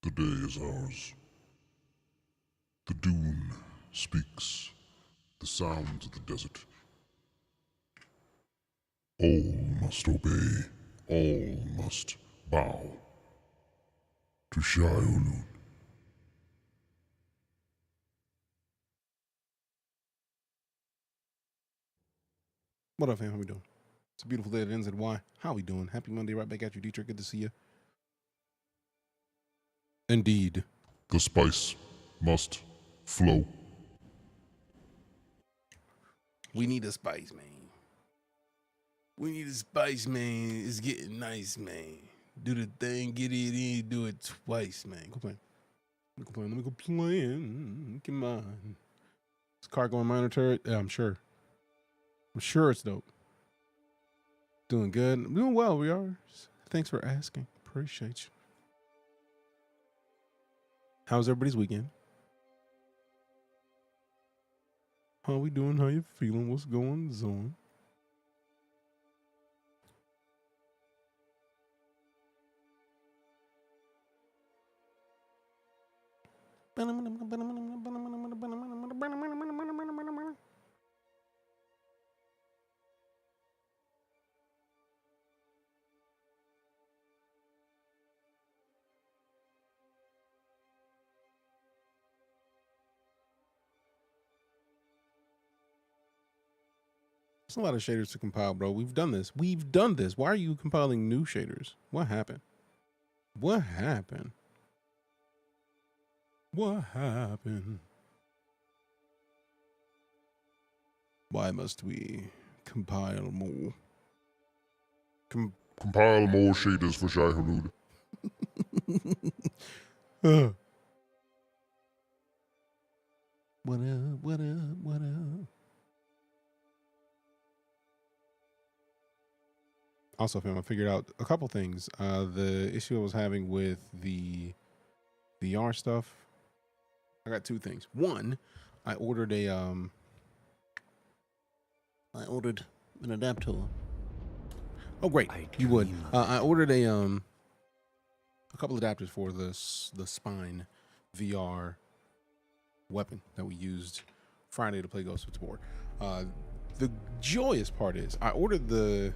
The day is ours. The Dune speaks. The sounds of the desert. All must obey. All must bow to Shai-Hulud. What up, fam? How we doing? It's a beautiful day at NZY. How we doing? Happy Monday, right back at you, Deejay. Good to see you. Indeed. The spice must flow. We need a spice, man. We need a spice, man. It's getting nice, man. Do the thing, get it in, do it twice, man. Go playing. Let me go playing. Come on. Is cargo and minor turret? Yeah, I'm sure. I'm sure it's dope. Doing good. I'm doing well, we are. Thanks for asking. Appreciate you. How's everybody's weekend? How we doing? How you feeling? What's going on? It's a lot of shaders to compile, bro. We've done this. We've done this. Why are you compiling new shaders? What happened? What happened? What happened? Why must we compile more? Compile more shaders for Shai-Hulud. What up? What up? What up? Also, fam, I figured out a couple things. The issue I was having with the VR stuff. I got two things. One, I ordered an adapter. Oh, great! You would. I ordered a couple adapters for the Spine VR weapon that we used Friday to play Ghost of War. The joyous part is I ordered the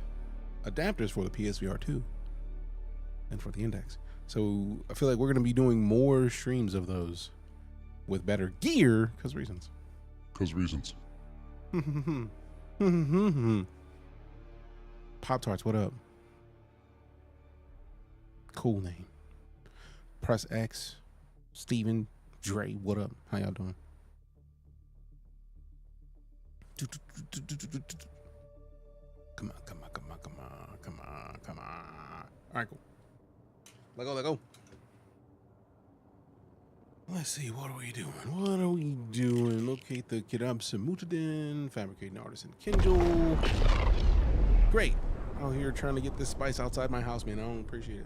adapters for the PSVR 2 and for the Index. So I feel like we're going to be doing more streams of those with better gear because reasons. Because reasons. Pop-Tarts, what up? Cool name. Press X. Steven Dre, what up? How y'all doing? Come on. All right, cool. Let go, let go. Let's see, what are we doing? What are we doing? Locate the Kirab fabricate an artisan Kindle. Great. Out here trying to get this spice outside my house, man. I don't appreciate it.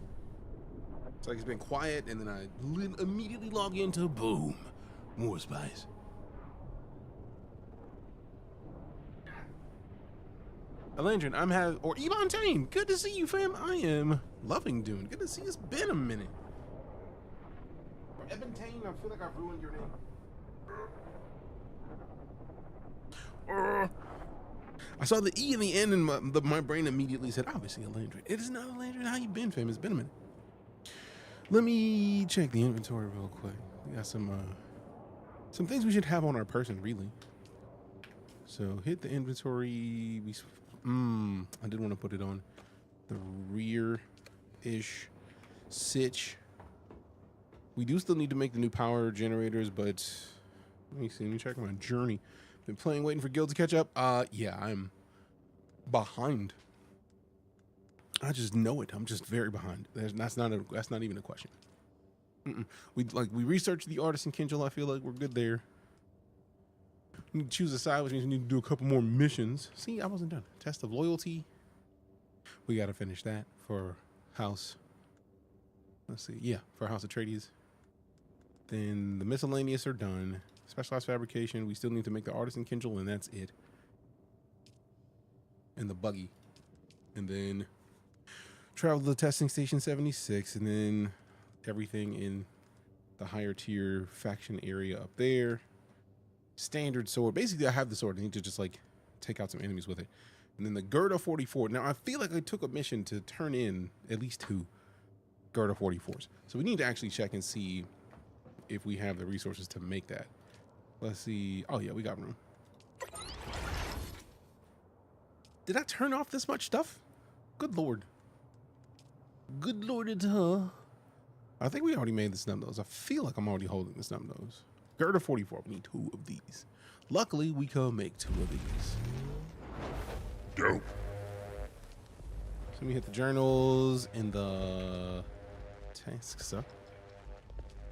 It's like it's been quiet, and then I immediately log into boom. More spice. Elandrin, or Ebontain, good to see you, fam. I am loving Dune. Good to see you. It's been a minute. Or Ebontain, I feel like I've ruined your name. I saw the E in the end, and my brain immediately said, obviously Elandrin. It is not Elandrin. How you been, fam? It's been a minute. Let me check the inventory real quick. We got some things we should have on our person, really. So hit the inventory. I did want to put it on the rear-ish sitch. We do still need to make the new power generators, but let me see. Let me check my journey. Been playing, waiting for Guild to catch up. Yeah, I'm behind. I just know it. I'm just very behind. That's not even a question. We researched the artisan Kindle. I feel like we're good there. We need to choose a side, which means we need to do a couple more missions. See, I wasn't done. Test of loyalty. We got to finish that for House. Let's see. Yeah, for House Atreides. Then the miscellaneous are done. Specialized fabrication. We still need to make the artisan Kindle, and that's it. And the buggy. And then travel to the testing station 76, and then everything in the higher tier faction area up there. Standard sword. Basically, I have the sword. I need to just like take out some enemies with it. And then the Gerda 44. Now, I feel like I took a mission to turn in at least 2 Gerda 44s. So we need to actually check and see if we have the resources to make that. Let's see. Oh, yeah, we got room. Did I turn off this much stuff? Good Lord. Good Lord, it's I think we already made the snub nose. I feel like I'm already holding the snub nose. Gerda 44. We need 2 of these. Luckily, we can make 2 of these. Go. So we hit the journals in the tasks up.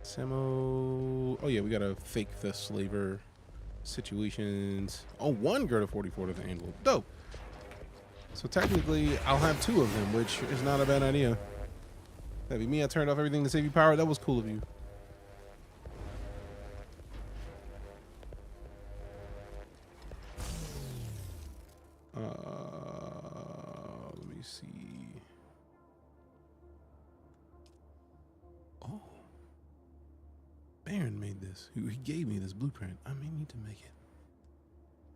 Samo. Oh, yeah, we gotta fake the slaver situations. Oh, 1 Gerda 44 to the envelope. Dope. So technically, I'll have 2 of them, which is not a bad idea. That'd be me. I turned off everything to save you power. That was cool of you. Let me see. Oh. Baron made this. He gave me this blueprint. I may need to make it.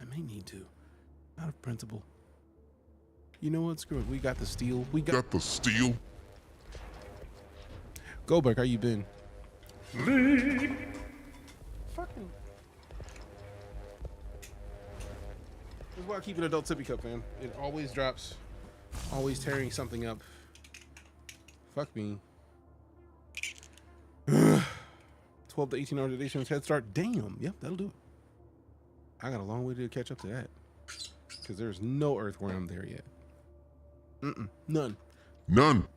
I may need to. Out of principle. You know what? Screw it. We got the steel. We got the steel. Goldberg, how you been? Fucking. This is why I keep an adult sippy cup, man. It always drops. Always tearing something up. Fuck me. 12 to 18 hours a day since head start. Damn. Yep, that'll do it. I got a long way to catch up to that. Because there's no earth where I'm there yet. None. None.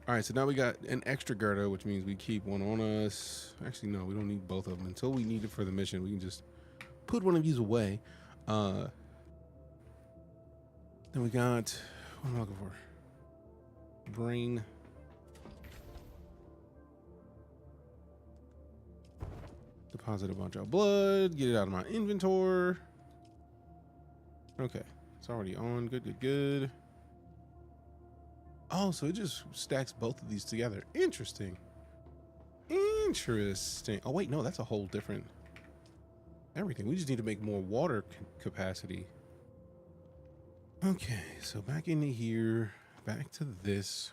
All right, so now we got an extra Gerda, which means we keep one on us. Actually, no, we don't need both of them. Until we need it for the mission, we can just put one of these away. Then we got, what am I looking for? Brain. Deposit a bunch of blood. Get it out of my inventory. Okay, it's already on. Good, good, good. Oh, so it just stacks both of these together. Interesting. Interesting. Oh, wait, no, that's a whole different everything. We just need to make more water capacity. Okay, so back into here, back to this.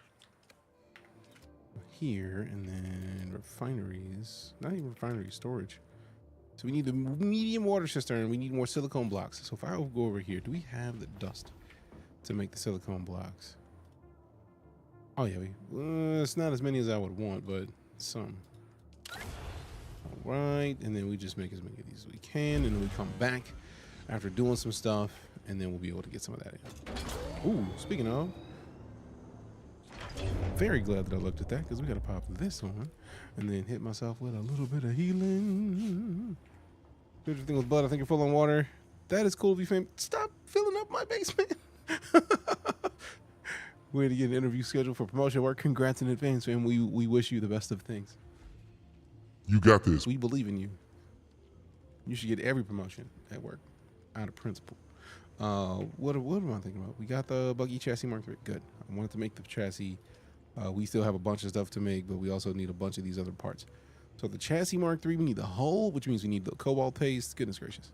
Here, and then refineries. Not even refineries, storage. So we need the medium water cistern. We need more silicone blocks. So if I go over here, do we have the dust to make the silicone blocks? Oh yeah, it's not as many as I would want, but some. All right, and then we just make as many of these as we can, and then we come back after doing some stuff, and then we'll be able to get some of that in. Ooh, speaking of, very glad that I looked at that because we got to pop this on and then hit myself with a little bit of healing. Do everything with blood. I think you're full on water. That is cool of you, fam. Stop filling up my basement. Way to get an interview scheduled for promotion work. Congrats in advance, fam. We wish you the best of things. You got this. We believe in you. You should get every promotion at work, out of principle. What am I thinking about? We got the buggy chassis Mark III. Good. I wanted to make the chassis. We still have a bunch of stuff to make, but we also need a bunch of these other parts. So the chassis Mark III, we need the hull, which means we need the cobalt paste. Goodness gracious.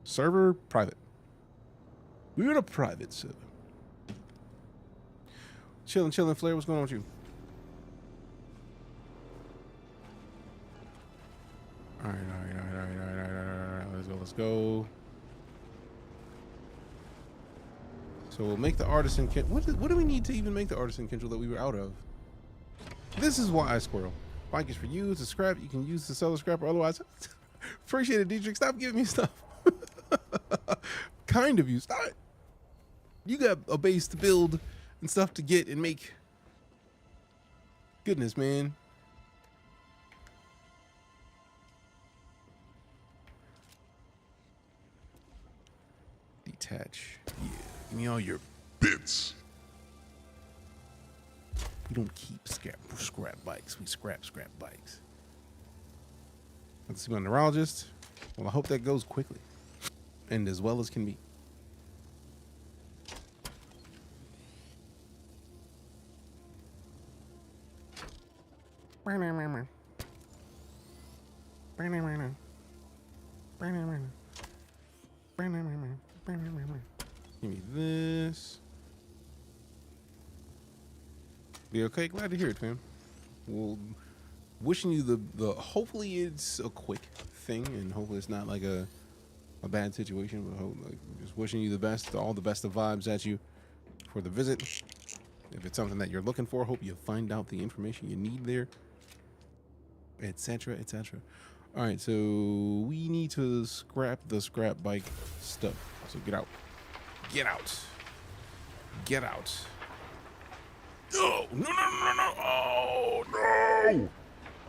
Server private. We're in a private server. Chillin', Flair. What's going on with you? All right. Let's go. So we'll make the artisan kit. What do we need to even make the artisan kindle that we were out of? This is why I squirrel. Bike is for you. It's a scrap. You can use to sell the scrap or otherwise. Appreciate it, Deejay. Stop giving me stuff. Kind of you. Stop it. You got a base to build and stuff to get and make. Goodness, man. Detach. Yeah. Give me all your Bits. We don't keep scrap bikes. We scrap bikes. Let's see my neurologist. Well, I hope that goes quickly and as well as can be. Give me this. Be okay? Glad to hear it, fam. Well, wishing you the hopefully it's a quick thing and hopefully it's not like a bad situation, but just wishing you the best, all the best of vibes at you for the visit. If it's something that you're looking for, hope you find out the information you need there, etc., etc. All right, so we need to scrap the scrap bike stuff. So get out. Get out. Get out. No. Oh, no.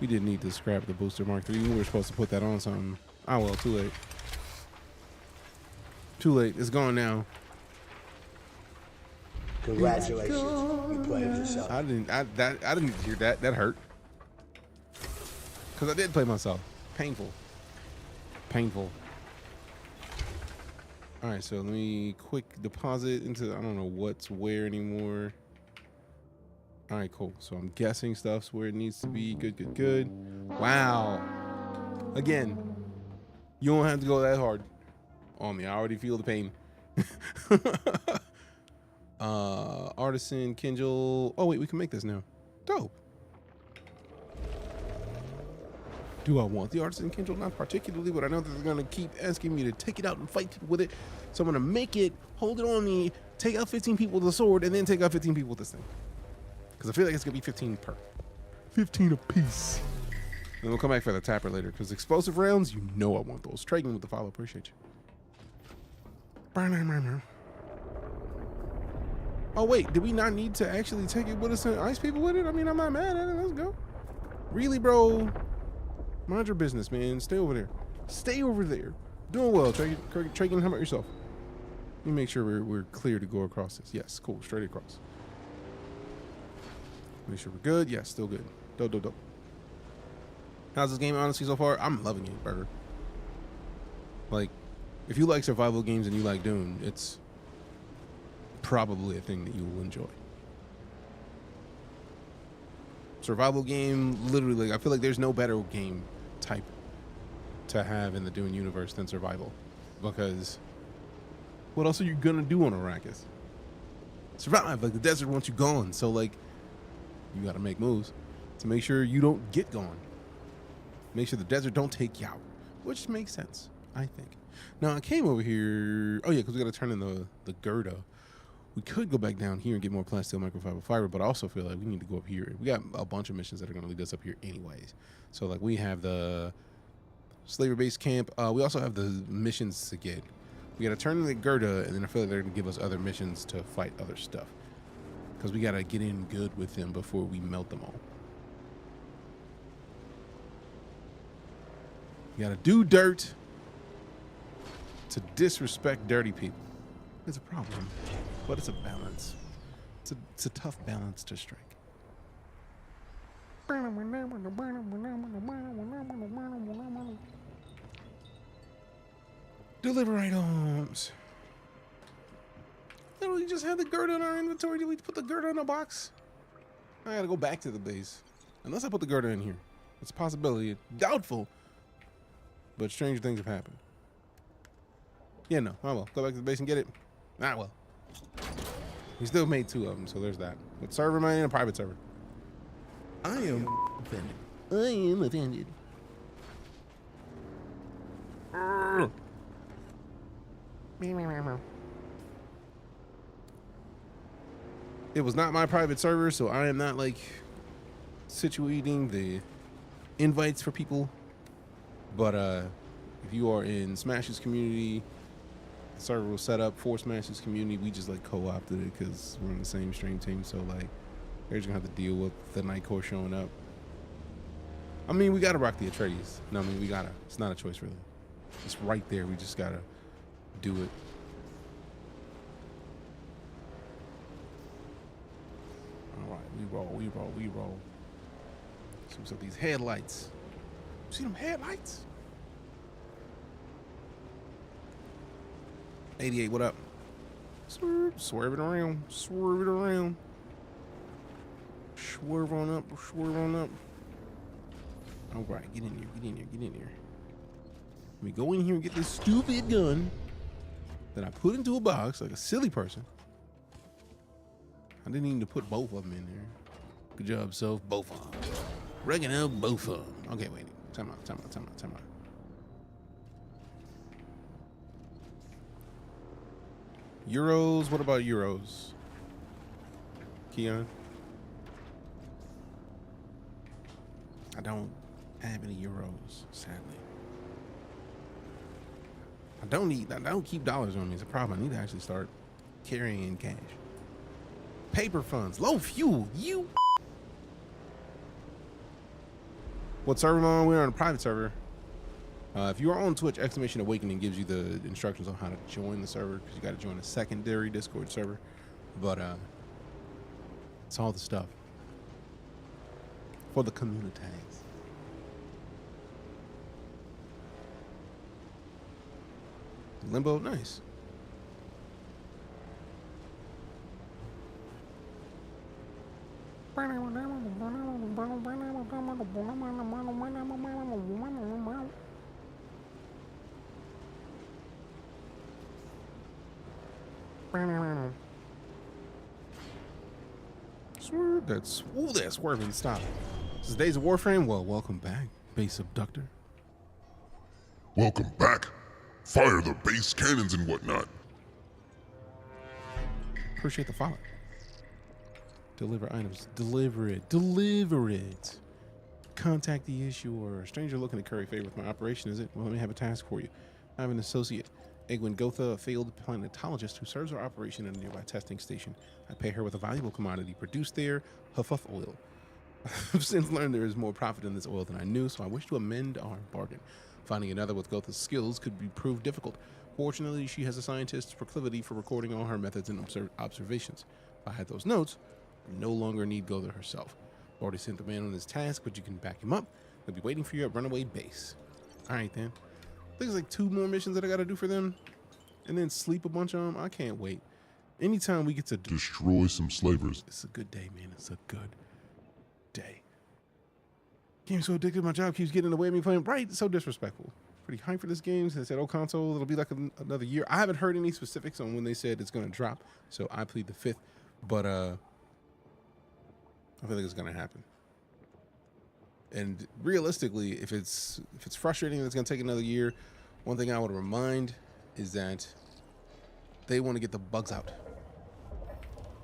We didn't need to scrap the booster Mark III. We were supposed to put that on something. Oh, well, too late. Too late. It's gone now. Congratulations. You played yourself. I didn't hear that. That hurt. Because I did play myself. Painful. All right, so let me quick deposit into, I don't know what's where anymore. All right, cool. So I'm guessing stuff's where it needs to be. Good. Wow. Again, you don't have to go that hard on me. I already feel the pain. Artisan, Kindle. Oh, wait, we can make this now. Dope. Do I want the artisan Kindle? Not particularly, but I know that they're going to keep asking me to take it out and fight people with it. So I'm going to make it, hold it on me, take out 15 people with the sword, and then take out 15 people with this thing. Because I feel like it's going to be 15 per. 15 apiece. Then we'll come back for the tapper later. Because explosive rounds, you know I want those. Trading with the follow. Appreciate you. Oh, wait. Did we not need to actually take it with us and ice people with it? I mean, I'm not mad at it. Let's go. Really, bro? Mind your business, man. Stay over there. Stay over there. Doing well. Tragan, how about yourself? Let me make sure we're clear to go across this. Yes, cool. Straight across. Make sure we're good. Yes, still good. Dope. How's this game honestly so far? I'm loving it, Burger. Like, if you like survival games and you like Dune, it's probably a thing that you will enjoy. Survival game, literally, I feel like there's no better game type to have in the Dune universe than survival. Because what else are you gonna do on Arrakis? Survive. Like, the desert wants you gone. So, like, you gotta make moves to make sure you don't get gone. Make sure the desert don't take you out. Which makes sense, I think. Now, I came over here. Oh, yeah, because we gotta turn in the Gerda. We could go back down here and get more plasteel microfiber fiber, but I also feel like we need to go up here. We got a bunch of missions that are going to lead us up here anyways. So like we have the slaver base camp. We also have the missions to get. We got to turn in the Gerda, and then I feel like they're going to give us other missions to fight other stuff. Because we got to get in good with them before we melt them all. You got to do dirt to disrespect dirty people. It's a problem, but it's a balance. It's a tough balance to strike. Deliver items. Literally just had the Gerda in our inventory. Did we put the Gerda in a box? I gotta go back to the base. Unless I put the Gerda in here. It's a possibility. Doubtful. But stranger things have happened. Yeah, no. I will. Go back to the base and get it. Ah, well. We still made 2 of them, so there's that. What server am I in? A private server. I am offended. I am offended. It was not my private server, so I am not like situating the invites for people. But if you are in Smash's community, the server was set up for Smash's community. We just like co-opted it because we're on the same stream team. So like, they're just gonna have to deal with the Night Core showing up. I mean, we gotta rock the Atreides. No, I mean, we gotta. It's not a choice really. It's right there. We just gotta do it. All right, we roll. So what's up these headlights? You see them headlights? 88, what up? Swerve it around. Swerve it around. Swerve on up. Swerve on up. All right, get in here. Get in here. Get in here. Let me go in here and get this stupid gun that I put into a box like a silly person. I didn't even put both of them in there. Good job, Soph. Both of them. Reckon up both of them. Okay, wait. Time out. Euros. What about euros? Keon? I don't have any euros, sadly. I don't keep dollars on me. It's a problem. I need to actually start carrying in cash. Paper funds. Low fuel. You. What server am I on? We're on a private server. If you are on Twitch, !Awakening gives you the instructions on how to join the server, because you got to join a secondary Discord server. But it's all the stuff for the communities. Limbo, nice. Swerve, that's swerving. Stop. This is Days of Warframe. Well, welcome back, base abductor. Welcome back. Fire the base cannons and whatnot. Appreciate the follow. Deliver items. Deliver it. Deliver it. Contact the issuer. A stranger looking to curry favor with my operation, is it? Well, let me have a task for you. I have an associate, Egwin Gotha, a failed planetologist who serves our operation at a nearby testing station. I pay her with a valuable commodity produced there, Huffuf oil. I've since learned there is more profit in this oil than I knew, so I wish to amend our bargain. Finding another with Gotha's skills could be proved difficult. Fortunately, she has a scientist's proclivity for recording all her methods and observations. If I had those notes, I no longer need Gotha herself. I've already sent the man on his task, but you can back him up. He'll be waiting for you at Runaway Base. All right, then. I think it's like 2 more missions that I got to do for them, and then sleep a bunch of them. I can't wait. Anytime we get to destroy some slavers. It's a good day, man. It's a good day. Game's so addicted, my job keeps getting in the way of me playing. Right, it's so disrespectful. Pretty hyped for this game. They said, oh, console, it'll be like another year. I haven't heard any specifics on when they said it's going to drop, so I plead the 5th. But I feel like it's going to happen. And realistically, if it's frustrating that it's going to take another year, one thing I would remind is that they want to get the bugs out.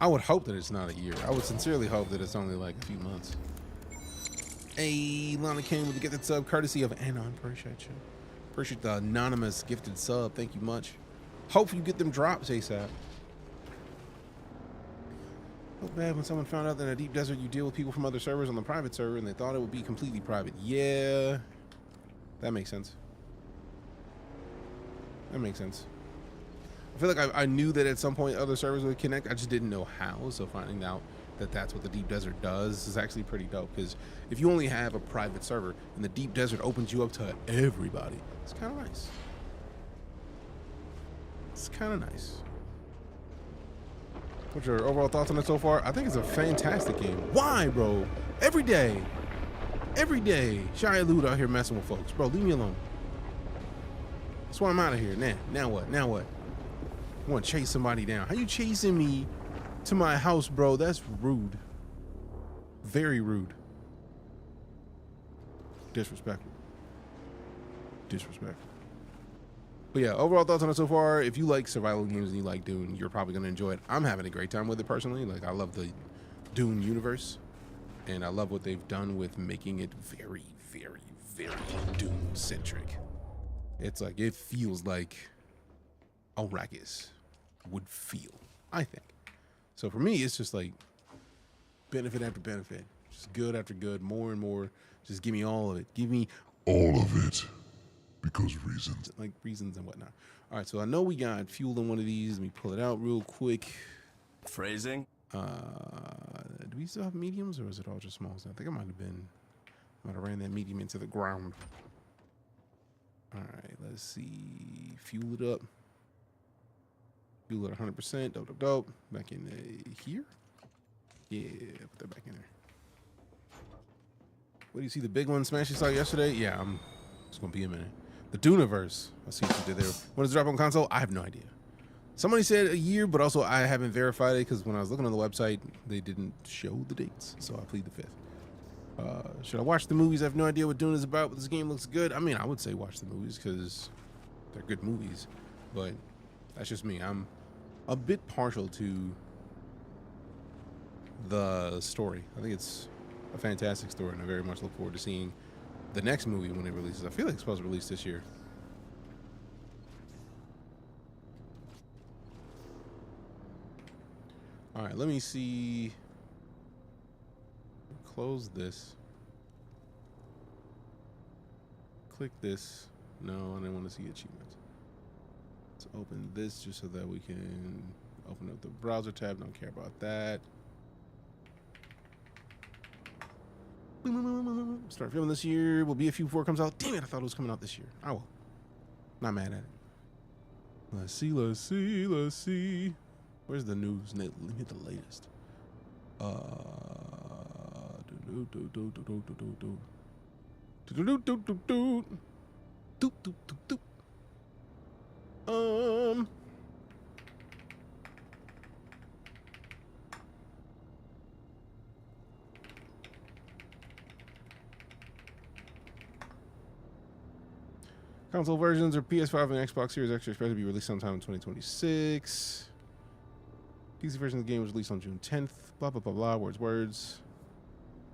I would hope that it's not a year. I would sincerely hope that it's only like a few months. Hey, Lana came with the gifted sub courtesy of Anon. Appreciate you. Appreciate the anonymous gifted sub. Thank you much. Hope you get them drops ASAP. Felt bad when someone found out that in a deep desert you deal with people from other servers on the private server and they thought it would be completely private. Yeah, that makes sense. That makes sense. I feel like I knew that at some point other servers would connect. I just didn't know how. So finding out that that's what the deep desert does is actually pretty dope. Because if you only have a private server and the deep desert opens you up to everybody, it's kind of nice. It's kind of nice. What's your overall thoughts on it so far? I think it's a fantastic game. Why, bro? Every day. Every day. Shia Lude out here messing with folks. Bro, leave me alone. That's why I'm out of here. Now what? Now what? I want to chase somebody down. How you chasing me to my house, bro? That's rude. Very rude. Disrespectful. Disrespectful. But yeah, overall thoughts on it so far. If you like survival games and you like Dune, you're probably going to enjoy it. I'm having a great time with it personally. Like, I love the Dune universe. And I love what they've done with making it very, very, very Dune-centric. It's like, it feels like Arrakis would feel, I think. So for me, it's just like benefit after benefit. Just good after good, more and more. Just give me all of it. Give me All of it. Because reasons. like reasons and whatnot. All right, so I know we got fuel in one of these. Let me pull it out real quick. Phrasing? Do we still have mediums or is it all just smalls? I think I might have ran that medium into the ground. All right, let's see. Fuel it up. Fuel at 100%. Dope, dope, dope. Back in here. Yeah, put that back in there. What do you see? The big one Smash you saw yesterday? Yeah, it's gonna be a minute. The DuneAverse. I see what you did there. When does it drop on console? I have no idea. Somebody said a year, but also I haven't verified it because when I was looking on the website, they didn't show the dates. So I plead the fifth. Should I watch the movies? I have no idea what Dune is about, but this game looks good. I mean, I would say watch the movies because they're good movies, but that's just me. I'm a bit partial to the story. I think it's a fantastic story, and I very much look forward to seeing the next movie when it releases. I feel like it's supposed to release this year. All right, let me see. Close this. Click this. No, I didn't want to see achievements. Let's open this just so that we can open up the browser tab. Don't care about that. Start filming this year. Will be a few before it comes out. Damn it, I thought it was coming out this year. I will. Not mad at it. Let's see, let's see, let's see. Where's the news? Let me hit the latest. Console versions are PS5 and Xbox Series X are expected to be released sometime in 2026. PC version of the game was released on June 10th. Blah, blah, blah, blah. Words.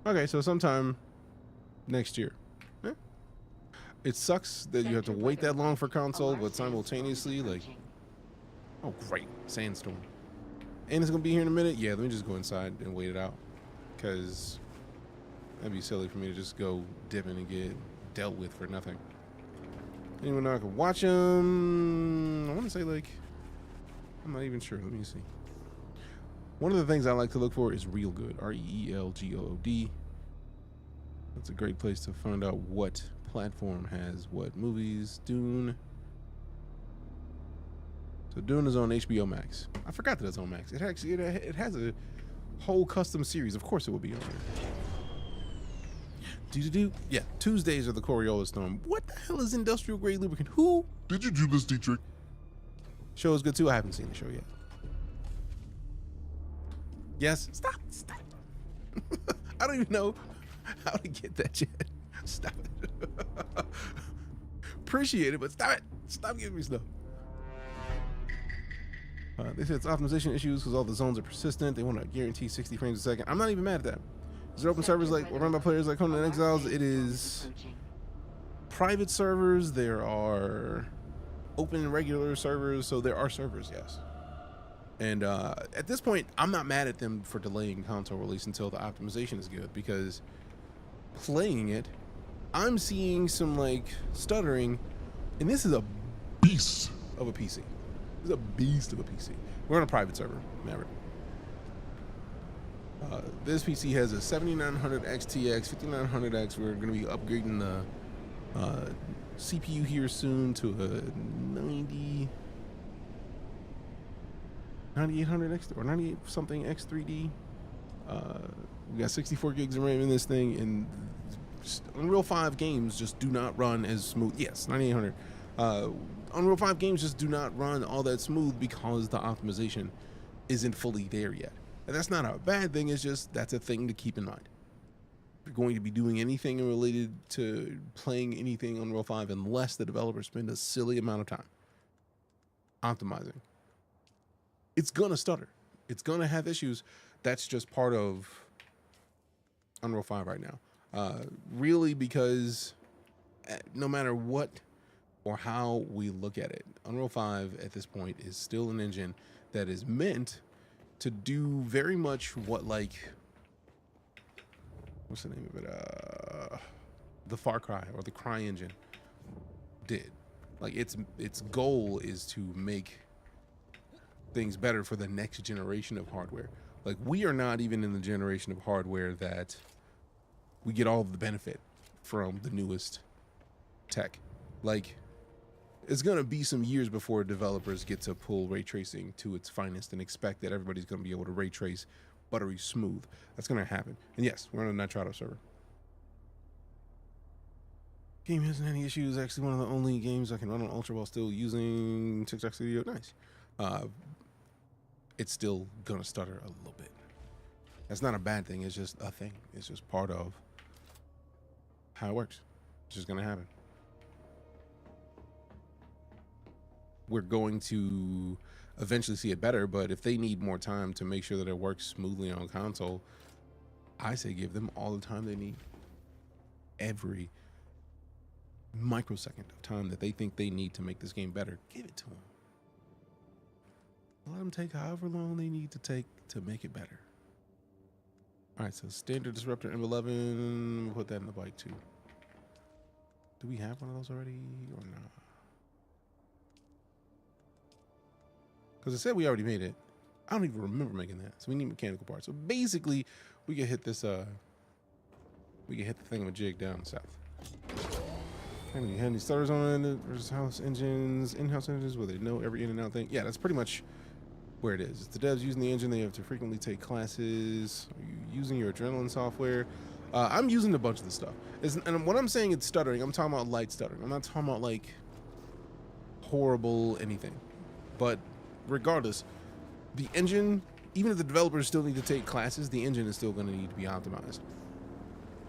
Okay, so sometime next year. Yeah. It sucks that you have to wait that long for console, but simultaneously, like... Oh, great. Sandstorm. And it's going to be here in a minute? Yeah, let me just go inside and wait it out. Because that'd be silly for me to just go dipping and get dealt with for nothing. Anyone know I can watch them? I want to say, like... I'm not even sure. Let me see. One of the things I like to look for is Real Good. ReelGood. That's a great place to find out what platform has what movies. Dune. So Dune is on HBO Max. I forgot that it's on Max. It actually it has a whole custom series. Of course it will be on there. Yeah, Tuesdays are the Coriolis Storm. What the hell is industrial grade lubricant? Who? Did you do this, Dietrich? Show is good too. I haven't seen the show yet. Yes. Stop. I don't even know how to get that yet. Stop it. Appreciate it, but stop it. Stop giving me stuff. They said it's optimization issues because all the zones are persistent. They want to guarantee 60 frames a second. I'm not even mad at that. Is it open servers like run by players like Conan Exiles? It is private servers. There are open regular servers, so there are servers, yes. And at this point, I'm not mad at them for delaying console release until the optimization is good, because playing it, I'm seeing some like stuttering, and this is a beast of a PC. This is a beast of a PC. We're on a private server, Maverick. This PC has a 7900 XTX, 5900X. We're going to be upgrading the CPU here soon to a 9800 X or 98 something X3D. We got 64 gigs of RAM in this thing, and Unreal 5 games just do not run as smooth. Yes, 9800. Unreal 5 games just do not run all that smooth because the optimization isn't fully there yet. And that's not a bad thing, it's just that's a thing to keep in mind. If you're going to be doing anything related to playing anything on Unreal 5, unless the developers spend a silly amount of time optimizing, it's gonna stutter. It's gonna have issues. That's just part of Unreal 5 right now. Really, because no matter what or how we look at it, Unreal 5 at this point is still an engine that is meant to do very much what, like, what's the name of it? The Far Cry or the Cry engine did. Like, its goal is to make things better for the next generation of hardware. Like, we are not even in the generation of hardware that we get all of the benefit from the newest tech. Like, it's gonna be some years before developers get to pull ray tracing to its finest and expect that everybody's gonna be able to ray trace buttery smooth. That's gonna happen. And yes, we're on a Nitrado server. Game hasn't any issues. Actually, one of the only games I can run on Ultra while still using TikTok Studio. Nice. It's still gonna stutter a little bit. That's not a bad thing. It's just a thing. It's just part of how it works. It's just gonna happen. We're going to eventually see it better, but if they need more time to make sure that it works smoothly on console, I say give them all the time they need. Every microsecond of time that they think they need to make this game better, give it to them. Let them take however long they need to take to make it better. All right, so standard disruptor M11, we'll put that in the bike too. Do we have one of those already or not? Because it said we already made it. I don't even remember making that. So we need mechanical parts. So basically, we can hit this, we can hit the thing with jig down south. Have any stutters on it versus house engines, in-house engines where they know every in and out thing? Yeah, that's pretty much where it is. It's the devs using the engine. They have to frequently take classes. Are you using your adrenaline software? I'm using a bunch of the stuff. And when I'm saying it's stuttering, I'm talking about light stuttering. I'm not talking about like horrible anything. But regardless, the engine, even if the developers still need to take classes, the engine is still going to need to be optimized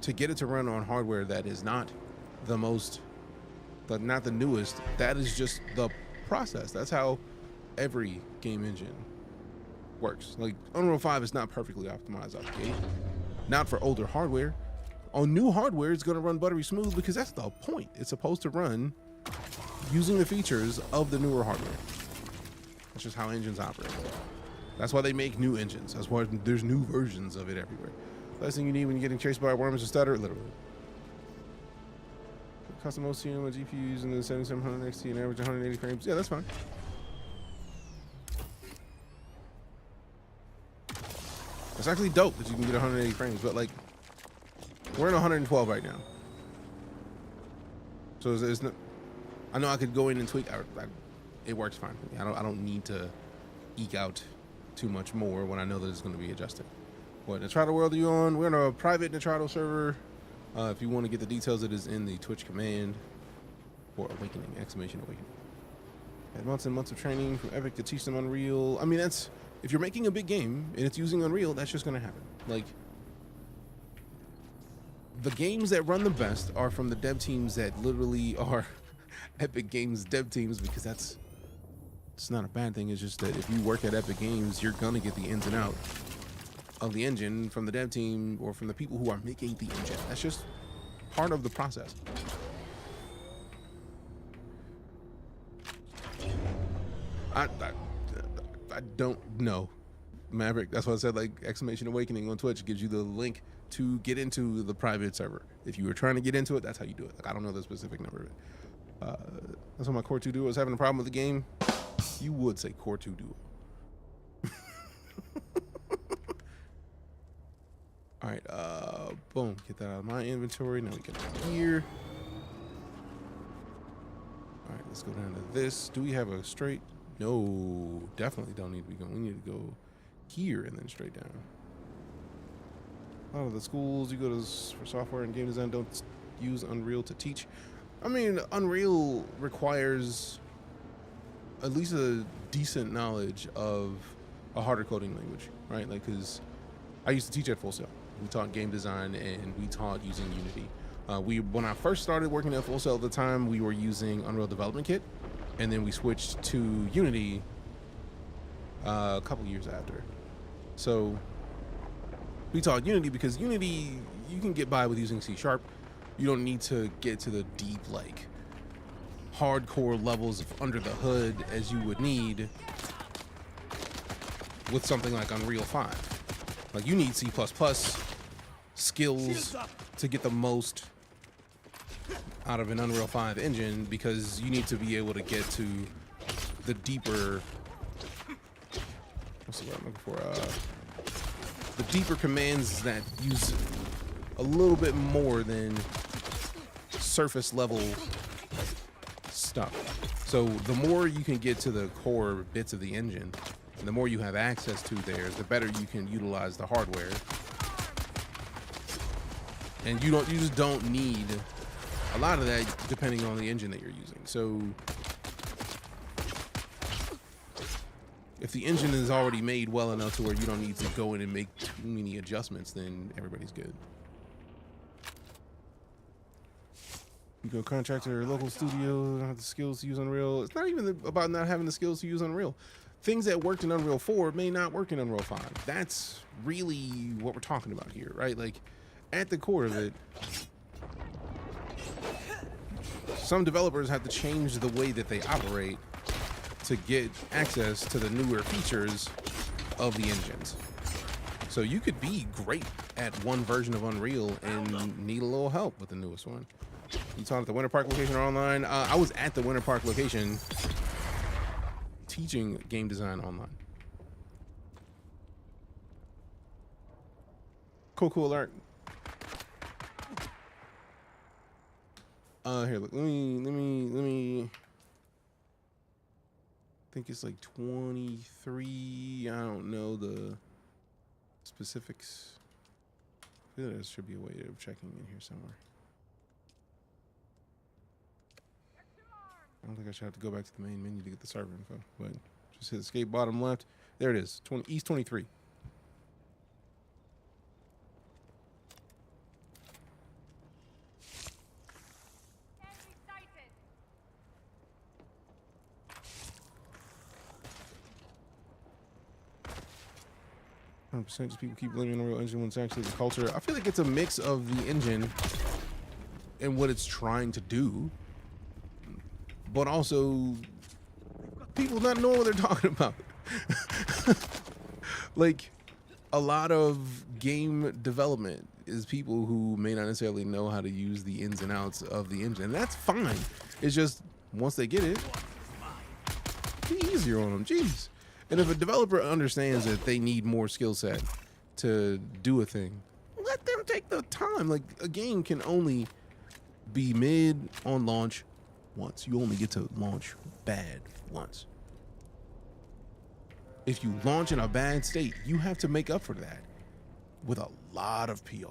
to get it to run on hardware that is not the most, not the newest. That is just the process. That's how every game engine works. Like, Unreal 5 is not perfectly optimized out the gate, not for older hardware. On new hardware, it's going to run buttery smooth because that's the point. It's supposed to run using the features of the newer hardware. That's just how engines operate. That's why they make new engines. That's why there's new versions of it everywhere. Last thing you need when you're getting chased by worms is a stutter, literally. Custom OCM and GPU using the 7700 XT and average 180 frames. Yeah, that's fine. It's actually dope that you can get 180 frames, but like, we're in 112 right now. So it's not, I know I could go in and tweak. It works fine for me. I don't need to eke out too much more when I know that it's going to be adjusted. What Nitrado world are you on? We're on a private Nitrado server. If you want to get the details, it is in the Twitch command for Awakening, exclamation Awakening. Had months and months of training from Epic to teach them Unreal. I mean, that's, if you're making a big game and it's using Unreal, that's just going to happen. Like, the games that run the best are from the dev teams that literally are Epic Games dev teams, because that's It's not a bad thing. It's just that if you work at Epic Games, you're gonna get the ins and out of the engine from the dev team or from the people who are making the engine. That's just part of the process. I don't know, Maverick. That's why I said, like, !Awakening on Twitch gives you the link to get into the private server. If you were trying to get into it, that's how you do it. Like, I don't know the specific number of it. That's why my Core 2 Duo is having a problem with the game. You would say Core 2 Duo. All right, boom, get that out of my inventory. Now we get it here. All right, let's go down to this. Do we have a straight? No, definitely don't need to be going. We need to go here and then straight down. A lot of the schools you go to for software and game design don't use Unreal to teach. I mean, Unreal requires at least a decent knowledge of a harder coding language, right? Like, because I used to teach at Full Sail. We taught game design and we taught using Unity. When I first started working at Full Sail at the time, we were using Unreal Development Kit, and then we switched to Unity a couple years after. So we taught Unity because Unity, you can get by with using C#. You don't need to get to the deep, like, hardcore levels of under the hood as you would need with something like Unreal 5. Like, you need C++ skills to get the most out of an Unreal 5 engine, because you need to be able to get to the deeper, what's the word I'm looking for? The deeper commands that use a little bit more than surface level stuff. So the more you can get to the core bits of the engine, and the more you have access to there, the better you can utilize the hardware. And you just don't need a lot of that depending on the engine that you're using. So if the engine is already made well enough to where you don't need to go in and make too many adjustments, then everybody's good. You go contractor or local studio, don't have the skills to use Unreal. It's not even about not having the skills to use Unreal. Things that worked in Unreal 4 may not work in Unreal 5. That's really what we're talking about here, right? Like, at the core of it, some developers have to change the way that they operate to get access to the newer features of the engines. So you could be great at one version of Unreal and need a little help with the newest one. You taught at the Winter Park location or online? I was at the Winter Park location teaching game design online. Cool alert. Here, look, let me. I think it's like 23. I don't know the specifics. I feel like there should be a way of checking in here somewhere. I don't think I should have to go back to the main menu to get the server info, but just hit escape bottom left. There it is, East 23. Just people keep blaming Unreal Engine when it's actually the culture. I feel like it's a mix of the engine and what it's trying to do, but also people not knowing what they're talking about. Like, a lot of game development is people who may not necessarily know how to use the ins and outs of the engine. And that's fine. It's just, once they get it, be easier on them. Jeez. And if a developer understands that they need more skill set to do a thing, let them take the time. Like, a game can only be mid on launch once. You only get to launch bad once. If you launch in a bad state, you have to make up for that with a lot of PR.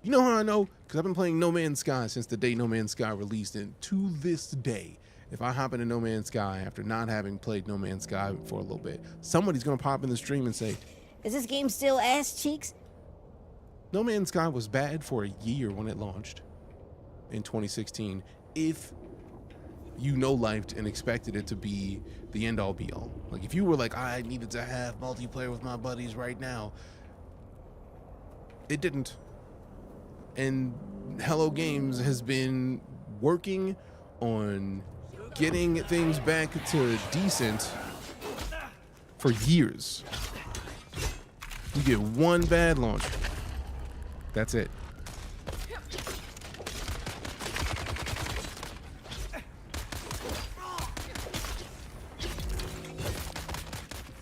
You know how I know? Because I've been playing No Man's Sky since the day No Man's Sky released, and to this day, if I hop into No Man's Sky after not having played No Man's Sky for a little bit, somebody's gonna pop in the stream and say, "Is this game still ass cheeks?" No Man's Sky was bad for a year when it launched in 2016. If you no-lifed and expected it to be the end-all be-all. Like, if you were like, I needed to have multiplayer with my buddies right now, it didn't. And Hello Games has been working on getting things back to decent for years. You get one bad launch. That's it.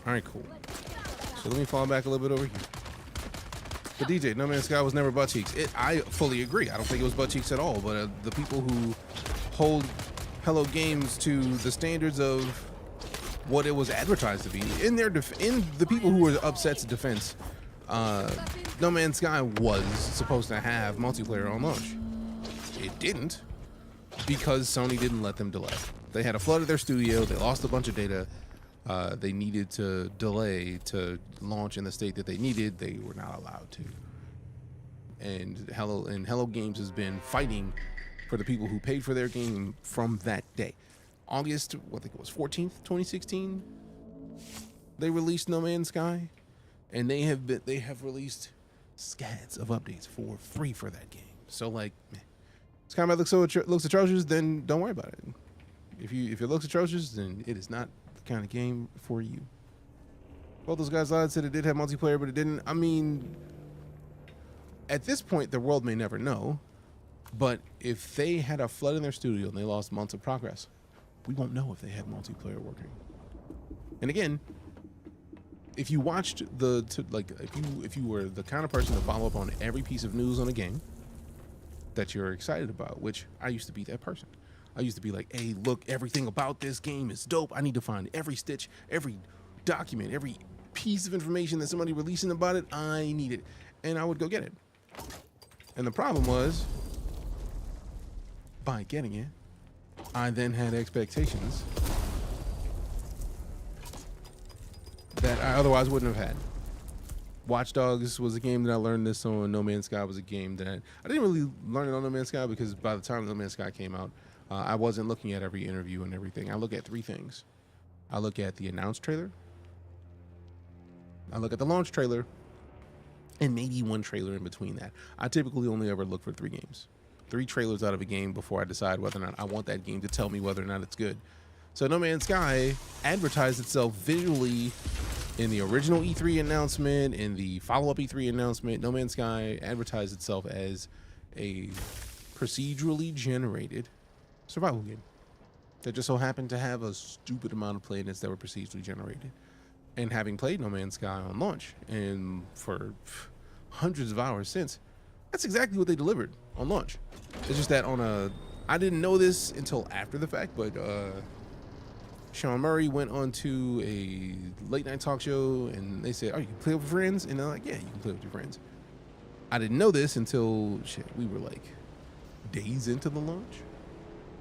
All right, cool. So let me fall back a little bit over here. But DJ, No Man's Sky was never butt cheeks. I fully agree. I don't think it was butt cheeks at all. But the people who hold Hello Games to the standards of what it was advertised to be, in the people who were upset's defense, No Man's Sky was supposed to have multiplayer on launch. It didn't, because Sony didn't let them delay. They had a flood of their studio. They lost a bunch of data. They needed to delay to launch in the state that they needed. They were not allowed to. And Hello Games has been fighting for the people who paid for their game from that day. August, I think it was 14th, 2016. They released No Man's Sky, and they have released scads of updates for free for that game. So like, this combat looks atrocious, then don't worry about it. If it looks atrocious, then it is not kind of game for you. Both those guys lied, said it did have multiplayer, but it didn't. I mean, at this point, the world may never know, but if they had a flood in their studio and they lost months of progress, we won't know if they had multiplayer working. And again, if you watched if you were the kind of person to follow up on every piece of news on a game that you're excited about, which I used to be that person. I used to be like, hey, look, everything about this game is dope. I need to find every stitch, every document, every piece of information that somebody releasing about it. I need it. And I would go get it. And the problem was, by getting it, I then had expectations that I otherwise wouldn't have had. Watch Dogs was a game that I learned this on. No Man's Sky was a game that I didn't really learn it on No Man's Sky, because by the time No Man's Sky came out, I wasn't looking at every interview and everything. I look at three things. I look at the announced trailer, I look at the launch trailer, and maybe one trailer in between that. I typically only ever look for three trailers out of a game before I decide whether or not I want that game to tell me whether or not it's good. So No Man's Sky advertised itself visually in the original E3 announcement, in the follow-up E3 announcement. No Man's Sky advertised itself as a procedurally generated survival game that just so happened to have a stupid amount of planets that were procedurally generated. And having played No Man's Sky on launch and for hundreds of hours since, that's exactly what they delivered on launch. It's just that I didn't know this until after the fact, but Sean Murray went on to a late night talk show and they said, oh, you can play with your friends? And they're like, yeah, you can play with your friends. I didn't know this until we were like days into the launch.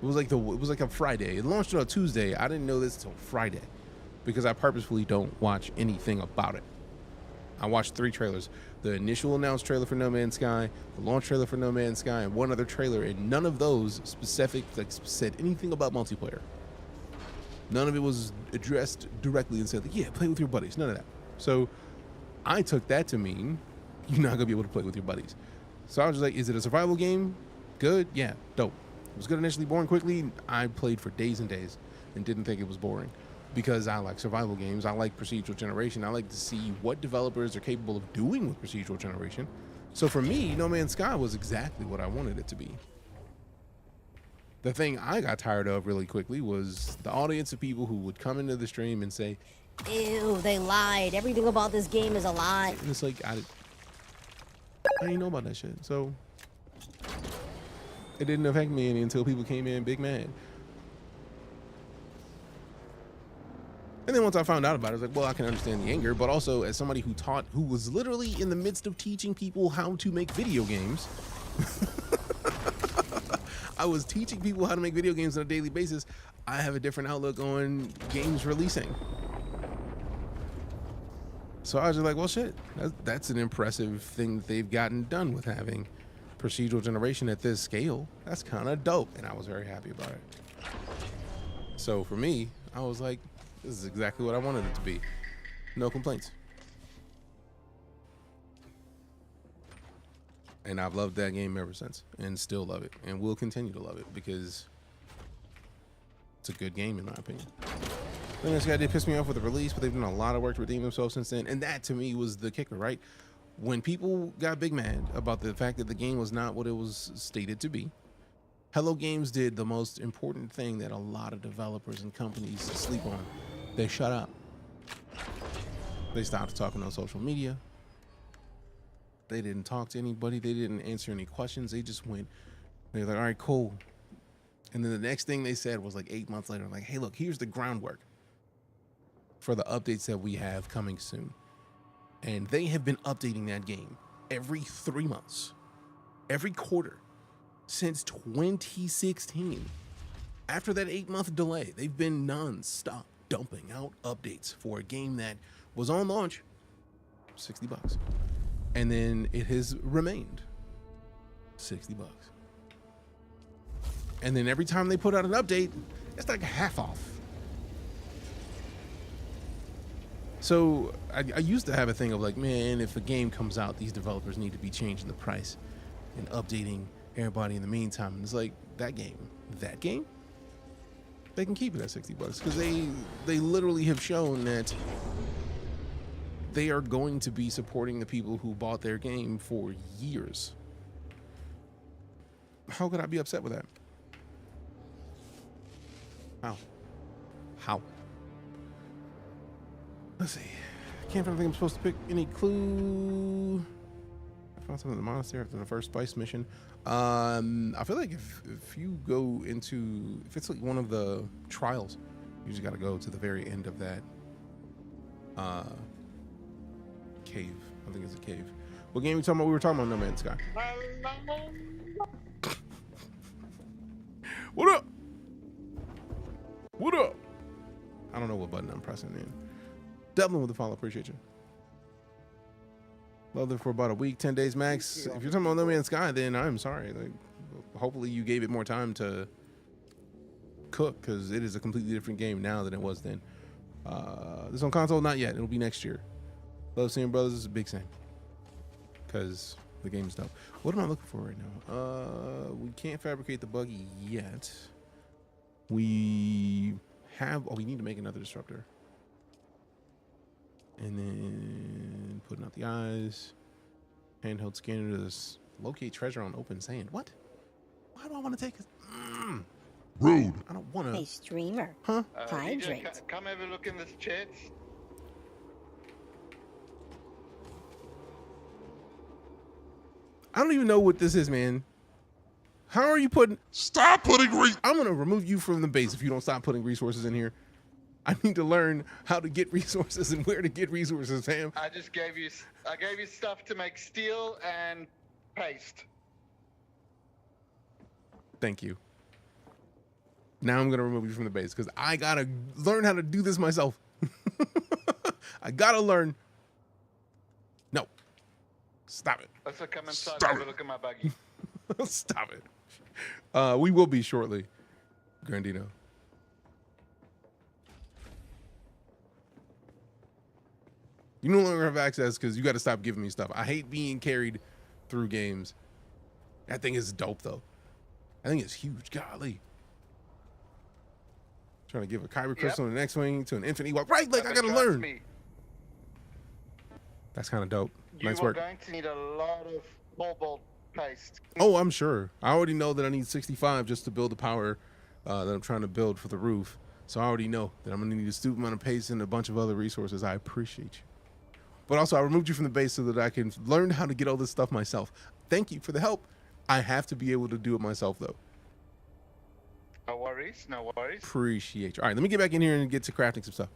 It was like a Friday. It launched on a Tuesday. I didn't know this until Friday, because I purposefully don't watch anything about it. I watched 3 trailers: the initial announced trailer for No Man's Sky, the launch trailer for No Man's Sky, and one other trailer, and none of those said anything about multiplayer. None of it was addressed directly and said, like, yeah, play with your buddies. None of that. So I took that to mean you're not gonna be able to play with your buddies. So I was just like, is it a survival game? Good, yeah, dope. It was good initially, boring quickly. I played for days and days and didn't think it was boring, because I like survival games. I like procedural generation. I like to see what developers are capable of doing with procedural generation. So for me, No Man's Sky was exactly what I wanted it to be. The thing I got tired of really quickly was the audience of people who would come into the stream and say, Ew, they lied. Everything about this game is a lie. and it's like, I didn't know about that shit. So it didn't affect me any until people came in big mad. And then once I found out about it, I was like, well, I can understand the anger, but also as somebody who was literally in the midst of teaching people how to make video games, I was teaching people how to make video games on a daily basis. I have a different outlook on games releasing. So I was just like, well, shit, that's an impressive thing that they've gotten done with having procedural generation at this scale. That's kind of dope. And I was very happy about it. So for me, I was like, this is exactly what I wanted it to be. No complaints. And I've loved that game ever since, and still love it, and will continue to love it because it's a good game in my opinion. I think this guy did piss me off with the release, but they've done a lot of work to redeem themselves since then, and that to me was the kicker, right? When people got big mad about the fact that the game was not what it was stated to be, Hello Games did the most important thing that a lot of developers and companies sleep on. They shut up. They stopped talking on social media. They didn't talk to anybody. They didn't answer any questions. They just went, they're like, all right, cool. And then the next thing they said was like 8 months later, like, hey, look, here's the groundwork for the updates that we have coming soon. And they have been updating that game every 3 months, every quarter since 2016. After that 8-month delay, they've been non-stop dumping out updates for a game that was on launch, $60. And then it has remained $60. And then every time they put out an update, it's like half off. So I used to have a thing of like, man, if a game comes out, these developers need to be changing the price and updating everybody in the meantime. And it's like, that game, they can keep it at $60 because they literally have shown that they are going to be supporting the people who bought their game for years. How could I be upset with that? How? Let's see. I can't think I'm supposed to pick any clue. I found something in the monastery after the first spice mission. I feel like if you go into, if it's like one of the trials, you just got to go to the very end of that cave. I think it's a cave. What game we talking about? We were talking about No Man's Sky. What up? What up? I don't know what button I'm pressing in. Dublin with the follow. Appreciate you. Loved it for about a week, 10 days max. If you're talking about No Man's Sky, then I'm sorry. Like, hopefully you gave it more time to cook because it is a completely different game now than it was then. This on console, not yet. It'll be next year. Love seeing brothers is a big thing because the game's dope. What am I looking for right now? We can't fabricate the buggy yet. We have, we need to make another disruptor. And then putting out the eyes. Handheld scanner to locate treasure on open sand. What? Why do I want to take a... Rude. I don't want to... Hey, streamer. Huh? Hydrate. Come have a look in this chat. I don't even know what this is, man. How are you putting... Stop putting I'm going to remove you from the base if you don't stop putting resources in here. I need to learn how to get resources and where to get resources, fam. I gave you stuff to make steel and paste. Thank you. Now I'm going to remove you from the base because I got to learn how to do this myself. I got to learn. No. Stop it. Also come inside Stop and have it. a look at my buggy. Stop it. We will be shortly, Grandino. You no longer have access because you got to stop giving me stuff. I hate being carried through games. That thing is dope, though. I think it's huge. Golly. Trying to give a Kyber crystal and an X-Wing to an infant Ewok. Right, like I got to learn. Me, That's kind of dope. you Nice are work. going to need a lot of cobalt paste. Oh, I'm sure. I already know that I need 65 just to build the power that I'm trying to build for the roof. So I already know that I'm going to need a stupid amount of paste and a bunch of other resources. I appreciate you. But also, I removed you from the base so that I can learn how to get all this stuff myself. Thank you for the help. I have to be able to do it myself, though. No worries, no worries. Appreciate you. All right, let me get back in here and get to crafting some stuff.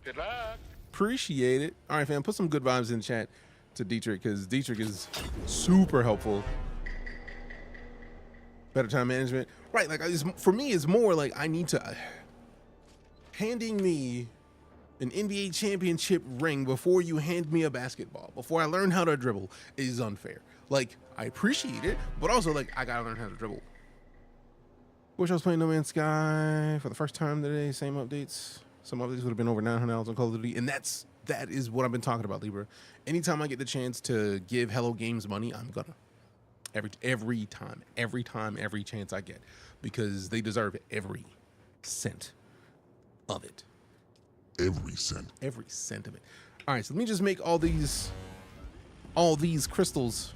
Good luck. Appreciate it. All right, fam, put some good vibes in the chat to Dietrich because Dietrich is super helpful. Better time management. Right, like for me, it's more like I need to... handing me an NBA championship ring before you hand me a basketball, before I learn how to dribble, is unfair. Like, I appreciate it, but also, like, I gotta learn how to dribble. Wish I was playing No Man's Sky for the first time today. Same updates. Some updates would have been over 900 hours on Call of Duty, and that is what I've been talking about, Libra. Anytime I get the chance to give Hello Games money, I'm gonna. Every time, every chance I get, because they deserve every cent of it. Every cent. Every cent of it. All right, so let me just make all these crystals.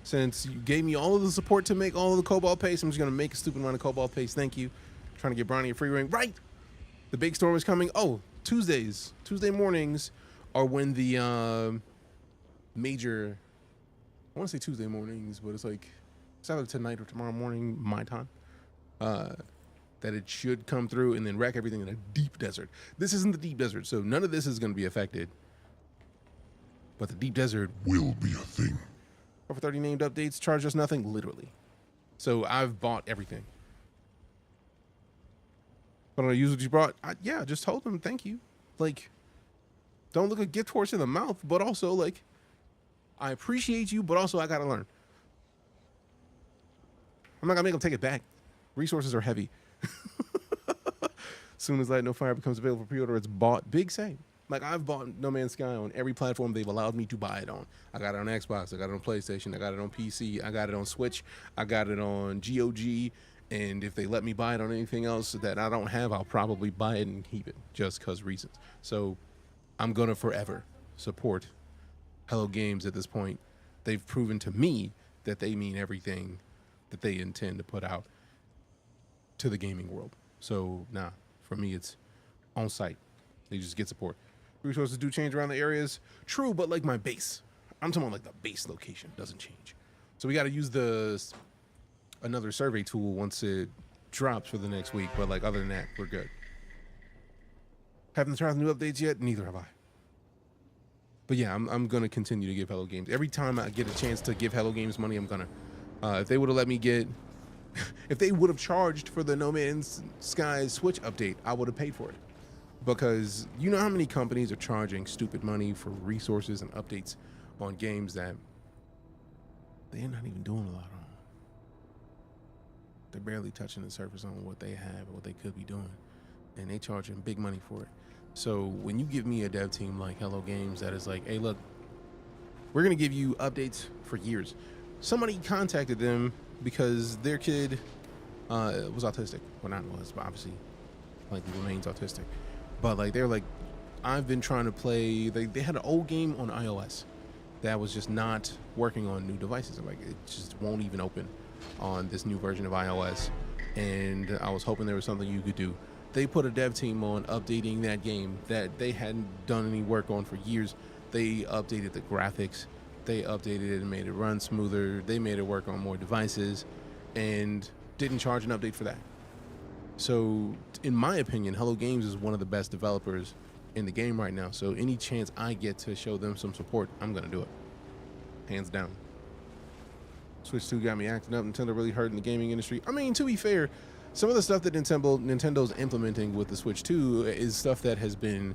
Since you gave me all of the support to make all of the cobalt paste, I'm just gonna make a stupid amount of cobalt paste. Thank you. Trying to get Bronny a free ring. Right. The big storm is coming. Oh, Tuesday mornings are when the major. I want to say Tuesday mornings, but it's like it's either tonight or tomorrow morning, my time. That it should come through and then wreck everything in a deep desert. This isn't the deep desert, so none of this is going to be affected. But the deep desert will be a thing. Over 30 named updates, charge us nothing, literally. So I've bought everything. But I'm gonna use what you brought. Yeah, just told them thank you. Like, don't look a gift horse in the mouth, but also like, I appreciate you, but also I gotta learn. I'm not gonna make them take it back. Resources are heavy. Soon as Light No Fire becomes available for pre-order, it's bought. Big same. Like, I've bought No Man's Sky on every platform they've allowed me to buy it on. I got it on Xbox, I got it on PlayStation, I got it on PC, I got it on Switch, I got it on GOG, and if they let me buy it on anything else that I don't have, I'll probably buy it and keep it just because reasons. So I'm gonna forever support Hello Games at this point. They've proven to me that they mean everything that they intend to put out to the gaming world. So nah, for me it's on site. They just get support. Resources do change around the areas. True, but like my base. I'm talking about like the base location doesn't change. So we got to use another survey tool once it drops for the next week. But like other than that, we're good. Haven't tried the new updates yet? Neither have I. But yeah, I'm going to continue to give Hello Games. Every time I get a chance to give Hello Games money, I'm going to. If they would have let me get... if they would have charged for the No Man's Sky Switch update, I would have paid for it. Because you know how many companies are charging stupid money for resources and updates on games that they're not even doing a lot on. They're barely touching the surface on what they have or what they could be doing. And they charging big money for it. So when you give me a dev team like Hello Games that is like, hey, look, we're going to give you updates for years. Somebody contacted them because their kid was autistic. Well, not was, but obviously like remains autistic. But like they're like, I've been trying to play. They had an old game on iOS that was just not working on new devices. Like it just won't even open on this new version of iOS. And I was hoping there was something you could do. They put a dev team on updating that game that they hadn't done any work on for years. They updated the graphics. They updated it and made it run smoother. They made it work on more devices and didn't charge an update for that. So, in my opinion, Hello Games is one of the best developers in the game right now. So, any chance I get to show them some support, I'm going to do it. Hands down. Switch 2 got me acting up. Nintendo really hurting the gaming industry. I mean, to be fair, some of the stuff that Nintendo's implementing with the Switch 2 is stuff that has been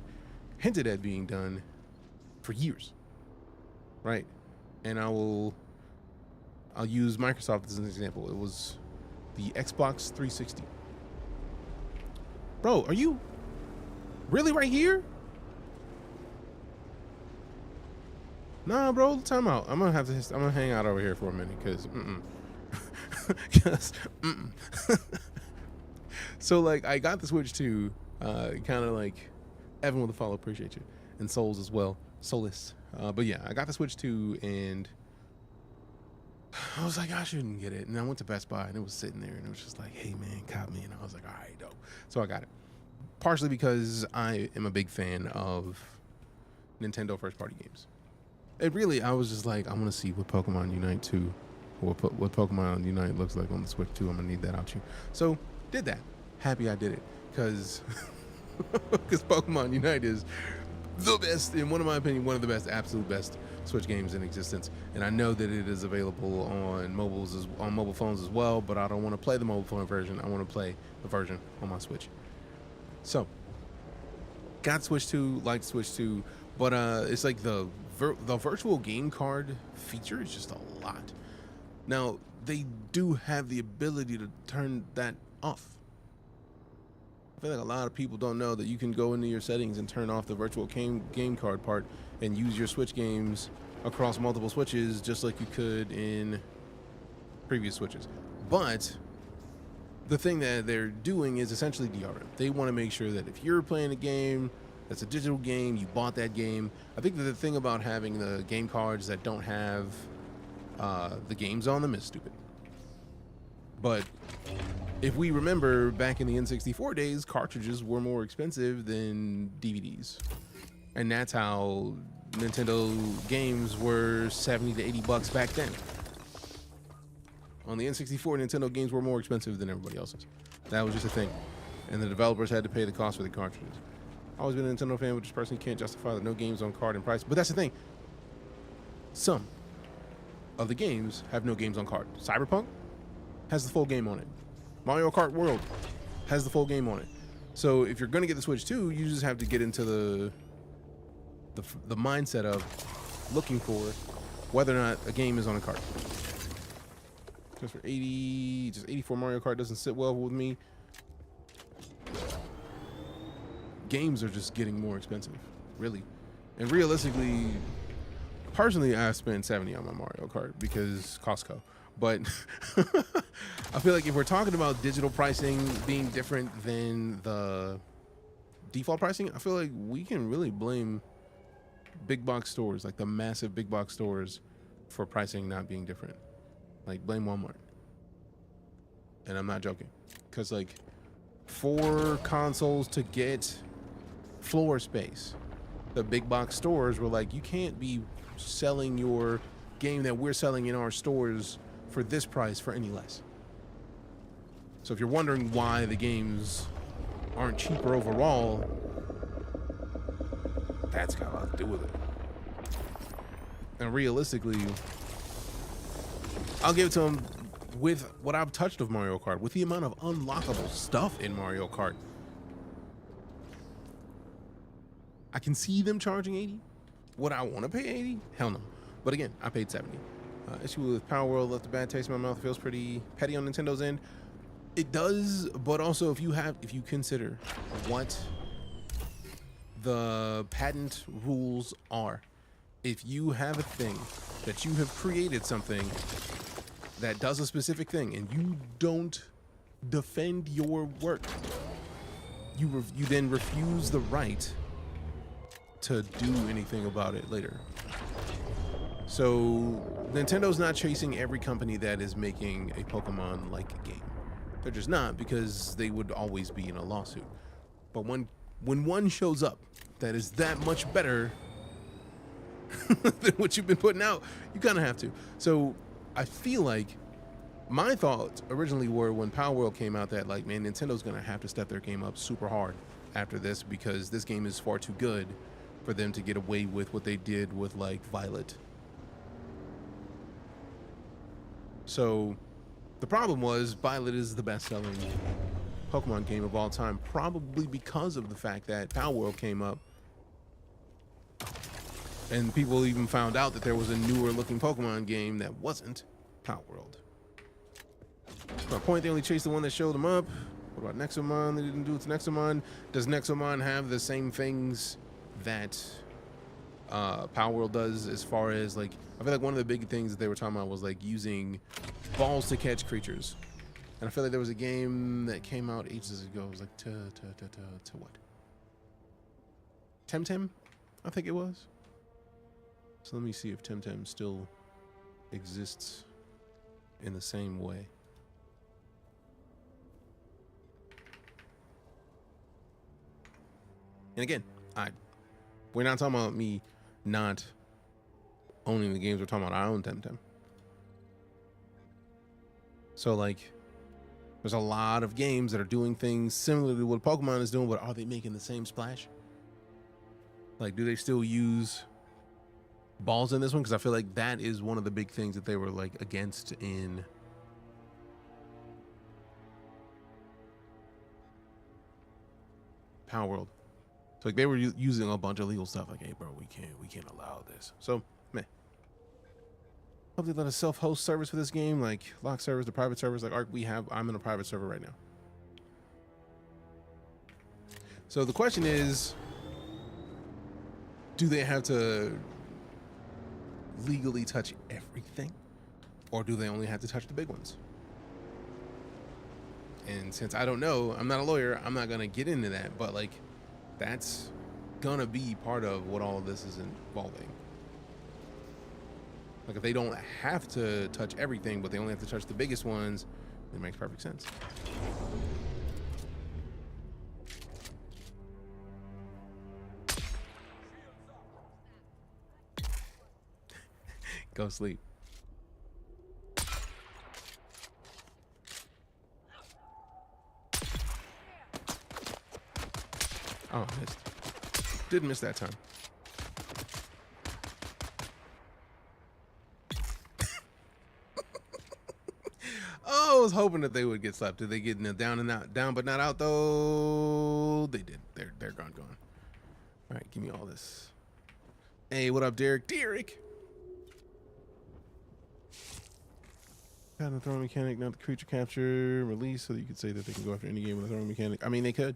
hinted at being done for years. Right? And I'll use Microsoft as an example. It was the Xbox 360. Bro, are you really right here? Nah, bro, time out. I'm gonna hang out over here for a minute, So like, I got the Switch 2, kind of like Evan with a follow, appreciate you, and Souls as well, Soulless. But yeah, I got the Switch 2, and I was like, I shouldn't get it. And I went to Best Buy, and it was sitting there, and it was just like, hey man, cop me. And I was like, all right, dope. So I got it. Partially because I am a big fan of Nintendo first-party games. I was just like, I'm going to see what Pokemon Unite 2, or what Pokemon Unite looks like on the Switch 2. I'm going to need that option. So, did that. Happy I did it. Because Pokemon Unite is the best, in one of my opinion, one of the best, absolute best Switch games in existence. And I know that it is available on mobile phones as well, but I don't want to play the mobile phone version. I want to play the version on my Switch. So, got Switch 2, liked Switch 2, but it's like the virtual game card feature is just a lot. Now, they do have the ability to turn that off. I feel like a lot of people don't know that you can go into your settings and turn off the virtual game card part and use your Switch games across multiple Switches just like you could in previous Switches. But the thing that they're doing is essentially DRM. They want to make sure that if you're playing a game that's a digital game, you bought that game. I think that the thing about having the game cards that don't have the games on them is stupid. But if we remember back in the N64 days, cartridges were more expensive than DVDs. And that's how Nintendo games were 70 to 80 bucks back then. On the N64, Nintendo games were more expensive than everybody else's. That was just a thing. And the developers had to pay the cost for the cartridges. I've always been a Nintendo fan, but just personally can't justify the no games on card and price. But that's the thing. Some of the games have no games on card. Cyberpunk has the full game on it. Mario Kart World has the full game on it. So if you're going to get the Switch 2, you just have to get into the mindset of looking for whether or not a game is on a card. Just for 80, just 84 Mario Kart doesn't sit well with me. Games are just getting more expensive, really. And realistically, personally, I spent 70 on my Mario Kart because Costco. But I feel like if we're talking about digital pricing being different than the default pricing, I feel like we can really blame big box stores, like the massive big box stores, for pricing not being different. Like, blame Walmart. And I'm not joking. Because, like, 4 consoles to get floor space. The big box stores were like, you can't be selling your game that we're selling in our stores for this price for any less. So if you're wondering why the games aren't cheaper overall, that's got a lot to do with it. And realistically, I'll give it to them with what I've touched of Mario Kart, with the amount of unlockable stuff in Mario Kart. I can see them charging 80. Would I want to pay 80? Hell no. But again, I paid 70. Issue with Power World left a bad taste in my mouth. It feels pretty petty on Nintendo's end. It does, but also if you consider what the patent rules are, if you have a thing that you have created something that does a specific thing and you don't defend your work, you then refuse the right to do anything about it later. So Nintendo's not chasing every company that is making a Pokemon-like game. They're just not, because they would always be in a lawsuit. But when one shows up that is that much better than what you've been putting out, you kind of have to. So I feel like my thoughts originally were, when Power World came out, that like, man, Nintendo's gonna have to step their game up super hard after this, because this game is far too good for them to get away with what they did with like Violet. So the problem was, Violet is the best-selling Pokemon game of all time, probably because of the fact that Power World came up and people even found out that there was a newer-looking Pokemon game that wasn't Power World. My point, they only chased the one that showed them up. What about Nexomon? They didn't do it to Nexomon. Does Nexomon have the same things that Power World does, as far as like, I feel like one of the big things that they were talking about was like using balls to catch creatures. And I feel like there was a game that came out ages ago. It was like to what? Temtem, I think it was. So let me see if Temtem still exists in the same way. And again, we're not talking about me not owning the games. We're talking about I own Temtem. So like, there's a lot of games that are doing things similar to what Pokemon is doing, but are they making the same splash? Like, do they still use balls in this one? Because I feel like that is one of the big things that they were like against in Power World. So like, they were using a bunch of legal stuff. Like, hey, bro, we can't allow this. So, man, hope they let a self-host service for this game, like lock servers, the private servers, like Ark. I'm in a private server right now. So the question is, do they have to legally touch everything, or do they only have to touch the big ones? And since I don't know, I'm not a lawyer, I'm not gonna get into that, but like, that's gonna be part of what all of this is involving. Like, if they don't have to touch everything, but they only have to touch the biggest ones, it makes perfect sense. Go sleep. Oh, missed. Didn't miss that time. Oh, I was hoping that they would get slapped. Did they get in the down and out, down but not out though? They did. They're gone. All right, give me all this. Hey, what up, Derek? Derek. Got a throwing mechanic, not the creature capture release, so you could say that they can go after any game with a throwing mechanic. I mean, they could.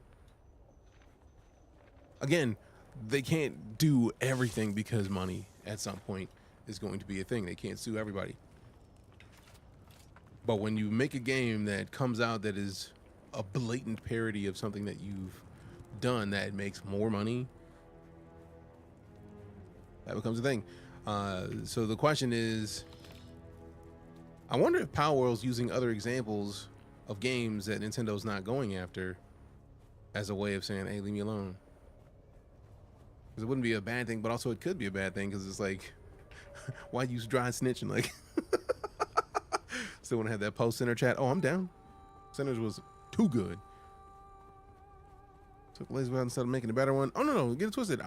Again, they can't do everything because money at some point is going to be a thing. They can't sue everybody. But when you make a game that comes out that is a blatant parody of something that you've done that makes more money, that becomes a thing. So the question is, I wonder if Power World's using other examples of games that Nintendo's not going after as a way of saying, hey, leave me alone. Because it wouldn't be a bad thing, but also it could be a bad thing because it's like, why use dry snitching? Like, still want to have that post center chat. Oh, I'm down. Centers was too good. Took laser out instead of making a better one. Oh no, get it twisted.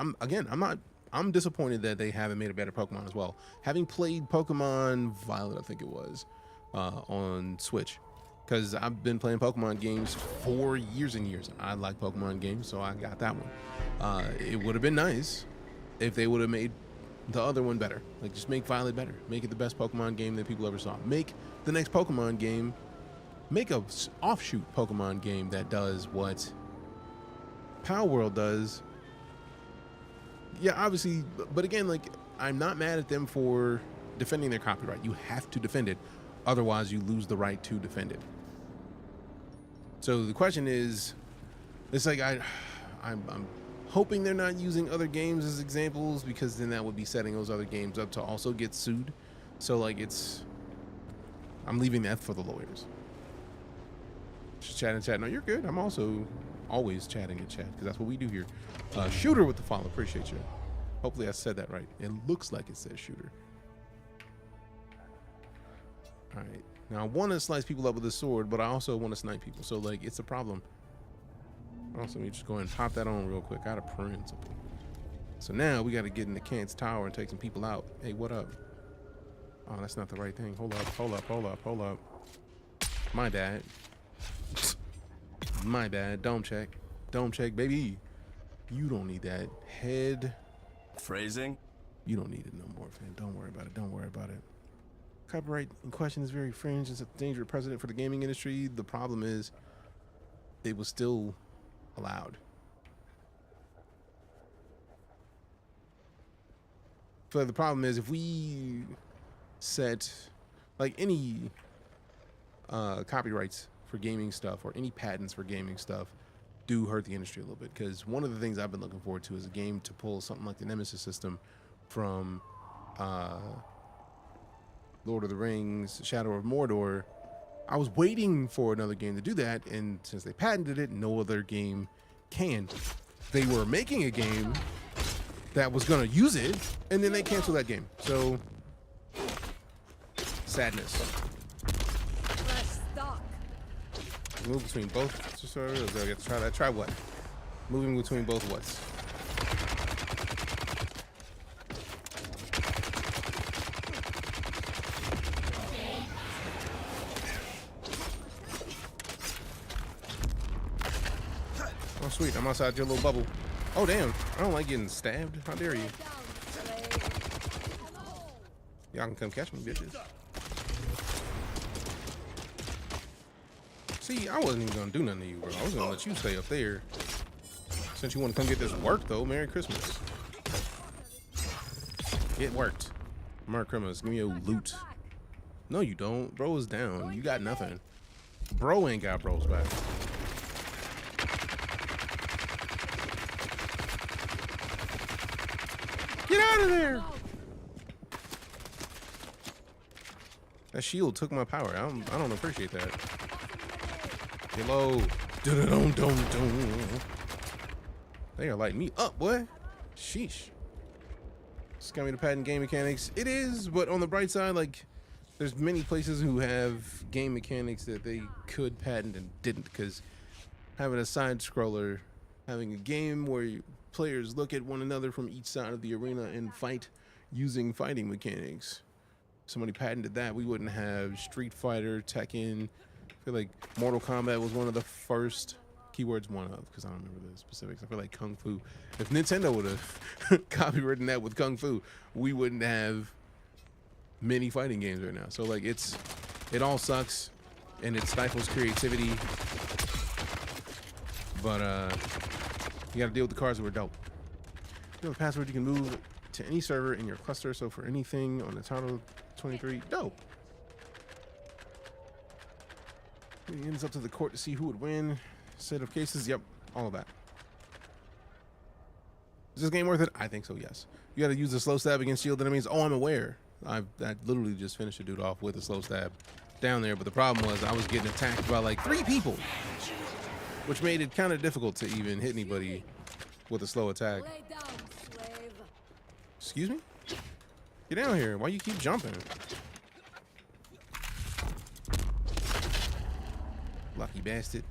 I'm disappointed that they haven't made a better Pokemon as well. Having played Pokemon Violet, I think it was, on Switch, because I've been playing Pokemon games for years and years. I like Pokemon games, so I got that one. It would have been nice if they would have made the other one better. Like, just make Violet better. Make it the best Pokemon game that people ever saw. Make the next Pokemon game, make a offshoot Pokemon game that does what Power World does. Yeah, obviously, but again, like, I'm not mad at them for defending their copyright. You have to defend it, otherwise you lose the right to defend it. So the question is, it's like I'm hoping they're not using other games as examples, because then that would be setting those other games up to also get sued. So like, I'm leaving that for the lawyers. Just chat and chat. No, you're good. I'm also always chatting in chat because that's what we do here. Shooter with the follow. Appreciate you. Hopefully I said that right. It looks like it says shooter. All right. Now I want to slice people up with a sword, but I also want to snipe people. So like, it's a problem. Also, let me just go ahead and pop that on real quick. Out of principle. So now we got to get into Kent's tower and take some people out. Hey, what up? Oh, that's not the right thing. Hold up. My bad. My bad. Dome check, baby. You don't need that. Head Phrasing? You don't need it no more, fam. Don't worry about it. Copyright in question is very fringe. It's a dangerous precedent for the gaming industry. The problem is, it was still allowed. So the problem is, if we set like any copyrights for gaming stuff or any patents for gaming stuff do hurt the industry a little bit, because one of the things I've been looking forward to is a game to pull something like the Nemesis system from Lord of the Rings, Shadow of Mordor. I was waiting for another game to do that, and since they patented it, no other game can. They were making a game that was going to use it, and then they canceled that game. So, sadness. Move between both. Sorry, I get to try that. Try what? Moving between both what's? Oh, sweet. I'm outside your little bubble. Oh, damn. I don't like getting stabbed. How dare you? Y'all can come catch me, bitches. See, I wasn't even gonna do nothing to you, bro. I was gonna let you stay up there. Since you want to come get this work, though, Merry Christmas. It worked. Merry Christmas. Give me your loot. No, you don't. Bro is down. You got nothing. Bro ain't got bro's back. Get out of there! That shield took my power. I don't appreciate that. Get low. They are lighting me up, boy. Sheesh. Scummy to patent game mechanics. It is, but on the bright side, like, there's many places who have game mechanics that they could patent and didn't, because having a side scroller, having a game where players look at one another from each side of the arena and fight using fighting mechanics. Somebody patented that. We wouldn't have Street Fighter, Tekken. I feel like Mortal Kombat was one of the first, keywords one of, because I don't remember the specifics. I feel like Kung Fu. If Nintendo would have copywritten that with Kung Fu, we wouldn't have many fighting games right now. So like it all sucks and it stifles creativity. But you gotta deal with the cards that were dope. You know the password, you can move to any server in your cluster. So for anything on the total 23, dope. It ends up to the court to see who would win. Set of cases, yep, all of that. Is this game worth it? I think so, yes. You gotta use a slow stab against shield enemies. Oh, I'm aware. I literally just finished a dude off with a slow stab down there, but the problem was I was getting attacked by like 3 people, which made it kind of difficult to even hit anybody with a slow attack. Excuse me? Get down here. Why you keep jumping? Lucky bastard.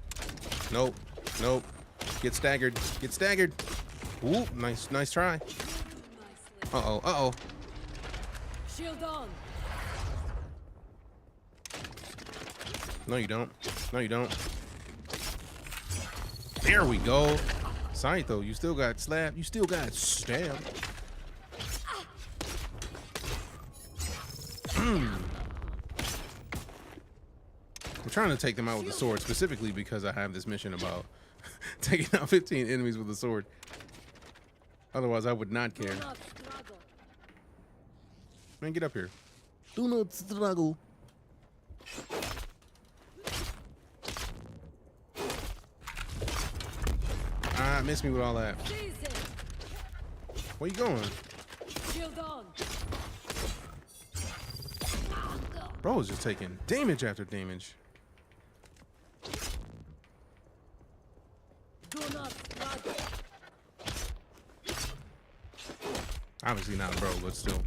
Nope. Nope. Get staggered. Get staggered. Ooh, nice try. Uh-oh. Uh-oh. Shield on. No, you don't. No, you don't. There we go. Sorry, though. You still got slapped. You still got stabbed. I'm trying to take them out with the sword, specifically because I have this mission about taking out 15 enemies with a sword. Otherwise, I would not care. Man, get up here. Do not struggle. Ah, miss me with all that. Where you going? Shield on. Bro is just taking damage after damage. Do not struggle. Obviously not a bro, but still.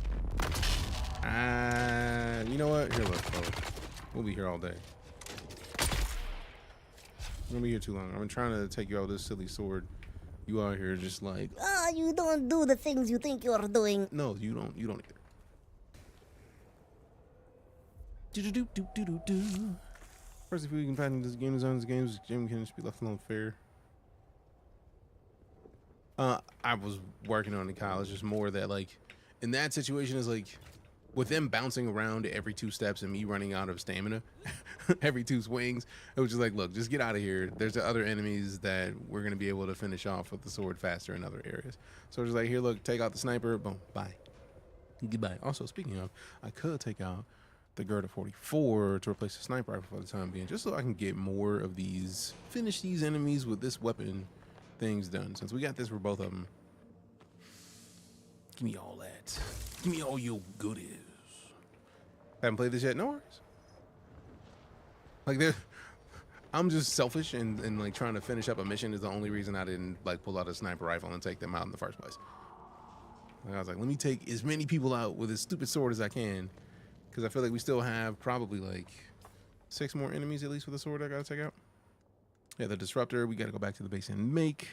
You know what? Here, look, bro. We'll be here all day. I'm gonna be here too long. I've been trying to take you out with this silly sword. You out here just like, You don't do the things you think you're doing. no, you don't either. First, if we can patent this game design, this game can just be left alone fair. I was working on it in college, just more that like in that situation is like with them bouncing around every 2 steps and me running out of stamina every 2 swings, it was just like, look, just get out of here. There's the other enemies that we're gonna be able to finish off with the sword faster in other areas. So it's like, here, look, take out the sniper, boom, bye, goodbye. Also, speaking of, I could take out the Gerda 44 to replace the sniper rifle for the time being, just so I can get more of these, finish these enemies with this weapon things done. Since we got this for both of them, give me all that. Give me all your goodies. Haven't played this yet? No worries. Like, I'm just selfish and like trying to finish up a mission is the only reason I didn't like pull out a sniper rifle and take them out in the first place. Like, I was like, let me take as many people out with this stupid sword as I can, because I feel like we still have probably like 6 more enemies at least with a sword I gotta take out. Yeah, the disruptor, we gotta go back to the base and make.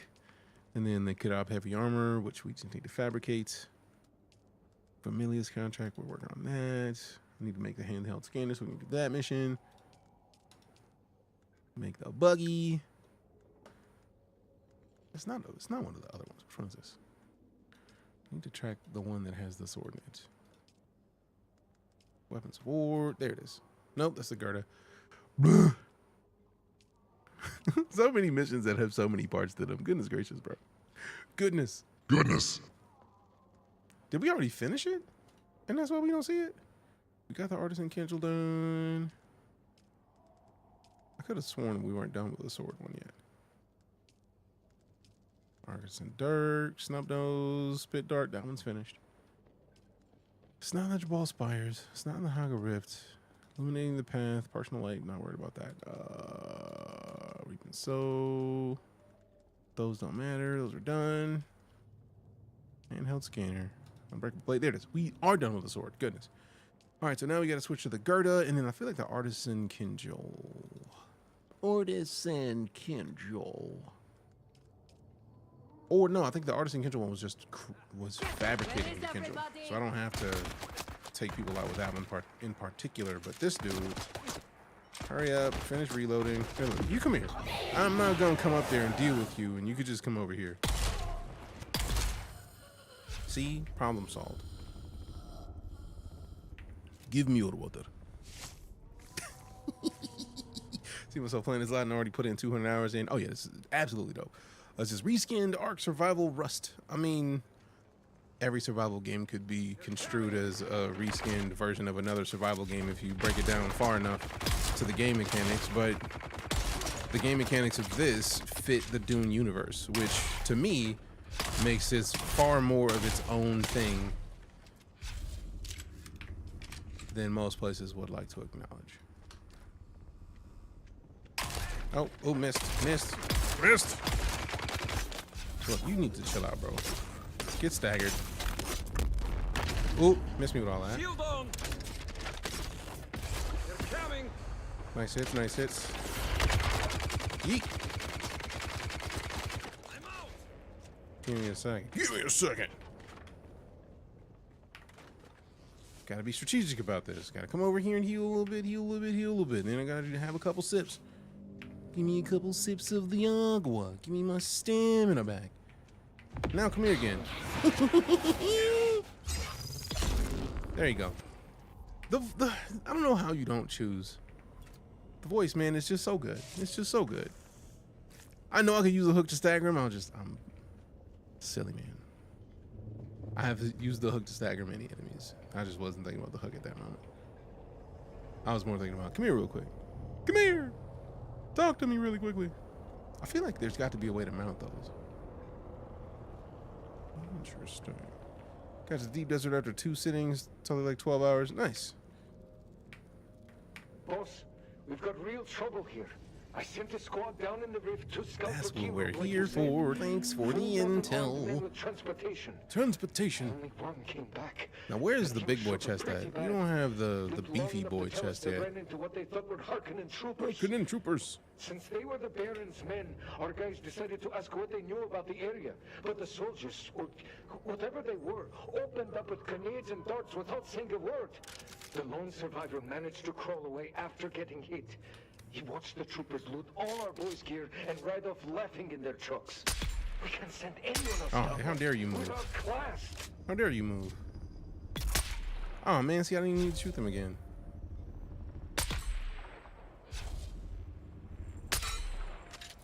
And then the kit up heavy armor, which we just need to fabricate. Familia's contract, we're working on that. We need to make the handheld scanner, so we can do that mission. Make the buggy. It's not one of the other ones. Which one is this? I need to track the one that has the sword in it. Weapons of war. There it is. Nope, that's the Gerda. So many missions that have so many parts to them. Goodness gracious, bro. Goodness. Goodness. Did we already finish it? And that's why we don't see it? We got the Artisan Kindle done. I could have sworn we weren't done with the sword one yet. Artisan Dirk, Snub Nose, Spit Dart, that one's finished. Snot Ledge Ball Spires, Snot in the Haga Rift, Illuminating the Path, Partial Light, not worried about that. Reap and Sow. Those don't matter, those are done. Handheld Scanner. Unbreakable Blade, there it is. We are done with the sword, goodness. All right, so now we got to switch to the Gerda, and then I feel like the Artisan Kindle. Artisan Kindle. Or no, I think the Artisan Kindle one was fabricating the Kindle, so I don't have to take people out with that one in particular. But this dude, hurry up, finish reloading. You come here. I'm not gonna come up there and deal with you, and you could just come over here. See, problem solved. Give me your water. See myself playing this lot and already put in 200 hours in. Oh yeah, this is absolutely dope. Let's just reskinned Ark Survival Rust. I mean, every survival game could be construed as a reskinned version of another survival game if you break it down far enough to the game mechanics, but the game mechanics of this fit the Dune universe, which to me makes this far more of its own thing than most places would like to acknowledge. Oh, missed. Look, you need to chill out, bro. Get staggered. Ooh, missed me with all that. Shield on. They're coming. Nice hits. Yeet. I'm out. Give me a second. Gotta be strategic about this. Gotta come over here and heal a little bit. And then I gotta have a couple sips. Give me a couple sips of the agua. Give me my stamina back. Now come here again. There you go. I don't know how you don't choose. The voice, man, it's just so good. It's just so good. I know I could use a hook to stagger him. I'm silly, man. I have used the hook to stagger many enemies. I just wasn't thinking about the hook at that moment. I was more thinking about, come here real quick. Come here. Talk to me really quickly. I feel like there's got to be a way to mount those. Interesting. Got to deep desert after 2 sittings, totally like 12 hours. Nice. Boss, we've got real trouble here. I sent a squad down in the rift to scout That's for what we're Kilo, like here you said. for. Thanks for the intel. Transportation. Only one came back. Now, where's the But big you boy suffered chest pretty at? bad. You don't have the Lived beefy long enough boy to tell us chest they yet. ran into what they thought were Harkonnen troopers. Harkonnen troopers. Since they were the Baron's men, our guys decided to ask what they knew about the area. But the soldiers, or whatever they were, opened up with grenades and darts without saying a word. The lone survivor managed to crawl away after getting hit. He watched the troopers loot all our boys' gear and ride off laughing in their trucks. We can send anyone else down. How dare you move? Without class. How dare you move? Oh man, see, I didn't even need to shoot them again.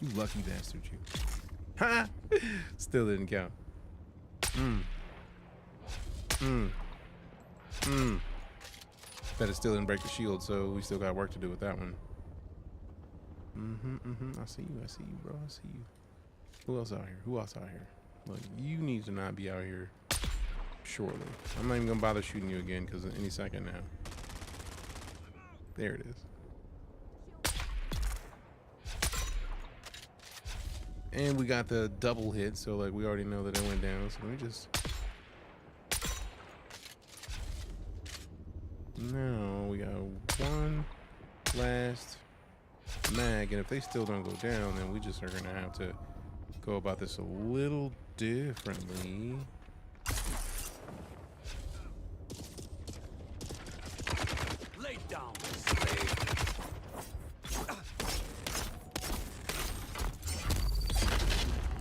You lucky bastard, you. Ha! Still didn't count. Bet it still didn't break the shield, so we still got work to do with that one. I see you, bro. I see you. Who else out here? Look, you need to not be out here. Surely. I'm not even gonna bother shooting you again because any second now. There it is. And we got the double hit, so like we already know that it went down. So let me just. No, we got one last mag, and if they still don't go down, then we just are gonna have to go about this a little differently. Lay down, slave.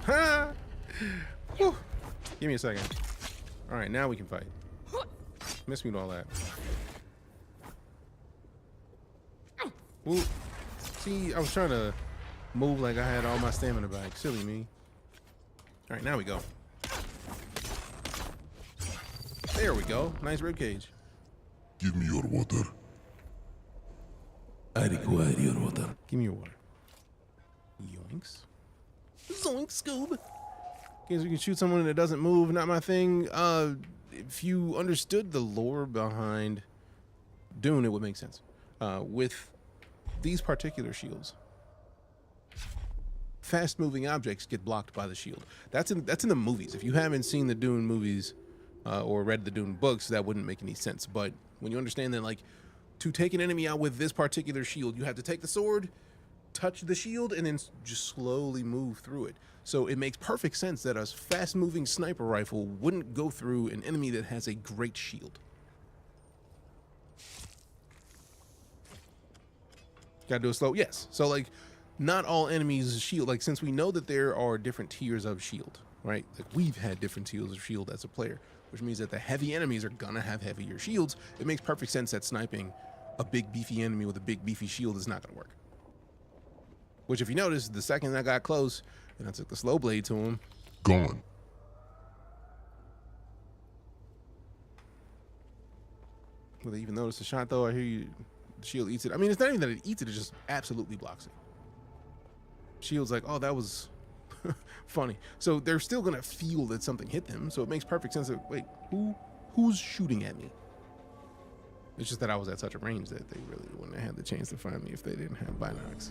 Ha! Whew. Give me a second. All right, now we can fight. Miss me with all that. Ooh. See, I was trying to move like I had all my stamina back. Silly me. All right, now we go. There we go. Nice rib cage. Give me your water. I require your water. Give me your water. Yoinks. Zoink, Scoob. Okay, so we can shoot someone that doesn't move. Not my thing. If you understood the lore behind Dune, it would make sense. With these particular shields, fast-moving objects get blocked by the shield. That's in the movies. If you haven't seen the Dune movies or read the Dune books, that wouldn't make any sense. But when you understand that, like, to take an enemy out with this particular shield, you have to take the sword, touch the shield, and then just slowly move through it. So it makes perfect sense that a fast-moving sniper rifle wouldn't go through an enemy that has a great shield. Gotta do it slow. Yes. So, like, not all enemies shield. Like, since we know that there are different tiers of shield, right? Like, we've had different tiers of shield as a player, which means that the heavy enemies are gonna have heavier shields. It makes perfect sense that sniping a big beefy enemy with a big beefy shield is not gonna work. Which, if you notice, the second I got close and I took the slow blade to him, Gone. will they even notice the shot though? I hear you. The shield eats it. I mean, it's not even that it eats it; it just absolutely blocks it. Shield's like, oh, that was funny. So they're still gonna feel that something hit them. So it makes perfect sense. That, wait, who's shooting at me? It's just that I was at such a range that they really wouldn't have had the chance to find me if they didn't have binocs.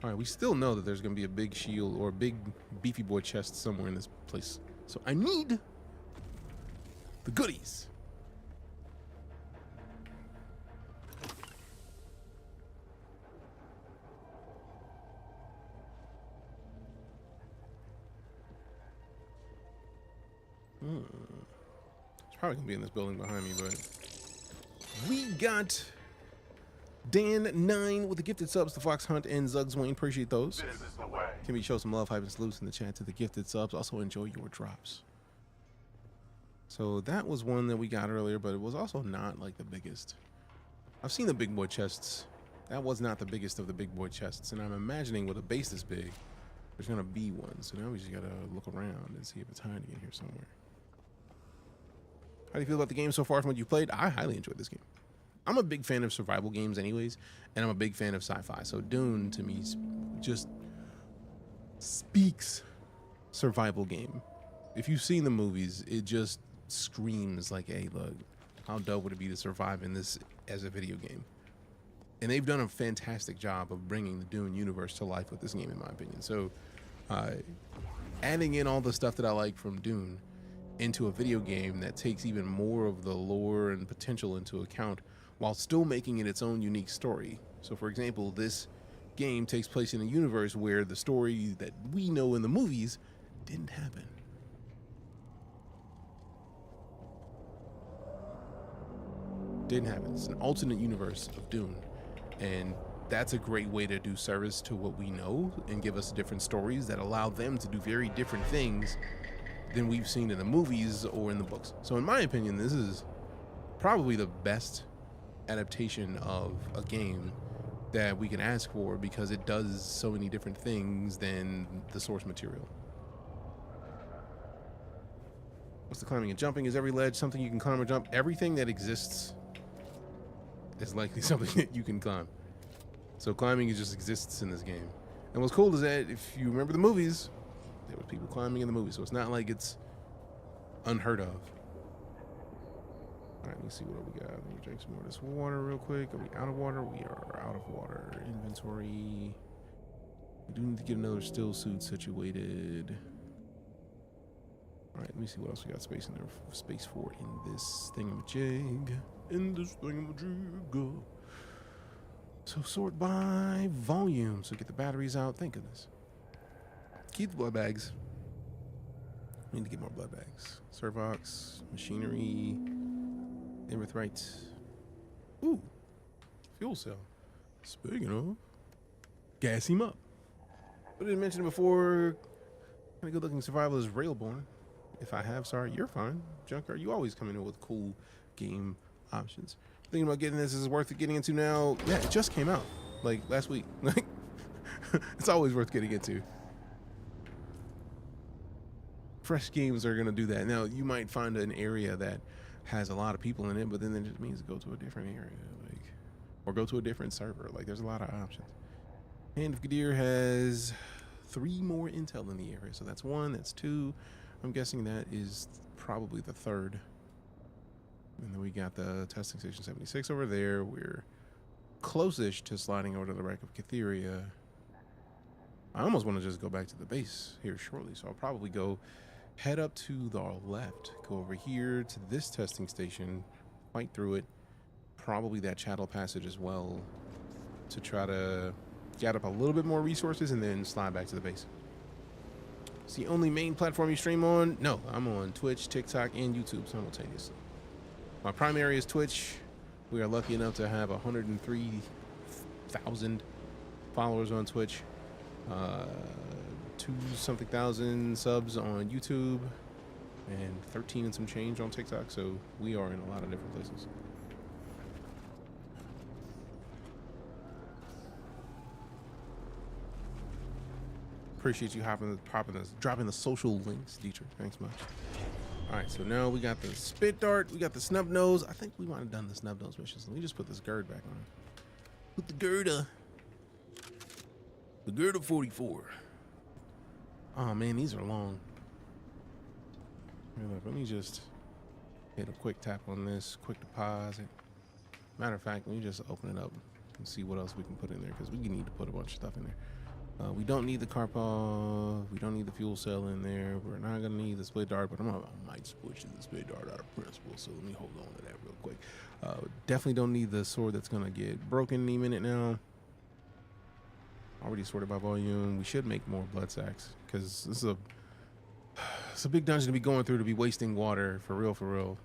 All right, we still know that there's gonna be a big shield or a big beefy boy chest somewhere in this place. So I need the goodies. It's probably gonna be in this building behind me, but we got Dan9 with the gifted subs to Fox Hunt and Zugs Wayne. Appreciate those. This is the way. Can we show some love, hype, and salutes in the chat to the gifted subs? Also enjoy your drops. So that was one that we got earlier, but it was also not like the biggest. I've seen the big boy chests. That was not the biggest of the big boy chests, and I'm imagining with a base this big, there's gonna be one. So now we just gotta look around and see if it's hiding in here somewhere. How do you feel about the game so far from what you've played? I highly enjoyed this game. I'm a big fan of survival games anyways, and I'm a big fan of sci-fi. So Dune, to me, just speaks survival game. If you've seen the movies, it just screams like, hey, look, how dope would it be to survive in this as a video game? And they've done a fantastic job of bringing the Dune universe to life with this game, in my opinion. So adding in all the stuff that I like from Dune into a video game that takes even more of the lore and potential into account while still making it its own unique story. So for example, this game takes place in a universe where the story that we know in the movies didn't happen. Didn't happen. It's an alternate universe of Dune, and that's a great way to do service to what we know and give us different stories that allow them to do very different things than we've seen in the movies or in the books. So in my opinion, this is probably the best adaptation of a game that we can ask for, because it does so many different things than the source material. What's the climbing and jumping? Is every ledge something you can climb or jump? Everything that exists is likely something that you can climb. So climbing just exists in this game. And what's cool is that if you remember the movies, there were people climbing in the movie, so it's not like it's unheard of. All right, let me see what we got. Let me drink some more of this water real quick. Are we out of water? We are out of water. Inventory. We do need to get another still suit situated. All right, let me see what else we got space in there. Space for in this thingamajig. In this thingamajig. So sort by volume. So get the batteries out. Thank goodness. Keep the blood bags. We need to get more blood bags. Servox, machinery, erythrite. Ooh, fuel cell. Speaking of, gas him up. But I didn't mention it before. Kind of good looking survival is Railborn. If I have, sorry, you're fine. Junkyard, you always come in with cool game options. Thinking about getting this, is it worth it getting into now? Yeah, it just came out like last week. Like, it's always worth getting into. fresh games are gonna do that. Now you might find an area that has a lot of people in it, but then it just means go to a different area, like, or go to a different server. Like, there's a lot of options. Hand of Gadir has 3 more intel in the area, so that's 1, that's 2. I'm guessing that is probably the 3rd. And then we got the testing station 76 over there. We're close-ish to sliding over to the wreck of Catheria. I almost want to just go back to the base here shortly, so I'll probably go head up to the left, go over here to this testing station, fight through it, probably that chattel passage as well, to try to get up a little bit more resources and then slide back to the base. It's the only main platform you stream on? No, I'm on Twitch, TikTok, and YouTube simultaneously. My primary is Twitch. We are lucky enough to have 103,000 followers on Twitch. 2-something thousand subs on YouTube, and 13 and some change on TikTok. So we are in a lot of different places. Appreciate you dropping the social links, Deejay. Thanks much. All right, so now we got the spit dart, we got the snub nose. I think we might have done the snub nose missions. Let me just put this gird back on. Put the girda. The girda 44. Oh man, these are long. Here, look, let me just hit a quick tap on this, quick deposit. Matter of fact, let me just open it up and see what else we can put in there, because we need to put a bunch of stuff in there. We don't need the carpal. We don't need the fuel cell in there. We're not gonna need the split dart, but I might switch to the split dart out of principle. So let me hold on to that real quick. Definitely don't need the sword that's gonna get broken any minute now. Already sorted by volume. We should make more blood sacks, because this is it's a big dungeon to be going through, to be wasting water for real, for real.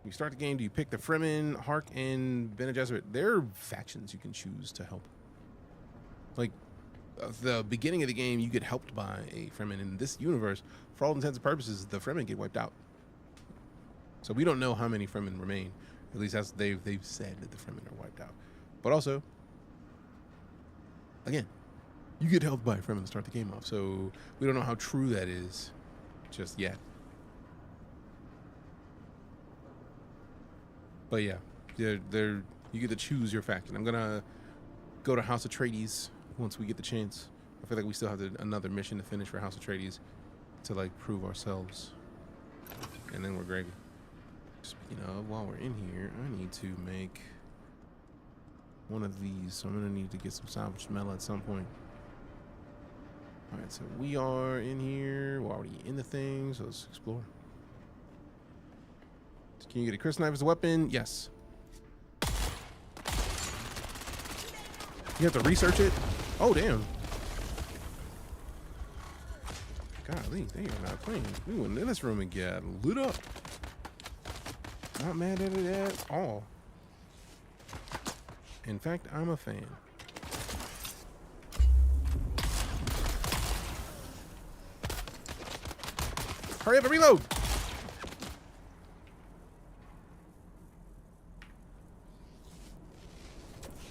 You start the game. Do you pick the Fremen, Hark, and Bene Gesserit? They're factions you can choose to help. Like, the beginning of the game, you get helped by a Fremen. In this universe, for all intents and purposes, the Fremen get wiped out. So we don't know how many Fremen remain. At least that's they've said that the Fremen are wiped out. But also, again, you get helped by a Fremen to start the game off. So we don't know how true that is just yet. But yeah, you get to choose your faction. I'm gonna go to House Atreides once we get the chance. I feel like we still have another mission to finish for House Atreides to, like, prove ourselves, and then we're gravy. Speaking of, while we're in here, I need to make one of these, so I'm gonna need to get some salvage metal at some point. All right, so we are in here. We're already in the thing, so let's explore. Can you get a crisp knife as a weapon? Yes. You have to research it? Oh, damn. Golly, they are not playing. We went in this room and got lit up. Not mad at it at all. In fact, I'm a fan. Hurry up and reload!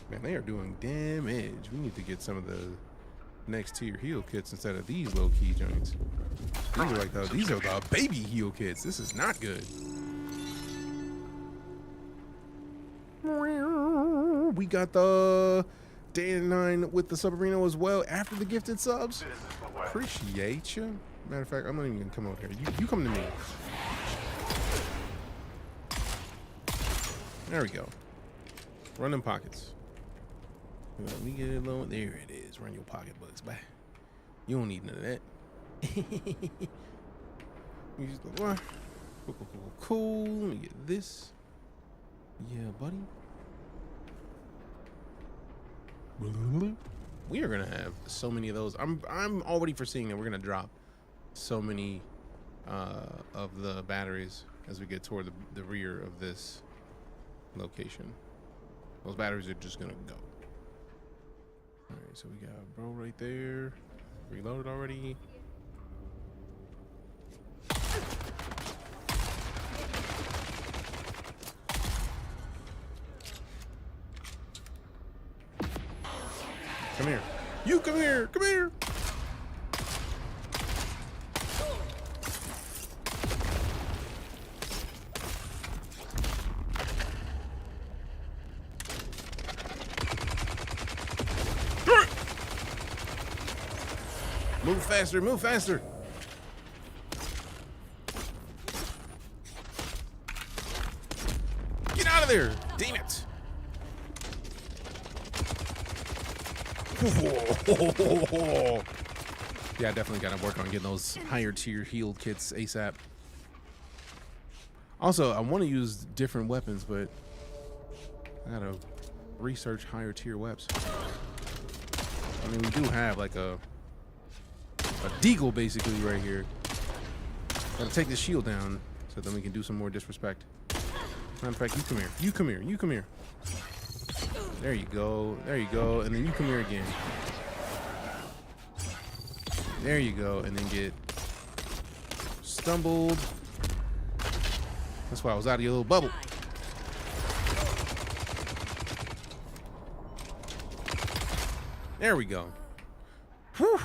Man, they are doing damage. We need to get some of the next tier heal kits instead of these low key joints. These are the baby heal kits. This is not good. We got the DuneAwakening with the Subarino as well after the gifted subs. Appreciate you. Matter of fact, I'm not even gonna come over here. You come to me. There we go. Run them pockets. Let me get it low. There it is. Run your pocketbooks, bye. You don't need none of that. Cool. Let me get this. Yeah, buddy. We are gonna have so many of those. I'm already foreseeing that we're gonna drop so many of the batteries as we get toward the rear of this location. Those batteries are just gonna go. All right, so we got bro right there. Reloaded already. Come here. You come here. Come here. faster, move faster. Get out of there, damn it. Yeah, I definitely gotta work on getting those higher tier healed kits ASAP. Also, I want to use different weapons, but I gotta research higher tier weapons. I mean, we do have like a deagle basically right here. Gotta take the shield down so then we can do some more disrespect. Matter of fact, you come here. You come here. You come here. There you go. There you go. And then you come here again. There you go. And then get stumbled. That's why I was out of your little bubble. There we go. Whew.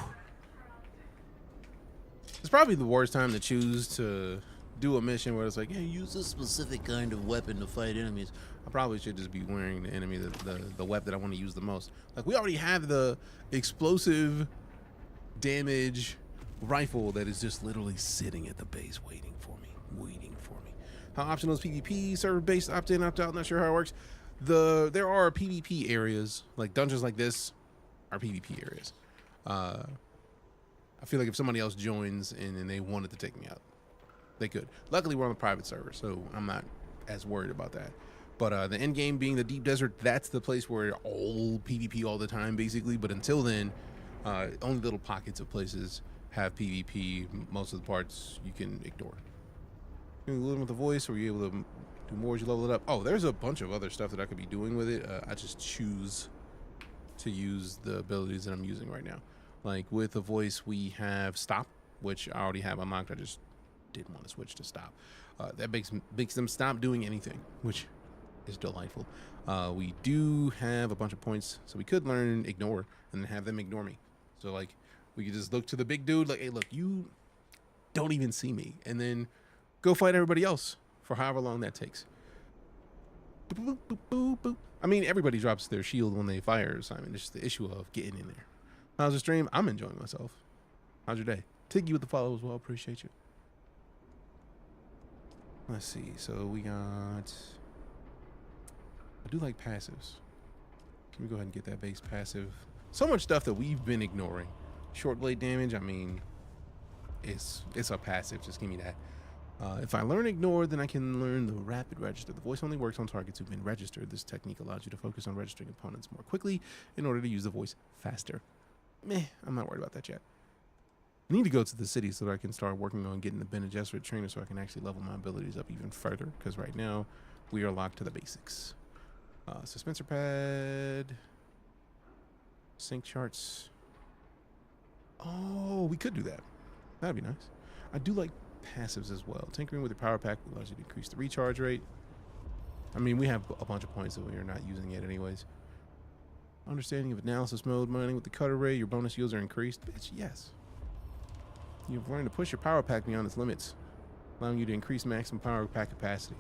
It's probably the worst time to choose to do a mission where it's like, hey, use a specific kind of weapon to fight enemies. I probably should just be wearing the enemy, the weapon that I want to use the most. Like, we already have the explosive damage rifle that is just literally sitting at the base waiting for me. How optional is PvP? Server-based, opt-in, opt-out, not sure how it works. There are PvP areas, like dungeons like this are PvP areas. I feel like if somebody else joins and they wanted to take me out, they could. Luckily, we're on a private server, so I'm not as worried about that. But the end game being the deep desert, that's the place where all PvP all the time, basically. But until then, only little pockets of places have PvP. Most of the parts you can ignore. You can live with the voice, or you're able to do more as you level it up. Oh, there's a bunch of other stuff that I could be doing with it. I just choose to use the abilities that I'm using right now. Like with the voice, we have stop, which I already have unlocked. I just didn't want to switch to stop. That makes them stop doing anything, which is delightful. We do have a bunch of points, so we could learn ignore and then have them ignore me. So like we could just look to the big dude like, hey, look, you don't even see me, and then go fight everybody else for however long that takes. Boop, boop, boop, boop. I mean, everybody drops their shield when they fire, Simon. It's just the issue of getting in there. How's the stream? I'm enjoying myself. How's your day? Tiggy with the follow as well. Appreciate you. Let's see. So we got... I do like passives. Can we go ahead and get that base passive? So much stuff that we've been ignoring. Short blade damage, I mean, it's a passive. Just give me that. If I learn ignore, then I can learn the rapid register. The voice only works on targets who've been registered. This technique allows you to focus on registering opponents more quickly in order to use the voice faster. Meh, I'm not worried about that yet. I need to go to the city so that I can start working on getting the Bene Gesserit trainer so I can actually level my abilities up even further, because right now we are locked to the basics. Dispenser pad, sync charts. Oh, we could do that. That'd be nice. I do like passives as well. Tinkering with your power pack allows you to increase the recharge rate. I mean, we have a bunch of points that we are not using yet anyways. Understanding of analysis mode, mining with the cutter ray, your bonus yields are increased. Bitch, yes. You've learned to push your power pack beyond its limits, allowing you to increase maximum power pack capacity.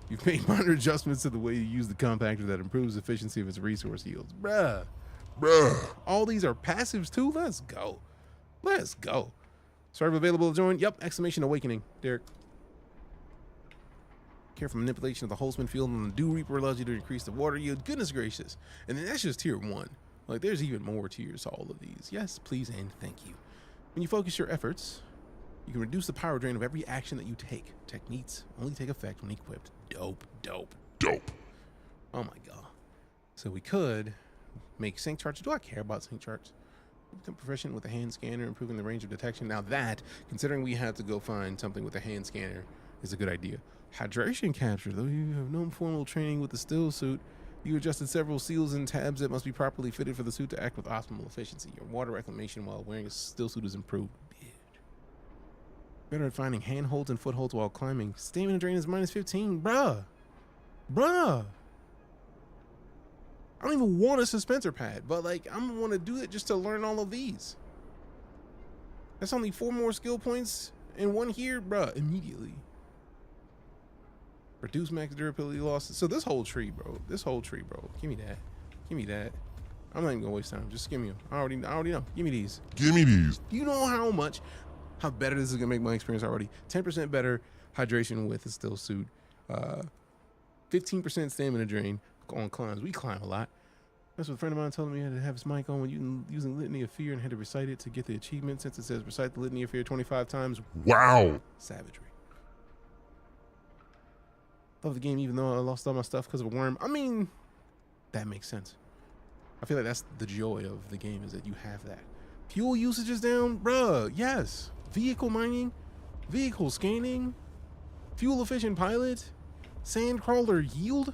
You've made minor adjustments to the way you use the compactor that improves efficiency of its resource yields. Bruh. All these are passives too? Let's go. Let's go. Server available to join? Yep, exclamation awakening, Derek. Careful manipulation of the Holzman field on the Dew Reaper allows you to increase the water yield. Goodness gracious. And then that's just tier 1. Like, there's even more tiers to all of these. Yes, please, and thank you. When you focus your efforts, you can reduce the power drain of every action that you take. Techniques only take effect when equipped. Dope. Oh my god. So we could make sync charts. Do I care about sync charts? Become proficient with a hand scanner, improving the range of detection. Now that, considering we have to go find something with a hand scanner, is a good idea. Hydration capture. Though you have no formal training with the still suit, you adjusted several seals and tabs that must be properly fitted for the suit to act with optimal efficiency. Your water reclamation while wearing a still suit is improved. Better at finding handholds and footholds while climbing. Stamina drain is minus 15. Bruh. I don't even want a dispenser pad, but like, I'm gonna want to do it just to learn all of these. That's only 4 more skill points and 1 here, bruh, immediately. Reduce max durability losses. So this whole tree, bro. Give me that. I'm not even gonna waste time. Just give me them. I already know. Give me these. Give me these. You know how better this is gonna make my experience already. 10% better hydration with a still suit. 15% stamina drain on climbs. We climb a lot. That's what a friend of mine told me. He had to have his mic on when using Litany of Fear and had to recite it to get the achievement, since it says recite the Litany of Fear 25 times. Wow. Savagery. Love the game even though I lost all my stuff because of a worm. I mean, that makes sense. I feel like that's the joy of the game, is that you have that. Fuel usage is down, bruh. Yes. Vehicle mining, vehicle scanning, fuel efficient pilot, sand crawler yield,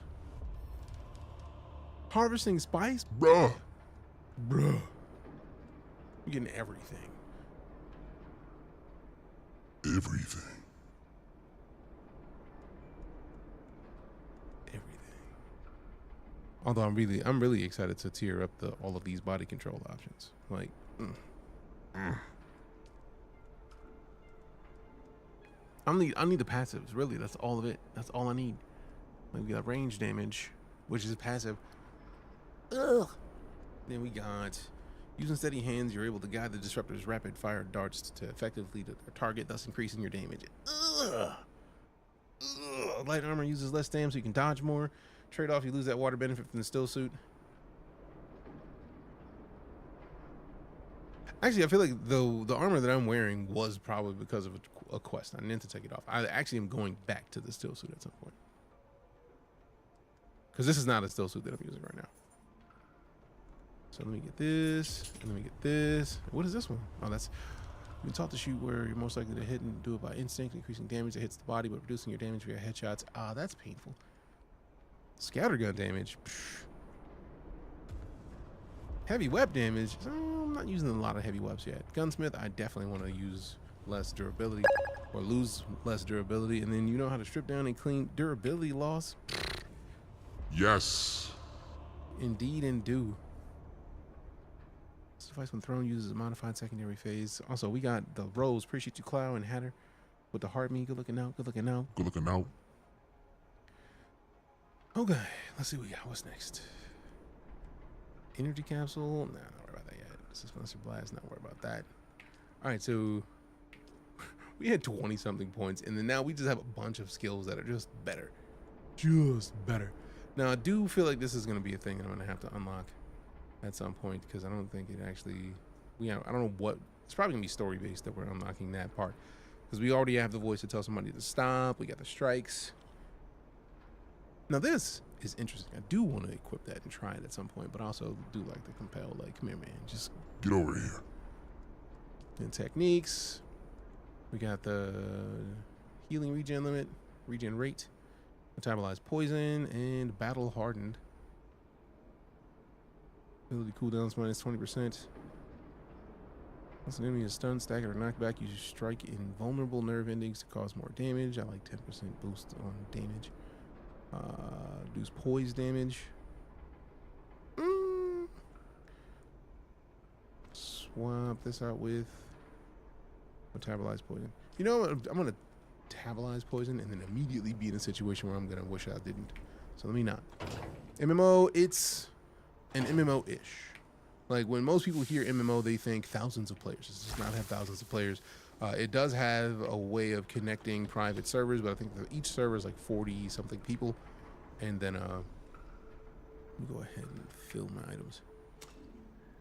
harvesting spice. Bruh. You're getting everything. Everything. Although I'm really excited to tier up all of these body control options. Like, I need the passives. Really, that's all of it. That's all I need. Like, we got range damage, which is passive. Ugh. Then we got using steady hands. You're able to guide the disruptor's rapid fire darts to effectively to their target, thus increasing your damage. Ugh. Ugh. Light armor uses less stam, so you can dodge more. Trade-off, you lose that water benefit from the still suit. Actually, I feel like the armor that I'm wearing was probably because of a quest. I meant to take it off. I actually am going back to the still suit at some point, because this is not a still suit that I'm using right now. So let me get this, and let me get this. What is this one? Oh, that's... You're taught to shoot where you're most likely to hit, and do it by instinct, increasing damage that hits the body, but reducing your damage via headshots. Ah, that's painful. Scattergun damage. Psh. Heavy web damage. I'm not using a lot of heavy webs yet. Gunsmith, I definitely want to use less durability, or lose less durability. And then you know how to strip down and clean. Durability loss. Yes. Indeed and do. Suffice when thrown uses a modified secondary phase. Also, we got the Rose. Appreciate you, Clow and Hatter. With the heart me. Good looking out. Good looking out. Good looking out. Okay, let's see what we got. What's next? Energy capsule. Nah, not worry about that yet. Suspensive blast. Not worry about that. All right, so we had 20 something points, and then now we just have a bunch of skills that are just better. Just better. Now, I do feel like this is going to be a thing that I'm going to have to unlock at some point, because I don't think it actually... I don't know what... It's probably going to be story-based that we're unlocking that part, because we already have the voice to tell somebody to stop. We got the strikes. Now this is interesting. I do want to equip that and try it at some point, but I also do like to compel, like, come here, man, just get over here. And techniques. We got the healing regen limit, regen rate, metabolize poison, and battle hardened. Ability cooldowns minus 20%. Once an enemy is stunned, staggered, or knocked back, you strike invulnerable nerve endings to cause more damage. I like 10% boost on damage. Reduce poise damage. Swap this out with metabolize poison. You know what? I'm gonna metabolize poison and then immediately be in a situation where I'm gonna wish I didn't. So let me not. MMO, it's an MMO-ish. Like, when most people hear MMO, they think thousands of players. It does not have thousands of players. It does have a way of connecting private servers, but I think that each server is like 40 something people. And then let me go ahead and fill my items.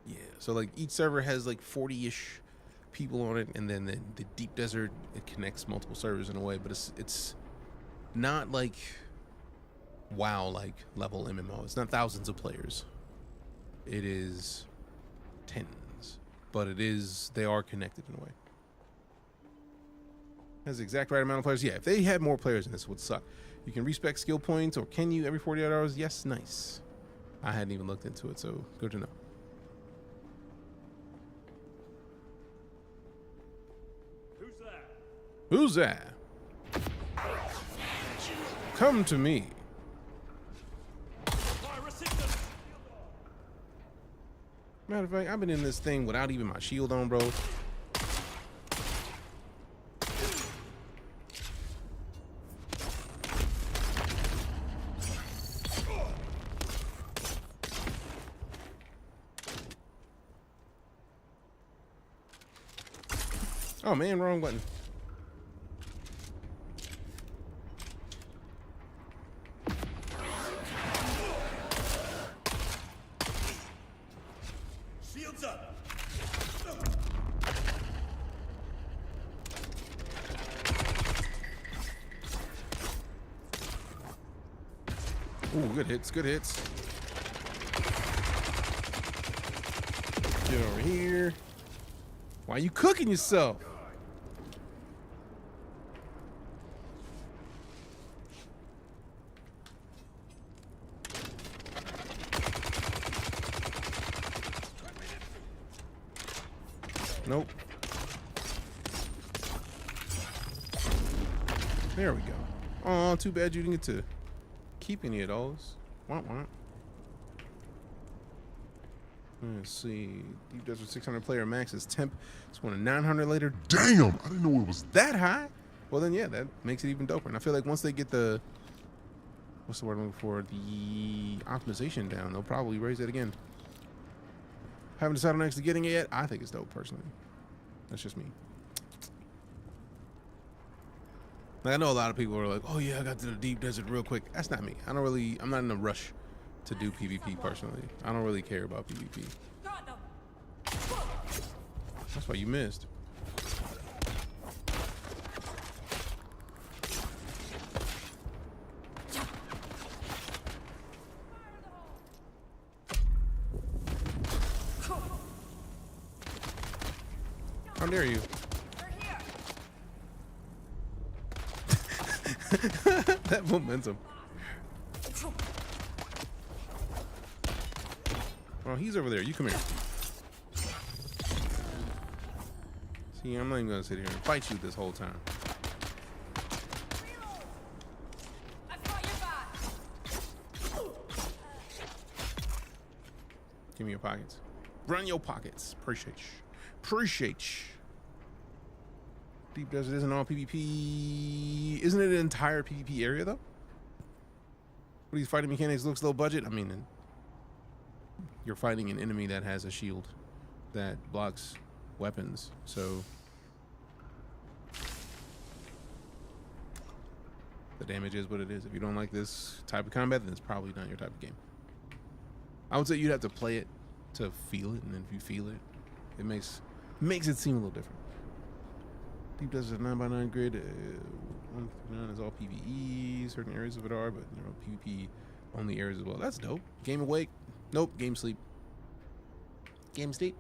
Yeah, so like each server has like 40-ish people on it, and then the deep desert, it connects multiple servers in a way, but it's not like WoW like level MMO. It's not thousands of players. It is tens, but they are connected in a way. Has the exact right amount of players. Yeah, if they had more players in this, it would suck. You can respec skill points, or can you, every 48 hours? Yes, nice. I hadn't even looked into it, so good to know. Who's that? Come to me. Matter of fact, I've been in this thing without even my shield on, bro. Oh man, wrong button. Shields up. Ooh, good hits, good hits. Get over here. Why are you cooking yourself? Nope. There we go. Oh, too bad you didn't get to keep any of those. Womp womp. Let's see. Deep Desert 600 player max is temp. It's one of 900 later. Damn, I didn't know it was That high? Well then, yeah, that makes it even doper. And I feel like once they get the, what's the word I'm looking for? The optimization down, they'll probably raise it again. Haven't decided on actually getting it yet. I think it's dope personally. That's just me. Like, I know a lot of people are like, oh yeah, I got to the deep desert real quick. That's not me. I'm not in a rush to do PvP personally. I don't really care about PvP. Got them. That's why you missed. How dare you? That momentum. Oh, he's over there. You come here. See, I'm not even gonna sit here and fight you this whole time. I've got your back. Give me your pockets. Run your pockets. Appreciate you. Appreciate you. Deep Desert isn't all PvP. Isn't it an entire PvP area though? What these fighting mechanics looks low budget. I mean, you're fighting an enemy that has a shield that blocks weapons, so the damage is what it is. If you don't like this type of combat, then it's probably not your type of game. I would say you'd have to play it to feel it, and then if you feel it, it makes it seem a little different. Deep Desert is a 9x9 grid. 159 is all PvE. Certain areas of it are, but there are PvP only areas as well. That's dope. Game awake. Nope. Game sleep. Game sleep.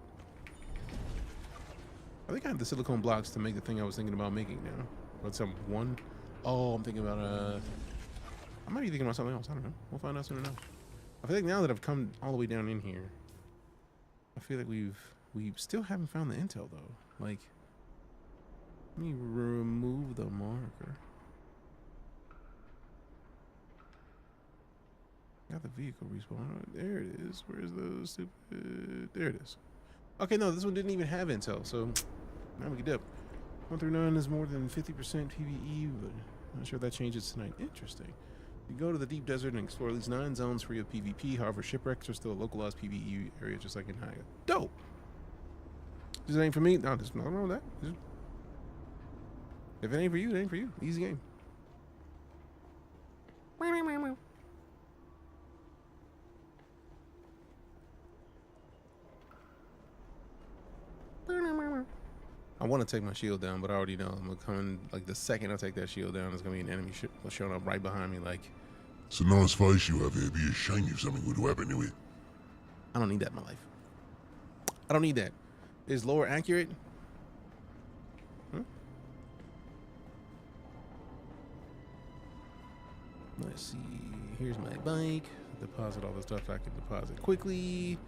I think I have the silicone blocks to make the thing I was thinking about making now. What's up? One? Oh, I'm thinking about I might be thinking about something else. I don't know. We'll find out soon enough. I feel like now that I've come all the way down in here, I feel like we still haven't found the intel though. Like, let me remove the marker. Got the vehicle respawn. There it is. Where's the stupid? There it is. Okay, no, this one didn't even have intel, so now we can dip. 1 through 9 is more than 50% PvE, but I'm not sure if that changes tonight. Interesting. You go to the deep desert and explore at least 9 zones free of PvP. However, shipwrecks are still a localized PvE area, just like in Haga. Dope. This ain't for me. No, there's nothing wrong with that. If it ain't for you, it ain't for you. Easy game. I want to take my shield down, but I already know I'm gonna come in, like the second I take that shield down, there's gonna be an enemy showing up right behind me. Like, It's a nice face you have here. Be a shame if something were to happen to it. I don't need that in my life. I don't need that. Is lower accurate? Huh? Let's see. Here's my bike. Deposit all the stuff I can deposit quickly.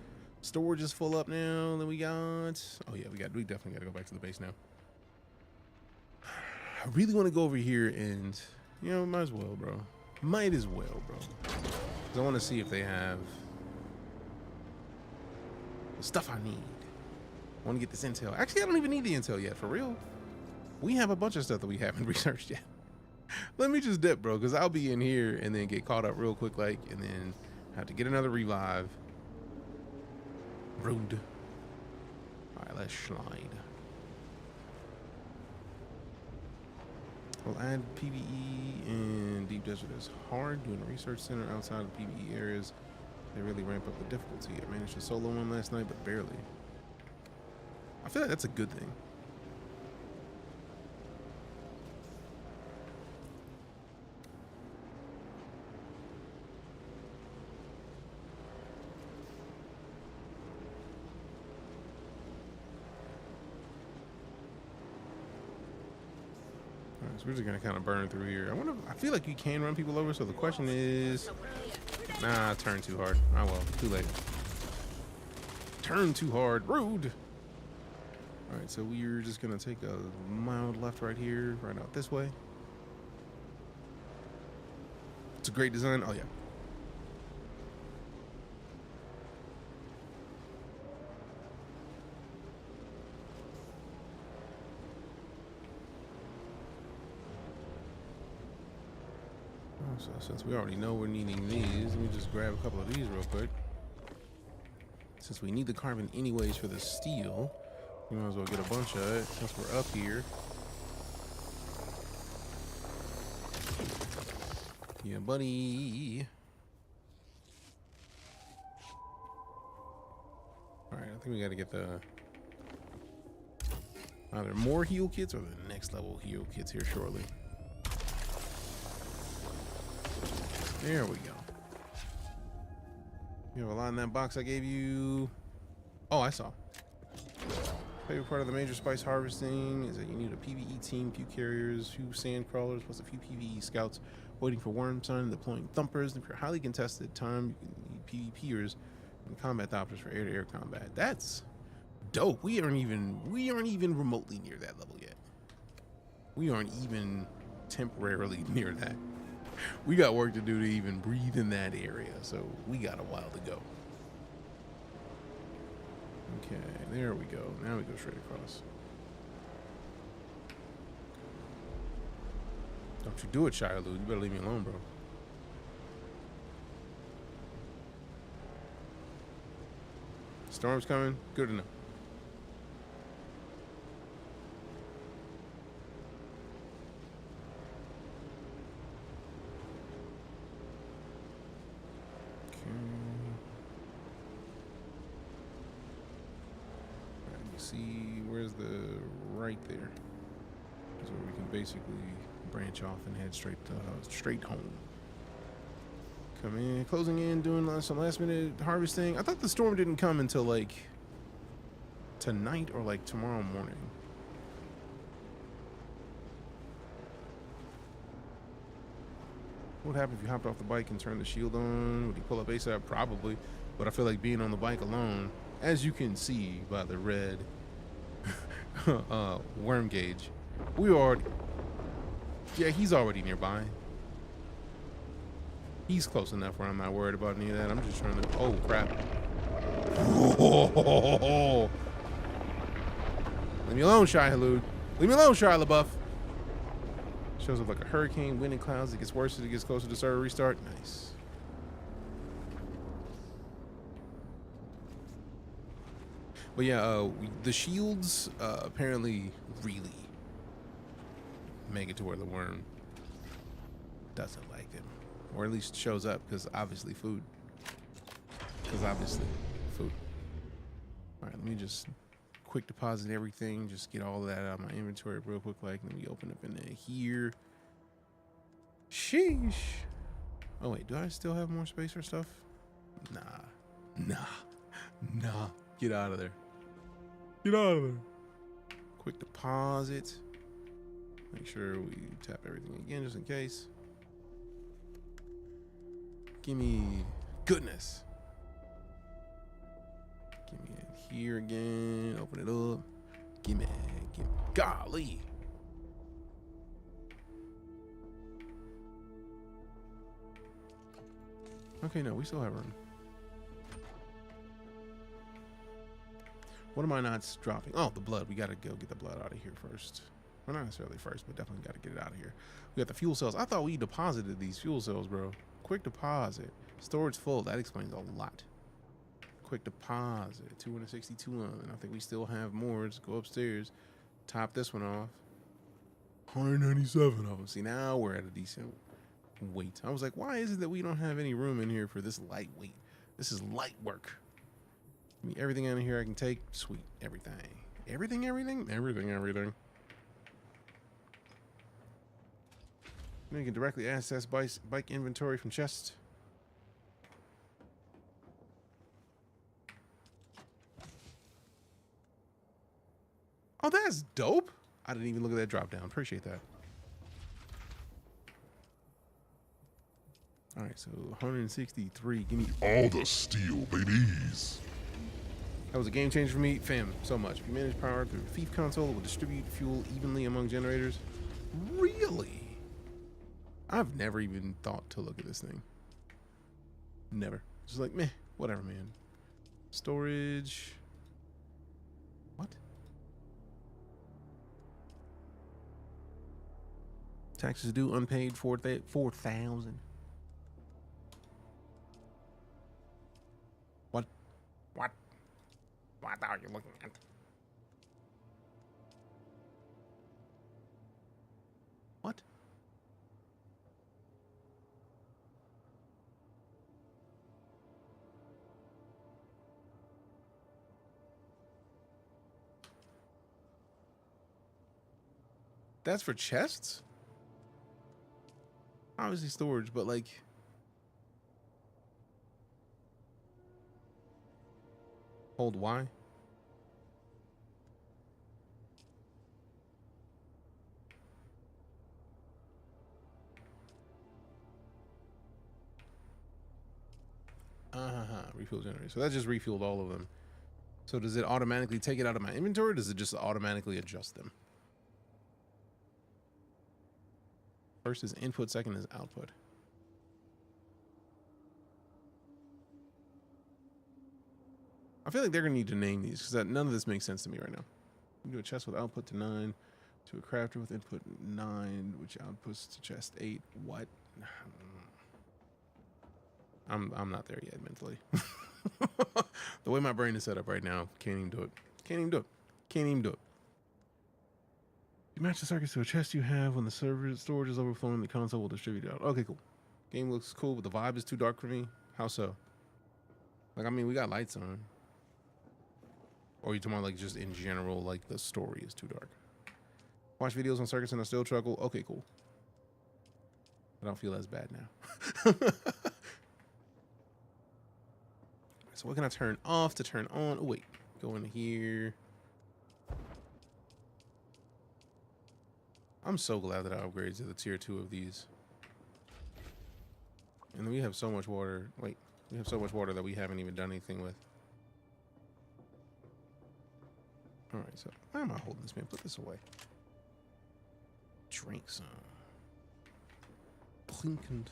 Storage is full up now. Then we got. Oh yeah, we definitely got to go back to the base now. I really want to go over here and, you know, might as well, bro. Might as well, bro. 'Cause I want to see if they have the stuff I need. I want to get this intel. Actually, I don't even need the intel yet, for real. We have a bunch of stuff that we haven't researched yet. Let me just dip, bro, because I'll be in here and then get caught up real quick, like, and then have to get another revive. Rude. All right, let's slide. We'll add PvE in Deep Desert is hard. Doing a research center outside of PvE areas, they really ramp up the difficulty. I managed to solo one last night, but barely. I feel like that's a good thing. So we're just gonna kind of burn through here. I feel like you can run people over, so the question is, nah, turn too hard. Oh well, too late. Turn too hard, rude. All right, so we're just gonna take a mild left right here, right out this way. It's a great design. Oh yeah. So since we already know we're needing these, let me just grab a couple of these real quick. Since we need the carbon anyways for the steel, we might as well get a bunch of it since we're up here. Yeah, buddy. Alright, I think we gotta get the either more heal kits or the next level heal kits here shortly. There we go. You have a lot in that box I gave you. Oh, I saw. Favorite part of the major spice harvesting is that you need a PvE team, few carriers, few sand crawlers, plus a few PvE scouts waiting for worm sun, deploying thumpers. And if you're highly contested time, you can need PvPers and combat opters for air-to-air combat. That's dope. We aren't even remotely near that level yet. We aren't even temporarily near that. We got work to do to even breathe in that area, so we got a while to go. Okay, there we go. Now we go straight across. Don't you do it, Shia Lou. You better leave me alone, bro. Storm's coming. Good enough. See, where's the right there? That's where we can basically branch off and head straight home. Come in, closing in, doing some last minute harvesting. I thought the storm didn't come until like tonight or like tomorrow morning. What would happen if you hopped off the bike and turned the shield on? Would you pull up ASAP? Probably, but I feel like being on the bike alone, as you can see by the red worm gauge, he's already nearby. He's close enough where I'm not worried about any of that. I'm just trying to, oh crap. Leave me alone, Shia Halud. Leave me alone, Shia LaBeouf. Shows up like a hurricane, wind and clouds. It gets worse as it gets closer to server restart. Nice. But yeah, the shields apparently really make it to where the worm doesn't like them, or at least shows up, because obviously food. All right, let me just quick deposit everything, just get all of that out of my inventory real quick, like, let me open up in here. Sheesh. Oh wait, do I still have more space or stuff? Nah. Get out of there. Get out of there. Quick deposit. Make sure we tap everything again just in case. Give me goodness. Give me it here again. Open it up. Give me golly. Okay, no, we still have room. What am I not dropping? Oh, the blood. We got to go get the blood out of here first. Well, not necessarily first, but definitely got to get it out of here. We got the fuel cells. I thought we deposited these fuel cells, bro. Quick deposit. Storage full. That explains a lot. Quick deposit. 262 on. I think we still have more. Just go upstairs. Top this one off. 197 of them. See, now we're at a decent weight. I was like, why is it that we don't have any room in here for this lightweight? This is light work. I mean, everything out of here I can take. Sweet. Everything. Everything. Then you can directly access bike inventory from chests. Oh, that's dope. I didn't even look at that drop down. Appreciate that. All right, so 163. Give me All the steel, babies. That was a game changer for me, fam. So much. If you manage power through the Thief console, it will distribute fuel evenly among generators. Really? I've never even thought to look at this thing. Never. Just like, meh, whatever, man. Storage. What? Taxes due unpaid 4,000. What? What? What are you looking at? What? That's for chests? Obviously storage, but like... Hold Y? Refuel generator. So that just refueled all of them. So does it automatically take it out of my inventory, or does it just automatically adjust them? First is input, second is output. I feel like they're gonna need to name these because none of this makes sense to me right now. You do a chest with output to 9, to a crafter with input 9, which outputs to chest 8. What? I'm not there yet mentally. The way my brain is set up right now, can't even do it. Can't even do it. You match the circuits to a chest you have. When the server storage is overflowing, the console will distribute it out. Okay, cool. Game looks cool, but the vibe is too dark for me. How so? Like, I mean, we got lights on. Or you talking about like just in general, like the story is too dark? Watch videos on circuits in a still chuckle. Okay, cool. I don't feel as bad now. So what can I turn off to turn on? Oh, wait. Go in here. I'm so glad that I upgraded to the tier 2 of these. And we have so much water. Wait. We have so much water that we haven't even done anything with. All right, so why am I holding this, man? Put this away. Drink some. Plinkend.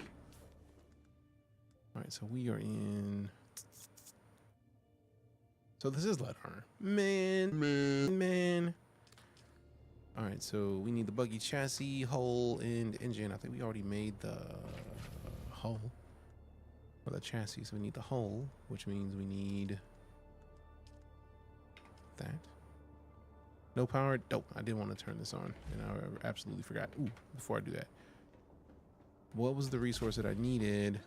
All right, so we are in... So this is lead armor. Man. All right, so we need the buggy chassis, hull, and engine. I think we already made the hull. For the chassis, so we need the hull, which means we need that. No power. Nope, I did want to turn this on, and I absolutely forgot. Ooh, before I do that, what was the resource that I needed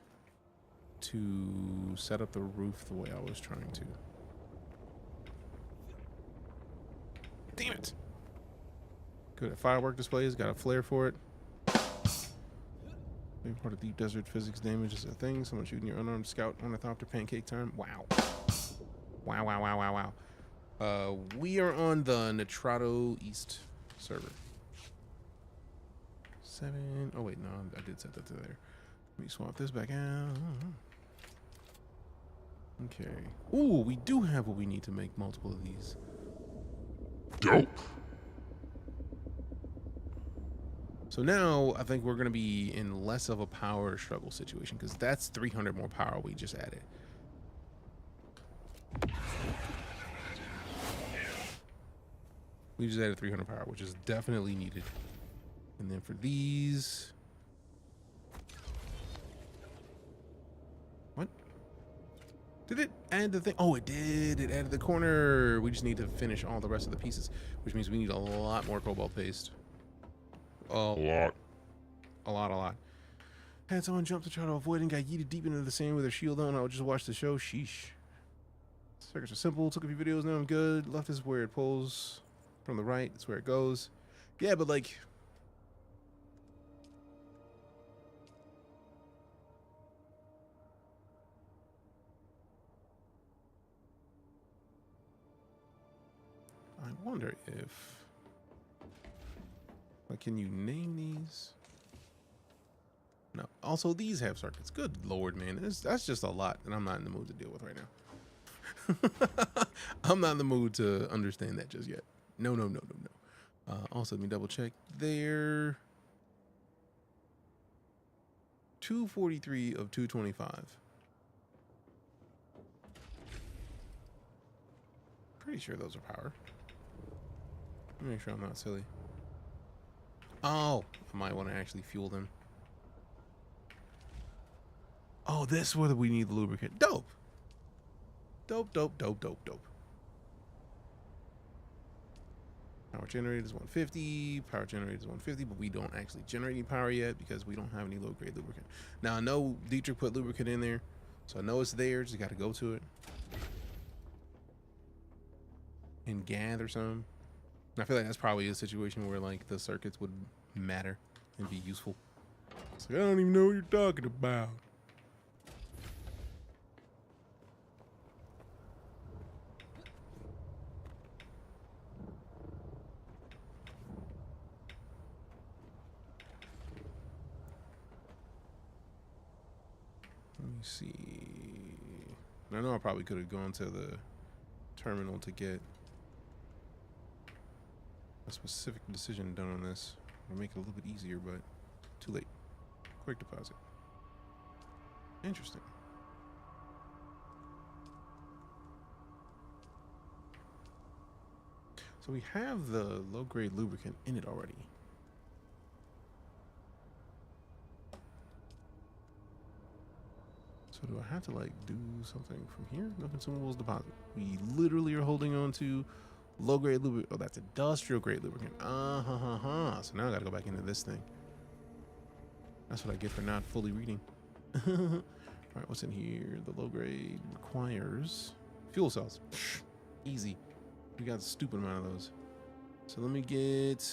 to set up the roof the way I was trying to? Damn it! Good at firework displays. Got a flare for it. Maybe part of deep desert physics damage is a thing. Someone shooting your unarmed scout ornithopter pancake time. Wow. Wow. We are on the Nitrado East server. 7. Oh, wait, no, I did set that to there. Let me swap this back out. Okay. Ooh, we do have what we need to make multiple of these. Dope. So now I think we're going to be in less of a power struggle situation because that's 300 more power we just added. We just added 300 power, which is definitely needed. And then for these... What? Did it add the thing? Oh, it did. It added the corner. We just need to finish all the rest of the pieces, which means we need a lot more cobalt paste. lot. A lot. Had someone jump to try to avoid and got yeeted deep into the sand with their shield on. I would just watch the show. Sheesh. Circuits are simple. Took a few videos. Now I'm good. Left is where it pulls. From the right, it's where it goes. Yeah, but like... I wonder if... Like, can you name these? No. Also, these have circuits. Good lord, man. That's just a lot, and I'm not in the mood to deal with right now. I'm not in the mood to understand that just yet. No. Also, let me double check. They're 243 of 225. Pretty sure those are power. Let me make sure I'm not silly. Oh, I might want to actually fuel them. Oh, this is where we need the lubricant. Dope. Power generator is 150. Power generator is 150, but we don't actually generate any power yet because we don't have any low-grade lubricant. Now, I know Dietrich put lubricant in there, so I know it's there. Just got to go to it and gather some. I feel like that's probably a situation where like the circuits would matter and be useful. It's like, I don't even know what you're talking about. Let me see. I know I probably could have gone to the terminal to get a specific decision done on this or make it a little bit easier, but too late. Quick deposit. Interesting. So we have the low-grade lubricant in it already. So do I have to like do something from here? No consumables deposit. We literally are holding on to low-grade lubricant. Oh, that's industrial-grade lubricant. So now I gotta go back into this thing. That's what I get for not fully reading. All right, what's in here? The low-grade requires fuel cells. Easy. We got a stupid amount of those. So let me get...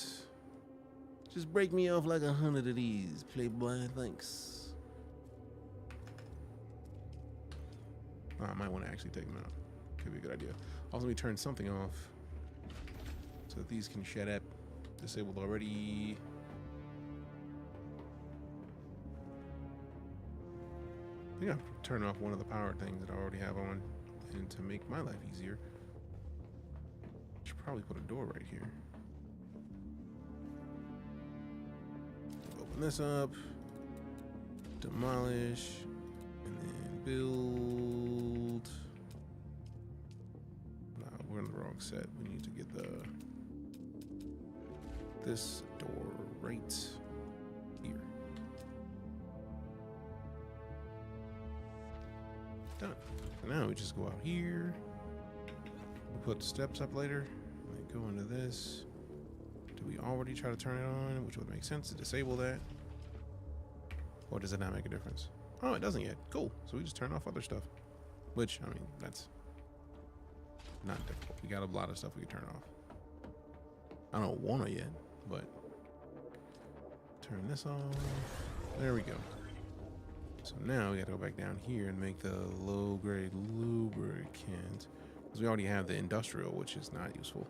Just break me off like 100 of these, playboy. Thanks. Oh, I might want to actually take them out. Could be a good idea. Also, let me turn something off so that these can shut up. Disabled already. I think I'll turn off one of the power things that I already have on, and to make my life easier, I should probably put a door right here. Open this up, demolish, and then build. No, we're in the wrong set. We need to get this door right here. Done. So now we just go out here. We'll put the steps up later. And then go into this. Do we already try to turn it on? Which would make sense to disable that. Or does it not make a difference? Oh, it doesn't yet. Cool. So we just turn off other stuff. Which, I mean, that's not difficult. We got a lot of stuff we can turn off. I don't want to yet, but turn this on. There we go. So now we got to go back down here and make the low-grade lubricant, because we already have the industrial, which is not useful.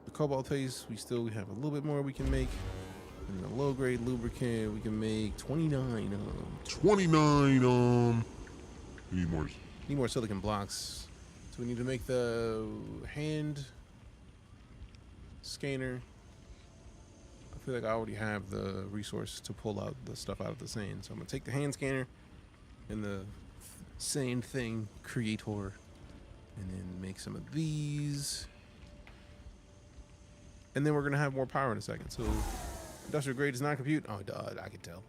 The cobalt paste, we still have a little bit more we can make. And the low-grade lubricant, we can make 29. 29, we need more. Silicon blocks. So we need to make the hand scanner. I feel like I already have the resource to pull out the stuff out of the sand. So I'm gonna take the hand scanner and the sand thing creator and then make some of these. And then we're gonna have more power in a second. So industrial grade does not compute. Oh, duh, I could tell.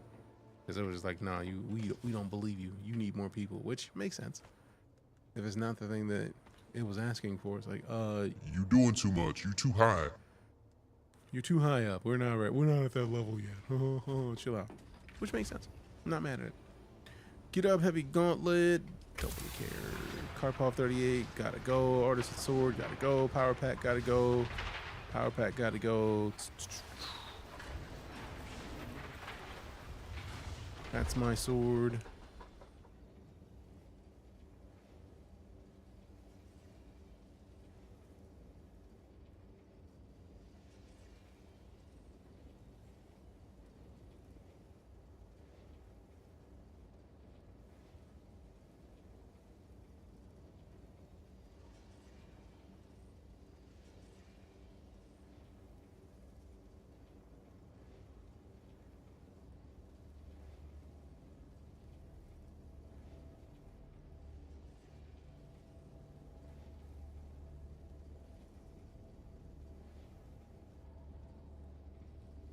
Because it was just like, nah, we don't believe you. You need more people, which makes sense. If it's not the thing that it was asking for, it's like, you doing too much. You too high. You're too high up. We're not right. We're not at that level yet. Chill out. Which makes sense. I'm not mad at it. Get up, heavy gauntlet. Don't really care. Karpov 38, gotta go. Artisan sword, gotta go. Power pack, gotta go. Power pack, gotta go. That's my sword.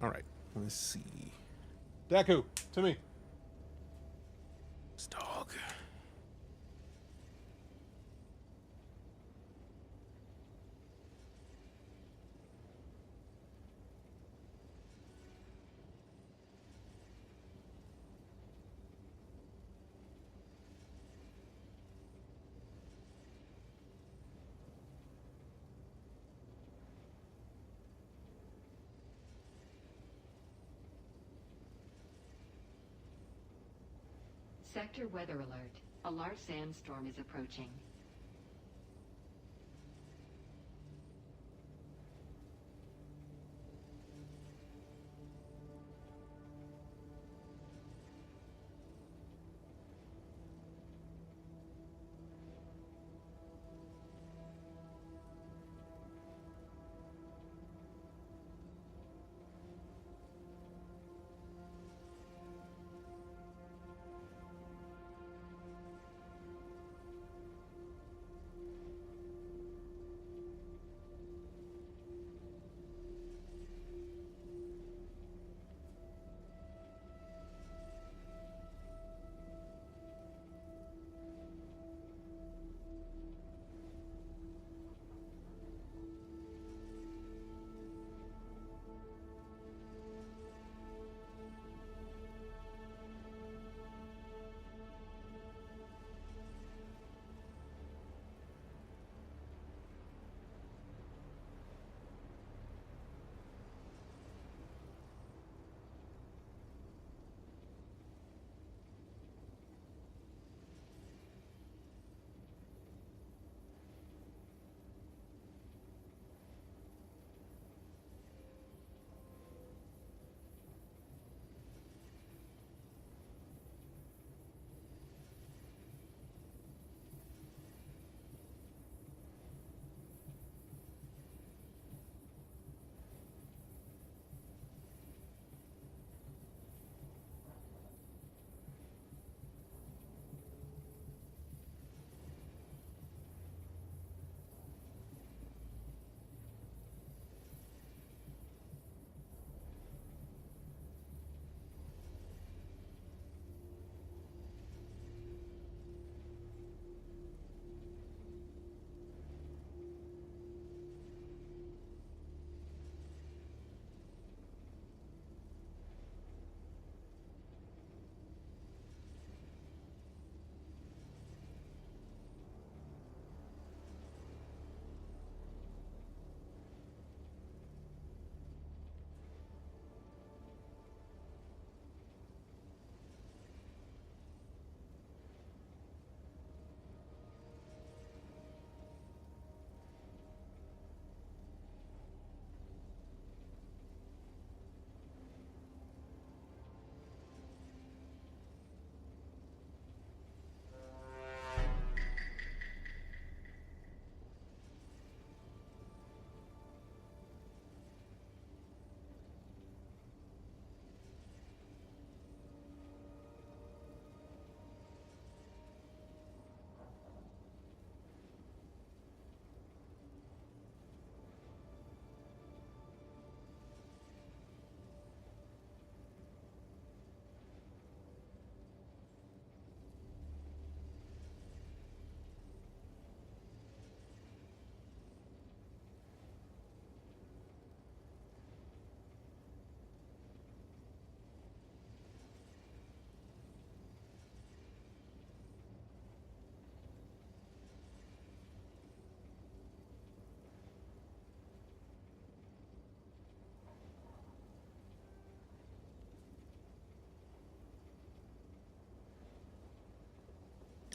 All right, let's see. Daku, to me. This dog. Sector weather alert. A large sandstorm is approaching.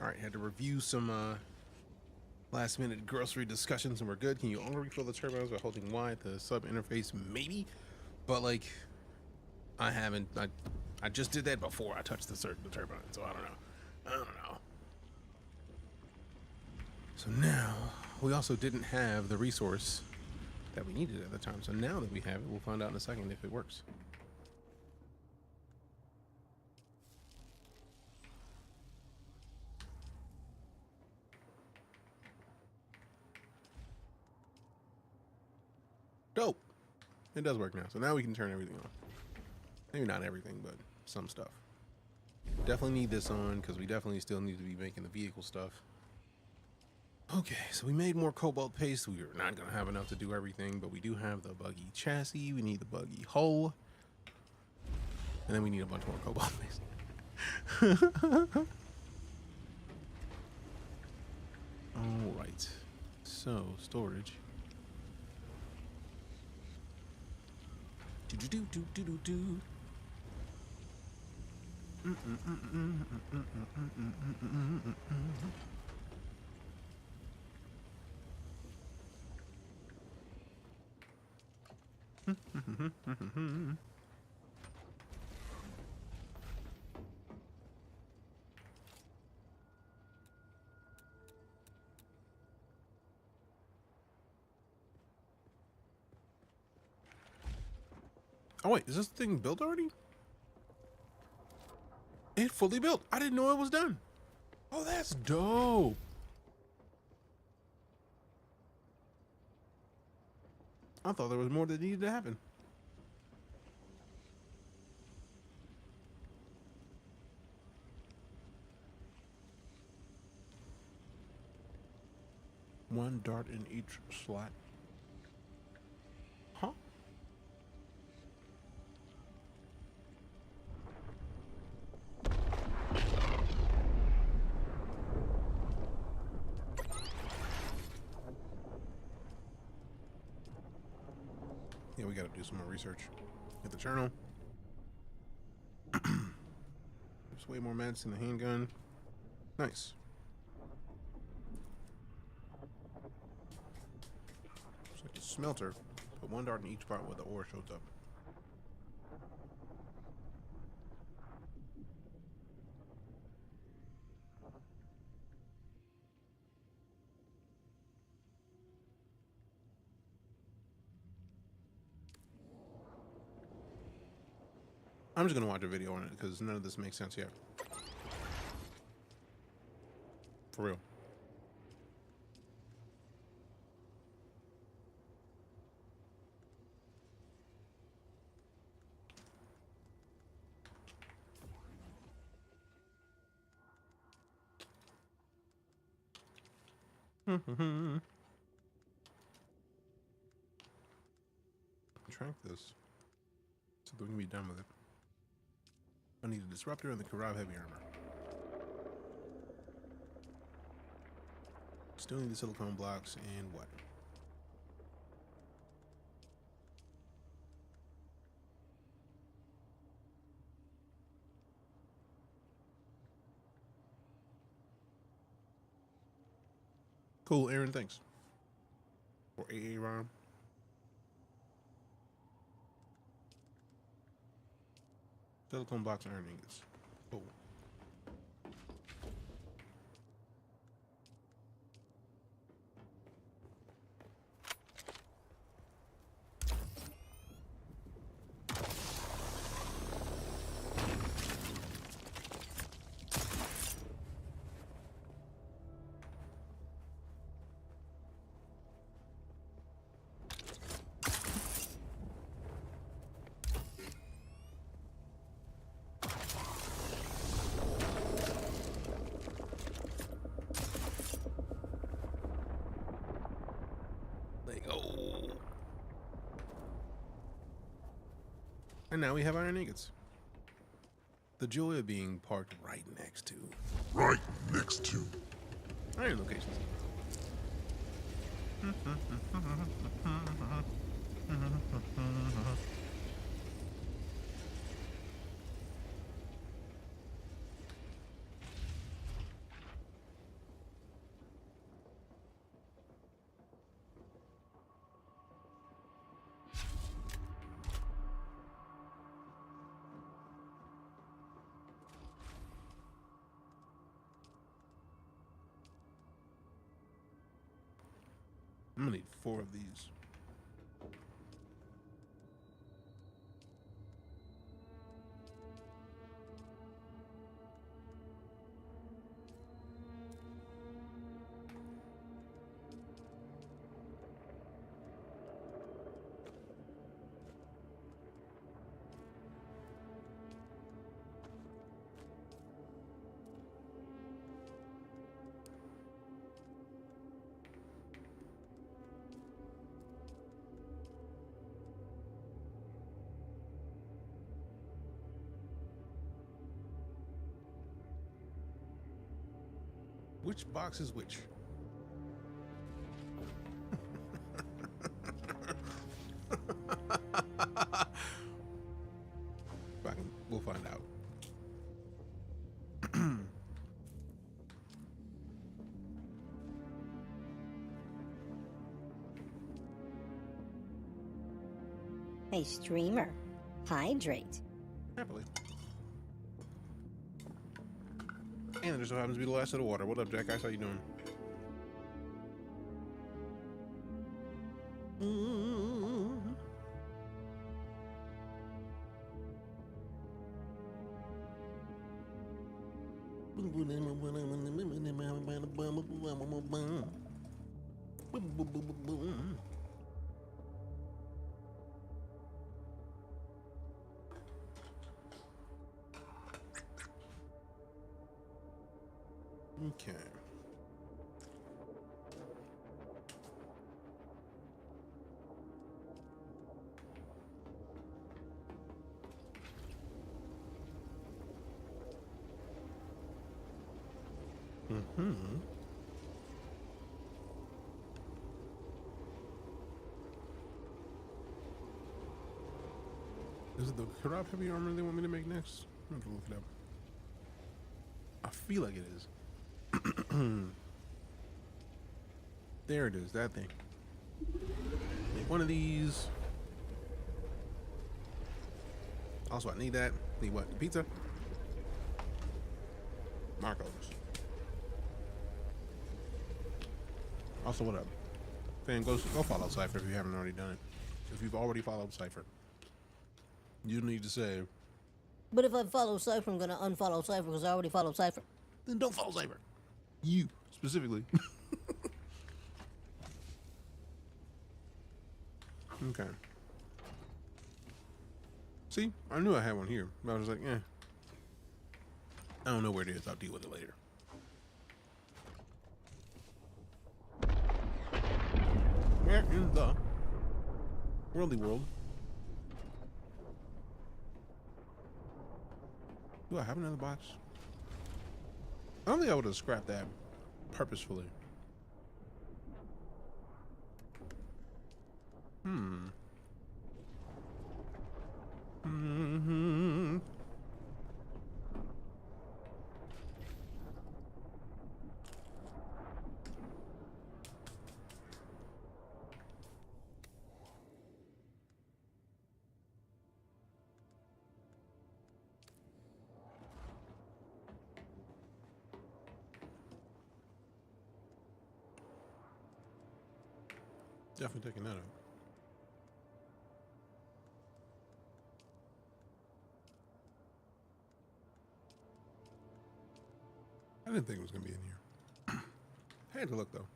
All right, had to review some last minute grocery discussions and we're good. Can you only refill the turbines by holding Y at the sub interface? Maybe, but like I haven't. I just did that before I touched the turbine, so I don't know. So now we also didn't have the resource that we needed at the time. So now that we have it, we'll find out in a second if it works. Dope. It does work now. So now we can turn everything on. Maybe not everything, but some stuff. Definitely need this on because we definitely still need to be making the vehicle stuff. Okay, so we made more cobalt paste. We are not going to have enough to do everything, but we do have the buggy chassis. We need the buggy hull. And then we need a bunch more cobalt paste. All right. So, storage. Do. Oh wait, is this thing built already? It fully built. I didn't know it was done. Oh, that's dope. I thought there was more that needed to happen. One dart in each slot. Huh? Yeah, we gotta do some more research. Get the journal. There's way more meds in the handgun. Nice. It's like a smelter. Put one dart in each spot where the ore shows up. I'm just gonna watch a video on it because none of this makes sense yet. For real. Track this so that we can be done with it. I need a disruptor and the Karab heavy armor. Still need the silicone blocks and what? Cool, Aaron, thanks. Or AA ROM. Silicone blocks and iron ingots. Cool. And now we have iron ingots. The joy of being parked right next to. Right next to. Iron locations. gonna need 4 of these. Which box is which? We'll find out. Hey, streamer, hydrate. Happily. And there just so happens to be the last of the water. What up, Jackass? How you doing? Okay. Is it the Karab heavy armor they want me to make next? I'm gonna have to look it up. I feel like it is. There it is, that thing. Make one of these. Also, I need that. Need what? Pizza? Marcos. Also, what up? Fan, go follow Cypher if you haven't already done it. If you've already followed Cypher, you need to say, But if I follow Cypher, I'm gonna unfollow Cypher because I already followed Cypher. then don't follow Cypher. You, specifically. Okay. See, I knew I had one here, but I was like, eh. I don't know where it is. I'll deal with it later. Where in the worldy world? Do I have another box? I don't think I would have scrapped that purposefully. Definitely taking that out. I didn't think it was going to be in here. I had to look, though.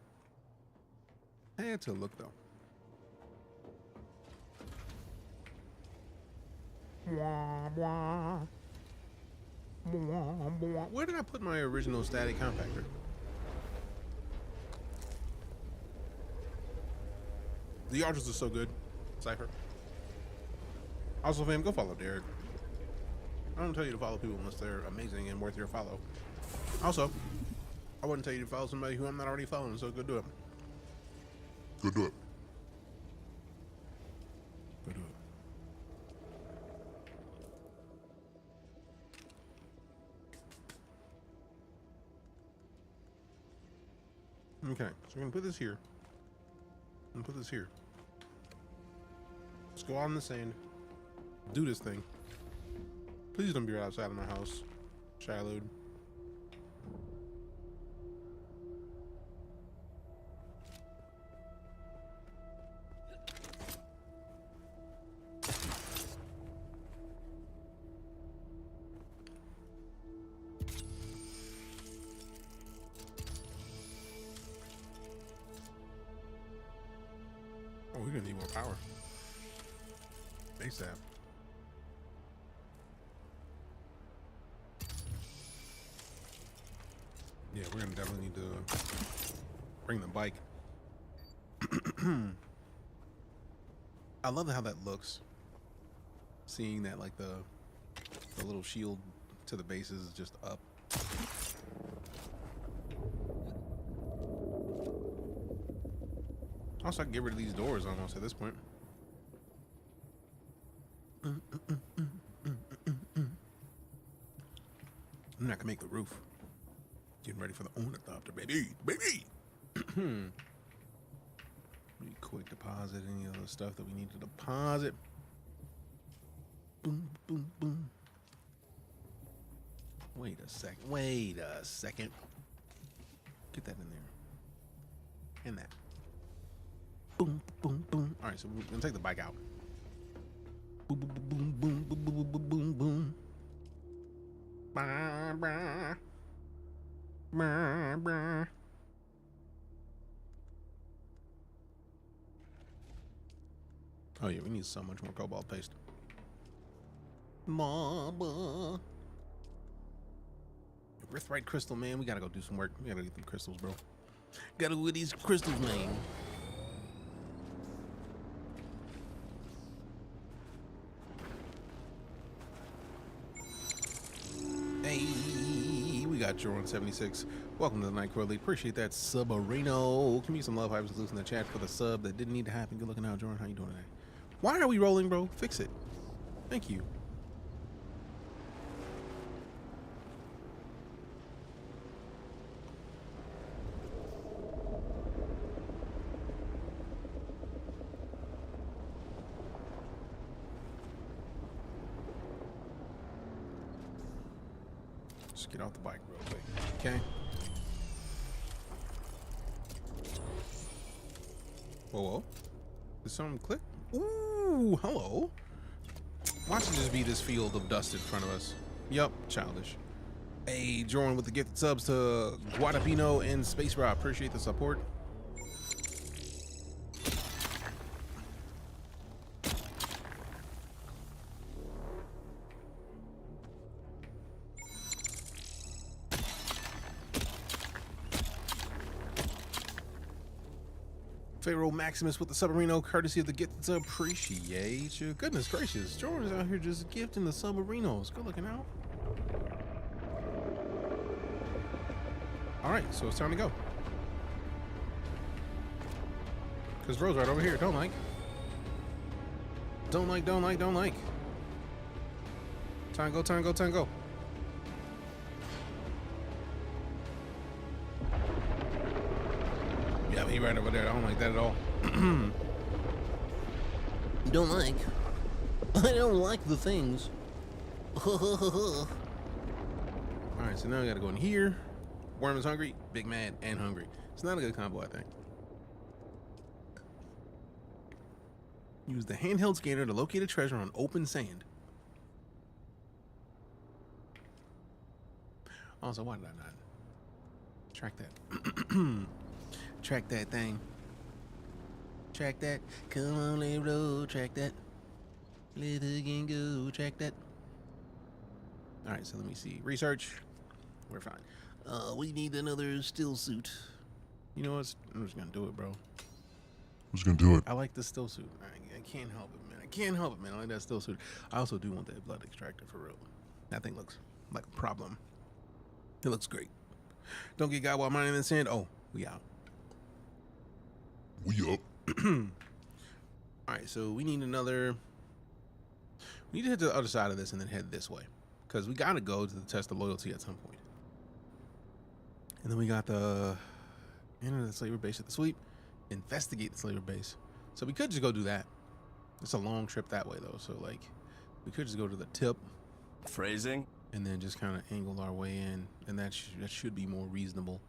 Where did I put my original static compactor? TheAlters is so good. Cypher. Also, fam, go follow Derek. I don't tell you to follow people unless they're amazing and worth your follow. Also, I wouldn't tell you to follow somebody who I'm not already following, so go do it. Go do it. Go do it. Okay, so we're gonna put this here. And put this here. Let's go out in the sand. Do this thing. Please don't be right outside of my house. Shiloh. power. Base app. Yeah, we're gonna definitely need to bring the bike. I love how that looks. Seeing that, like the little shield to the bases is just up. Also, I can get rid of these doors almost at this point. I'm not gonna make the roof. Getting ready for the ornithopter, baby. We quick deposit any of the stuff that we need to deposit. Boom, boom, boom. Wait a second. Get that in there. And that. Boom, boom, boom. All right, so we're gonna take the bike out. Boom, boom, boom, boom, boom, boom, boom, boom, boom. Bah, bah. Bah, bah. Oh yeah, we need so much more cobalt paste. Mama. Birthright crystal, man. We gotta go do some work. We gotta get them crystals, bro. Gotta go get these crystals, man. Hey, we got Joran76. Welcome to the Night Crow League. Appreciate that, Subarino. Give me some love hypes loose in the chat for the sub that didn't need to happen. Good looking out, Joran. How you doing today? Why are we rolling, bro? Fix it. Thank you. Just get off the bike real quick, okay? Whoa, whoa. Did something click? Ooh, hello. Watch it just be this field of dust in front of us. Yup, childish. Hey, Jordan with the gifted subs to Guadapino and Space Rob. Appreciate the support. Pharaoh Maximus with the Submarino, courtesy of the gifted sub. Appreciate you. Goodness gracious, Jordan's out here just gifting the Submarinos. Good looking out. All right, so it's time to go. Cause Rose right over here. Don't like. Don't like. Time go. Yeah, he right over there. I don't like that at all. Don't like. I don't like the things. All right, so now I gotta go in here. Worm is hungry, big mad, and hungry. It's not a good combo, I think. Use the handheld scanner to locate a treasure on open sand. Also, why did I not track that? Track that thing. Track that. Come on, let roll. Track that. Let the game go. Track that. All right, so let me see. Research. We're fine. We need another still suit. You know what? I'm just gonna do it, bro. Who's gonna do it? I like the still suit. I can't help it, man. I like that still suit. I also do want that blood extractor for real. That thing looks like a problem. It looks great. Don't get got while mining in the sand. Oh, we out. We up. All right, so we need another. We need to head to the other side of this and then head this way, because we gotta go to the test of loyalty at some point. And then we got the enter the slaver base at the sweep, investigate the slaver base. So we could just go do that. It's a long trip that way though, so like we could just go to the tip. Phrasing? And then just kind of angle our way in, and that should be more reasonable,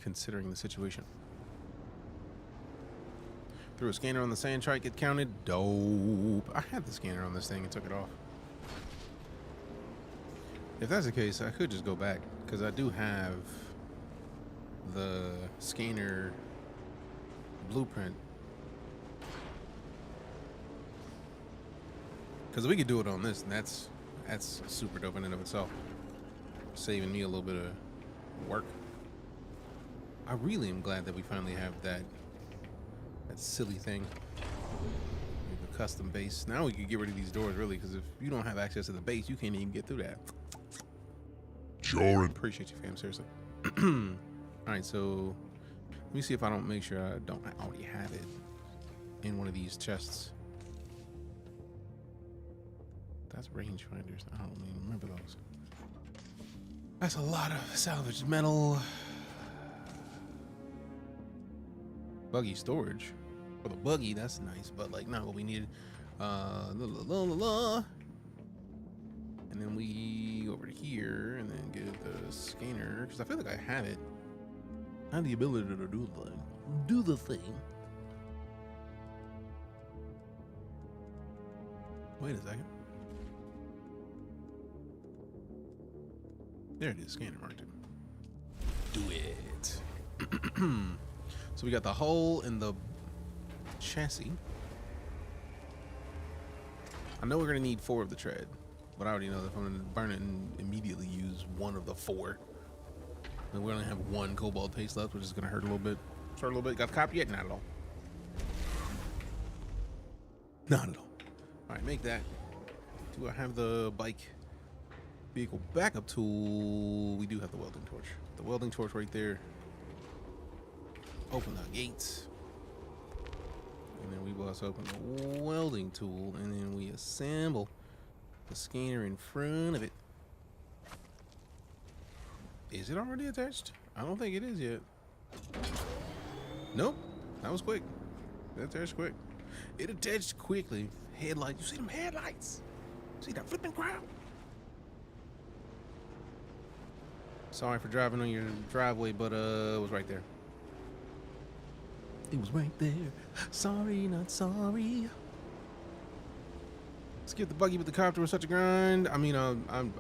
considering the situation. Threw a scanner on the sand trike, get counted. Dope. I had the scanner on this thing and took it off. If that's the case, I could just go back, because I do have the scanner blueprint Because we could do it on this, and that's super dope in and of itself. Saving me a little bit of work. I really am glad that we finally have that silly thing. The custom base. Now we can get rid of these doors, really, because if you don't have access to the base, you can't even get through that. Joran. Appreciate you, fam. Seriously. All right, so let me see if I don't make sure I already have it in one of these chests. That's rangefinders. I don't even remember those. That's a lot of salvaged metal. Buggy storage. For the buggy, that's nice, but like not what we needed. And then we go over to here and then get the scanner because I feel like I have it. I have the ability to do the thing. Do the thing. Wait a second. There it is, scanner marked it. Do it. So we got the hole in the chassis. I know we're gonna need 4 of the tread, but I already know that if I'm gonna burn it and immediately use 1 of the 4, then we only have 1 cobalt paste left, which is gonna hurt a little bit. Got the copy yet? Not at all. Not at all. All right, make that. Do I have the bike vehicle backup tool? We do have the welding torch. The welding torch right there. Open the gates. And then we bust open the welding tool, and then we assemble the scanner in front of it. Is it already attached? I don't think it is yet. Nope. That was quick. That attached quick. It attached quickly. Headlights. You see them headlights? See that flipping crowd? Sorry for driving on your driveway, but it was right there. It was right there. Sorry, not sorry. Skip the buggy with the copter was such a grind. I mean, I'm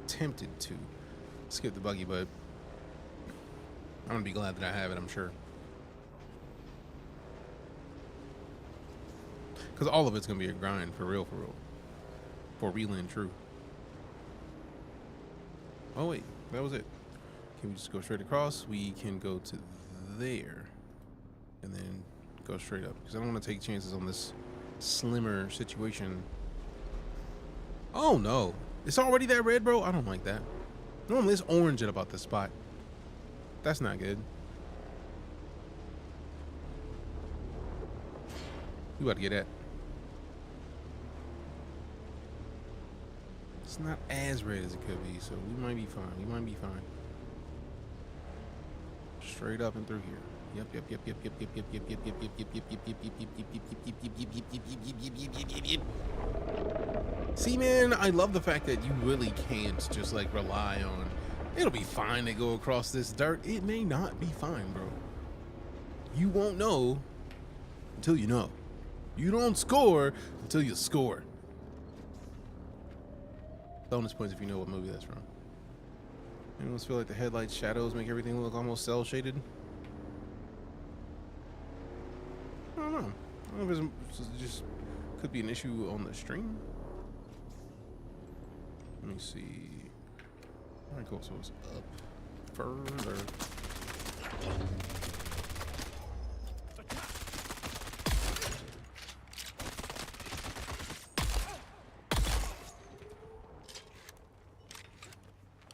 tempted to skip the buggy, but I'm gonna be glad that I have it, I'm sure. Because all of it's gonna be a grind, for real, for real and true. Oh wait, that was it. Can we just go straight across? We can go to there and then go straight up, because I don't want to take chances on this slimmer situation. Oh no, it's already that red, bro. I don't like that. Normally it's orange at about this spot. That's not good. We about to get that. It's not as red as it could be, so we might be fine. We might be fine. Straight up and through here. Yep. See, man, I love the fact that you really can't just like rely on it'll be fine to go across this dirt. It may not be fine, bro. You won't know until you know. You don't score until you score. Bonus points if you know what movie that's from. Anyone feel like the headlights shadows make everything look almost cell shaded? I don't know. I don't know if it's just could be an issue on the stream. Let me see. All right, cool. So it's up further.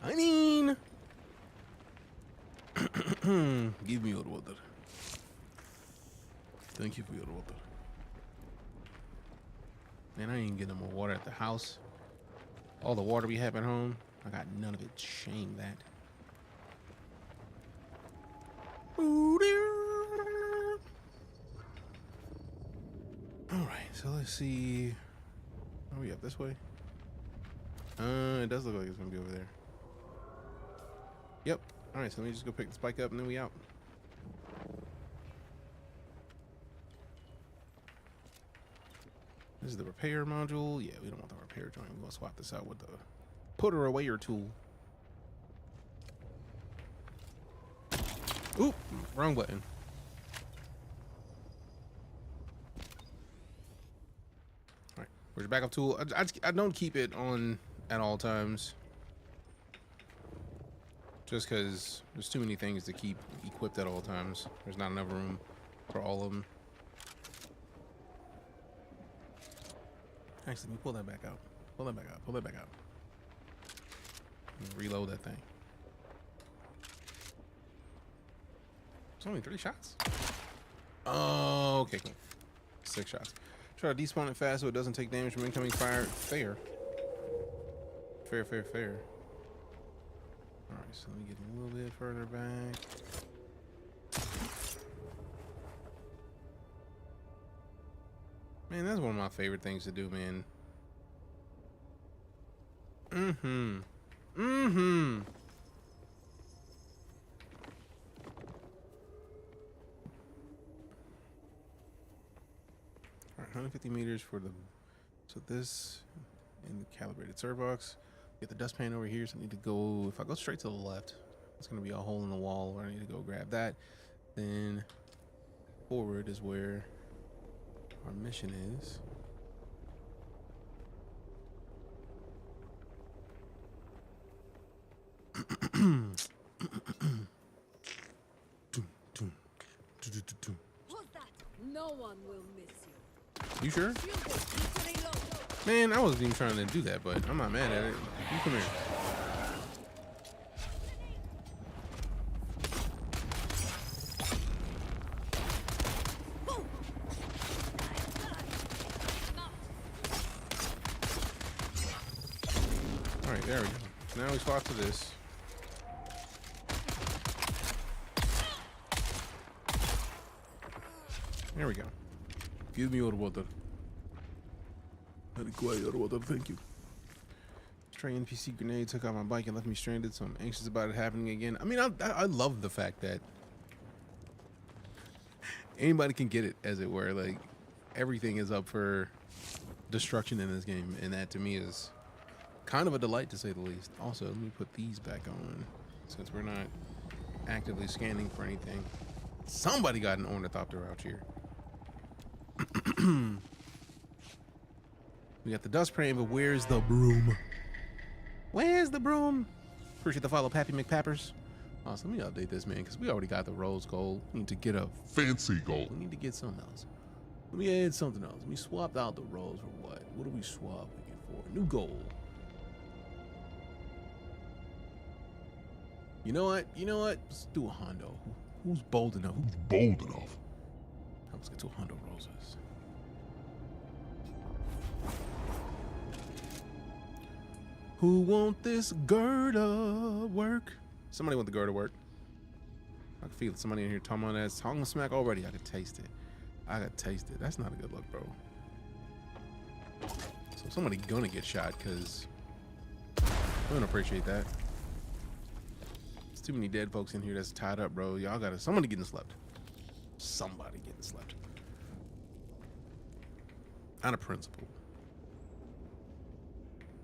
I mean, give me your water. Thank you for your water. Man, I ain't getting no more water at the house. All the water we have at home, I got none of it. Shame that. All right, so let's see. Are we up this way? It does look like it's gonna be over there. Yep. All right, so let me just go pick the spike up and then we out. This is the repair module. Yeah, we don't want the repair joint. We're gonna swap this out with the putter awayer tool. Oop, wrong button. All right, Where's your backup tool? I don't keep it on at all times. Just because there's too many things to keep equipped at all times. There's not enough room for all of them. Actually, let me pull that back out. Pull that back out. Pull that back out. Reload that thing. It's only 3 shots? Oh, okay, cool. 6 shots. Try to despawn it fast so it doesn't take damage from incoming fire. Fair. Fair, fair, fair. Alright, so let me get a little bit further back. Man, that's one of my favorite things to do, man. Mm-hmm. Mm-hmm. Alright, 150 meters for the... So this in the calibrated serve box. Get the dustpan over here, so I need to go... If I go straight to the left, it's going to be a hole in the wall where I need to go grab that. Then forward is where our mission is. Who's that? No one will miss you. You sure? Man, I wasn't even trying to do that, but I'm not mad at it. You come here. Alright, there we go. Now we swap to this. There we go. Give me your water. Very quiet water, thank you. Stray NPC grenade took out my bike and left me stranded, so I'm anxious about it happening again. I mean, I love the fact that anybody can get it, as it were. Like, everything is up for destruction in this game, and that to me is kind of a delight, to say the least. Also, let me put these back on, since we're not actively scanning for anything. Somebody got an ornithopter out here. We got the dust sprain, but where's the broom? Where's the broom? Appreciate the follow, Pappy McPappers. Also, let me update this, man, because we already got the rose gold. We need to get a Fancy gold. We need to get something else. Let me add something else. We swapped out the rose for what? What do we swap it for? New gold. You know what? You know what? Let's do a Hondo. Who's bold enough? Who's bold enough? Let's get 2 Hondo roses. Who want this Gerda work? Somebody want the Gerda work. I can feel it. Somebody in here talking about that. Talking smack already. I could taste it. I could taste it. That's not a good look, bro. So somebody gonna get shot, because I don't appreciate that. There's too many dead folks in here that's tied up, bro. Y'all gotta... Somebody getting slept. Somebody getting slept. Out of principle.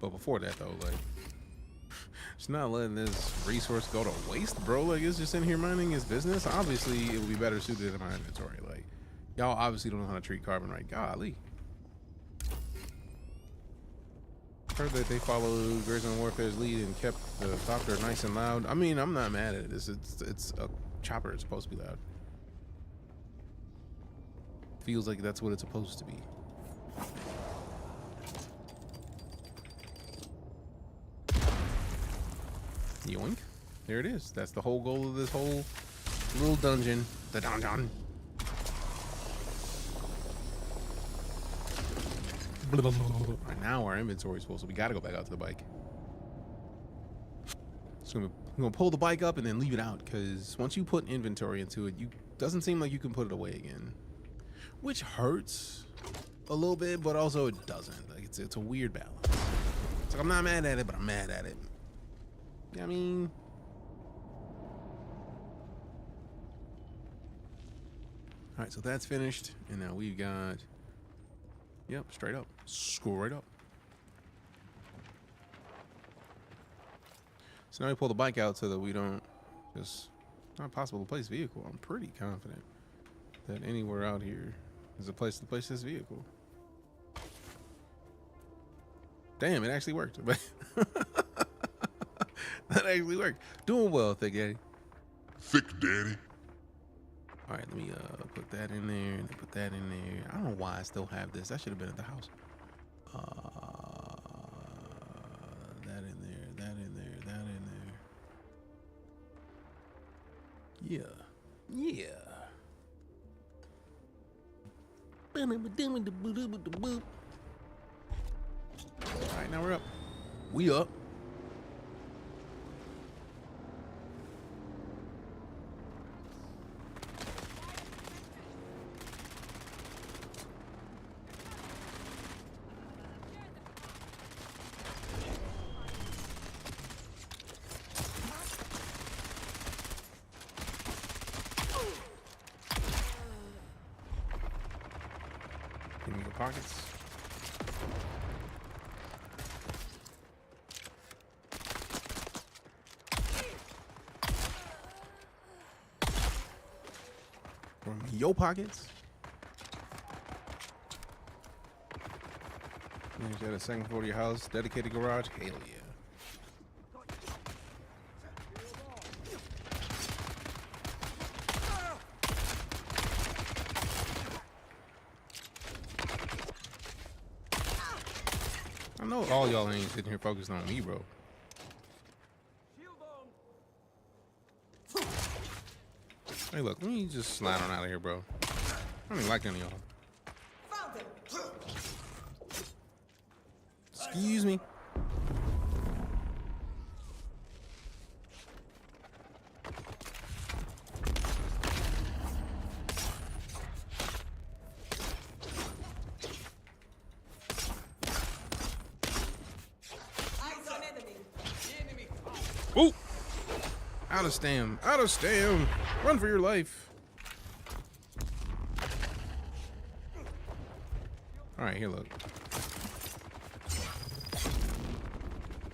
But before that, though, like, just not letting this resource go to waste, bro. Like, it's just in here minding its business. Obviously, it would be better suited in my inventory. Like, y'all obviously don't know how to treat carbon right. Golly. Heard that they followed Guerrilla Warfare's lead and kept the doctor nice and loud. I mean, I'm not mad at it. It's a chopper. It's supposed to be loud. Feels like that's what it's supposed to be. Yoink. There it is. That's the whole goal of this whole little dungeon. The dungeon. Right now our inventory is full, so we gotta go back out to the bike. So I'm gonna pull the bike up and then leave it out, because once you put inventory into it, doesn't seem like you can put it away again. Which hurts a little bit, but also it doesn't. Like, it's a weird balance. It's like I'm not mad at it, but I'm mad at it. I mean, all right, so that's finished, and now we've got, yep, straight up, straight up. So now we pull the bike out so that we don't just, not possible to place vehicle. I'm pretty confident that anywhere out here is a place to place this vehicle. Damn, it actually worked. That actually worked. Doing well, Thick Daddy. Thick Daddy. All right, let me put that in there and put that in there. I don't know why I still have this. That should have been at the house. That in there, that in there, that in there. Yeah. All right, now we're up. We up. Give me your pockets. From your pockets. You got a second floor to your house, dedicated garage. Hell yeah. I know all y'all ain't sitting here focused on me, bro. Hey, look, let me just slide on out of here, bro. I don't even like any of y'all. Excuse me. Ooh! Out of stam. Out of stam. Run for your life. All right, here, look.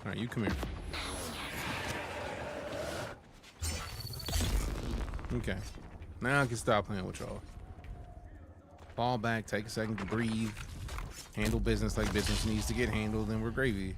All right, you come here. Okay. Now I can stop playing with y'all. Fall back, take a second to breathe. Handle business like business needs to get handled, and we're gravy.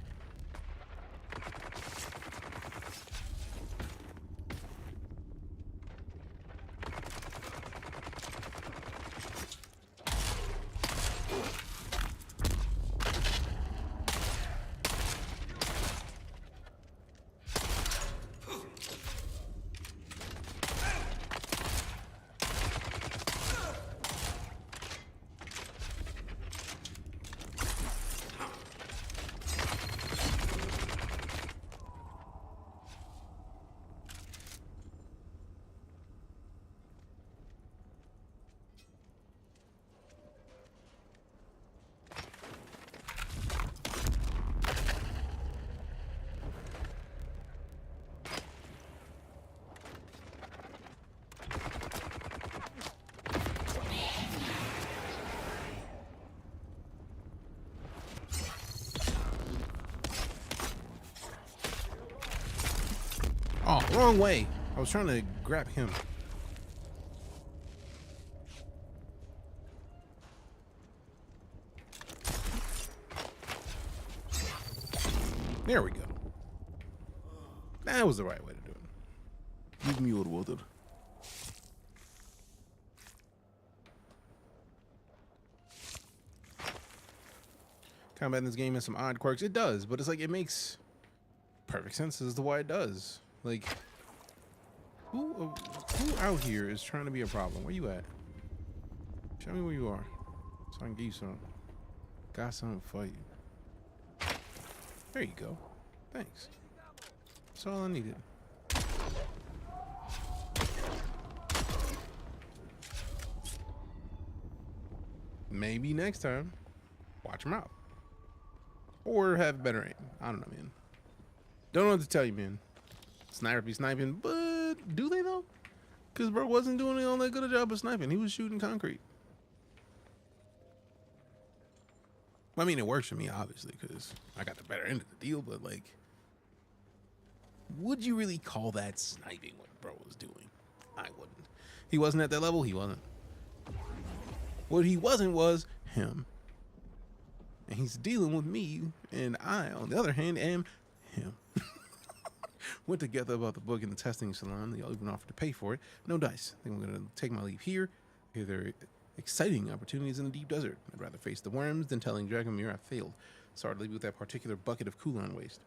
Oh, wrong way. I was trying to grab him. There we go. That was the right way to do it. Give me your water. Combat in this game has some odd quirks. It does, but it's like it makes perfect sense as to why it does. Like, who out here is trying to be a problem? Where you at? Show me where you are, so I can give you some. Got something for you. There you go. Thanks. That's all I needed. Maybe next time, watch them out. Or have better aim. I don't know, man. Don't know what to tell you, man. Sniper be sniping, but do they though? Because bro wasn't doing all that good a job of sniping. He was shooting concrete. I mean, it works for me, obviously, because I got the better end of the deal, but like, would you really call that sniping what bro was doing? I wouldn't. He wasn't at that level. He wasn't. What he wasn't was him. and he's dealing with me, and I, on the other hand, am him. Went together about the book in the testing salon. They all even offered to pay for it. No dice. I think I'm going to take my leave here. Here there are exciting opportunities in the deep desert. I'd rather face the worms than telling Dragomir I failed. Sorry to leave you with that particular bucket of Kulan waste.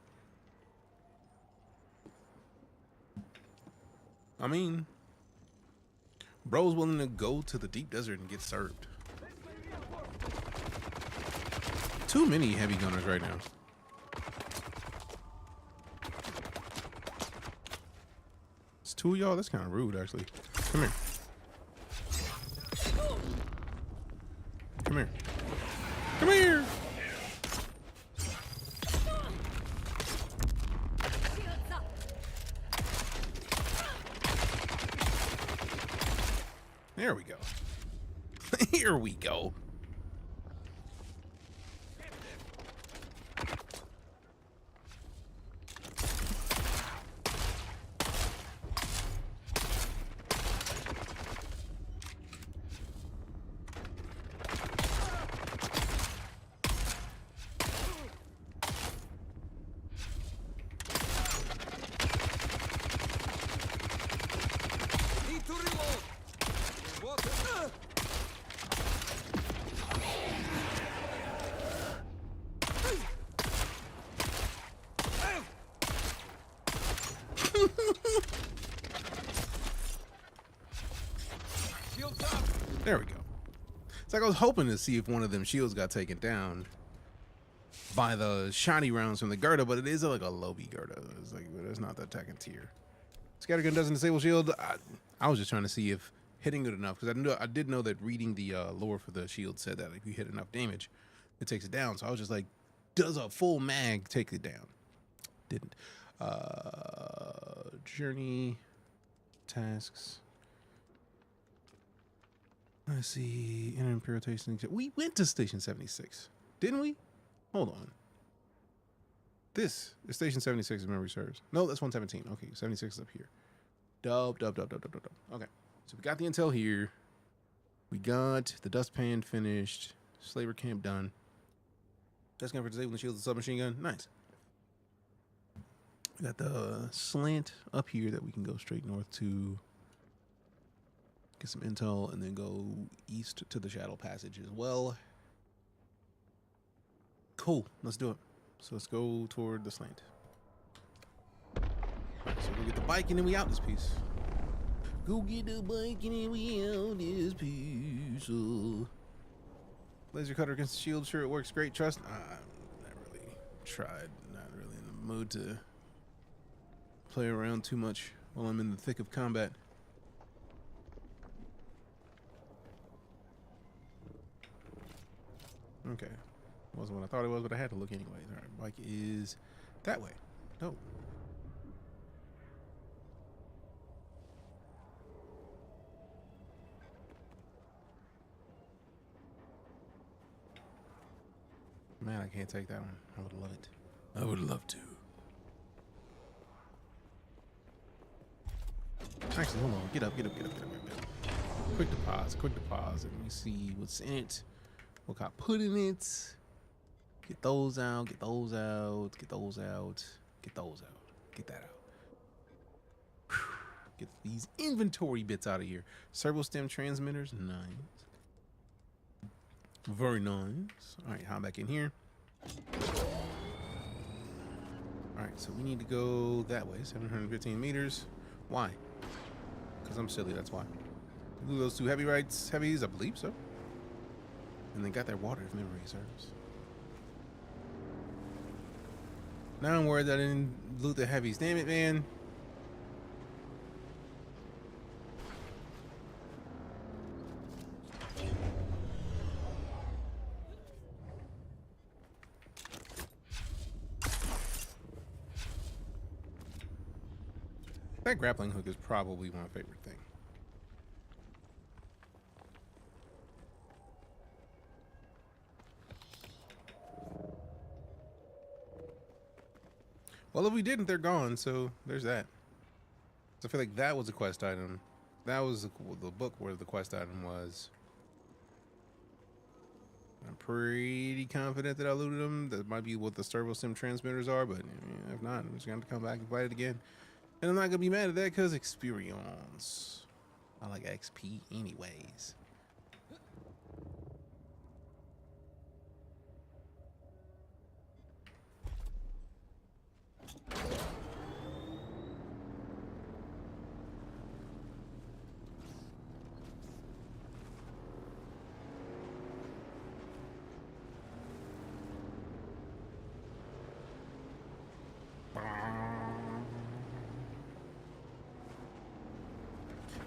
I mean, bro's willing to go to the deep desert and get served. Too many heavy gunners right now. It's two of y'all. That's kind of rude, actually. Come here. Come here. Come here. There we go. Here we go. Need to reload. Shields up. There we go. It's like I was hoping to see if one of them shields got taken down by the shotty rounds from the Gerda, but it is like a Lobi Gerda. It's like, but it's not the attacking tier. Scattergun doesn't disable shield. I was just trying to see if hitting it enough, because I did know that reading the lore for the shield said that if you hit enough damage, it takes it down. So I was just like, does a full mag take it down? Didn't. Journey tasks. Let's see. Inner Imperial Station. We went to Station 76, didn't we? Hold on. This is Station 76 if memory serves. No, that's 117. Okay, 76 is up here. Dub. Okay, so we got the intel here. We got the dustpan finished. Slaver camp done. Desk gun for disabling the shields and submachine gun. Nice. We got the slant up here that we can go straight north to. Get some intel and then go east to the Shadow Passage as well. Cool, let's do it. So let's go toward the slant. Right, so we'll get the bike and then we out this piece. Go get the bike and then we out this piece. Laser cutter against the shield, sure it works great. Trust? Not really tried. Not really in the mood to play around too much while I'm in the thick of combat. Okay, wasn't what I thought it was, but I had to look anyways. All right, bike is that way. Dope. Man, I can't take that one. I would love it. I would love to. Actually, hold on. Get up. Quick deposit. Let me see what's in it. What got put in it? Get those out. Get that out. Whew. Get these inventory bits out of here. Servo stem transmitters, nice. Very nice. All right, hop back in here. All right, so we need to go that way, 715 meters. Why? Because I'm silly, that's why. Blew those two heavies, I believe so. And they got their water if memory serves. Now I'm worried that I didn't loot the heavies. Damn it, man. That grappling hook is probably my favorite thing. Well, if we didn't, they're gone, so there's that. So I feel like that was a quest item. That was the book where the quest item was. I'm pretty confident that I looted them. That might be what the servo sim transmitters are, but if not, I'm just going to come back and fight it again. And I'm not going to be mad at that because experience. I like XP anyways.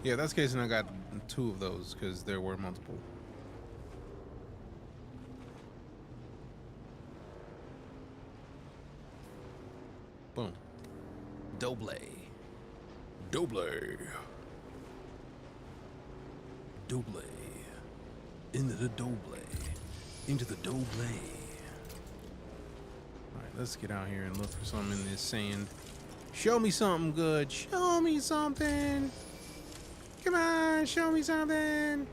Yeah, that's the case, and I got 2 of those because there were multiple. Boom. Double. Double. Double. Into the double. Into the double. Alright, let's get out here and look for something in this sand. Show me something good. Show me something. Come on, show me something.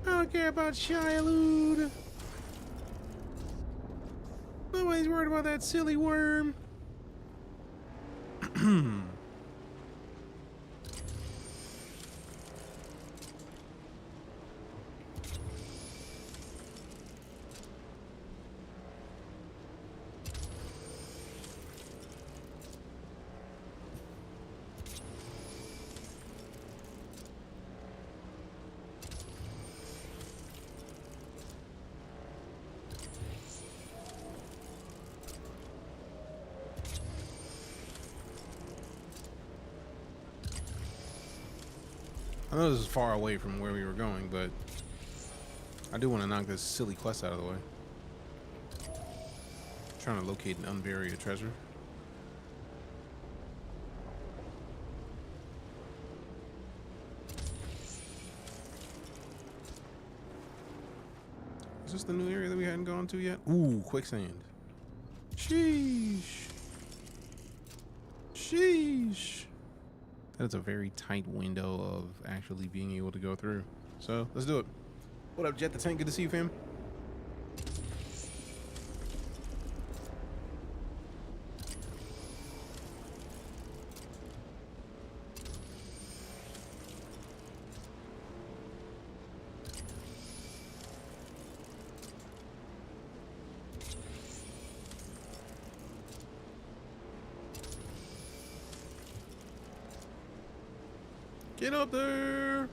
I don't care about Shia. Nobody's worried about that silly worm. I know this is far away from where we were going, but I do want to knock this silly quest out of the way. I'm trying to locate and unbury a treasure. Is this the new area that we hadn't gone to yet? Ooh, quicksand. Sheesh. Sheesh. That's a very tight window of actually being able to go through. So let's do it. What up, Jet the Tank? Good to see you, fam. Get up there!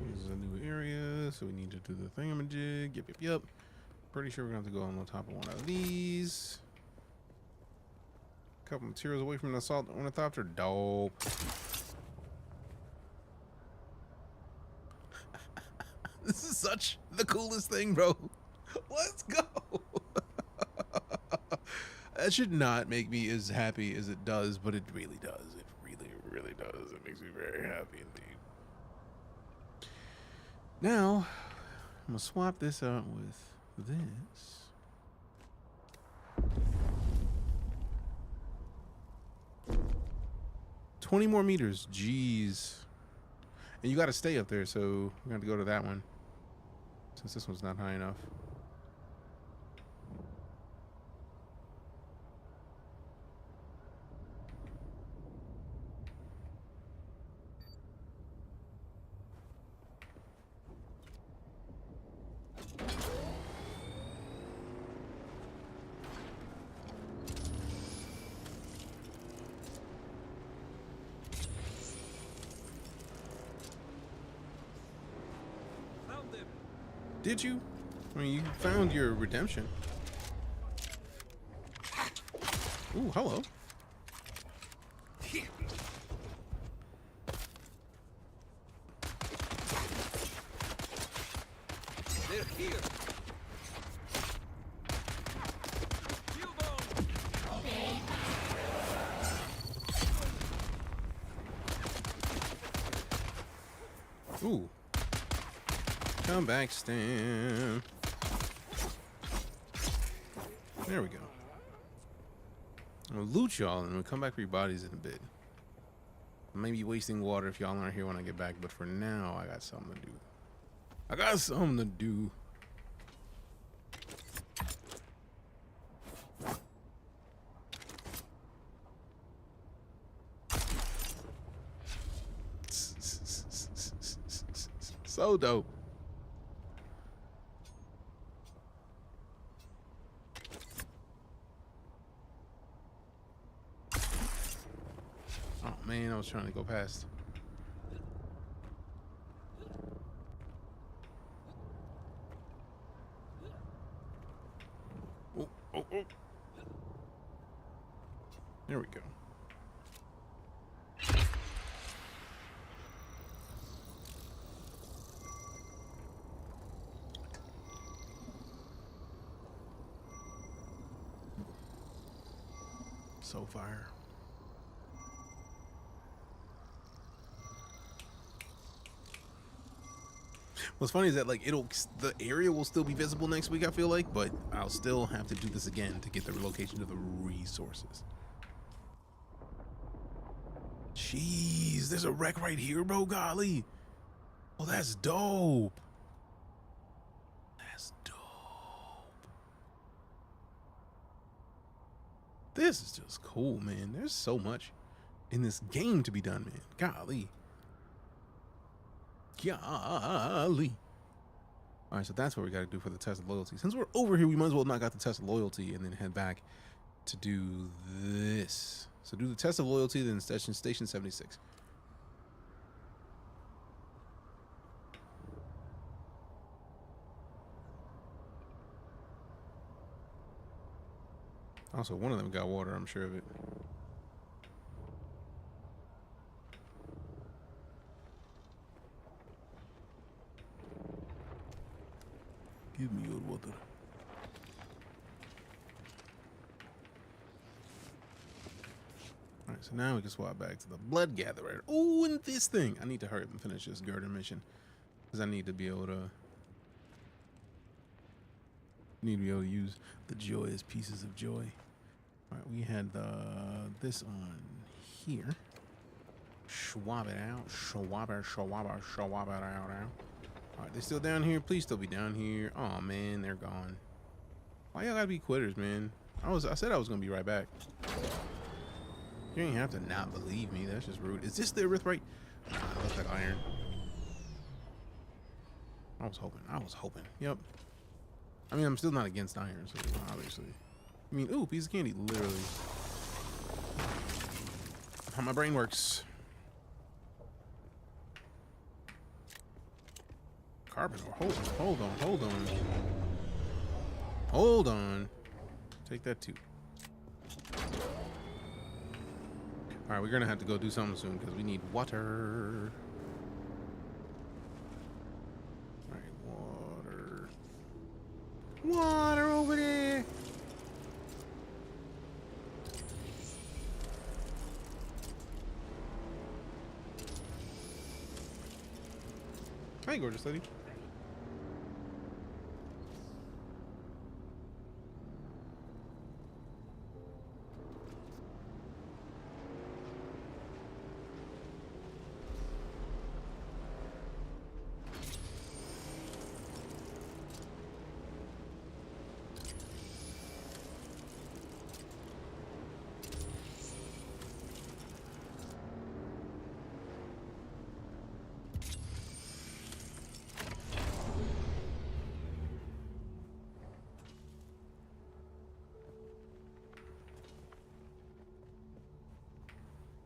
This is a new area, so we need to do the thingamajig. Yep. Pretty sure we're going to have to go on the top of one of these. Couple materials away from the assault ornithopter. Dope. This is such the coolest thing, bro. Let's go. That should not make me as happy as it does, but it really does. It really does. It makes me very happy indeed. Now, I'm gonna swap this out with this. 20 more meters. Jeez. And you got to stay up there, so we're going to have to go to that one since this one's not high enough. Did you? I mean, you found your redemption. Ooh, hello. They're here. Ooh. Come back, Stam. There we go. I'll loot y'all and we'll come back for your bodies in a bit. I may be wasting water if y'all aren't here when I get back, but for now, I got something to do. I got something to do. So dope. Oh man, I was trying to go past. Oh, oh, oh. There we go. So fire. What's funny is that like the area will still be visible next week, I feel like, but I'll still have to do this again to get the location of the resources. Jeez, there's a wreck right here, bro. Golly. Oh, that's dope. That's dope. This is just cool, man. There's so much in this game to be done, man. Golly. Golly. All right, so that's what we got to do for the test of loyalty. Since we're over here, we might as well knock out the test of loyalty and then head back to do this. So do the test of loyalty, then station 76. Also, one of them got water, I'm sure of it. Give me your water. Alright, so now we can swap back to the blood gatherer. Oh, and this thing. I need to hurry up and finish this girder mission. Because I need to be able to use the joyous pieces of joy. Alright, we had this on here. Schwab it out. Schwab it out. Alright, they're still down here. Please still be down here. Oh man, they're gone. Why y'all gotta be quitters, man? I said I was gonna be right back. You ain't have to not believe me. That's just rude. Is this the erythrite? Nah, it looks like iron. I was hoping. Yep. I mean, I'm still not against iron, so obviously. I mean, ooh, piece of candy, literally. How my brain works. Carbon, hold on. Take that too. All right, we're gonna have to go do something soon because we need water. All right, water over there. Hi, gorgeous lady.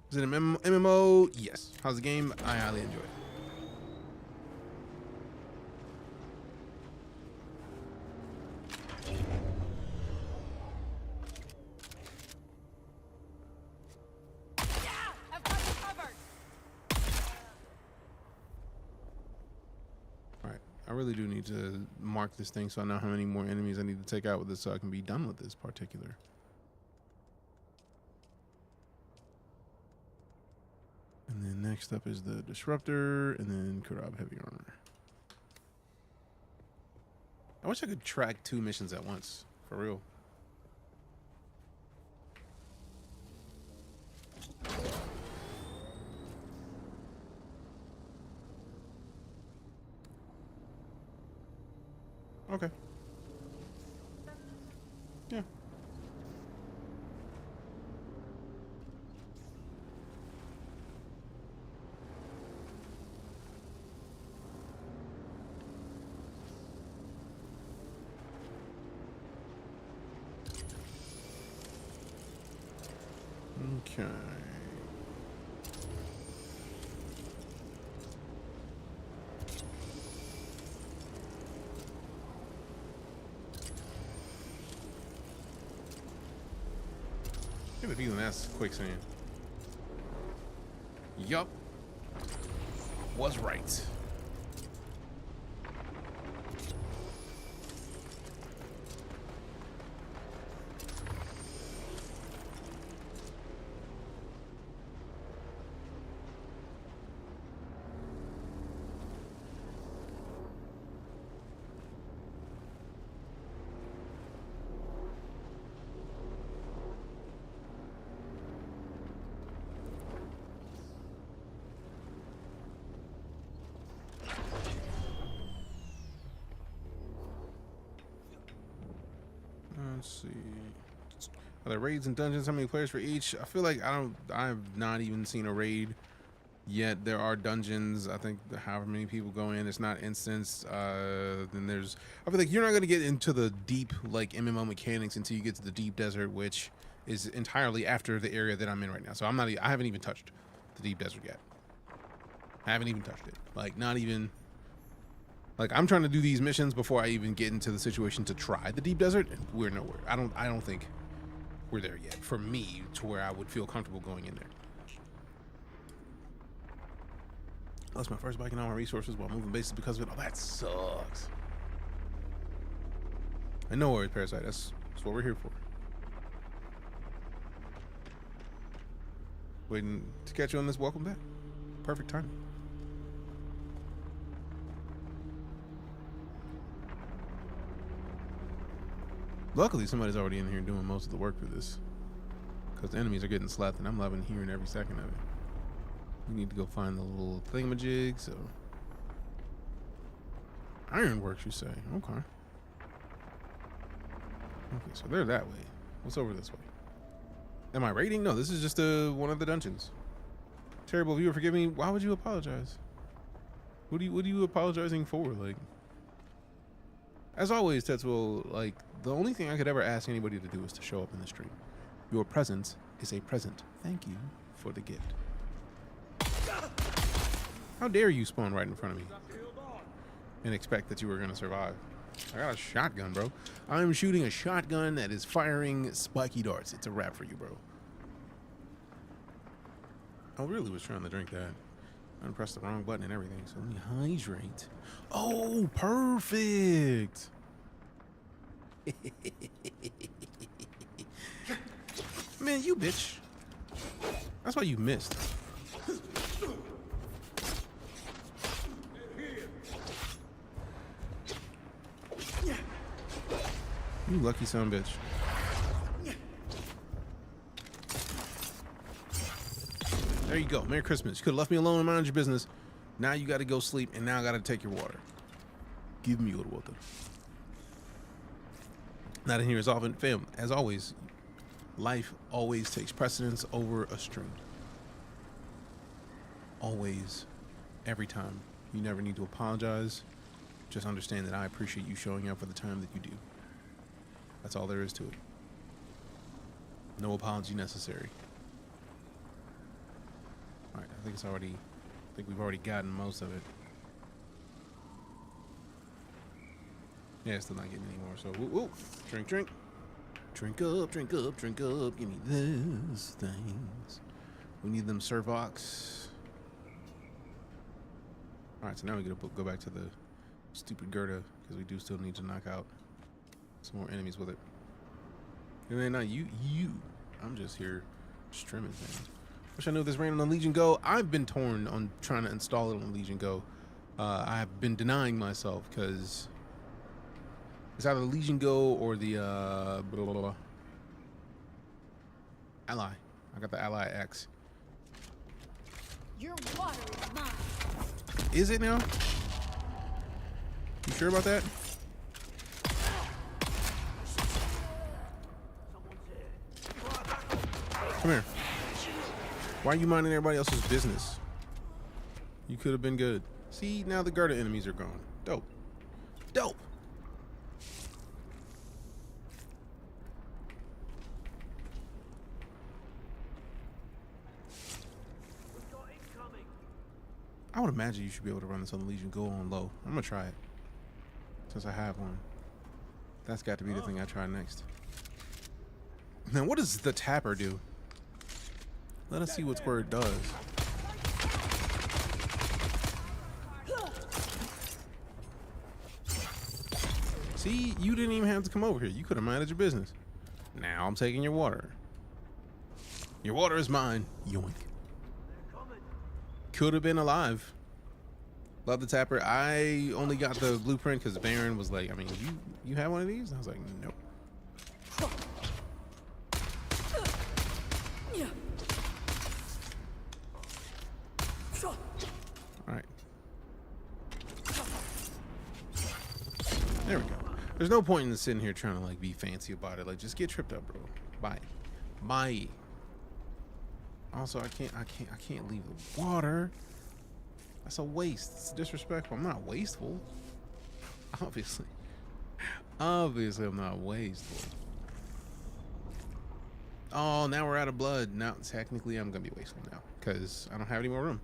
Is it an MMO? Yes. How's the game? I highly enjoy it. Alright, I really do need to mark this thing so I know how many more enemies I need to take out with this so I can be done with this particular. And then next up is the Disruptor, and then Kurab Heavy Armor. I wish I could track 2 missions at once, for real. Okay. Yeah. Okay. I have a feeling that's quicksand. Yup. Was right. Let's see. Are there raids and dungeons? How many players for each? I feel like I've not even seen a raid yet. There are dungeons. I think however many people go in, it's not instanced. Then there's, I feel like you're not going to get into the deep like MMO mechanics until you get to the deep desert, which is entirely after the area that I'm in right now. So I haven't even touched the deep desert yet. I haven't even touched it. Like not even. Like I'm trying to do these missions before I even get into the situation to try the deep desert, and we're nowhere. I don't think we're there yet. For me, to where I would feel comfortable going in there. Lost my first bike and all my resources while moving bases because of it. Oh, that sucks. And no worries, Parasite. That's what we're here for. Waiting to catch you on this. Welcome back. Perfect timing. Luckily, somebody's already in here doing most of the work for this. Because the enemies are getting slapped, and I'm loving hearing every second of it. We need to go find the little thingamajig, so... Ironworks, you say? Okay. Okay, so they're that way. What's over this way? Am I raiding? No, this is just one of the dungeons. Terrible viewer, forgive me. Why would you apologize? What are you apologizing for? Like... As always, Tetsuo, like, the only thing I could ever ask anybody to do is to show up in the stream. Your presence is a present. Thank you for the gift. How dare you spawn right in front of me and expect that you were going to survive? I got a shotgun, bro. I'm shooting a shotgun that is firing spiky darts. It's a wrap for you, bro. I really was trying to drink that. I pressed the wrong button and everything, so let me hydrate. Oh, perfect. Man, you bitch. That's why you missed. You lucky son of a bitch. There you go. Merry Christmas. You could have left me alone and mind your business. Now you got to go sleep, and now I got to take your water. Give me your water. Not in here as often. Fam, as always, life always takes precedence over a stream. Always. Every time. You never need to apologize. Just understand that I appreciate you showing up for the time that you do. That's all there is to it. No apology necessary. Alright, I think we've already gotten most of it. Yeah, it's still not getting any more, so whoa. Drink. Drink up. Give me those things. We need them Servox. Alright, so now we gotta go back to the stupid Gerda, because we do still need to knock out some more enemies with it. And then now you. I'm just here streaming things. Wish I knew this ran on Legion Go. I've been torn on trying to install it on Legion Go. I have been denying myself because it's either Legion Go or the blah, blah, blah. Ally. I got the Ally X. Your water is mine. Is it now? You sure about that? Come here. Why are you minding everybody else's business? You could have been good. See, now the Garda enemies are gone. Dope. Dope. I would imagine you should be able to run this on the Legion Go on low. I'm gonna try it since I have one. That's got to be the thing I try next. Now, what does the tapper do? Let us see what Squirt does. See, you didn't even have to come over here. You could have minded your business. Now I'm taking your water. Your water is mine. Yoink. Could have been alive. Love the tapper. I only got the blueprint because Baron was like, I mean, you have one of these? And I was like, nope. All right. There we go. There's no point in sitting here trying to like be fancy about it. Like, just get tripped up, bro. Bye. Bye. Also, I can't leave the water. That's a waste. It's disrespectful. I'm not wasteful. Obviously. Obviously, I'm not wasteful. Oh, now we're out of blood. Now, technically, I'm going to be wasteful now because I don't have any more room.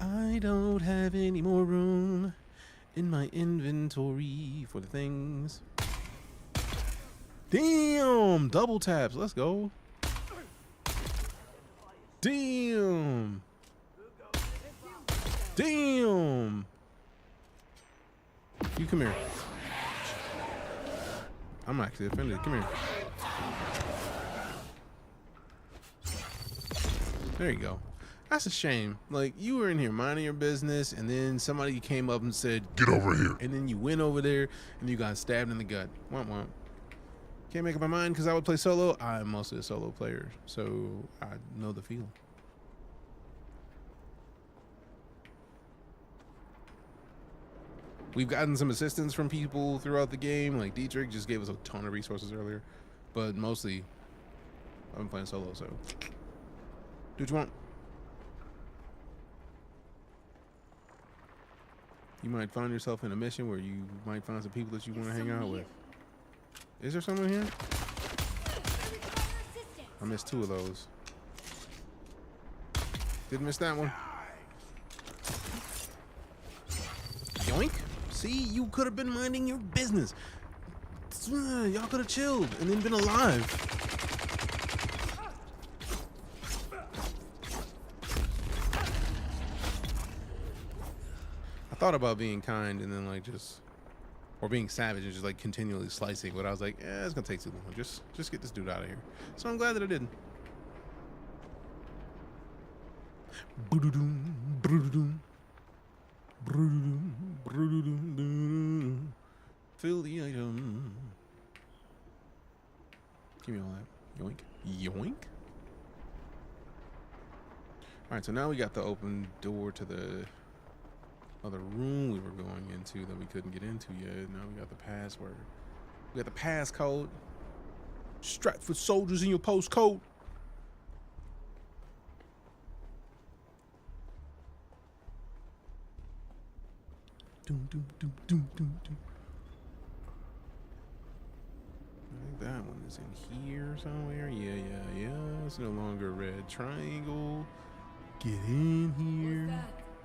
I don't have any more room in my inventory for the things. Damn! Double taps. Let's go. Damn! Damn! You come here. I'm actually offended. Come here. There you go. That's a shame. Like, you were in here minding your business, and then somebody came up and said, Get over here. and then you went over there, and you got stabbed in the gut. Womp womp. Can't make up my mind because I would play solo. I'm mostly a solo player, so I know the feel. We've gotten some assistance from people throughout the game. Like Deejay just gave us a ton of resources earlier, but mostly I've been playing solo, so do what you want. You might find yourself in a mission where you might find some people that you want to hang out with. Is there someone here? I missed 2 of those. Didn't miss that one. Yoink. See, you could have been minding your business. Y'all could have chilled and then been alive. I thought about being kind and then like just, or being savage and just like continually slicing, but I was like, eh, it's gonna take too long. Just get this dude out of here. So I'm glad that I didn't. Fill the item. Give me all that. Yoink. Yoink. Alright, so now we got the open door to the other room we were going into that we couldn't get into yet. Now we got the password. We got the passcode. Stratford soldiers in your postcode. Doom, doom, doom, doom, doom, doom. I think that one is in here somewhere. Yeah. It's no longer a red triangle. Get in here.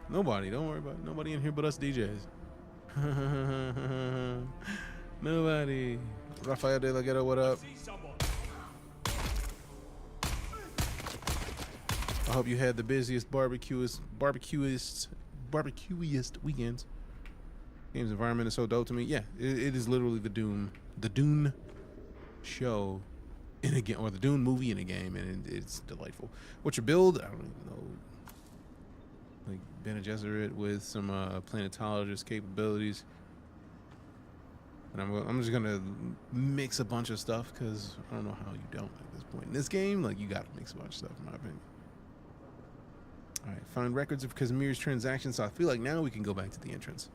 Nobody, don't worry about it. Nobody in here but us DJs. Nobody. Rafael De La Ghetto, what up? I hope you had the busiest barbecuist weekends. Game's environment is so dope to me. Yeah, it is literally the Dune show. in a game, or the Dune movie in a game, and it's delightful. What's your build? I don't even know. Like Bene Gesserit with some planetologist capabilities. And I'm just gonna mix a bunch of stuff because I don't know how you don't at this point in this game. Like, you gotta mix a bunch of stuff, in my opinion. All right, find records of Casimir's transactions. So I feel like now we can go back to the entrance.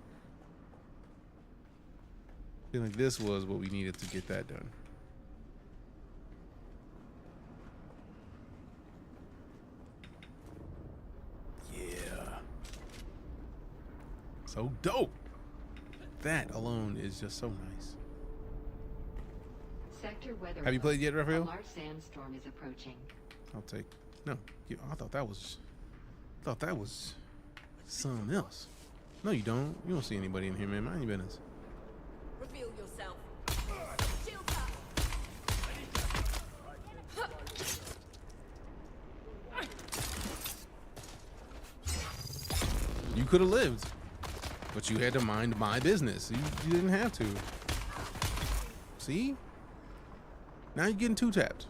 I feel like this was what we needed to get that done. Yeah. So dope. That alone is just so nice. Sector weather. Have you played yet, Raphael? A large sandstorm is approaching. I'll take. No, I thought that was something else. No, you don't. You don't see anybody in here, man. Mind your business. Reveal yourself. Shield up. You could have lived, but you had to mind my business. You didn't have to. See? Now you're getting two-tapped.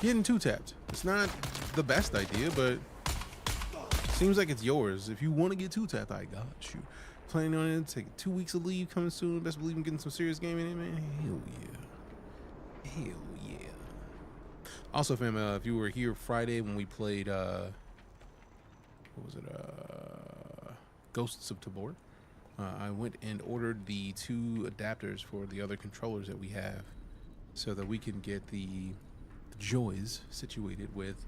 Getting two-tapped. It's not the best idea, but seems like it's yours. If you want to get two-tapped, I got you. Planning on it, take 2 weeks of leave coming soon. Best believe I'm getting some serious gaming in, man. Hell yeah. Hell yeah. Also, fam, if you were here Friday when we played, what was it? Ghosts of Tabor. I went and ordered the 2 adapters for the other controllers that we have so that we can get the joys situated with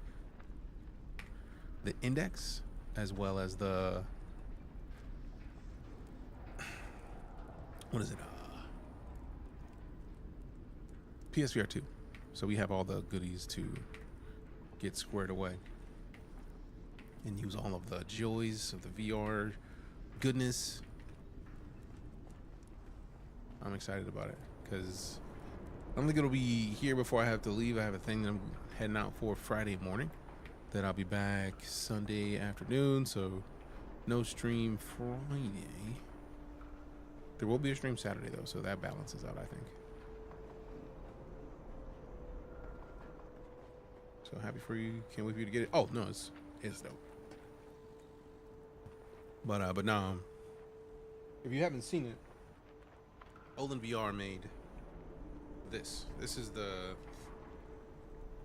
the index as well as the what is it? PSVR 2. So we have all the goodies to get squared away and use all of the joys of the VR goodness. I'm excited about it because I don't think it'll be here before I have to leave. I have a thing that I'm heading out for Friday morning. Then I'll be back Sunday afternoon, so no stream Friday. There will be a stream Saturday though, so that balances out, I think. So happy for you. Can't wait for you to get it. Oh no, it's dope. But no, if you haven't seen it, Olin VR made this. This is the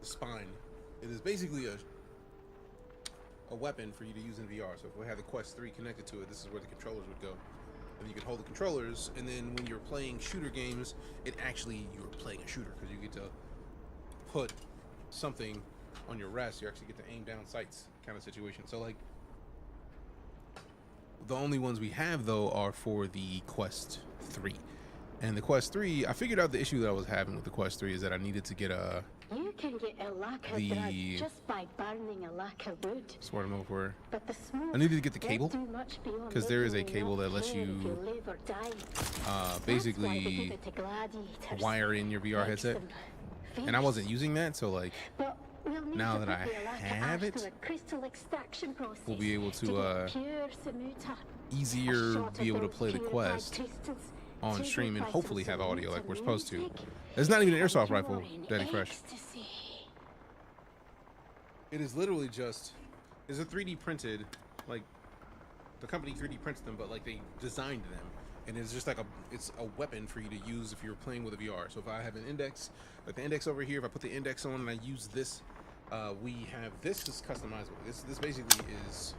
spine. It is basically a weapon for you to use in VR. So if we have the Quest 3 connected to it, this is where the controllers would go. And you can hold the controllers, and then when you're playing shooter games, you're playing a shooter because you get to put something on your rest. You actually get to aim down sights kind of situation. So like, the only ones we have though are for the Quest 3. And the Quest 3, I figured out the issue that I was having with the Quest 3 is that I needed to get You can get a lacquer drug just by burning a lacquer wood. Sort of over. But the smoke I needed to get the cable do much beyond because there is a making you cable not that lets care if you live or die. That's why they basically give it to gladiators. wire in your VR Makes headset. them And I wasn't using that, so like But we'll need now to that put I the lacquer have ash it, through a crystal extraction process we'll be able to get pure Samuta. easier A shot be of able to those play the purified Quest crystals, on taken stream and by hopefully some have audio like we're Samuta supposed to. music, It's not even an and airsoft you're rifle, in Daddy Fresh. ecstasy. It is literally just, it's a 3D printed, like the company 3D prints them, but like they designed them, and it's just like it's a weapon for you to use if you're playing with a VR. So if I have an index, like the index over here, if I put the index on and I use this, we have this is customizable. This basically is,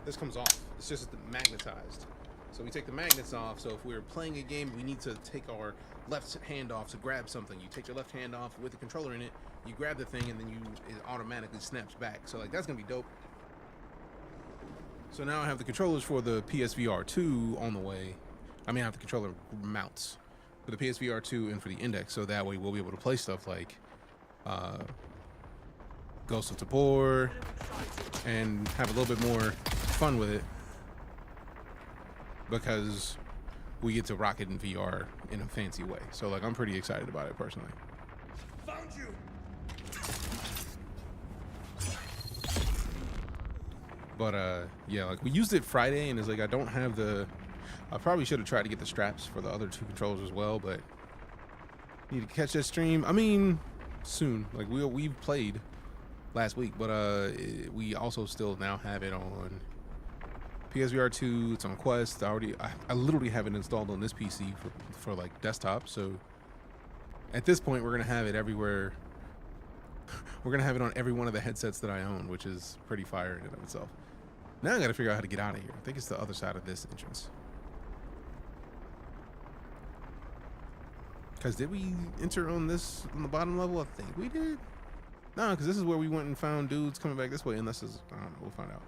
this comes off. It's just magnetized. So we take the magnets off. So if we're playing a game, we need to take our left hand off to grab something. You take your left hand off with the controller in it, you grab the thing, and then it automatically snaps back. So like that's gonna be dope. So now I have the controllers for the PSVR 2 on the way. I mean, I have the controller mounts for the PSVR 2 and for the index. So that way we'll be able to play stuff like Ghost of Tabor and have a little bit more fun with it because we get to rock it in VR in a fancy way. So like I'm pretty excited about it personally. Found you. But yeah, like we used it Friday and it's like I probably should have tried to get the straps for the other 2 controllers as well, but Need to catch that stream. I mean, soon. Like we've played last week, but we also still now have it on PSVR 2. It's on Quest. I literally have it installed on this PC for like desktop. So at this point, we're gonna have it everywhere. We're gonna have it on every one of the headsets that I own, which is pretty fire in and of itself. Now I gotta figure out how to get out of here. I think it's the other side of this entrance. Because did we enter on this on the bottom level? I think we did. No, because this is where we went and found dudes coming back this way. Unless it's, I don't know. We'll find out.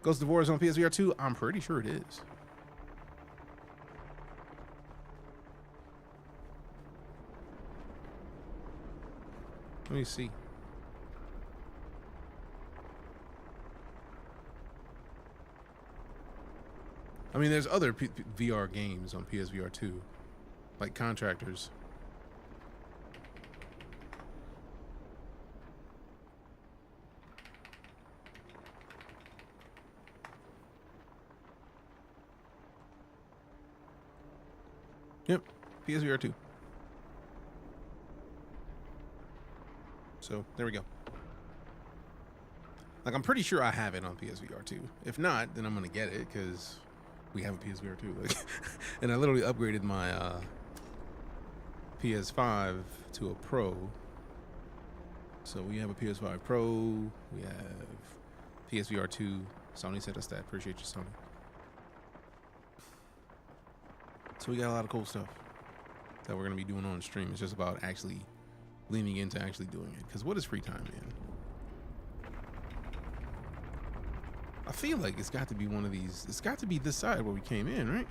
Ghost of War is on PSVR 2. I'm pretty sure it is. Let me see. I mean, there's other VR games on PSVR 2, like Contractors. Yep, PSVR 2. So there we go. Like, I'm pretty sure I have it on PSVR 2. If not, then I'm gonna get it because we have a PSVR 2. Like, and I literally upgraded my PS5 to a Pro. So we have a PS5 Pro. We have PSVR 2. Sony sent us that. Appreciate you, Sony. So we got a lot of cool stuff that we're gonna be doing on stream. It's just about actually leaning into actually doing it. Because what is free time, man? I feel like it's got to be one of these. It's got to be this side where we came in, right?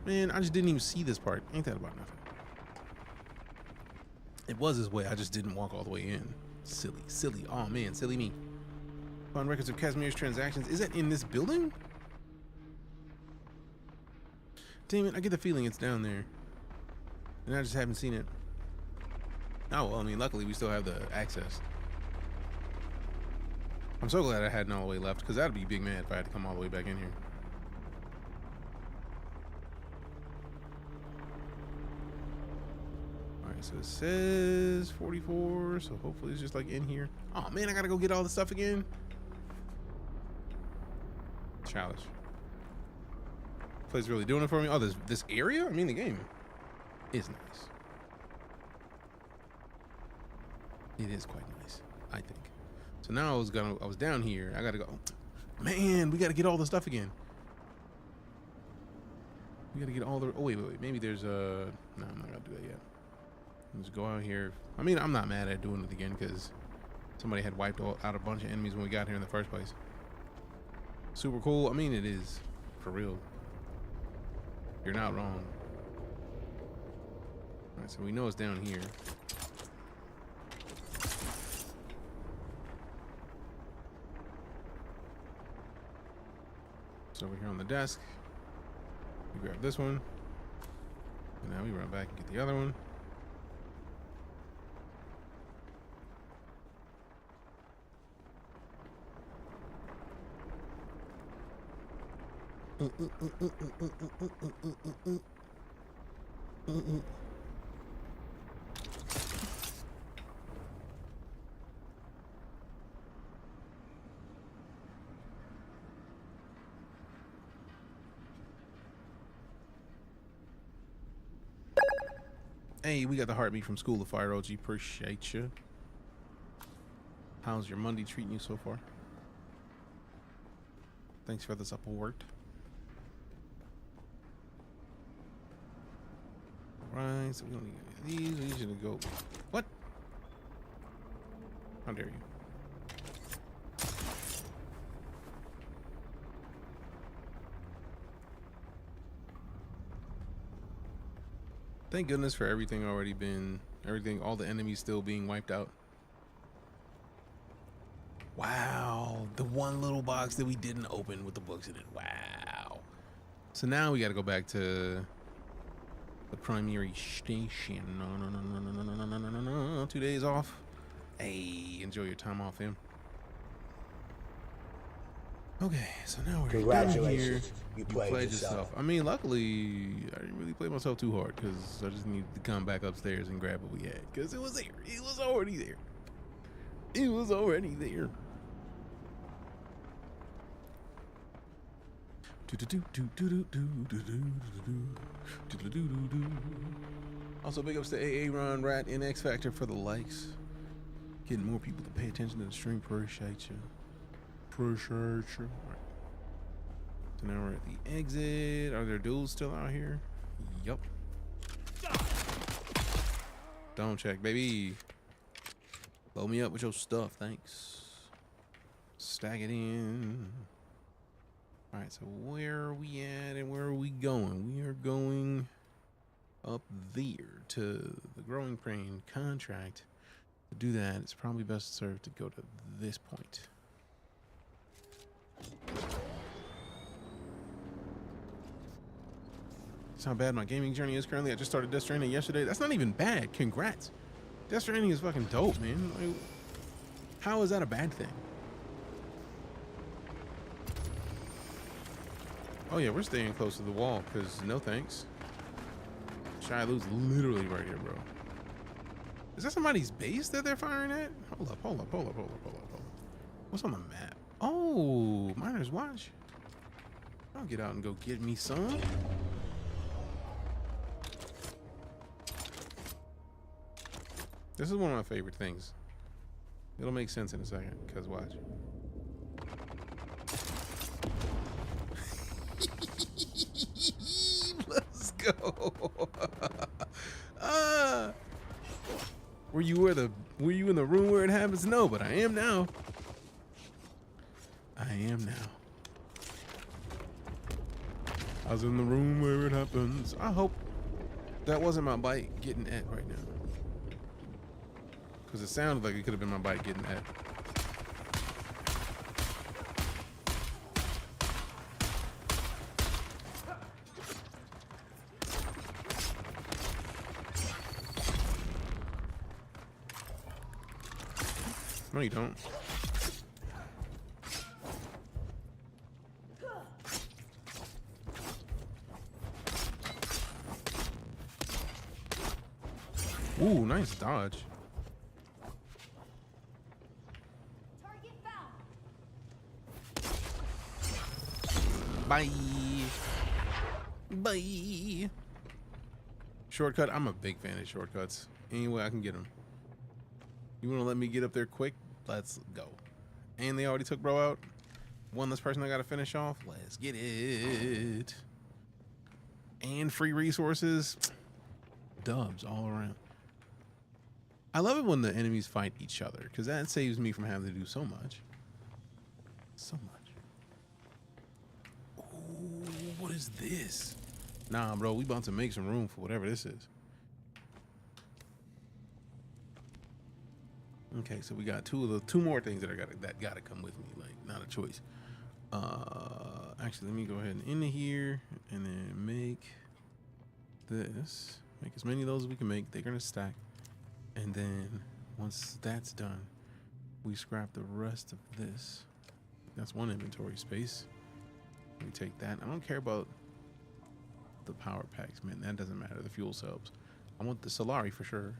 Man, I just didn't even see this part. Ain't that about nothing? It was this way. I just didn't walk all the way in. Silly. Oh man, silly me. Find records of Casimir's transactions. Is that in this building? Damn it, I get the feeling it's down there. And I just haven't seen it. Oh, well, I mean, luckily we still have the access. I'm so glad I hadn't all the way left, because that'd be big mad if I had to come all the way back in here. Alright, so it says 44, so hopefully it's just like in here. Oh man, I gotta go get all the stuff again. Childish. Play's really doing it for me. Oh, this area? I mean, the game is nice. It is quite nice, I think. So now I was down here. I gotta go. Man, we gotta get all the stuff again. We gotta get all the. Oh wait. Maybe there's a. No, I'm not gonna do that yet. Let's go out here. I mean, I'm not mad at doing it again because somebody had wiped out a bunch of enemies when we got here in the first place. Super cool. I mean, it is for real. You're not wrong. All right, so we know it's down here. It's over here on the desk. We grab this one. And now we run back and get the other one. Hey, we got the heartbeat from School of Fire, OG. Appreciate you. How's your Monday treating you so far? Thanks for the support. Alright, so we don't need these. We need you to go. What? How dare you? Thank goodness for everything already been, all the enemies still being wiped out. Wow, the one little box that we didn't open with the books in it. Wow. So now we got to go back to the primary station. No. 2 days off. Hey, enjoy your time off, fam. Okay, so now we're down here. Congratulations, You played yourself. I mean, luckily, I didn't really play myself too hard because I just needed to come back upstairs and grab what we had because it was there. It was already there. It was already there. Also, big ups to AA Ron Rat and X Factor for the likes. Getting more people to pay attention to the stream. Appreciate you. Appreciate you. All right. So now we're at the exit. Are there dudes still out here? Yup. Don't check, baby. Load me up with your stuff, thanks. Stack it in. All right, so where are we at and where are we going? We are going up there to the growing pain contract. To do that, it's probably best served to go to this point. That's how bad my gaming journey is currently. I just started Death Stranding yesterday. That's not even bad. Congrats. Death Stranding is fucking dope, man. Like, how is that a bad thing? Oh yeah, we're staying close to the wall because no thanks. Shiloh's literally right here, bro. Is that somebody's base that they're firing at? Hold up. What's on the map? Oh, Miner's Watch. I'll get out and go get me some. This is one of my favorite things. It'll make sense in a second, because watch. Let's go. Were you in the room where it happens? No, but I am now. I was in the room where it happens. I hope that wasn't my bike getting at right now. Because it sounded like it could have been my bike getting at. No, you don't. Ooh, nice dodge. Bye. Bye. Shortcut. I'm a big fan of shortcuts. Any way I can get them. You want to let me get up there quick? Let's go. And they already took bro out. One less person I got to finish off. Let's get it. And free resources. Dubs all around. I love it when the enemies fight each other because that saves me from having to do so much. So much. Ooh, what is this? Nah, bro, we about to make some room for whatever this is. Okay, so we got two more things that gotta come with me, like not a choice. Actually, let me go ahead and end it here, and then make this. Make as many of those as we can make. They're gonna stack, and then once that's done, we scrap the rest of this. That's one inventory space. We take that. I don't care about the power packs, man. That doesn't matter. The fuel cells. I want the Solari for sure.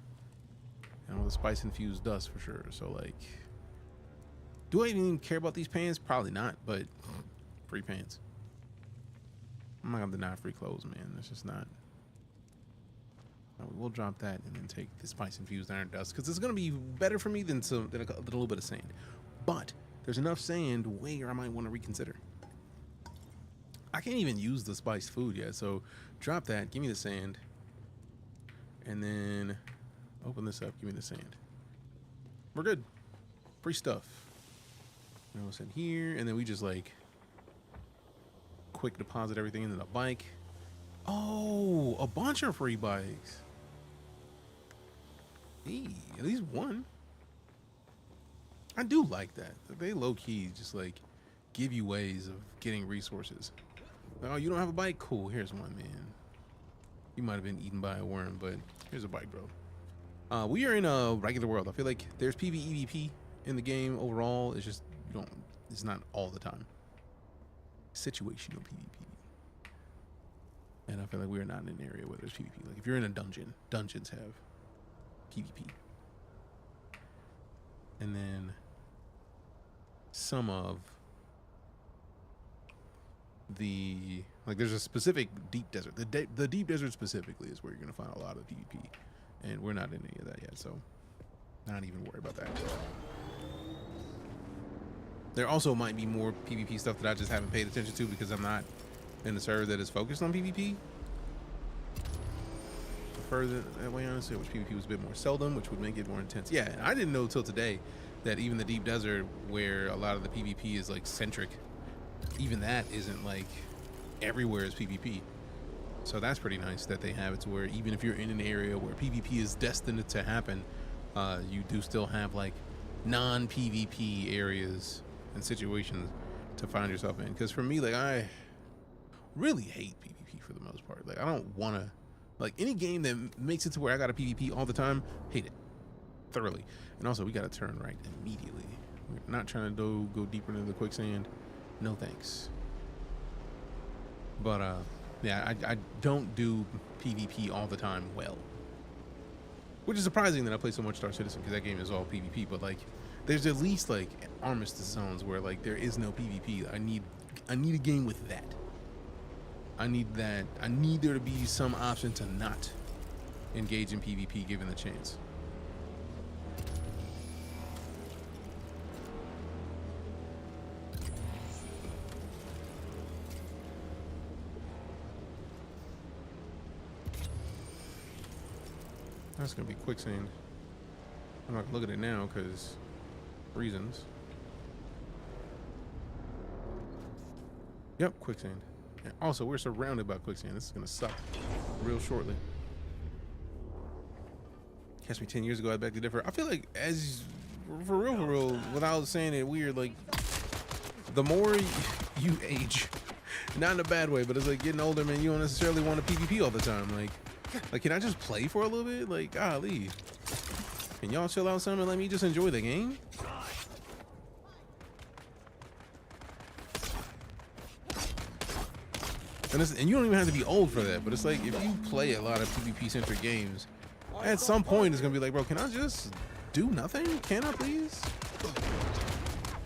And all the spice infused dust for sure. So like, do I even care about these pants? Probably not, but free pants. I'm not gonna deny free clothes, man. It's just not. We'll drop that and then take the spice infused iron dust because it's gonna be better for me than a little bit of sand. But there's enough sand where I might want to reconsider. I can't even use the spiced food yet, so drop that. Give me the sand, and then. Open this up, give me the sand. We're good. Free stuff. Now what's in here? And then we just like quick deposit everything into the bike. Oh, a bunch of free bikes. Hey, at least one. I do like that. They low key just like give you ways of getting resources. Oh, you don't have a bike? Cool, here's one, man. You might have been eaten by a worm, but here's a bike, bro. We are in a regular world. I feel like there's PvEVP in the game overall. It's just it's not all the time. situational PvP. And I feel like we're not in an area where there's PvP. Like if you're in a dungeon, dungeons have PvP. And then some of the, like there's a specific deep desert. The deep desert specifically is where you're gonna find a lot of PvP. And we're not in any of that yet, so not even worry about that. There also might be more PvP stuff that I just haven't paid attention to because I'm not in the server that is focused on PvP. Further that way, honestly, which PvP was a bit more seldom, which would make it more intense. Yeah, I didn't know till today that even the deep desert, where a lot of the PvP is like centric, even that isn't like everywhere is PvP. So that's pretty nice that they have it to where even if you're in an area where PvP is destined to happen, you do still have like non-PvP areas and situations to find yourself in. Because for me, like I really hate PvP for the most part. Like I don't want to, like any game that makes it to where I got a PvP all the time, hate it thoroughly. And also we got to turn right immediately. We're not trying to go deeper into the quicksand. No thanks. But yeah, I don't do PvP all the time well, which is surprising that I play so much Star Citizen because that game is all PvP. But like, there's at least like armistice zones where like there is no PvP. I need a game with that. I need that. I need there to be some option to not engage in PvP given the chance. That's gonna be quicksand. I'm not gonna look at it now because reasons. Yep, quicksand. And also, we're surrounded by quicksand. This is gonna suck real shortly. Catch me 10 years ago, I beg to differ. I feel like, as for real, without saying it weird, like the more you age, not in a bad way, but it's like getting older, man. You don't necessarily want to PvP all the time. Like, can I just play for a little bit? Like, golly, can y'all chill out some and let me just enjoy the game? And you don't even have to be old for that, but it's like if you play a lot of PvP centric games, at some point it's gonna be like, bro, can I just do nothing? Can I please?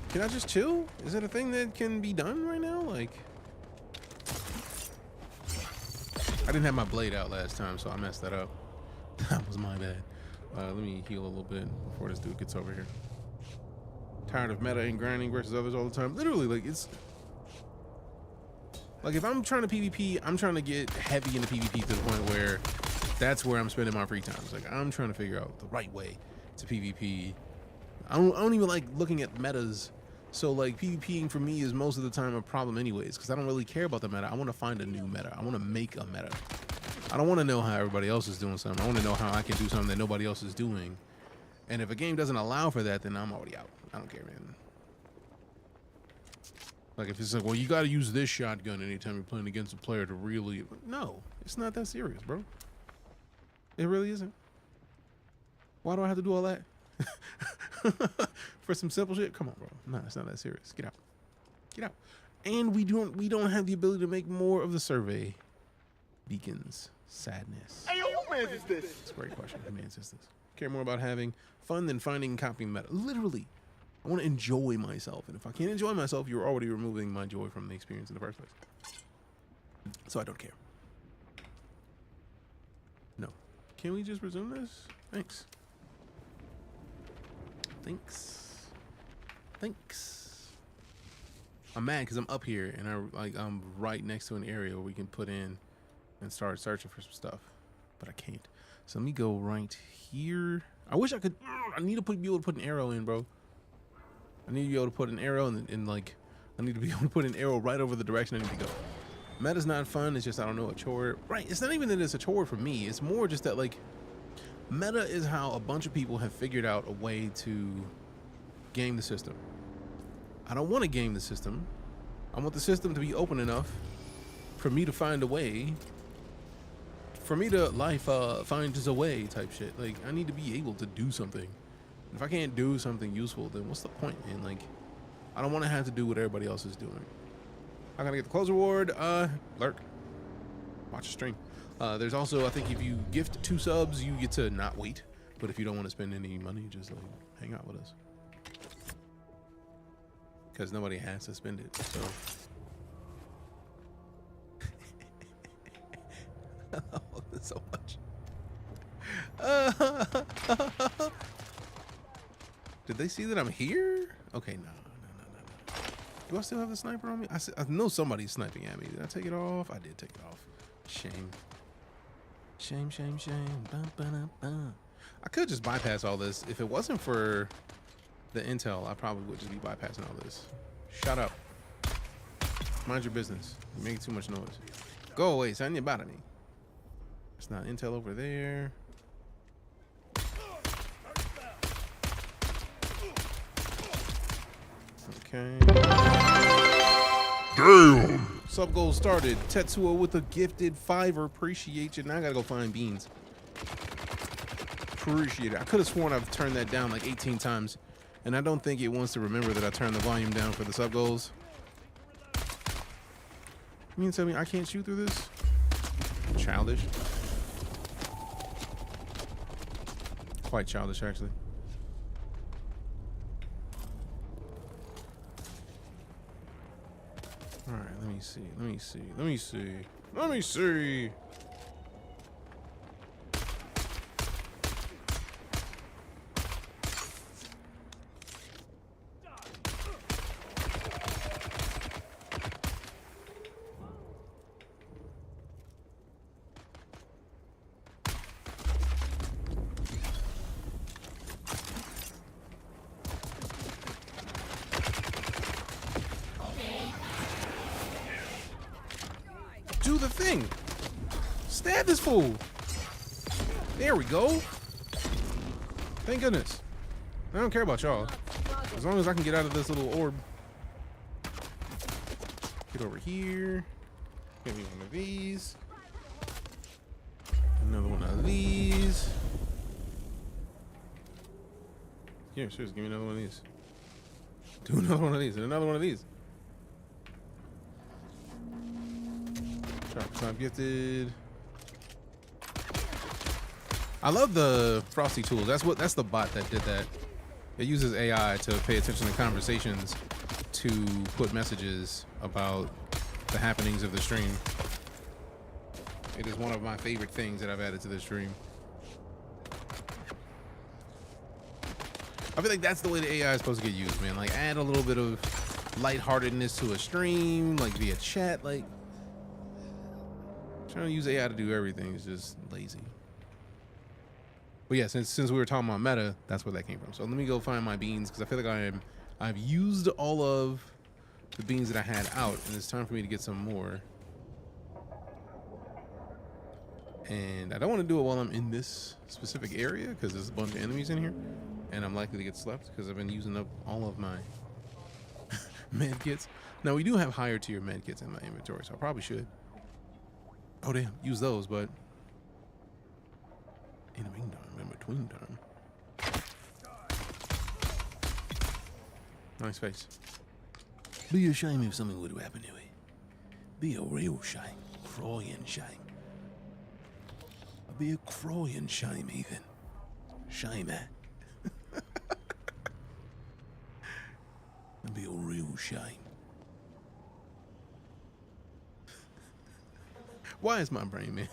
Can I just chill? Is it a thing that can be done right now? Like, I didn't have my blade out last time, so I messed that up. That was my bad. Let me heal a little bit before this dude gets over here. Tired of meta and grinding versus others all the time. Literally, like, it's like if I'm trying to PvP, I'm trying to get heavy into PvP to the point where that's where I'm spending my free time. It's like I'm trying to figure out the right way to PvP. I don't even like looking at metas. So like PvPing for me is most of the time a problem anyways, because I don't really care about the meta. I want to find a new meta. I want to make a meta. I don't want to know how everybody else is doing something. I want to know how I can do something that nobody else is doing. And if a game doesn't allow for that, then I'm already out. I don't care, man. Like if it's like, well, you got to use this shotgun anytime you're playing against a player to really, no, it's not that serious, bro. It really isn't. Why do I have to do all that? For some simple shit? Come on, bro. No, it's not that serious. Get out. Get out. And we don't have the ability to make more of the survey beacons. Sadness. Hey, who man is this? It's a great question. Who man is this? Care more about having fun than finding and copying meta. Literally. I want to enjoy myself. And if I can't enjoy myself, you're already removing my joy from the experience in the first place. So I don't care. No. Can we just resume this? Thanks. Thanks. I'm mad because I'm up here and I'm right next to an area where we can put in and start searching for some stuff, but I can't. So let me go right here. I wish I could. I need to be able to put an arrow in, bro. I need to be able to put an arrow in like, I need to be able to put an arrow right over the direction I need to go. Meta's not fun. It's just, I don't know, a chore. Right. It's not even that it's a chore for me. It's more just that like meta is how a bunch of people have figured out a way to game the system. I don't want to game the system. I want the system to be open enough for me to find a way, for me to find just a way type shit. Like I need to be able to do something. If I can't do something useful, then what's the point, man? Like I don't want to have to do what everybody else is doing. I'm gonna get the close reward. Lurk. Watch a stream. There's also, I think if you gift 2 subs, you get to not wait. But if you don't want to spend any money, just like hang out with us. Because nobody has to spend it. So I love this so much. Did they see that I'm here? Okay, no. Do I still have the sniper on me? I know somebody's sniping at me. Did I take it off? I did take it off. Shame. Shame, shame, shame. Bum, ba-dum, bum. I could just bypass all this. If it wasn't for the intel, I probably would just be bypassing all this. Shut up. Mind your business. You're making too much noise. Go away, son. You're about me. There's not intel over there. Okay. Damn! Sub goal started. Tetsuo with a gifted 5. Appreciate you. Now I gotta go find beans. Appreciate it. I could have sworn I've turned that down like 18 times. And I don't think it wants to remember that I turned the volume down for the sub goals. You mean to tell me I can't shoot through this? Childish. Quite childish, actually. All right, let me see. Let me see. Let me see. Let me see. Do the thing. Stab this fool. There we go. Thank goodness. I don't care about y'all. As long as I can get out of this little orb. Get over here. Give me one of these. Another one of these. Here, seriously, give me another one of these. Do another one of these and another one of these. Sharp gifted. I love the Frosty tools. That's the bot that did that. It uses AI to pay attention to conversations to put messages about the happenings of the stream. It is one of my favorite things that I've added to the stream. I feel like that's the way the AI is supposed to get used, man. Like add a little bit of lightheartedness to a stream, like via chat, like trying to use AI to do everything is just lazy. But yeah, since we were talking about meta, that's where that came from. So let me go find my beans because I feel like I've used all of the beans that I had out, and it's time for me to get some more. And I don't want to do it while I'm in this specific area because there's a bunch of enemies in here, and I'm likely to get slept because I've been using up all of my med kits. Now we do have higher tier med kits in my inventory, so I probably should. Oh damn, use those, but in the meantime, in between time. Nice face. Be a shame if something would happen to it. Be a real shame. Crying shame. Be a crying shame even. Shame, eh? Be a real shame. Why is my brain, man?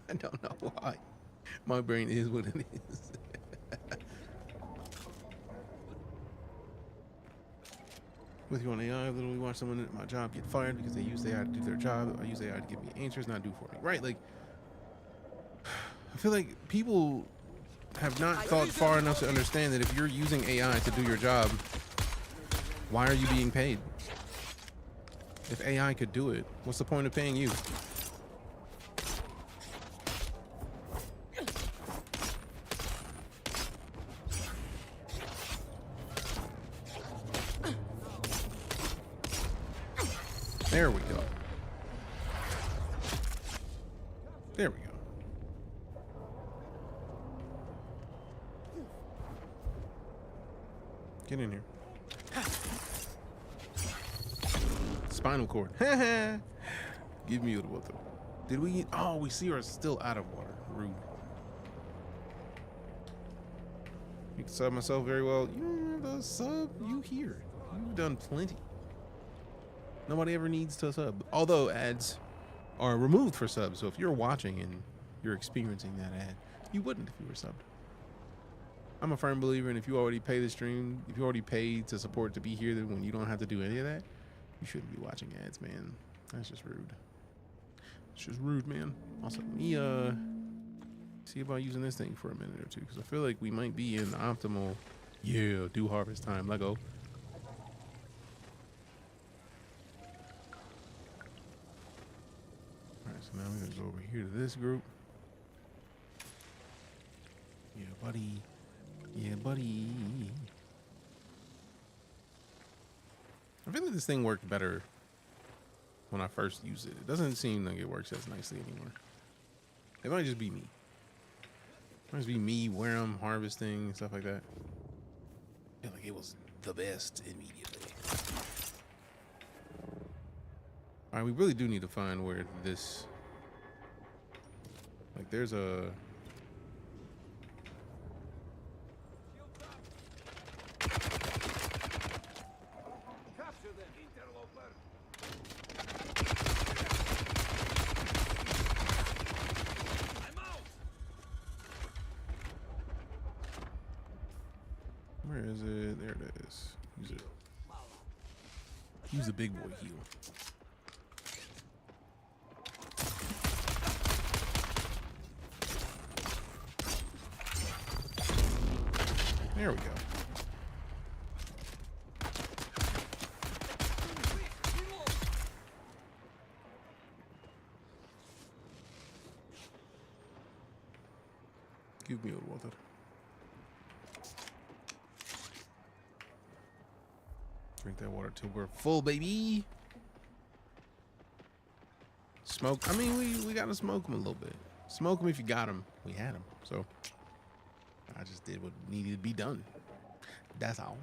I don't know why. My brain is what it is. With you on AI, I literally watch someone at my job get fired because they use AI to do their job. I use AI to give me answers, not do for me. Right? Like, I feel like people have not thought far enough to understand that if you're using AI to do your job, why are you being paid? If AI could do it, what's the point of paying you? There we go. There we go. Get in here. spinal cord. Give me a water. Did we? Oh, we see her still out of water. Rude. You can sub myself very well. You the sub. You here. You've done plenty. Nobody ever needs to sub. Although ads are removed for subs. So if you're watching and you're experiencing that ad, you wouldn't if you were subbed. I'm a firm believer in if you already pay the stream, if you already paid to support to be here, then when you don't have to do any of that, you shouldn't be watching ads, man. That's just rude. It's just rude, man. Also, let me see about using this thing for a minute or two, because I feel like we might be in optimal. Yeah, do harvest time. Let go. Alright, so now we're gonna go over here to this group. Yeah, buddy. Yeah, buddy. I feel like this thing worked better when I first used it. It doesn't seem like it works as nicely anymore. It might just be me. It might just be me where I'm harvesting and stuff like that. I feel like it was the best immediately. Alright, we really do need to find where this... Like, there's a... Where is it? There it is. Use it. Use the big boy heal. There we go. Give me a water. Drink that water till we're full, baby. Smoke. I mean, we gotta smoke them a little bit. Smoke them if you got them. We had them, so I just did what needed to be done. That's all.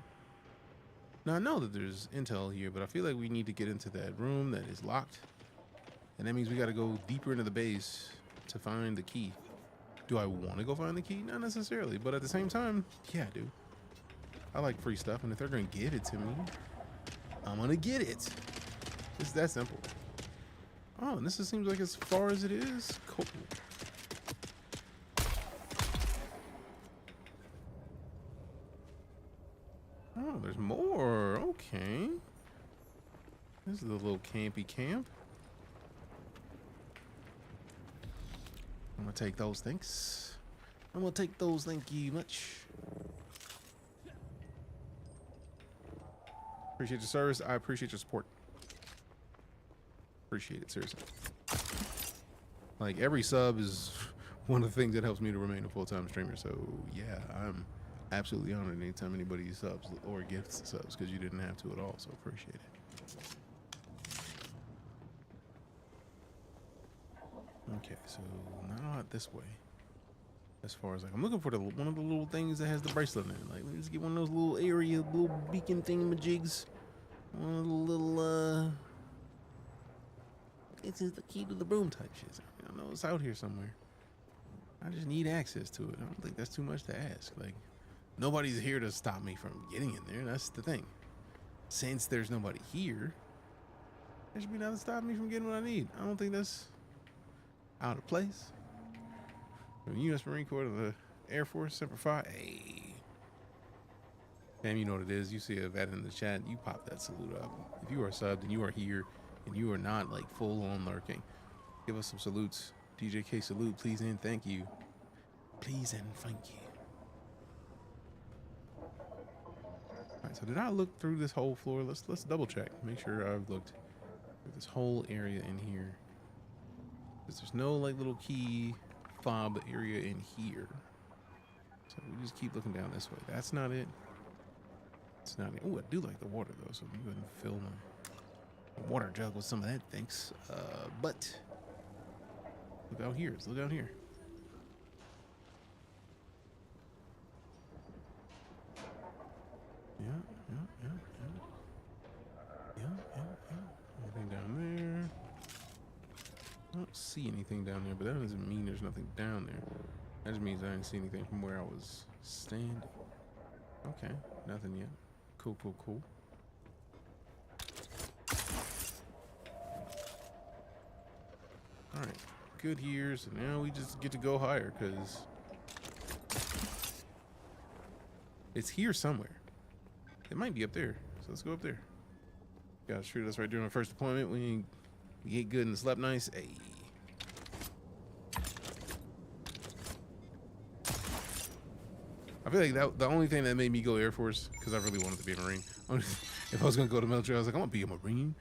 Now I know that there's intel here, but I feel like we need to get into that room that is locked, and that means we got to go deeper into the base to find the key. Do I want to go find the key? Not necessarily, but at the same time, yeah, I do. I like free stuff, and if they're gonna give it to me, I'm gonna get it. It's that simple. Oh, and this just seems like as far as it is. Cool. Oh, there's more. Okay. This is a little campy camp. I'm gonna take those, thanks. I'm gonna take those, thank you much. Appreciate your service. I appreciate your support. Appreciate it, seriously. Like, every sub is one of the things that helps me to remain a full-time streamer. So, yeah, I'm absolutely honored anytime anybody subs or gifts subs, because you didn't have to at all. So, appreciate it. Okay, so now this way. As far as, like, I'm looking for one of the little things that has the bracelet in it. Like, let me just get one of those little area, little beacon thingamajigs. One of the little, this is the key to the room type shit. I know it's out here somewhere. I just need access to it. I don't think that's too much to ask. Like, nobody's here to stop me from getting in there. That's the thing. Since there's nobody here, there should be nothing stopping me from getting what I need. I don't think that's out of place. From U.S. Marine Corps to the Air Force, Semper Fi. Hey. Fam, you know what it is. You see a vet in the chat, you pop that salute up. If you are subbed and you are here and you are not like full on lurking, give us some salutes. DJK salute, please and thank you. Please and thank you. Alright, so did I look through this whole floor? Let's double check. Make sure I've looked through this whole area in here. Because there's no like little key fob area in here. So we just keep looking down this way. That's not it. It's not it. Oh, I do like the water though, so I'm going to fill my water jug with some of that, thanks. But look out here. Let's look out here. Yeah. see anything down there, but that doesn't mean there's nothing down there. That just means I didn't see anything from where I was standing. Okay, nothing yet. Cool, cool, cool. All right, good here. So now we just get to go higher because it's here somewhere. It might be up there. So let's go up there. Gotta shoot us right during our first deployment. We ate good and slept nice. Hey. I feel like that the only thing that made me go Air Force, because I really wanted to be a Marine. If I was gonna go to military, I was like, I'm gonna be a Marine.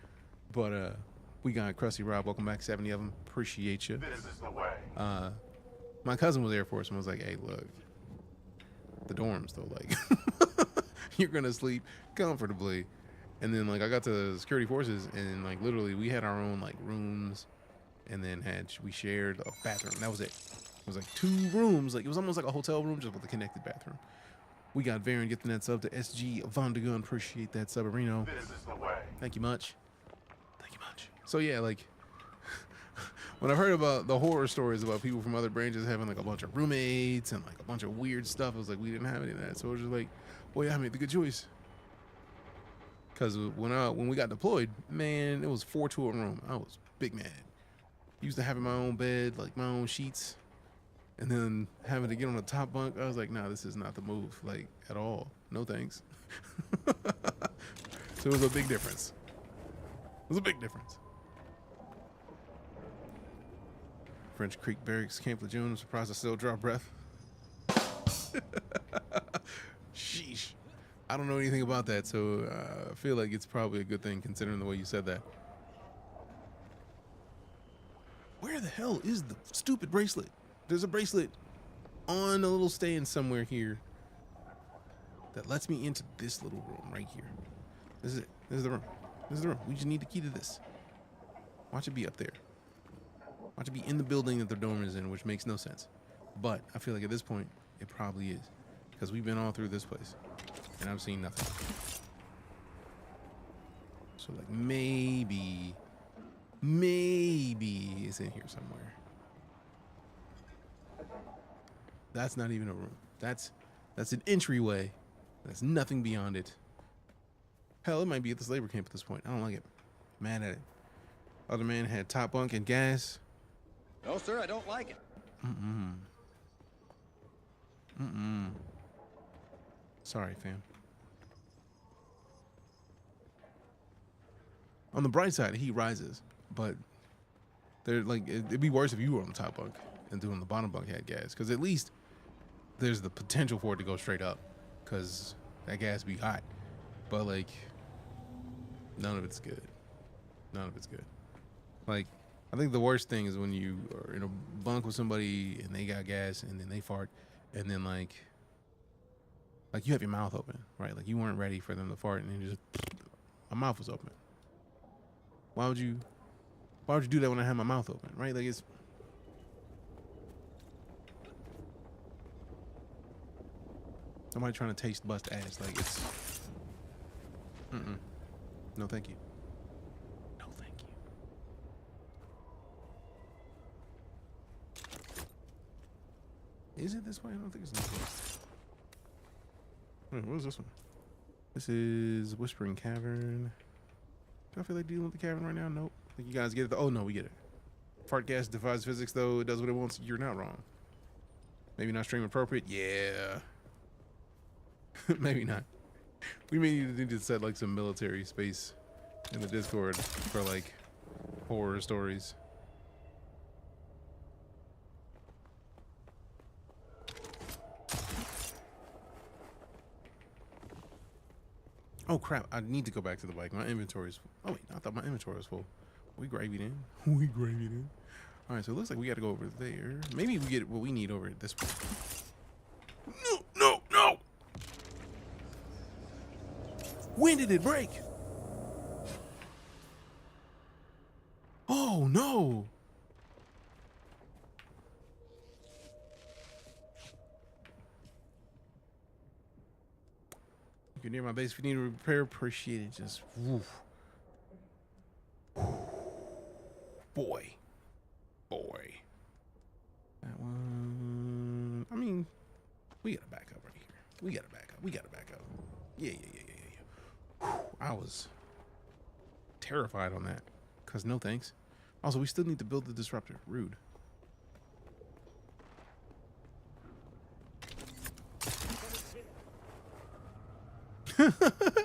But we got Krusty Rob. Welcome back, 70 of them. Appreciate you. This is the way. My cousin was Air Force and was like, hey, look, the dorms though, like you're gonna sleep comfortably. And then like I got to security forces and like literally we had our own like rooms, and then we shared a bathroom. That was it. It was like 2 rooms. Like it was almost like a hotel room just with a connected bathroom. We got Varian getting that sub to SG Vondegun. Appreciate that sub, Reno. This is the way. Thank you much. Thank you much. So yeah, like when I've heard about the horror stories about people from other branches having like a bunch of roommates and like a bunch of weird stuff, I was like, we didn't have any of that. So it was just like, well, yeah, I made the good choice. Because when we got deployed, man, it was 4 to a room. I was big mad. Used to having my own bed, like my own sheets, and then having to get on the top bunk. I was like, nah, this is not the move, like at all. No thanks. So it was a big difference. It was a big difference. French Creek Barracks, Camp Lejeune. I'm surprised I still draw breath. Sheesh. I don't know anything about that, so I feel like it's probably a good thing considering the way you said that. Where the hell is the stupid bracelet? There's a bracelet on a little stand somewhere here that lets me into this little room right here. This is it. This is the room. This is the room. We just need the key to this. Watch it be up there. Watch it be in the building that the dorm is in, which makes no sense. But I feel like at this point, it probably is. Because we've been all through this place. And I've seen nothing. So like maybe it's in here somewhere. That's not even a room. That's an entryway. There's nothing beyond it. Hell, it might be at this labor camp at this point. I don't like it. Mad at it. Other man had top bunk and gas. No, sir, I don't like it. Sorry, fam. On the bright side, he rises, but they're like it'd be worse if you were on the top bunk and doing the bottom bunk had gas, because at least there's the potential for it to go straight up, because that gas be hot. But like, none of it's good. None of it's good. Like, I think the worst thing is when you are in a bunk with somebody and they got gas and then they fart, and then like you have your mouth open, right? Like you weren't ready for them to fart, and then just my mouth was open. Why would you do that when I had my mouth open, right? Like it's somebody trying to taste bust ass. Like it's no thank you. No thank you. Is it this way? I don't think it's this way. Wait, what is this one? This is Whispering Cavern. Do I feel like dealing with the cavern right now? Nope. Think you guys get it? Oh no, we get it. Fart gas defies physics, though. It does what it wants. You're not wrong. Maybe not stream appropriate. Yeah. Maybe not. We may need to set like some military space in the Discord for like horror stories. Oh crap, I need to go back to the bike. My inventory is full. Oh wait, I thought my inventory was full. We gravied in. We gravied in. All right, so it looks like we got to go over there. Maybe we get what we need over at this point. No, no, no! When did it break? Oh no! You're near my base. If you need a repair, appreciate it. Just woof. Boy. boy. That one. I mean, we got to back up right here. We got to back up. We got to back up. Yeah. Whew, I was terrified on that. Because no thanks. Also, we still need to build the disruptor. Rude.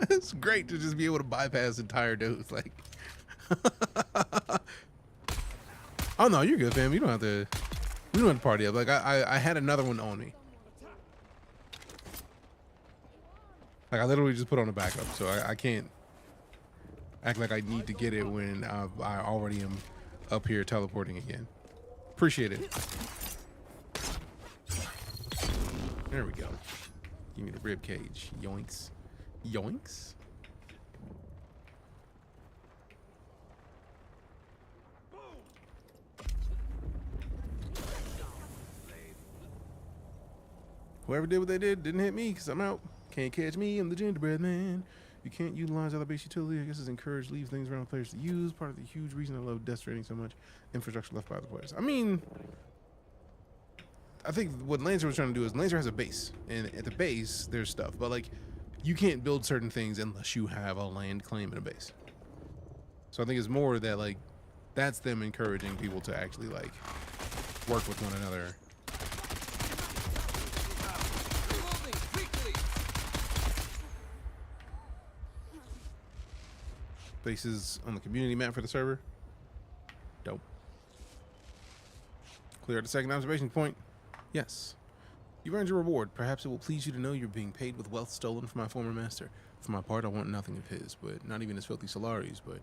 It's great to just be able to bypass entire dudes. Like, oh no, you're good, fam. You don't have to. We don't have to party up. Like I had another one on me. Like I literally just put on a backup, so I can't act like I need to get it when I already am up here teleporting again. Appreciate it. There we go. Give me the rib cage. Yoinks. Yoinks. Whoever did what they did didn't hit me because I'm out. Can't catch me. I'm the gingerbread man. You can't utilize other base utility. I guess it's encouraged. Leave things around players to use. Part of the huge reason I love Death Stranding so much. Infrastructure left by the players. I mean, I think what Lancer was trying to do is Lancer has a base, and at the base there's stuff, but like you can't build certain things unless you have a land claim and a base. So I think it's more that like that's them encouraging people to actually like work with one another. Bases on the community map for the server. Dope. Clear out the second observation point. Yes. You've earned your reward. Perhaps it will please you to know you're being paid with wealth stolen from my former master. For my part, I want nothing of his, but not even his filthy salaries, but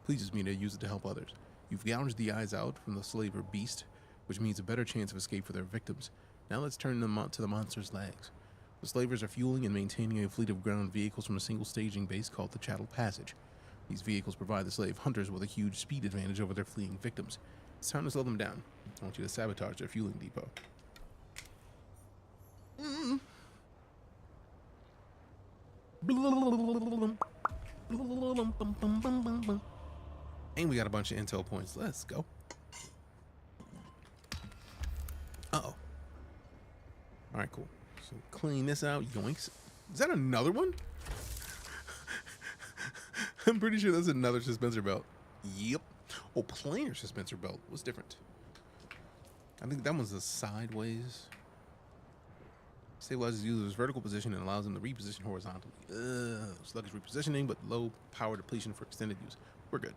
pleases me to use it to help others. You've gouged the eyes out from the slaver beast, which means a better chance of escape for their victims. Now let's turn them to the monster's legs. The slavers are fueling and maintaining a fleet of ground vehicles from a single staging base called the Chattel Passage. These vehicles provide the slave hunters with a huge speed advantage over their fleeing victims. It's time to slow them down. I want you to sabotage their fueling depot. And we got a bunch of intel points. Let's go. Uh-oh. Alright, cool. So clean this out. Yoinks. Is that another one? I'm pretty sure that's another suspensor belt. Yep. Oh, planar suspensor belt. What's different? I think that one's the sideways. Stabilizes users' vertical position and allows them to reposition horizontally. Sluggish repositioning, but low power depletion for extended use. We're good.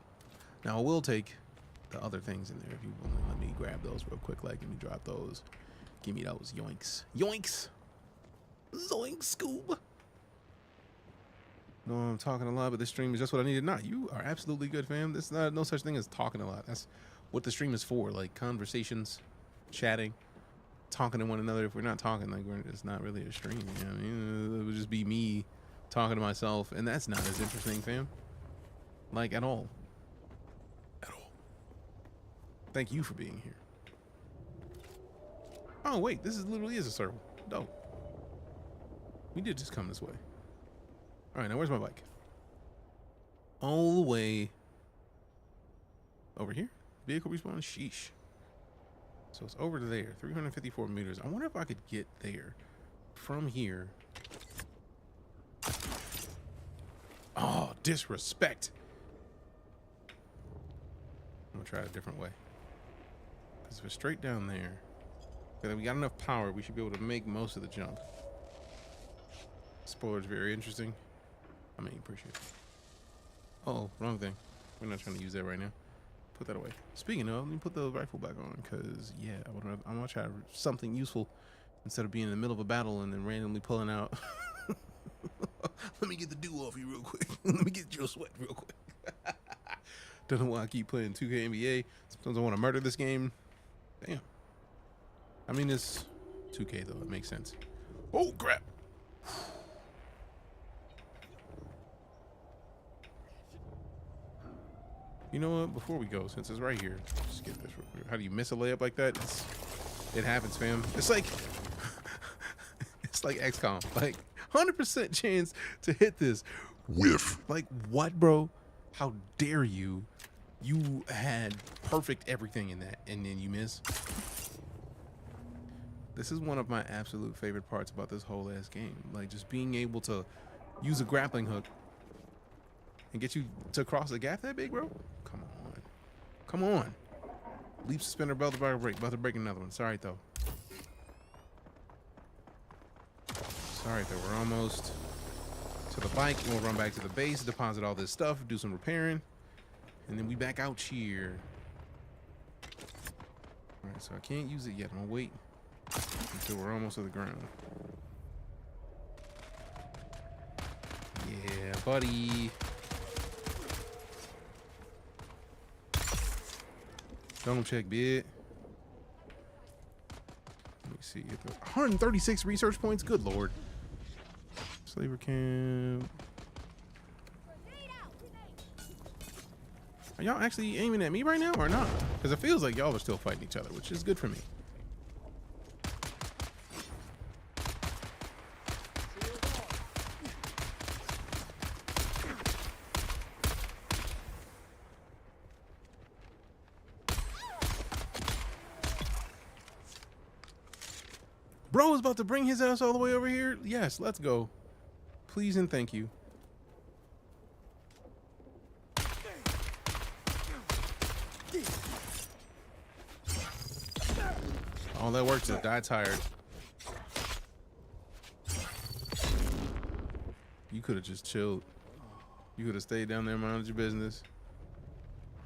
Now I will take the other things in there if you want to let me grab those real quick. Like, let me drop those. Give me those. Yoinks. Yoinks. Zoinks, Scoob. No, I'm talking a lot, but this stream is just what I needed. Not, you are absolutely good, fam. There's not no such thing as talking a lot. That's what the stream is for, like conversations, chatting, talking to one another. If we're not talking, like it's not really a stream. You know what I mean? It would just be me talking to myself, and that's not as interesting, fam. Like at all. At all. Thank you for being here. Oh wait, this literally is a circle. Dope. We did just come this way. All right, now where's my bike? All the way over here. Vehicle respawn. Sheesh. So it's over to there. 354 meters. I wonder if I could get there from here. Oh, disrespect. I'm gonna try a different way. Because if it's straight down there, if we got enough power, we should be able to make most of the jump. Spoilers very interesting. I mean, appreciate it. Oh, wrong thing. We're not trying to use that right now. Put that away. Speaking of, let me put the rifle back on, because, yeah, I want to try something useful instead of being in the middle of a battle and then randomly pulling out. Let me get the dew off you real quick. Let me get your sweat real quick. Don't know why I keep playing 2K NBA. Sometimes I want to murder this game. Damn. I mean, it's 2K, though. It makes sense. Oh, crap. You know what? Before we go, since it's right here, just get this real quick. How do you miss a layup like that? It happens, fam. It's like it's like XCOM. Like 100% chance to hit this. Whiff. Like what, bro? How dare you you had perfect everything in that, and then you miss. This is one of my absolute favorite parts about this whole ass game. Like, just being able to use a grappling hook and get you to cross a gap that big, bro. Come on. Come on. Leap suspender, belt to break. About to break another one. Sorry, though. Sorry, though. We're almost to the bike. We'll run back to the base, deposit all this stuff, do some repairing, and then we back out here. All right, so I can't use it yet. I'm gonna wait until we're almost to the ground. Yeah, buddy. Don't check bid. Let me see. 136 research points. Good lord. Slaver camp. Are y'all actually aiming at me right now or not? Because it feels like y'all are still fighting each other, which is good for me. Bro is about to bring his ass all the way over here. Yes, let's go. Please and thank you. All that work to die tired. You could have just chilled. You could have stayed down there and minded your business.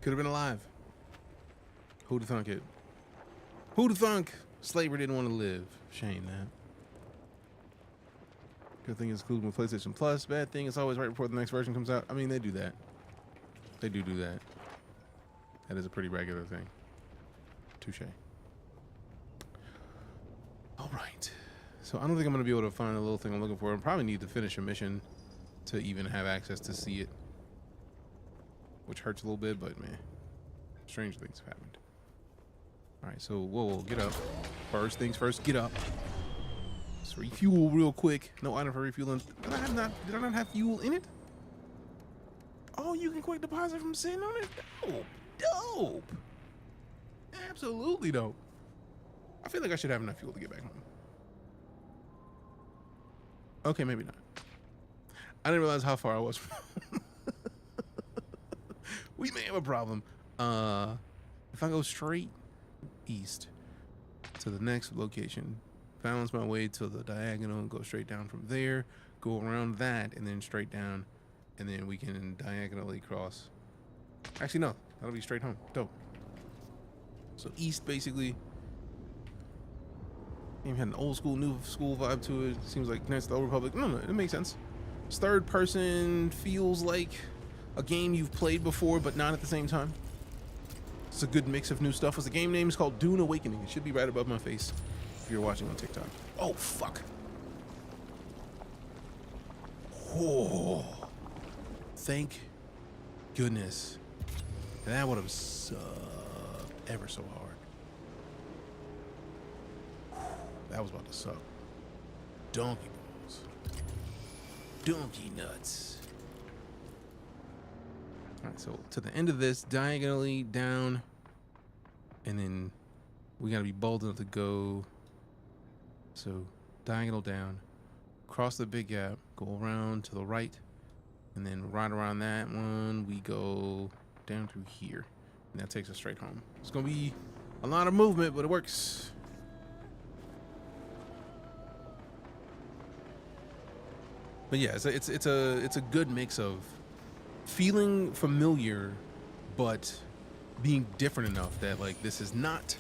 Could have been alive. Who'd have thunk it? Who'd have thunk? Slaver didn't want to live. Shame that. Good thing it's included with PlayStation Plus. Bad thing, it's always right before the next version comes out. I mean, they do that. They do that. That is a pretty regular thing. Touche. All right. So I don't think I'm going to be able to find the little thing I'm looking for. I probably need to finish a mission to even have access to see it. Which hurts a little bit, but man, strange things have happened. All right, so whoa, get up. First things first, get up. Let's refuel real quick. No item for refueling. Did I not have fuel in it? Oh, you can quick deposit from sitting on it? Dope. Dope. Absolutely dope. I feel like I should have enough fuel to get back home. Okay, maybe not. I didn't realize how far I was from home. We may have a problem. If I go straight east to the next location, balance my way to the diagonal and go straight down from there, go around that and then straight down, and then we can diagonally cross. Actually, no, that'll be straight home. Dope. So east, basically. Game had an old school, new school vibe to it. Seems like next to the Old Republic. No, it makes sense. It's third person, feels like a game you've played before, but not at the same time. It's a good mix of new stuff. The game name is called DuneAwakening. It should be right above my face if you're watching on TikTok. Oh, fuck. Oh. Thank goodness. That would have sucked ever so hard. That was about to suck. Donkey balls. Donkey nuts. All right, so to the end of this, diagonally down, and then we gotta be bold enough to go. So diagonal down, cross the big gap, go around to the right, and then right around that one, we go down through here, and that takes us straight home. It's gonna be a lot of movement, but it works. But yeah, it's a good mix of feeling familiar, but being different enough that like this is not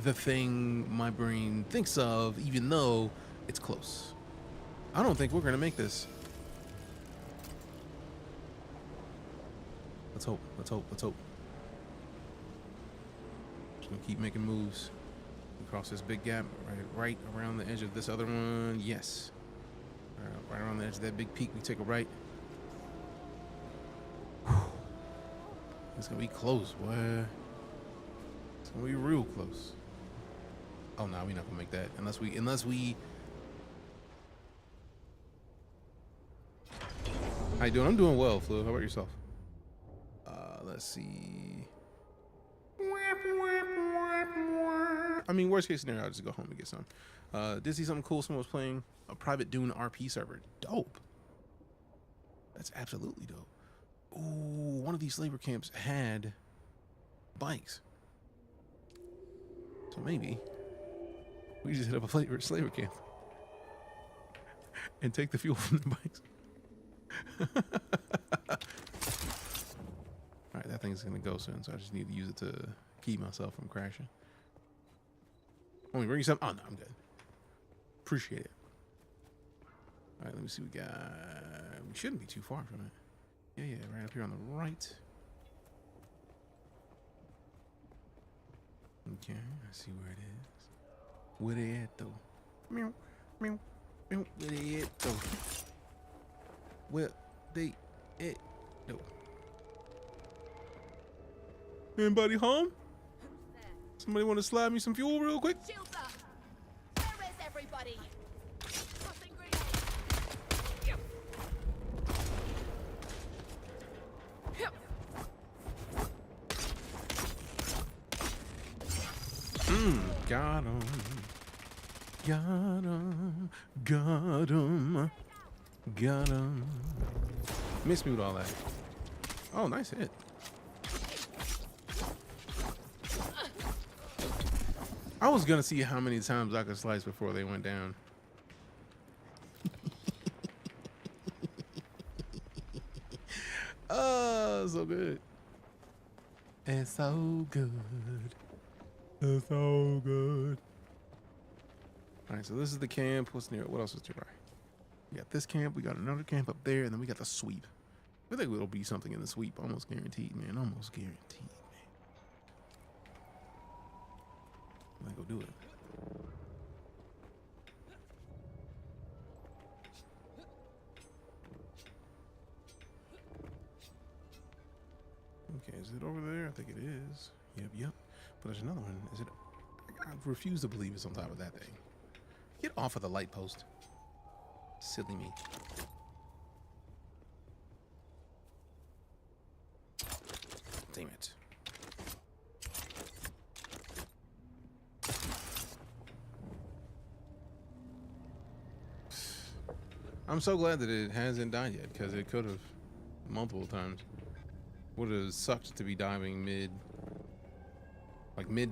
the thing my brain thinks of, even though it's close. I don't think we're gonna make this. Let's hope. Let's hope. Let's hope. Just gonna keep making moves across this big gap, right around the edge of this other one. Yes. Right around the edge of that big peak, we take a right. It's gonna be close, boy. It's gonna be real close. Oh no, we're not gonna make that unless we. How you doing? I'm doing well, Flo. How about yourself? Let's see. I mean, worst case scenario, I'll just go home and get some. Did see something cool. Someone was playing a private Dune RP server. Dope. That's absolutely dope. Ooh, one of these slaver camps had bikes. So maybe we just hit up a slaver camp and take the fuel from the bikes. All right, that thing's gonna go soon, so I just need to use it to keep myself from crashing. Want me to bring you something? Oh no, I'm good. Appreciate it. All right, let me see what we got. We shouldn't be too far from it. Yeah, right up here on the right. Okay, I see where it is. Where they at though? Meow, meow, meow. Where they at though? Where they at though? Anybody home? Somebody want to slide me some fuel real quick? Shields up. Where is everybody? Tossing grenade. Got him. Got him. Got him. Got him. Miss me with all that. Oh, nice hit. I was gonna see how many times I could slice before they went down. Oh, so good. It's so good. It's so good. All right, so this is the camp. What's near? What else is nearby? We got this camp. We got another camp up there, and then we got the sweep. I think it'll be something in the sweep. Almost guaranteed, man. Almost guaranteed. Go do it. Okay, is it over there? I think it is. Yep. But there's another one. Is it? I refuse to believe it's on top of that thing. Get off of the light post. Silly me. Damn it. I'm so glad that it hasn't died yet, because it could have multiple times. Would have sucked to be diving mid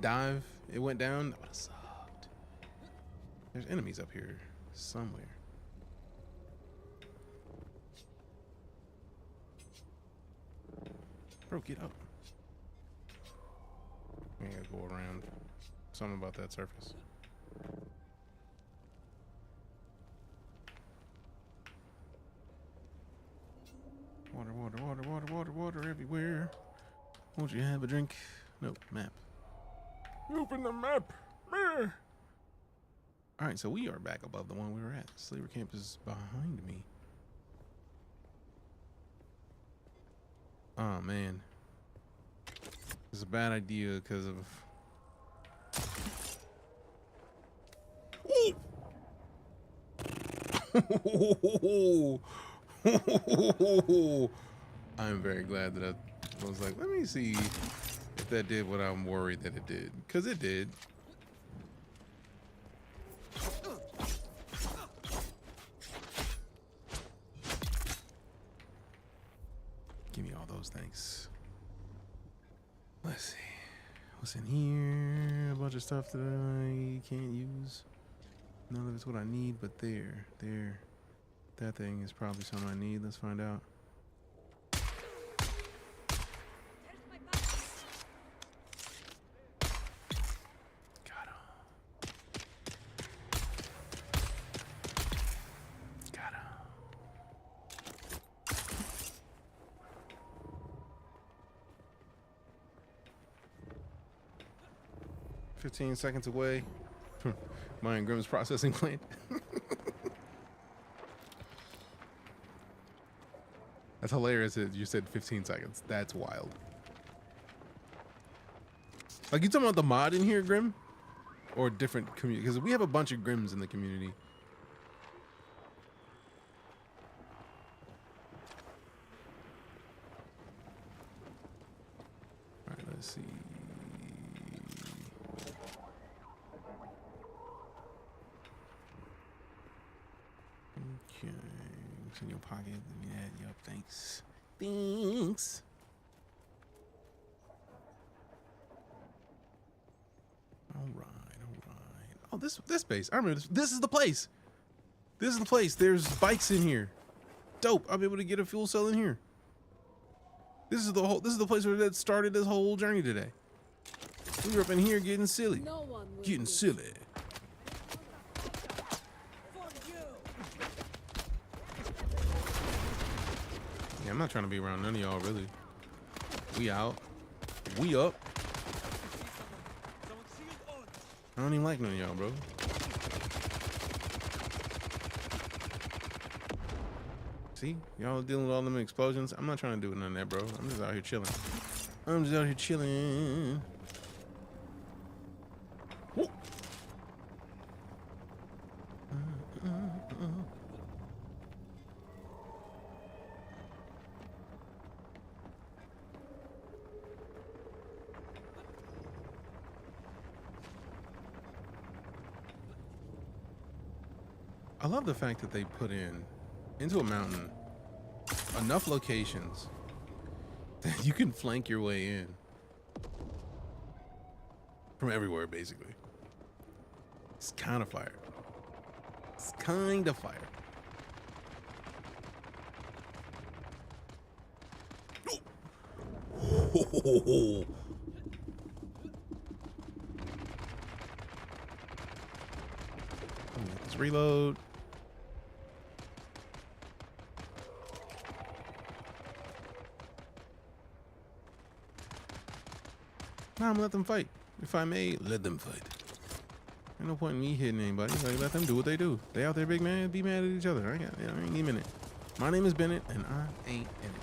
dive. It went down. That would have sucked. There's enemies up here somewhere. Bro, get up. I gotta go around. Something about that surface. Water everywhere. Won't you have a drink? Nope, map. Open the map. All right, so we are back above the one we were at. Slaver camp is behind me. Oh man, it's a bad idea because of. I'm very glad that I was like, let me see if that did what I'm worried that it did, because it did. Give me all those, thanks. Let's see. What's in here? A bunch of stuff that I can't use. None of it's what I need, but there. That thing is probably something I need. Let's find out. Got him. 15 seconds away from Mine Grimm's processing plant. That's hilarious that you said 15 seconds. That's wild. Like, you talking about the mod in here, Grim? Or different community? Because we have a bunch of Grims in the community. Let's see. Okay, it's in your pocket. Yeah, yup, thanks. Thanks. All right. Oh, this base. I remember this. This is the place. This is the place. There's bikes in here. Dope. I'll be able to get a fuel cell in here. This is the place where that started this whole journey today. We were up in here getting silly. Getting silly. Yeah, I'm not trying to be around none of y'all really. We out. We up. I don't even like none of y'all, bro. See? Y'all dealing with all them explosions. I'm not trying to do none of that, bro. I'm just out here chilling. Woo. I love the fact that they put into a mountain enough locations that you can flank your way in from everywhere, basically. It's kind of fire. It's kind of fire. Oh. Let's reload. Nah, I'm gonna let them fight. If I may, let them fight. Ain't no point in me hitting anybody. Like, let them do what they do. They out there big mad, be mad at each other. I ain't even in it. My name is Bennett, and I ain't in it.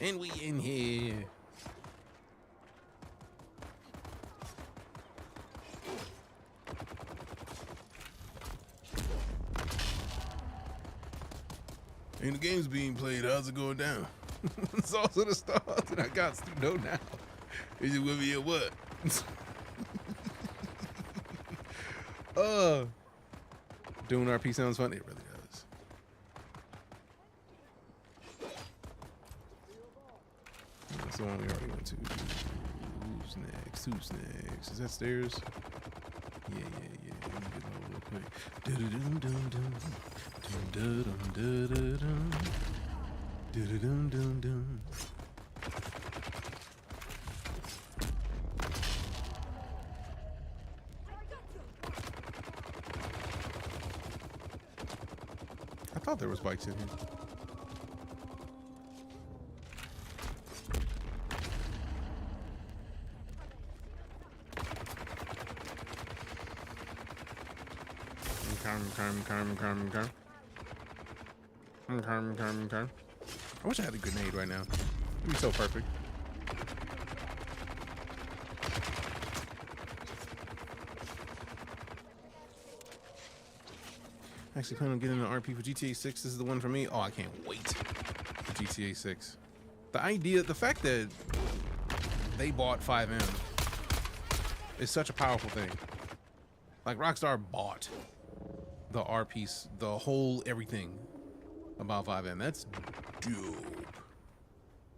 And we in here. And the game's being played. How's it going down? It's also the start that I got to know now. Is it with me or what? Dune RP sounds fun. It really does. That's the one we already went to. Who's next? Who's next? Is that stairs? Yeah. Let me get over real quick. Do-do-dum-dum-dum. Dum-da-dum-da-da-dum. Do-do-dum-dum-dum. I thought there was bikes in here. I wish I had a grenade right now. It'd be so perfect. Actually plan on getting an RP for GTA 6. This is the one for me. Oh, I can't wait for GTA 6. The fact that they bought 5M is such a powerful thing. Like, Rockstar bought the RP, the whole everything about 5M. That's dope.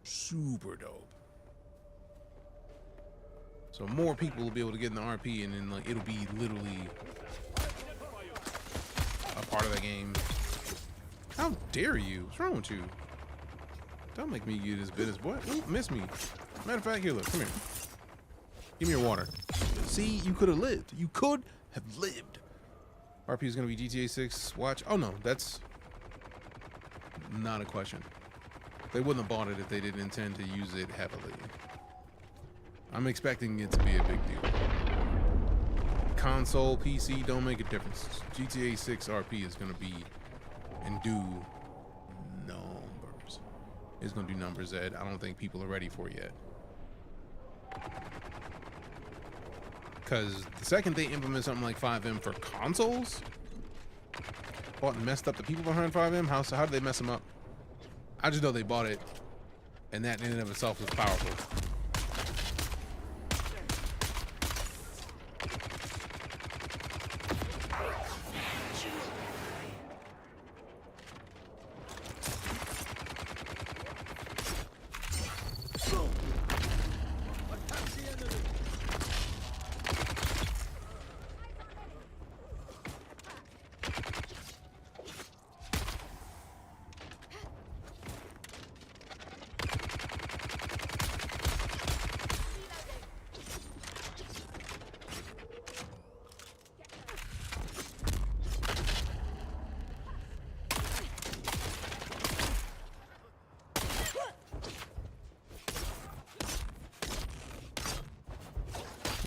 Super dope. So more people will be able to get in the RP, and then like it'll be literally a part of the game. How dare you? What's wrong with you? Don't make me get this business, boy. Ooh, miss me. Matter of fact, here, look, come here. Give me your water. See, you could have lived. You could have lived. RP is going to be GTA 6. Watch. Oh, no. That's not a question. They wouldn't have bought it if they didn't intend to use it heavily. I'm expecting it to be a big deal. Console, PC, don't make a difference. GTA 6 RP is going to be and do numbers. is going to do numbers that I don't think people are ready for yet. Because the second they implement something like 5M for consoles, bought and messed up the people behind 5M, how did they mess them up? I just know they bought it, and that in and of itself was powerful.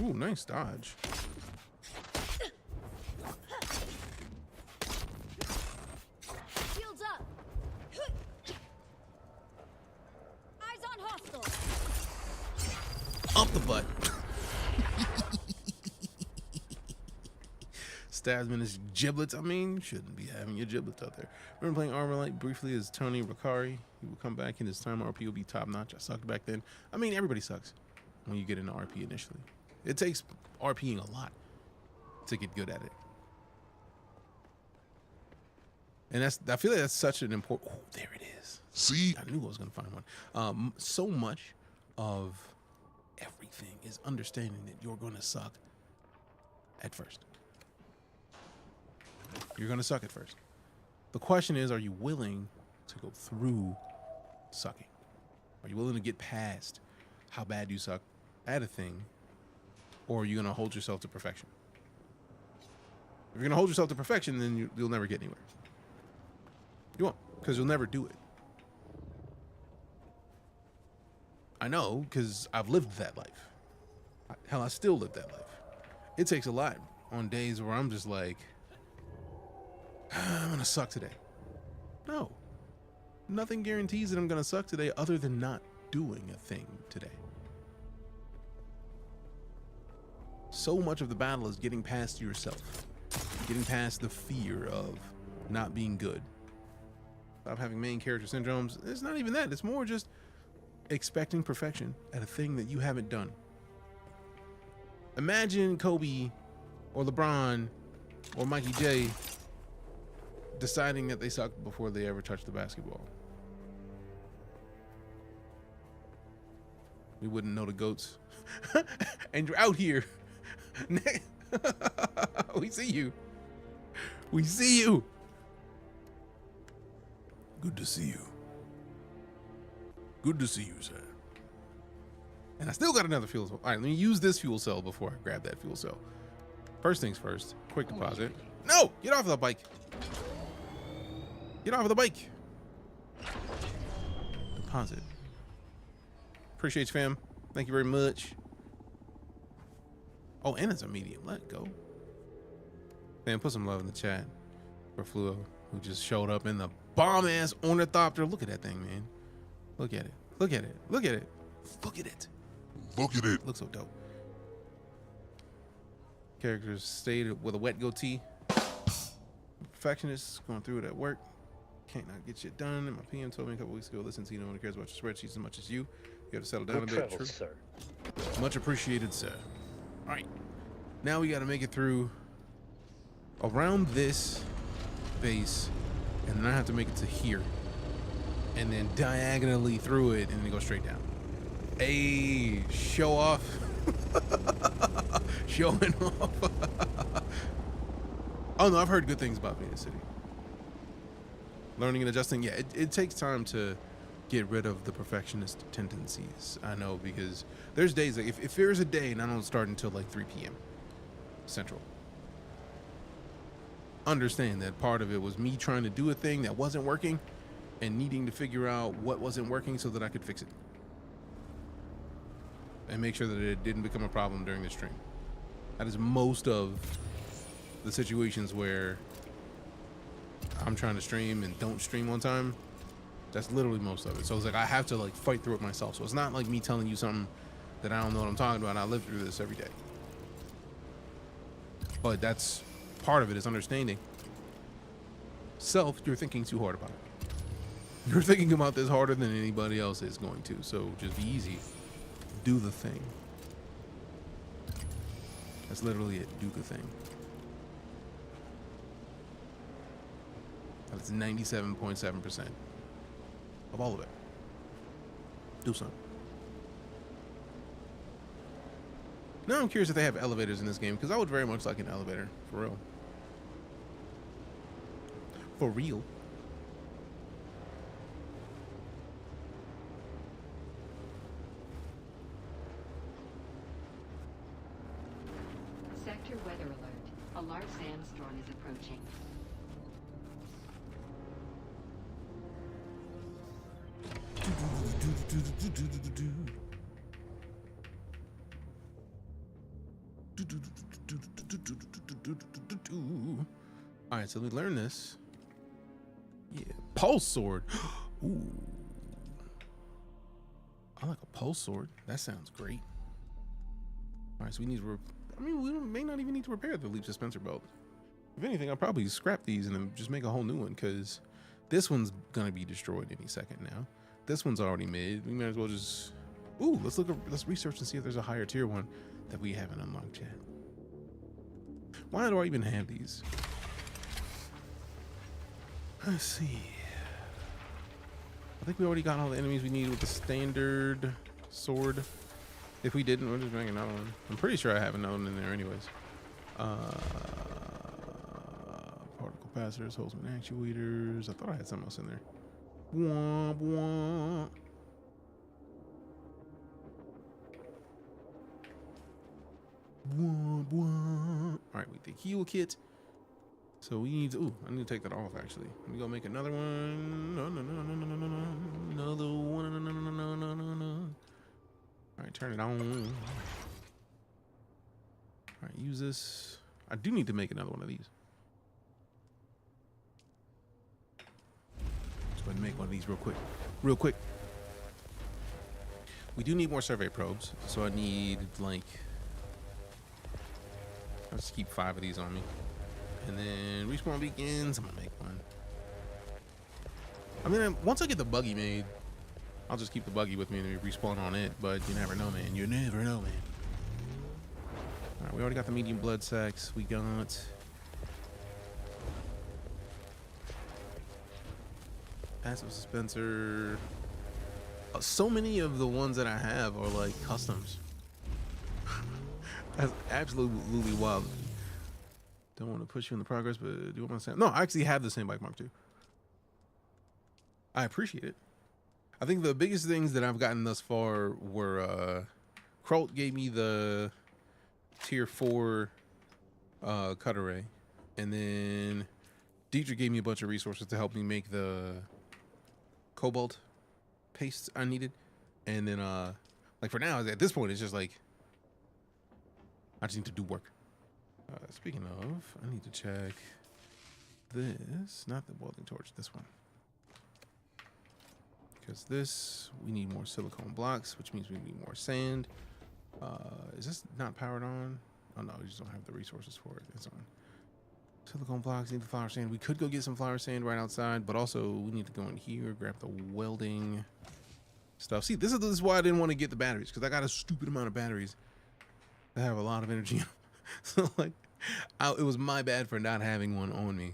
Ooh, nice dodge. Shields up. Eyes on hostile. Up the butt. Stabs him in his giblets. I mean, you shouldn't be having your giblets out there. Remember playing Armorlight briefly as Tony Ricari? He would come back in his time. RP will be top notch. I sucked back then. I mean, everybody sucks when you get into RP initially. It takes RPing a lot to get good at it. And I feel like that's such an important, oh, there it is. See? I knew I was going to find one. So much of everything is understanding that you're going to suck at first. You're going to suck at first. The question is, are you willing to go through sucking? Are you willing to get past how bad you suck at a thing? Or are you going to hold yourself to perfection? If you're going to hold yourself to perfection, then you'll never get anywhere. You won't, because you'll never do it. I know, because I've lived that life. Hell, I still live that life. It takes a lot on days where I'm just like, I'm going to suck today. No. Nothing guarantees that I'm going to suck today other than not doing a thing today. So much of the battle is getting past yourself, getting past the fear of not being good. Stop having main character syndromes. It's not even that. It's more just expecting perfection at a thing that you haven't done. Imagine Kobe or LeBron or Mikey J deciding that they suck before they ever touch the basketball. We wouldn't know the GOATs. And you're out here. We see you. We see you. Good to see you. Good to see you, sir. And I still got another fuel cell. All right, let me use this fuel cell before I grab that fuel cell. First things first, quick deposit. No, get off the bike. Get off of the bike. Deposit. Appreciate you, fam. Thank you very much. Oh, and it's a medium. Let go. Man, put some love in the chat for Fluo, who just showed up in the bomb-ass ornithopter. Look at that thing, man. Look at it. Look at it. Look at it. Look at it. Look at it. Looks so dope. Characters stayed with a wet goatee. Perfectionist, going through it at work. Can't not get shit done. And my PM told me a couple weeks ago, listen, no one cares about your spreadsheets as much as you. You have to settle down a bit. True. Sir. Much appreciated, sir. All right. Now we got to make it through around this base, and then I have to make it to here, and then diagonally through it, and then go straight down. Hey, show off. Showing off. Oh no, I've heard good things about Venus City. Learning and adjusting. Yeah, it takes time to get rid of the perfectionist tendencies. I know, because there's days like if there's a day and I don't start until like 3 p.m. Central, understand that part of it was me trying to do a thing that wasn't working and needing to figure out what wasn't working so that I could fix it and make sure that it didn't become a problem during the stream. That is most of the situations where I'm trying to stream and don't stream on time. That's literally most of it. So it's like I have to like fight through it myself. So it's not like me telling you something that I don't know what I'm talking about. I live through this every day. But that's part of it, is understanding. Self, you're thinking too hard about it. You're thinking about this harder than anybody else is going to. So just be easy. Do the thing. That's literally it. Do the thing. That's 97.7% of all of it. Do something. Now I'm curious if they have elevators in this game, because I would very much like an elevator. For real. For real. Sector weather alert. A large sandstorm is approaching. All right, so we learn this. Yeah, pulse sword. Ooh, I like a pulse sword. That sounds great. All right, so we need to. We may not even need to repair the leaf dispenser belt. If anything, I'll probably scrap these and then just make a whole new one, because this one's gonna be destroyed any second now. This one's already made. We might as well just. Ooh, let's research and see if there's a higher tier one that we haven't unlocked yet. Why do I even have these? Let's see. I think we already got all the enemies we need with the standard sword. If we didn't, we'll just make another one. I'm pretty sure I have another one in there anyways. Particle capacitors, Holtzman actuators. I thought I had something else in there. Womp womp. Womp womp. All right, with the heal kit. So we need to, ooh, I need to take that off actually. Let me go make another one. No. Another one. No. All right, turn it on. All right, use this. I do need to make another one of these. Let's go ahead and make one of these real quick. We do need more survey probes. So I need like, let's keep 5 of these on me. And then respawn beacons, I'm gonna make one. I mean, once I get the buggy made, I'll just keep the buggy with me and respawn on it, but you never know, man. You never know, man. All right, we already got the medium blood sacks. We got passive dispenser. So many of the ones that I have are like customs. That's absolutely wild. Don't want to push you in the progress, but do you want to say? No, I actually have the same bike mark too. I appreciate it. I think the biggest things that I've gotten thus far were Krolt gave me the tier 4 cut array, and then Deejay gave me a bunch of resources to help me make the cobalt paste I needed. And then like for now, at this point, it's just like I just need to do work. Speaking of, I need to check this, not the welding torch, this one. Because this, we need more silicone blocks, which means we need more sand. Is this not powered on? Oh no, we just don't have the resources for it. It's on. Silicone blocks, need the flour sand. We could go get some flour sand right outside, but also we need to go in here, grab the welding stuff. See, this is why I didn't want to get the batteries, because I got a stupid amount of batteries that have a lot of energy. So like, it was my bad for not having one on me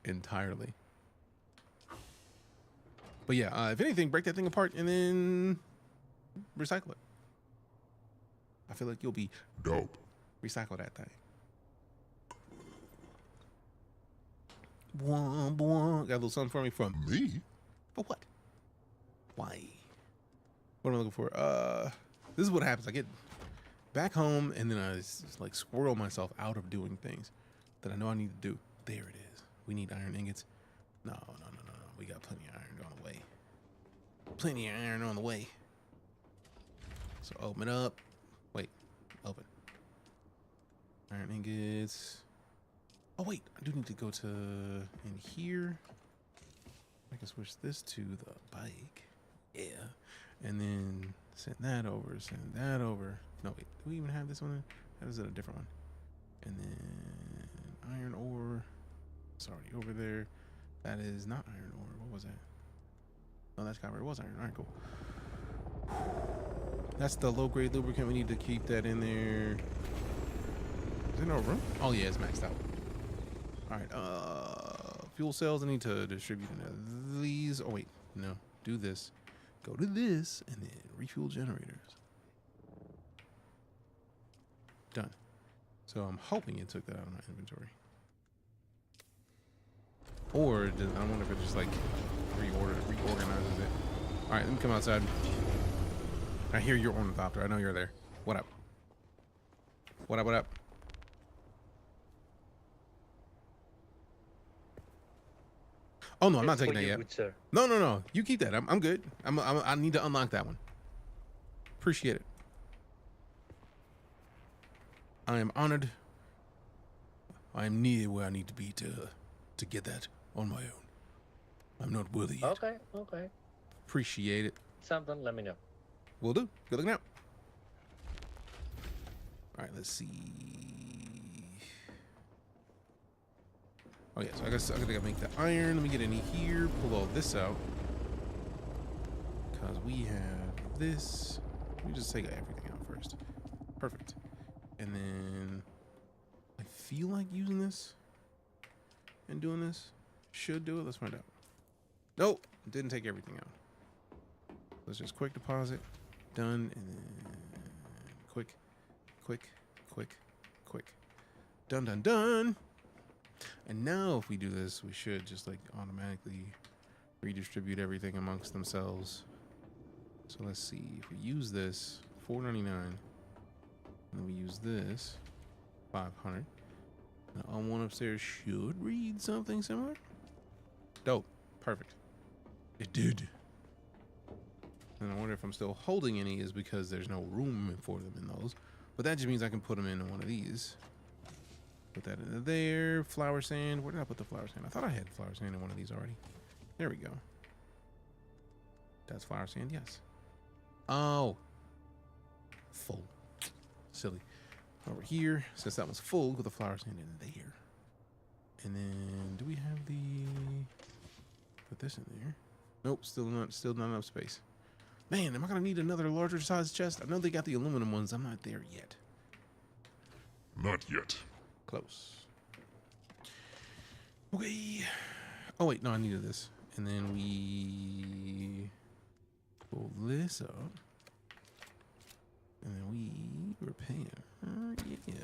entirely. But yeah, if anything, break that thing apart and then recycle it. I feel like you'll be dope. Recycle that thing. Got a little something for me from Me? For what? Why? What am I looking for? This is what happens. I get back home and then I just like squirrel myself out of doing things that I know I need to do. There it is. We need iron ingots. No. We got plenty of iron on the way. Plenty of iron on the way. So open it up. Wait, open. Iron ingots. Oh wait, I do need to go to in here. I can switch this to the bike. Yeah. And then send that over, send that over. No, wait, do we even have this one? That is a different one. And then iron ore. It's already over there. That is not iron ore. What was that? Oh, that's copper. It was iron. All right, cool. That's the low grade lubricant. We need to keep that in there. Is there no room? Oh yeah, it's maxed out. All right. Fuel cells. I need to distribute into these. Oh wait, no. Do this. Go to this and then refuel generators. Done. So I'm hoping it took that out of my inventory. Or I wonder if it just like reorganizes it. All right, let me come outside. I hear your ornithopter. I know you're there. What up? What up? What up? Oh no, I'm not taking that yet. No, no, no. You keep that. I'm good. I need to unlock that one. Appreciate it. I am honored. I am near where I need to be to get that on my own. I'm not worthy yet. Okay, okay. Appreciate it. Something, let me know. Will do. Good looking out. All right, let's see. Oh yeah, so I guess I gotta make the iron. Let me get in here, pull all this out. Because we have this. Let me just take everything out first. Perfect. And then I feel like using this and doing this. Should do it. Let's find out. Nope, didn't take everything out. Let's just quick deposit. Done. And then quick, quick, quick, quick. Done, done, done. And now if we do this, we should just like automatically redistribute everything amongst themselves. So let's see. If we use this, $4.99. And then we use this, 500. Now on one upstairs should read something similar. Dope. Perfect. It did. And I wonder if I'm still holding any is because there's no room for them in those. But that just means I can put them in one of these. Put that into there. Flour sand. Where did I put the flour sand? I thought I had flour sand in one of these already. There we go. That's flour sand, yes. Oh. Full. Silly. Over here, since that one's full, put the flour sand in there. And then do we have the put this in there? Nope, still not enough space. Man, am I gonna need another larger size chest? I know they got the aluminum ones. I'm not there yet. Not yet. Close. Okay. Oh wait, no, I needed this. And then we pull this up. And then we repair. Yeah.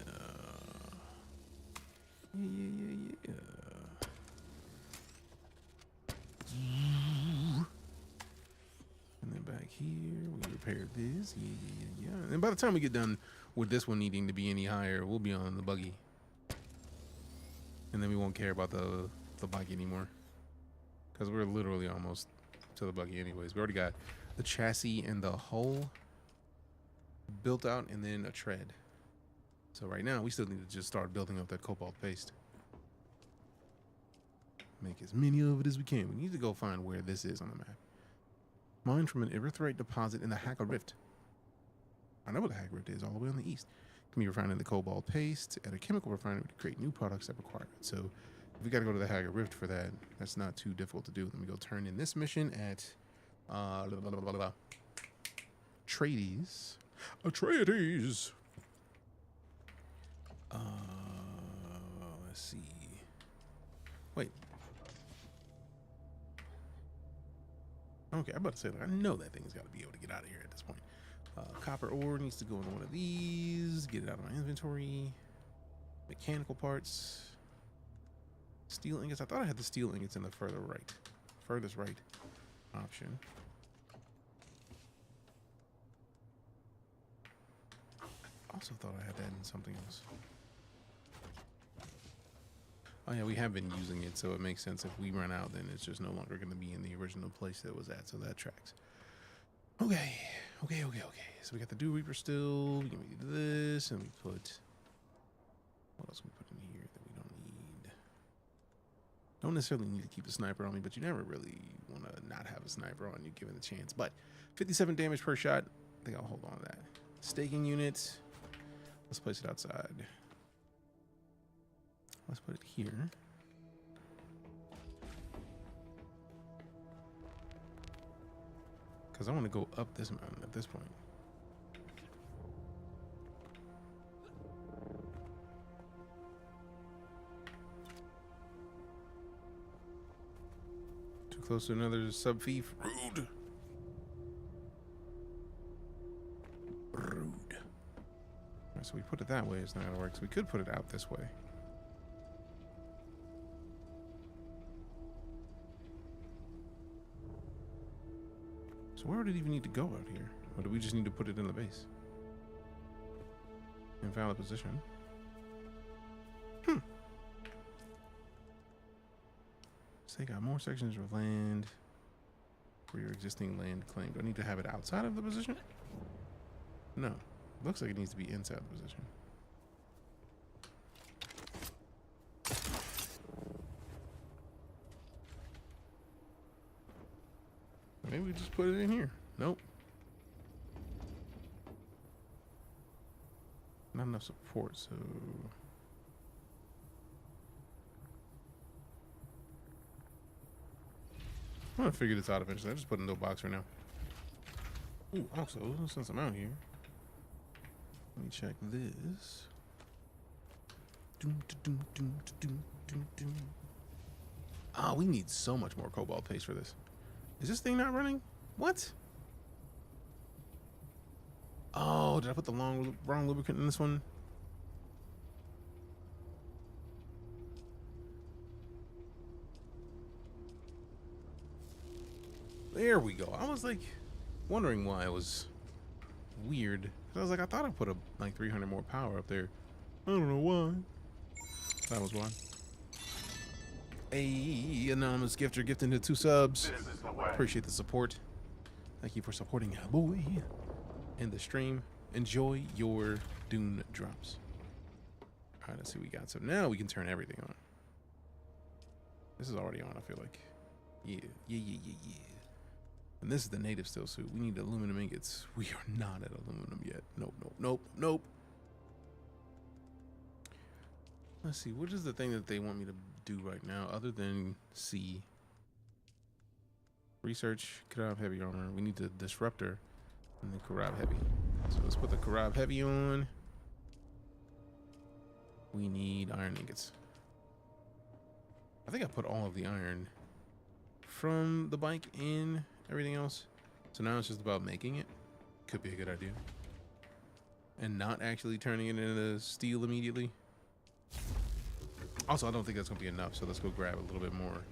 Yeah. And then back here, we repaired this. Yeah. And by the time we get done with this one needing to be any higher, we'll be on the buggy. And then we won't care about the bike anymore. Because we're literally almost to the buggy anyways. We already got the chassis and the hull built out and then a tread. So right now we still need to just start building up that cobalt paste. Make as many of it as we can. We need to go find where this is on the map. Mine from an erythrite deposit in the Hacker Rift. I know what the Hacker Rift is, all the way on the east. Can be refined in the cobalt paste at a chemical refinery to create new products that require it. So if we got to go to the Hacker Rift for that, that's not too difficult to do. Let me go turn in this mission at Atreides. Atreides. Let's see. Wait. Okay, I'm about to say that I know that thing's got to be able to get out of here at this point. Copper ore needs to go into one of these. Get it out of my inventory. Mechanical parts. Steel ingots. I thought I had the steel ingots in the furthest right option. I also thought I had that in something else. Oh yeah, we have been using it, so it makes sense. If we run out, then it's just no longer going to be in the original place that it was at, so that tracks. Okay. So we got the Dew Reaper still. We can do this, and we put... What else we put in here that we don't need? Don't necessarily need to keep a sniper on me, but you never really want to not have a sniper on you given the chance. But 57 damage per shot. I think I'll hold on to that. Staking unit. Let's place it outside. Let's put it here. Because I want to go up this mountain at this point. Too close to another sub-fief. Rude. Rude. All right, so we put it that way. It's not going to work. So we could put it out this way. So where would it even need to go out here? Or do we just need to put it in the base? Invalid position. So they got more sections of land for your existing land claim. Do I need to have it outside of the position? No. Looks like it needs to be inside the position. Maybe we just put it in here. Nope. Not enough support, so... I'm gonna figure this out eventually. I just put it in the box right now. Ooh, also, since I'm out here, let me check this. Ah, we need so much more cobalt paste for this. Is this thing not running? What? Oh, did I put the wrong lubricant in this one? There we go. I was like wondering why it was weird. I was like, I thought I put like 300 more power up there. I don't know why. That was why. A anonymous gifter gifting to 2 subs. Appreciate the support. Thank you for supporting boy in the stream. Enjoy your Dune drops. All right, let's see what we got. So now we can turn everything on. This is already on, I feel like. Yeah. And this is the native steel suit. We need aluminum ingots. We are not at aluminum yet. Nope. Let's see. What is the thing that they want me to do right now other than see? Research, Karab heavy armor. We need the disruptor and the Karab heavy. So let's put the Karab heavy on. We need iron ingots. I think I put all of the iron from the bike in everything else. So now it's just about making it. Could be a good idea. And not actually turning it into steel immediately. Also, I don't think that's gonna be enough, so let's go grab a little bit more.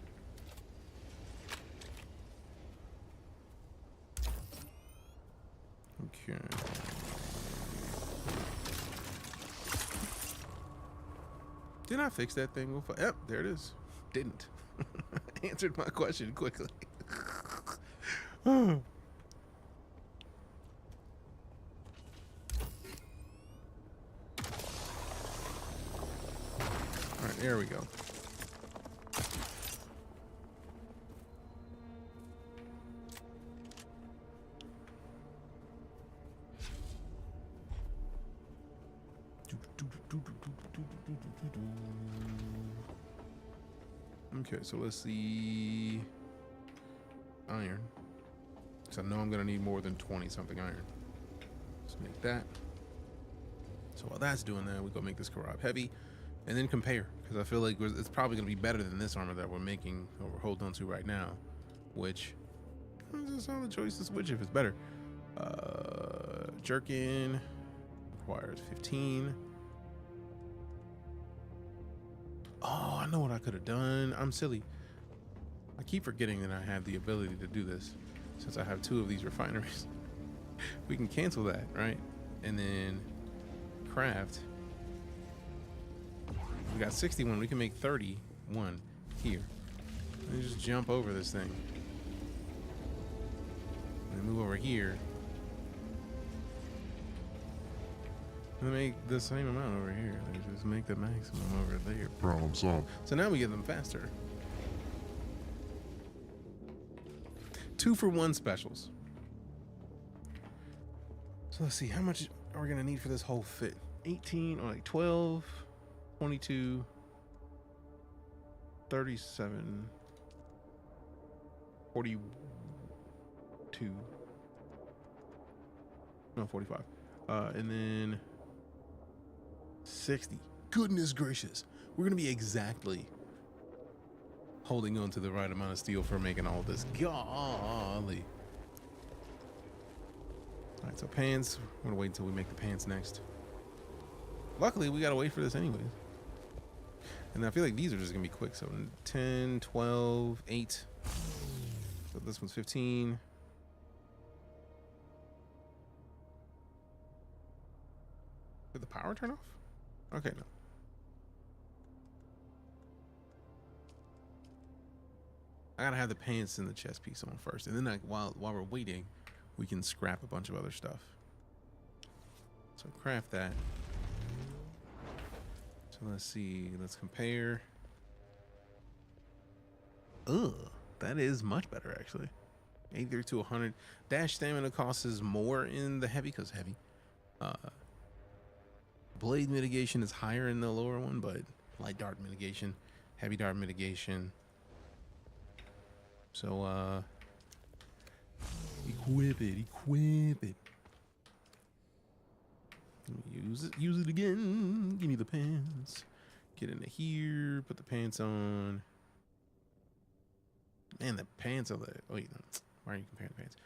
Okay. Did I fix that thing? Yep, there it is. Didn't. Answered my question quickly. All right, there we go. Okay, so let's see. Iron. So I know I'm gonna need more than 20 something iron. Let's make that. So while that's doing that, we go make this Karab heavy and then compare, because I feel like it's probably gonna be better than this armor that we're making or we're holding on to right now, which is a solid choice to switch if it's better. Jerkin requires 15. Oh, I know what I could have done. I'm silly. I keep forgetting that I have the ability to do this since I have 2 of these refineries. We can cancel that, right? And then craft. We got 61. We can make 31 here. Let me just jump over this thing. And then move over here. And make the same amount over here. Just make the maximum over there. Problem solved. So now we get them faster. 2-for-1 specials. So let's see, how much are we gonna need for this whole fit? 18 or like 12, 22, 37, 42, no, 45, and then 60. Goodness gracious, we're gonna be exactly holding on to the right amount of steel for making all this. Golly. All right, so pants, we're gonna wait until we make the pants next. Luckily, we gotta wait for this anyways. And I feel like these are just gonna be quick. So 10, 12, 8. So this one's 15. Did the power turn off? Okay, no. I gotta have the pants and the chest piece on first, and then while we're waiting, we can scrap a bunch of other stuff. So craft that. So let's see, let's compare. Ugh, that is much better actually. 83 to 100. Dash stamina cost is more in the heavy because heavy. Blade mitigation is higher in the lower one, but light dart mitigation, heavy dart mitigation. So equip it. Use it again. Give me the pants. Get into here, put the pants on. Man, the pants are the, wait, no. Why are you comparing the pants?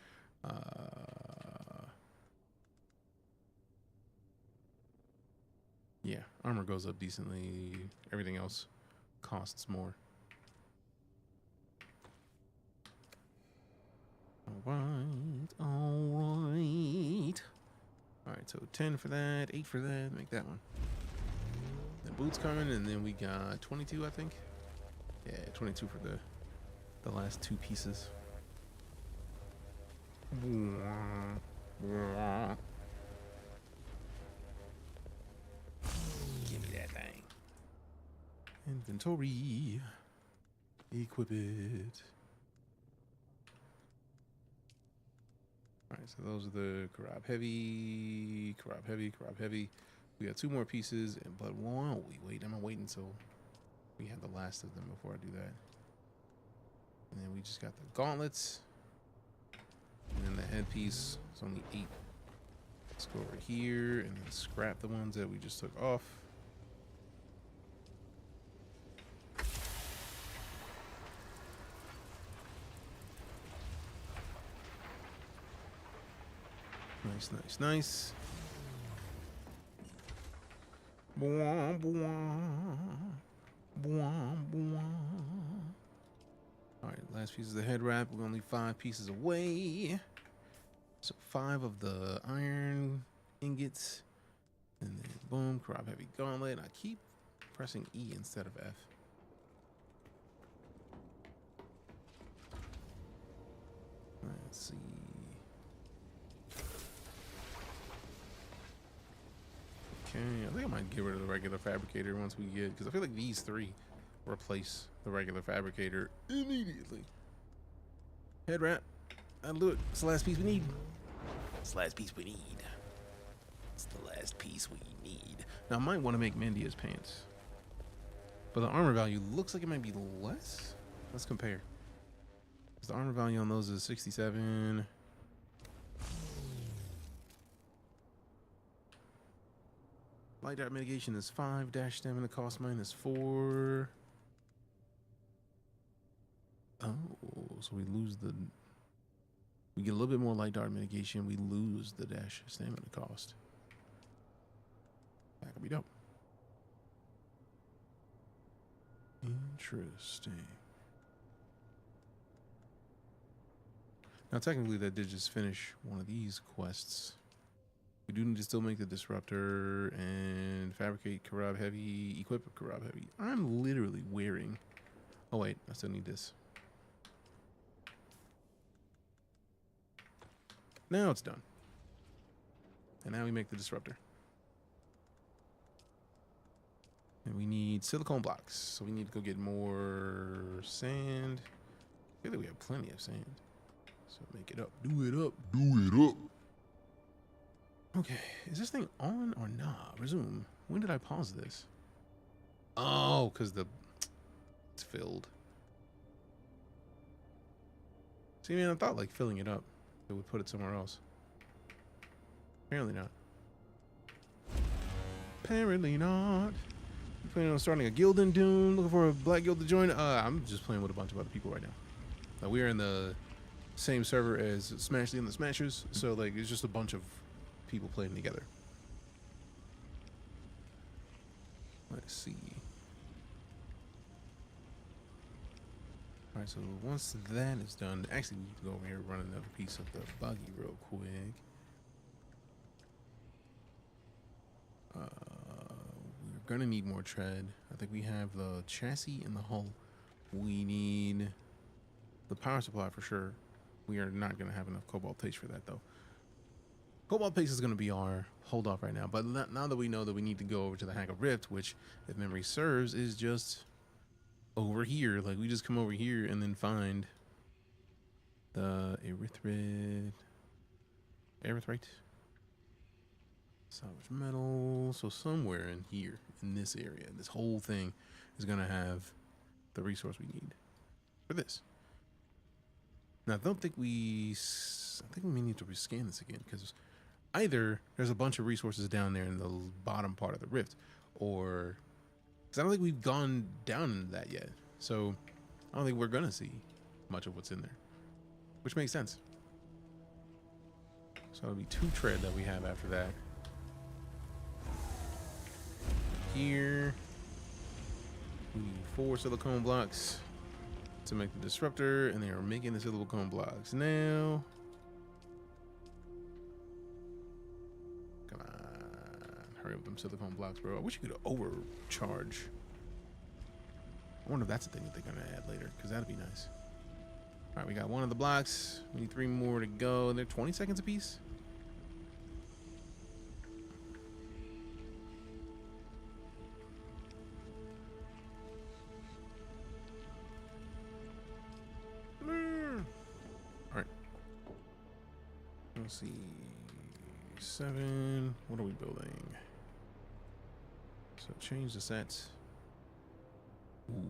Yeah, armor goes up decently. Everything else costs more. All right, so 10 for that, 8 for that, make that one. The boots coming, and then we got 22, I think. Yeah, 22 for the last 2 pieces. Give me that thing. Inventory. Equip it. All right, so those are the Karab heavy. We got 2 more pieces, but while we wait, I'm gonna wait until we have the last of them before I do that. And then we just got the gauntlets, and then the headpiece. It's only 8. Let's go over here and then scrap the ones that we just took off. Nice. Bwah, bwah. All right, last piece of the head wrap. We're only 5 pieces away. So 5 of the iron ingots, and then boom, Karab heavy gauntlet. I keep pressing E instead of F. Let's see. Okay, I think I might get rid of the regular fabricator once we get, because I feel like these 3 replace the regular fabricator immediately. Head wrap. That'll do it. It's the last piece we need. It's the last piece we need. Now, I might want to make Mandia's pants, but the armor value looks like it might be less. Let's compare. The armor value on those is 67. Light dart mitigation is 5. Dash stamina cost -4. Oh, so we lose the... We get a little bit more light dart mitigation. We lose the dash stamina cost. That could be dope. Interesting. Now, technically, that did just finish one of these quests. We do need to still make the disruptor and fabricate Karab heavy, equip a Karab heavy. I'm literally wearing... Oh, wait, I still need this. Now it's done. And now we make the disruptor. And we need silicone blocks. So we need to go get more sand. I feel like we have plenty of sand. So make it up. Do it up. Do it up. Okay, is this thing on or not? Resume. When did I pause this? Oh, because it's filled. See, man, I thought like filling it up, it would put it somewhere else. Apparently not. Apparently not. You planning on starting a guild in Dune? Looking for a black guild to join? I'm just playing with a bunch of other people right now. We are in the same server as Smash and the Smashers, so like it's just a bunch of people playing together. Let's see. All right, so once that is done, actually we can go over here and run another piece of the buggy real quick. We're gonna need more tread. I think we have the chassis and the hull. We need the power supply for sure. We are not gonna have enough cobalt paste for that though. Cobalt paste is gonna be our hold off right now. But now that we know that we need to go over to the Hangar Rift, which, if memory serves, is just over here. Like we just come over here and then find the erythrite. Salvage metal. So somewhere in here, in this area, this whole thing is gonna have the resource we need for this. Now I think we may need to rescan this again, because either there's a bunch of resources down there in the bottom part of the rift, or because I don't think we've gone down into that yet. So I don't think we're gonna see much of what's in there, which makes sense. So it'll be 2 tread that we have after that. Here we need 4 silicone blocks to make the disruptor, and they are making the silicone blocks now. Come on, hurry up with them silicone blocks, bro. I wish you could overcharge. I wonder if that's a thing that they're gonna add later, because that'd be nice. All right, we got 1 of the blocks. We need 3 more to go. They're 20 seconds a piece. Let's see, 7. What are we building? So change the sets. Ooh,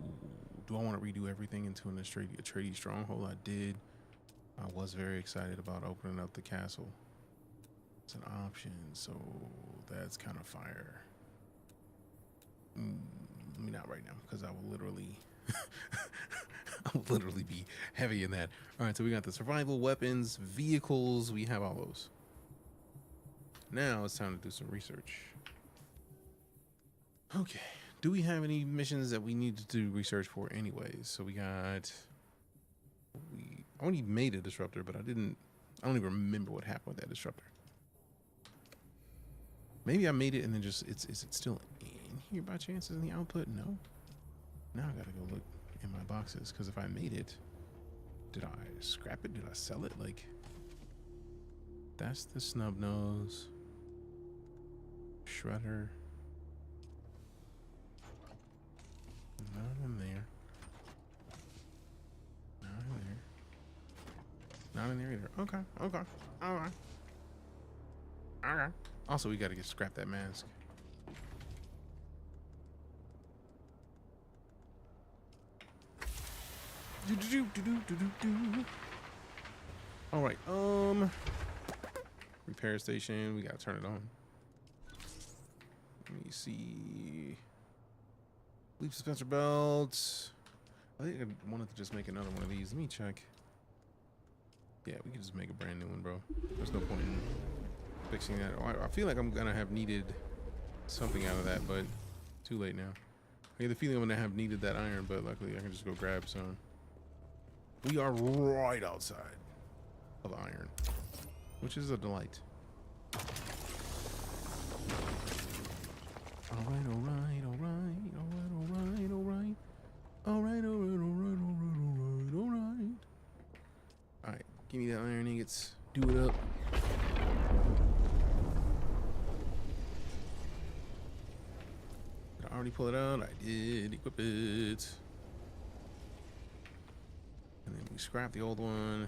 do I want to redo everything into an Atreides stronghold? I did. I was very excited about opening up the castle. It's an option, so that's kind of fire. Maybe not right now, because I will literally be heavy in that. All right, so we got the survival, weapons, vehicles. We have all those. Now it's time to do some research. Okay, do we have any missions that we need to do research for anyways? So we got, I only made a disruptor, but I don't even remember what happened with that disruptor. Maybe I made it and then just, is it still in here by chance in the output? No. Now I gotta go look in my boxes, because if I made it, did I scrap it? Did I sell it? Like, that's the snub nose. Shredder. Not in there. Not in there. Not in there either. Okay. Okay. All right. All right. Also, we gotta scrap that mask. All right. Repair station. We gotta turn it on. Let me see. Leaf dispenser belts. I think I wanted to just make another one of these. Let me check. Yeah, we can just make a brand new one, bro. There's no point in fixing that. I feel like I'm gonna have needed something out of that, but too late now. I get the feeling I'm gonna have needed that iron, but luckily I can just go grab some. We are right outside of iron, which is a delight. All right, all right, all right, all right, all right, all right, all right, all right, all right, all right, all right. All right, give me that iron ingots. Do it up. Did I already pull it out? I did. Equip it. And then we scrap the old one.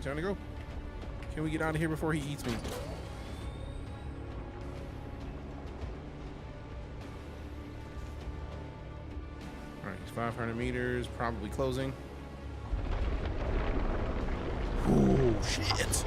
right, time to go. Can we get out of here before he eats me? All right, he's 500 meters, probably closing. Oh, shit.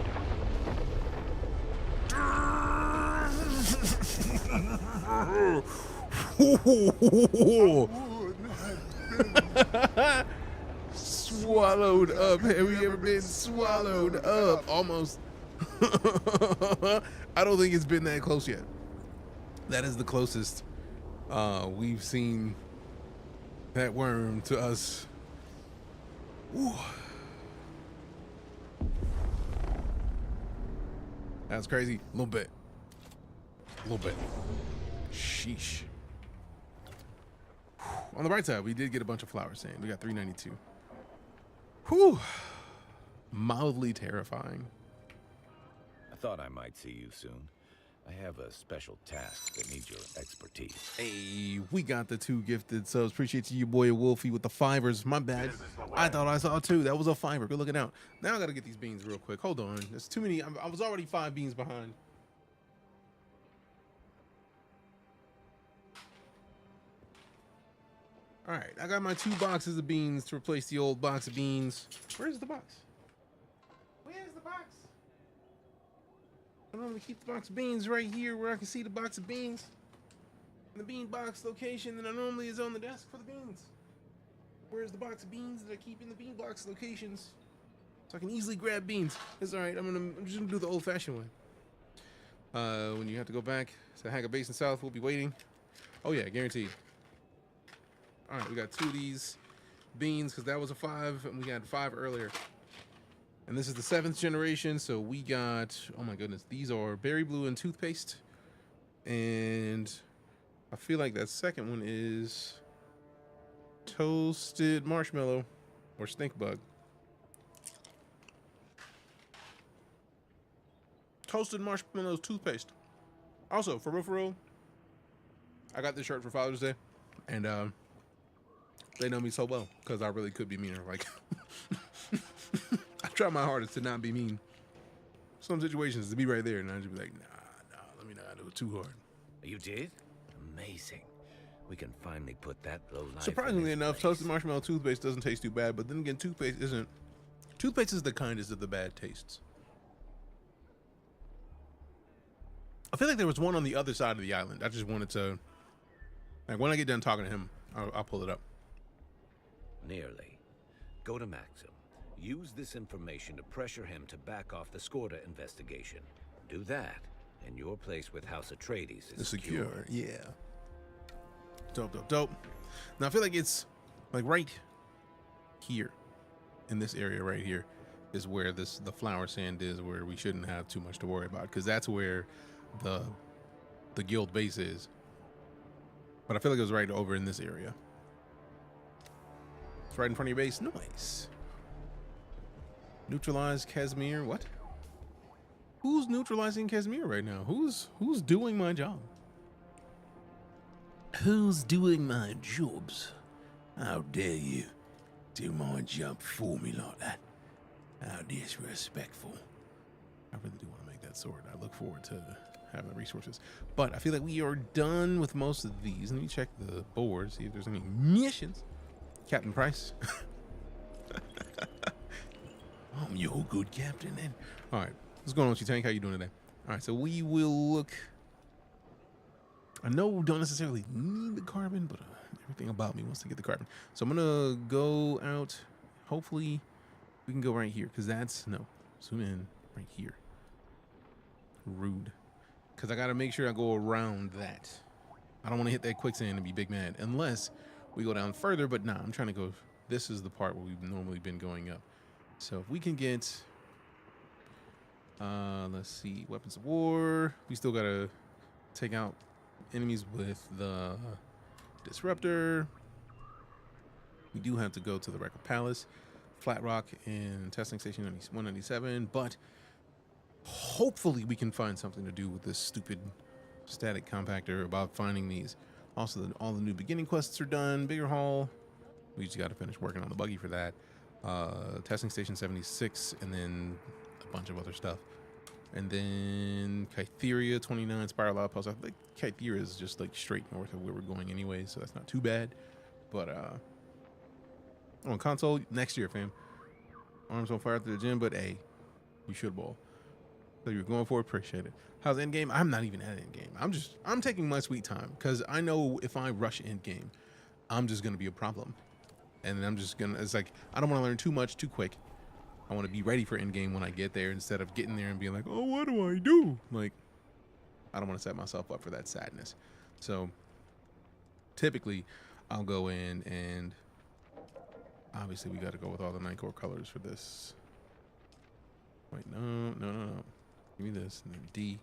Swallowed up. Have we ever been swallowed up? Almost. I don't think it's been that close yet. That is the closest we've seen that worm to us. Ooh. That's crazy. A little bit. A little bit. Sheesh. On the right side, we did get a bunch of flower sand. We got 392. Whew. Mildly terrifying. I thought I might see you soon. I have a special task that needs your expertise. Hey, we got the 2 gifted subs. Appreciate you, boy Wolfie, with the 5ers. My bad. I thought I saw 2. That was a 5er. Good looking out. Now I got to get these beans real quick. Hold on. There's too many. I was already 5 beans behind. All right, I got my 2 boxes of beans to replace the old box of beans. Where's the box? Where's the box? I normally keep the box of beans right here where I can see the box of beans. And the bean box location that I normally is on the desk for the beans. Where's the box of beans that I keep in the bean box locations? So I can easily grab beans. It's all right, I'm just gonna do the old fashioned way. When you have to go back to Hacker Basin South, we'll be waiting. Oh yeah, guaranteed. All right, we got 2 of these beans because that was a 5 and we got 5 earlier. And this is the 7th generation, so we got, oh my goodness, these are berry blue and toothpaste. And I feel like that second one is toasted marshmallow or stink bug. Toasted marshmallows toothpaste. Also, for real, I got this shirt for Father's Day, and they know me so well because I really could be meaner. Like, I try my hardest to not be mean. Some situations to be right there, and I just be like, nah, let me not do it too hard. You did? Amazing. We can finally put that low life. Surprisingly enough, toasted marshmallow toothpaste doesn't taste too bad, but then again, toothpaste is the kindest of the bad tastes. I feel like there was one on the other side of the island. I just wanted to, like, when I get done talking to him, I'll pull it up. Nearly. Go to Maxim. Use this information to pressure him to back off the Skorda investigation. Do that, and your place with House Atreides is secure. Yeah. Dope. Now I feel like it's like right here, in this area right here, is where the flower sand is, where we shouldn't have too much to worry about, because that's where the guild base is. But I feel like it was right over in this area. It's right in front of your base. Nice. Neutralize Casimir. What? Who's neutralizing Casimir right now? Who's doing my job? Who's doing my jobs? How dare you do my job for me like that? How disrespectful. I really do want to make that sword. I look forward to having the resources. But I feel like we are done with most of these. Let me check the board, see if there's any missions. Captain Price. I'm your good captain then. All right, what's going on with you, Tank? How you doing today? All right, so we will look. I know we don't necessarily need the carbon, but everything about me wants to get the carbon. So I'm gonna go out. Hopefully we can go right here, because that's, no, zoom in right here. Rude. Because I gotta make sure I go around that. I don't want to hit that quicksand and be big mad, unless we go down further. But nah, I'm trying to go. This is the part where we've normally been going up. So if we can get, let's see, weapons of war. We still gotta take out enemies with the disruptor. We do have to go to the Record Palace, Flat Rock, and testing station 197. But hopefully we can find something to do with this stupid static compactor about finding these. Also, all the new beginning quests are done. Bigger haul. We just got to finish working on the buggy for that. Testing Station 76, and then a bunch of other stuff. And then Kytheria 29, Spiral Outpost. I think Kytheria is just like straight north of where we're going anyway, so that's not too bad. But on console next year, fam. Arms on fire at the gym, but hey, you should ball. So you're going for it, appreciate it. How's endgame? I'm not even at endgame. I'm taking my sweet time because I know if I rush endgame, I'm just gonna be a problem. And I'm just gonna, it's like, I don't want to learn too much too quick. I want to be ready for endgame when I get there instead of getting there and being like, oh, what do I do? Like, I don't want to set myself up for that sadness. So typically I'll go in and obviously we got to go with all the 9 core colors for this. Wait, no. Give me this and then D,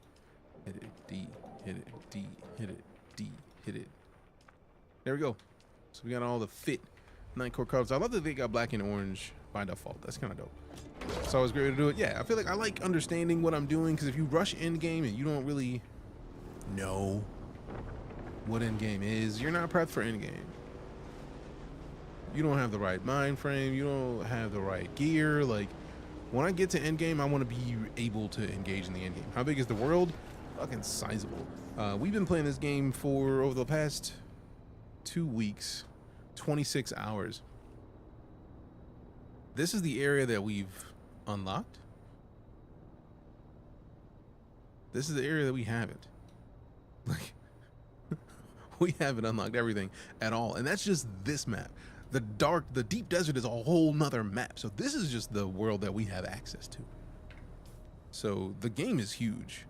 hit it, D, hit it, D, hit it, D, hit it. There we go. So we got all the fit 9 core colors. I love that they got black and orange by default. That's kind of dope. It's always great to do it. Yeah, I feel like I like understanding what I'm doing, because if you rush endgame and you don't really know what endgame is, you're not prepped for endgame. You don't have the right mind frame. You don't have the right gear. Like, when I get to endgame, I want to be able to engage in the endgame. How big is the world? Fucking sizable. We've been playing this game for over the past 2 weeks, 26 hours. This is the area that we've unlocked. This is the area that we haven't. Like, we haven't unlocked everything at all. And that's just this map. The deep desert is a whole nother map. So this is just the world that we have access to. So the game is huge.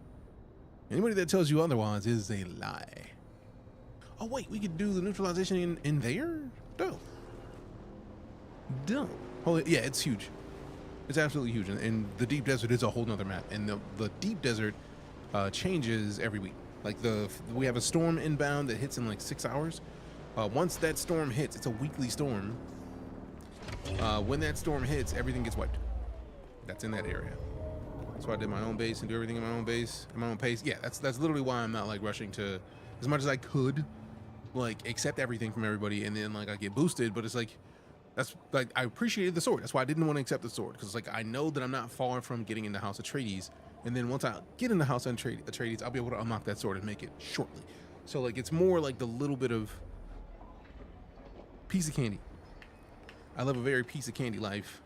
Anybody that tells you otherwise is a lie. Oh wait, we could do the neutralization in there? Dope. Holy, yeah, it's huge. It's absolutely huge. And the deep desert is a whole nother map. And the deep desert changes every week. Like we have a storm inbound that hits in like 6 hours. Once that storm hits, it's a weekly storm. When that storm hits, everything gets wiped. That's in that area. So I did my own base and do everything in my own base, at my own pace. Yeah, that's literally why I'm not like rushing to, as much as I could, like accept everything from everybody, and then like I get boosted. But it's like, that's like, I appreciated the sword. That's why I didn't want to accept the sword, because like I know that I'm not far from getting into House Atreides, and then once I get into House Atreides, I'll be able to unlock that sword and make it shortly. So like it's more like the little bit of piece of candy. I live a very piece of candy life.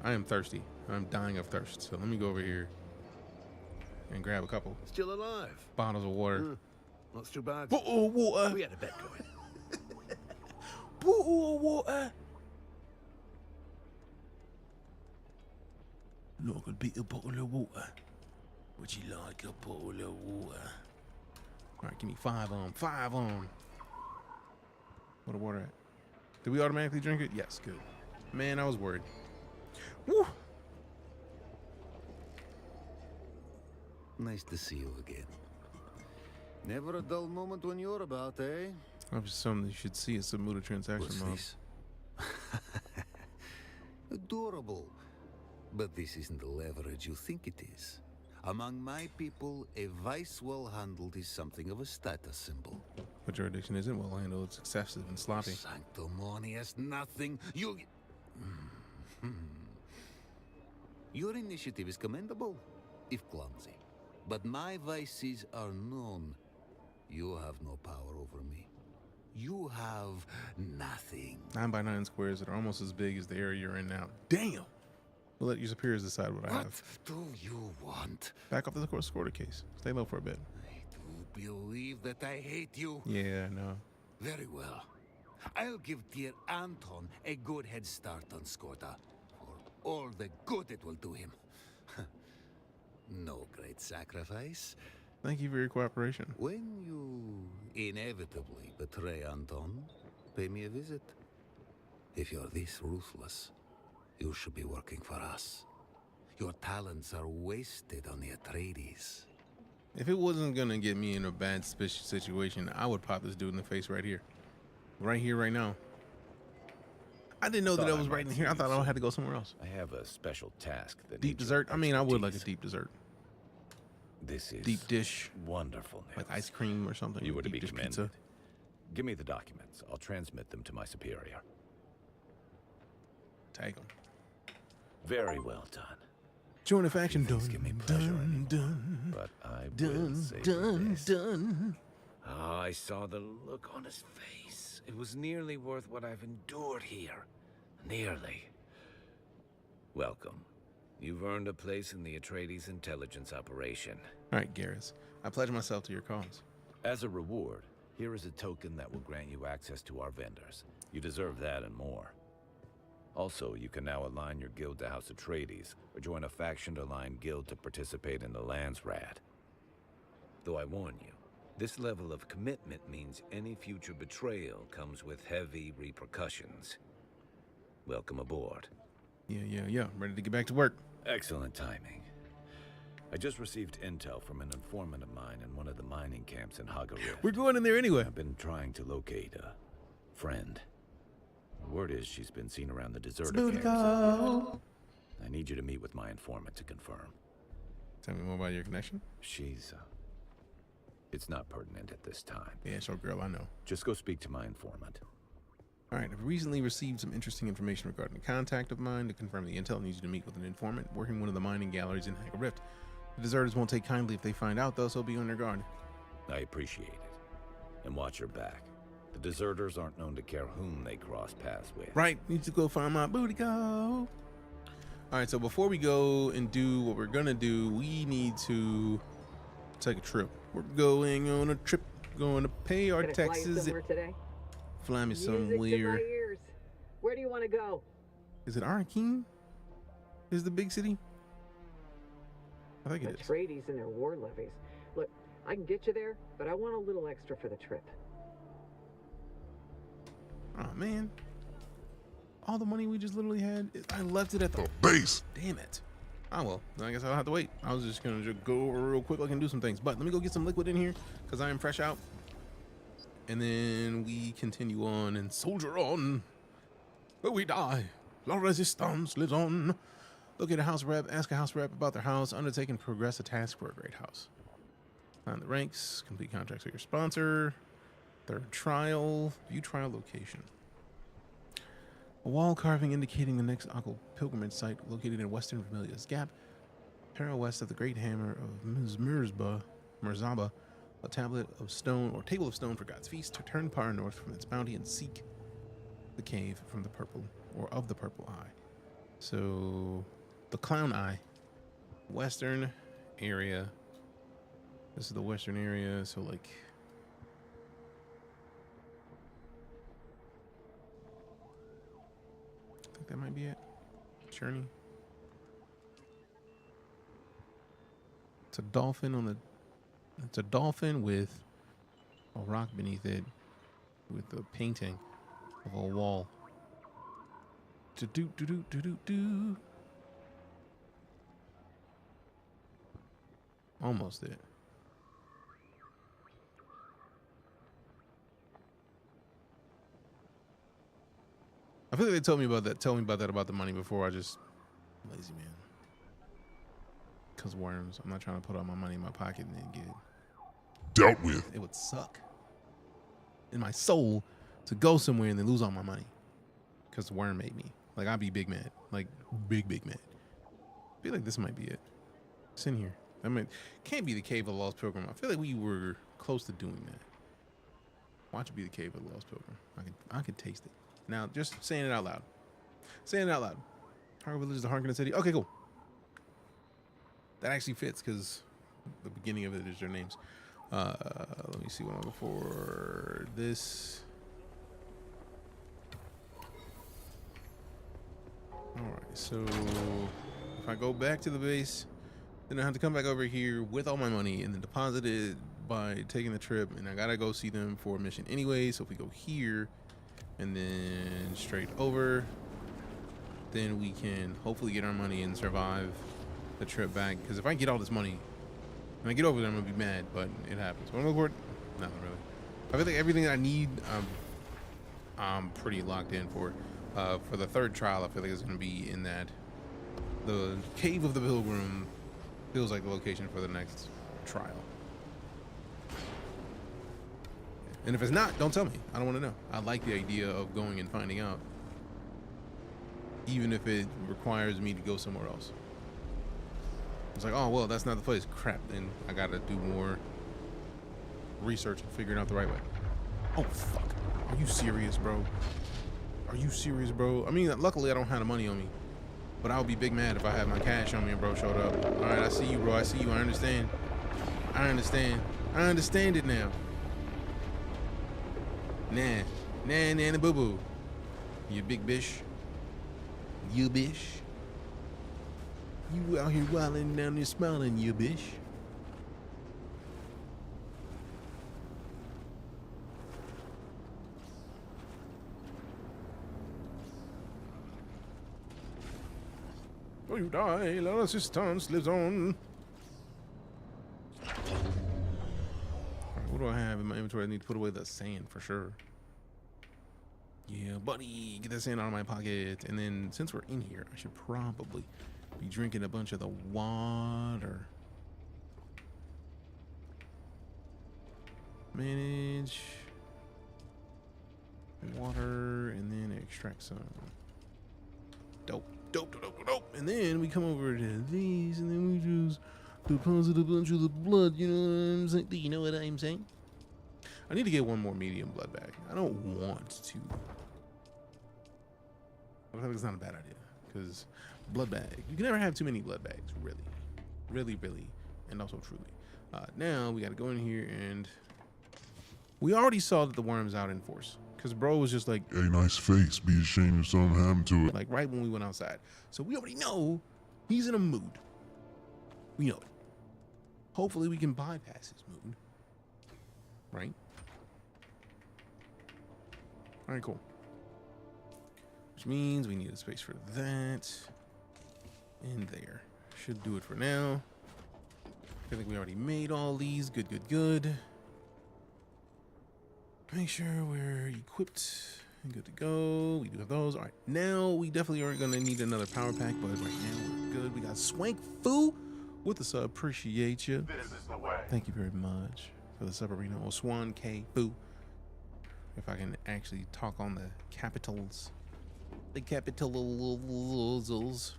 I am thirsty. I'm dying of thirst. So let me go over here and grab a couple. Still alive. Bottles of water. Not too bad. Bottle of water. We had a bet going. Bottle of water. Look, a bit of bottle of water. Would you like a bottle of water? All right, give me 5 on. 5 on. Where the water at? Did we automatically drink it? Yes, good. Man, I was worried. Woo! Nice to see you again. Never a dull moment when you're about, eh? That's something you should see. It's a Muda transaction What's mode. this? Adorable. But this isn't the leverage you think it is. Among my people, a vice well handled is something of a status symbol. But jurisdiction isn't well handled. It's excessive and sloppy. Sanctimonious nothing. Your initiative is commendable, if clumsy. But my vices are known. You have no power over me. You have nothing. 9 by 9 squares that are almost as big as the area you're in now. Damn! We'll let your superiors decide what I have. What do you want? Back up to the squatter case. Stay low for a bit. I do believe that I hate you. Yeah, I know. Very well. I'll give dear Anton a good head start on Skorda for all the good it will do him. No great sacrifice. Thank you for your cooperation. When you inevitably betray Anton, pay me a visit. If you're this ruthless, you should be working for us. Your talents are wasted on the Atreides. If it wasn't gonna get me in a bad situation, I would pop this dude in the face right here. Right here, right now. I didn't know that I was right in here. I thought I had to go somewhere else. I have a special task that deep dessert? I mean, I would like a deep dessert. This is deep dish. Wonderful news. Like ice cream or something. You were to be dish commended. pizza. Give me the documents. I'll transmit them to my superior. Take them. Very well done. Join a faction. Things give me pleasure anymore, but I will save the best. Oh, I saw the look on his face. It was nearly worth what I've endured here. Nearly. Welcome. You've earned a place in the Atreides intelligence operation. All right, Garrus. I pledge myself to your cause. As a reward, here is a token that will grant you access to our vendors. You deserve that and more. Also, you can now align your guild to House Atreides, or join a faction-aligned guild to participate in the Landsrat. Though I warn you, this level of commitment means any future betrayal comes with heavy repercussions. Welcome aboard. Yeah. Ready to get back to work. Excellent timing. I just received intel from an informant of mine in one of the mining camps in Hagarith. We're going in there anyway. I've been trying to locate a friend. Word is she's been seen around the deserter camps. I need you to meet with my informant to confirm. Tell me more about your connection. She's, it's not pertinent at this time. Yeah, sure, girl, I know. Just go speak to my informant. All right, I've recently received some interesting information regarding a contact of mine. To confirm the intel, I need you to meet with an informant working in one of the mining galleries in Hagarith. The deserters won't take kindly if they find out, though, so be on their guard. I appreciate it. And watch your back. The deserters aren't known to care whom they cross paths with. Right, need to go find my booty go. All right, so before we go and do what we're gonna do, we need to take a trip. We're going on a trip, going to pay our taxes. Today? Fly me Music to my somewhere. ears. Where do you want to go? Is it Arrakis? Is the big city? I think it is. Atreides and their war levies. Look, I can get you there, but I want a little extra for the trip. Oh man, all the money we just literally had, I left it at the base. Damn it. Oh well, I guess I'll have to wait. I was just gonna go over real quick. I can do some things, but let me go get some liquid in here because I am fresh out, and then we continue on and soldier on. But we die. La resistance lives on. Locate a house rep, ask a house rep about their house, undertake and progress a task for a great house. Climb the ranks, complete contracts with your sponsor. Third trial, view trial location. A wall carving indicating the next Akal pilgrimage site located in Western Vermilia's Gap, parallel west of the Great Hammer of Merzaba, a tablet of stone or table of stone for God's feast. To turn far north from its bounty and seek the cave from the purple or of the purple eye. So the clown eye, western area. This is the western area, so like I think that might be it. Journey. It's a dolphin on the. It's a dolphin with a rock beneath it, with a painting of a wall. Do. Almost it. I feel like they told me about that. Tell me about that about the money before. I just lazy man. Cause worms. I'm not trying to put all my money in my pocket and then get dealt with. It would suck in my soul to go somewhere and then lose all my money. Cause the worm made me. Like I'd be big mad. Like big mad. I feel like this might be it. It's in here. I mean, can't be the Cave of the Lost Pilgrim. I feel like we were close to doing that. Watch it be the Cave of the Lost Pilgrim. I can taste it. Now, just saying it out loud. Saying it out loud. Harker Village is the Harkonnen city. Okay, cool. That actually fits because the beginning of it is their names. Let me see what I'm looking for. This. Alright, so if I go back to the base, then I have to come back over here with all my money and then deposit it by taking the trip, and I gotta go see them for a mission anyway. So if we go here and then straight over, then we can hopefully get our money and survive the trip back. Because if I get all this money and I get over there, I'm gonna be mad, but it happens. What am I looking for? Nothing really. I feel like everything that I need, I'm pretty locked in for. For the third trial, I feel like it's gonna be in that the Cave of the Pilgrim feels like the location for the next trial. And if it's not, don't tell me. I don't want to know. I like the idea of going and finding out. even if it requires me to go somewhere else. It's like, oh, well, that's not the place. Crap, then I gotta do more research and figuring out the right way. Oh, fuck. Are you serious, bro? Are you serious, bro? I mean, luckily I don't have the money on me, but I would be big mad if I had my cash on me and bro showed up. All right, I see you, bro. I see you. I understand. I understand. I understand it now. Nah, boo boo. You big bish. You bish. You out here wilding down there smiling, you bish. Oh, you die. La resistance lives on. Alright, what do I have in my inventory? I need to put away the sand for sure. Yeah, buddy, get that sand out of my pocket. And then since we're in here, I should probably be drinking a bunch of the water. Manage water and then extract some. Dope. And then we come over to these and then we just deposit a bunch of the blood, you know what I'm saying? Do you know what I'm saying? I need to get one more medium blood bag. I don't want to. I think it's not a bad idea because blood bag, you can never have too many blood bags, really, and also truly. Now we got to go in here and we already saw that the worm's out in force because bro was just like, "Hey, nice face. Be ashamed if something happened to it." Like right when we went outside. So we already know he's in a mood. We know it. Hopefully we can bypass his mood. Right? All right, cool. Which means we need a space for that. And there. Should do it for now. I think we already made all these. Good. Make sure we're equipped and good to go. We do have those. All right, now we definitely are gonna need another power pack, but right now we're good. We got Swank Foo with the sub. Appreciate you. This is the way. Thank you very much for the sub arena. Or Swan K Foo. If I can actually talk on the capitals. The capitals.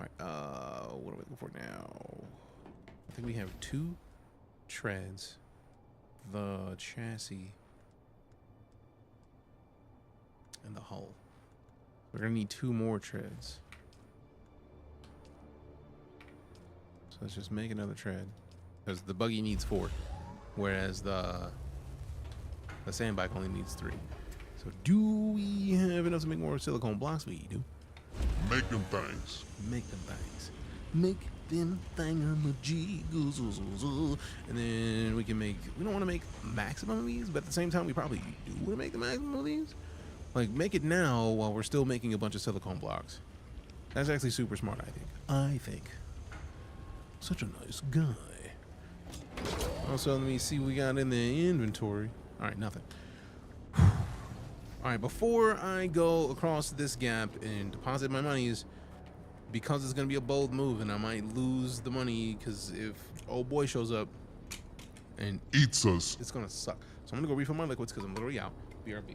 All right, what are we looking for now? I think we have 2 treads. The chassis and the hull. We're gonna need 2 more treads. So let's just make another tread because the buggy needs 4, whereas the sand bike only needs 3. So do we have enough to make more silicone blocks? We do. Make them things. Make them things. Make them thingamajiggles. And then we can make, we don't want to make maximum of these, but at the same time we probably do want to make the maximum of these. Like make it now while we're still making a bunch of silicone blocks. That's actually super smart, I think. Such a nice guy. Also, let me see what we got in the inventory. All right, nothing. All right, before I go across this gap and deposit my monies, because it's gonna be a bold move and I might lose the money because if old boy shows up and eats us, it's gonna suck. So I'm gonna go refill my liquids because I'm literally out. BRB.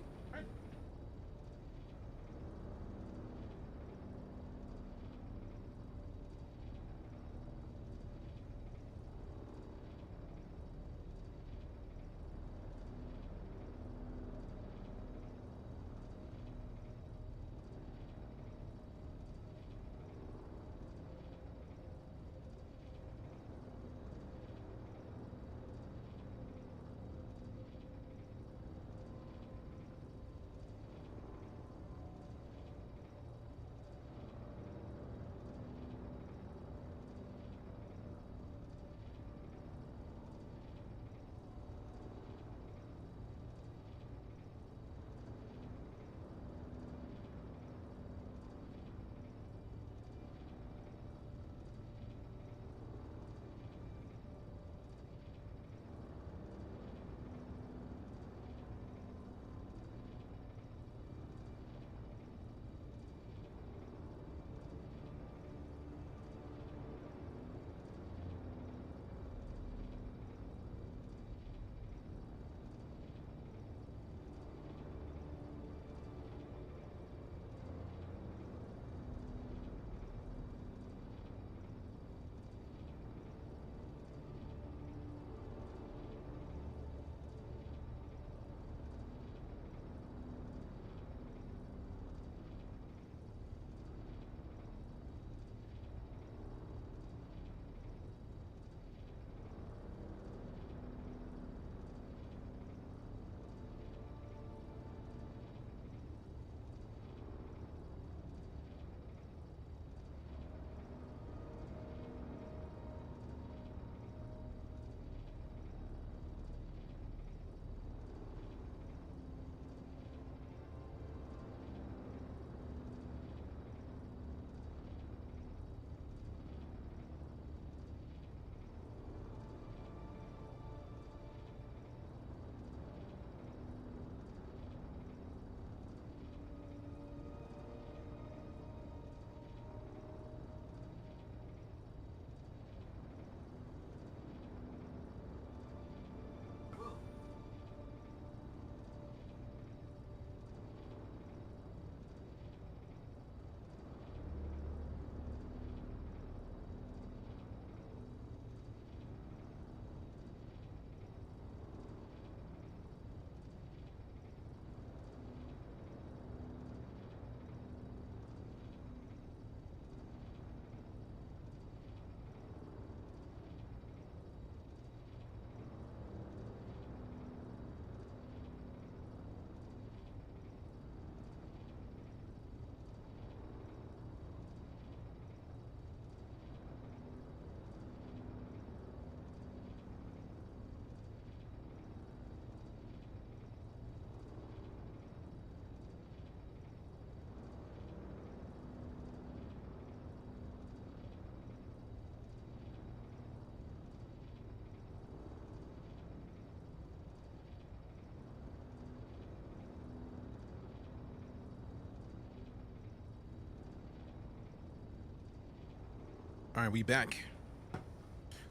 All right, we back.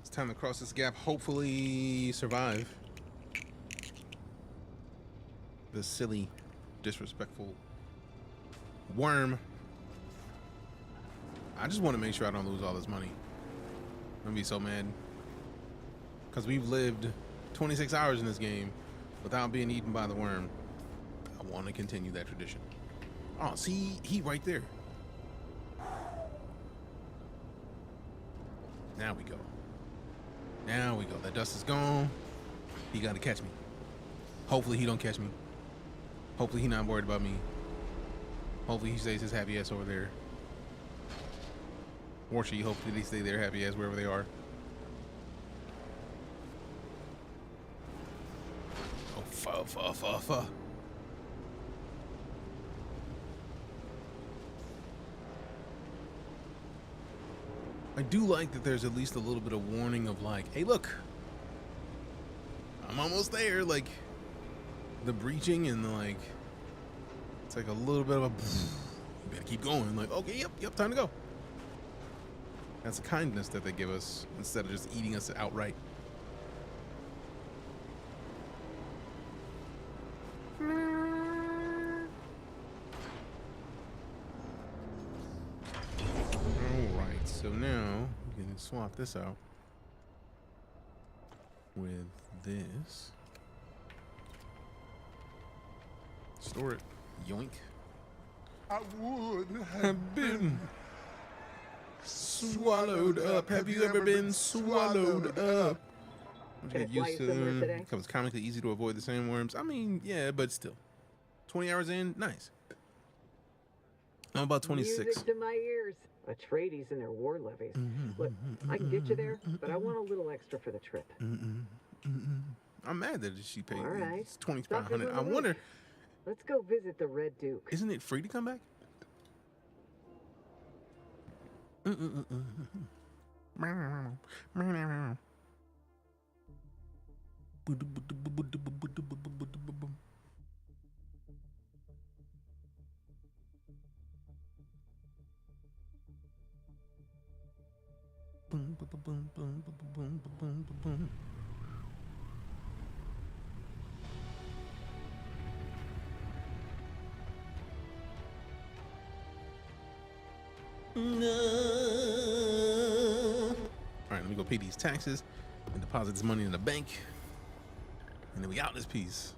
It's time to cross this gap. Hopefully survive the silly, disrespectful worm. I just want to make sure I don't lose all this money. I'm gonna be so mad because we've lived 26 hours in this game without being eaten by the worm. I want to continue that tradition. Oh, see, he right there. Now we go. Now we go. That dust is gone. He got to catch me. Hopefully he don't catch me. Hopefully he not worried about me. Hopefully he stays his happy ass over there. Or she, hopefully they stay their happy ass wherever they are. Oh, I do like that there's at least a little bit of warning of like, hey, look, I'm almost there. Like the breaching and the, like, it's like a little bit of a, you better keep going. Like, okay, yep, time to go. That's the kindness that they give us instead of just eating us outright. So now we can swap this out with this. Store it. Yoink. I would have been swallowed up. Have you ever been swallowed up? I'm get used to them. It becomes comically easy to avoid the same worms. I mean, yeah, but still. 20 hours in, nice. I'm about 26. Music to my ears. Atreides and their war levies. Look, I can get you there, but I want a little extra for the trip. I'm mad that she paid. All right. It's $2,500. I wonder. Let's go visit the Red Duke. Isn't it free to come back? No. All right, let me go pay these taxes and deposit this money in the bank, and then we out this piece.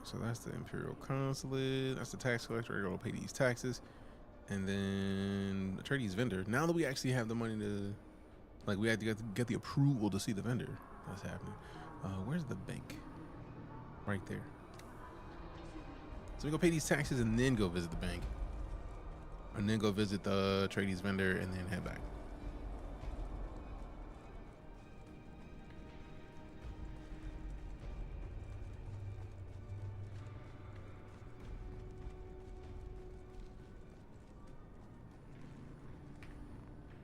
So that's the Imperial Consulate. That's the tax collector. We're gonna pay these taxes, and then Atreides vendor. Now that we actually have the money to, like, we had to get the approval to see the vendor. That's happening. Where's the bank? Right there. So we go pay these taxes and then go visit the bank, and then go visit the Atreides vendor, and then head back.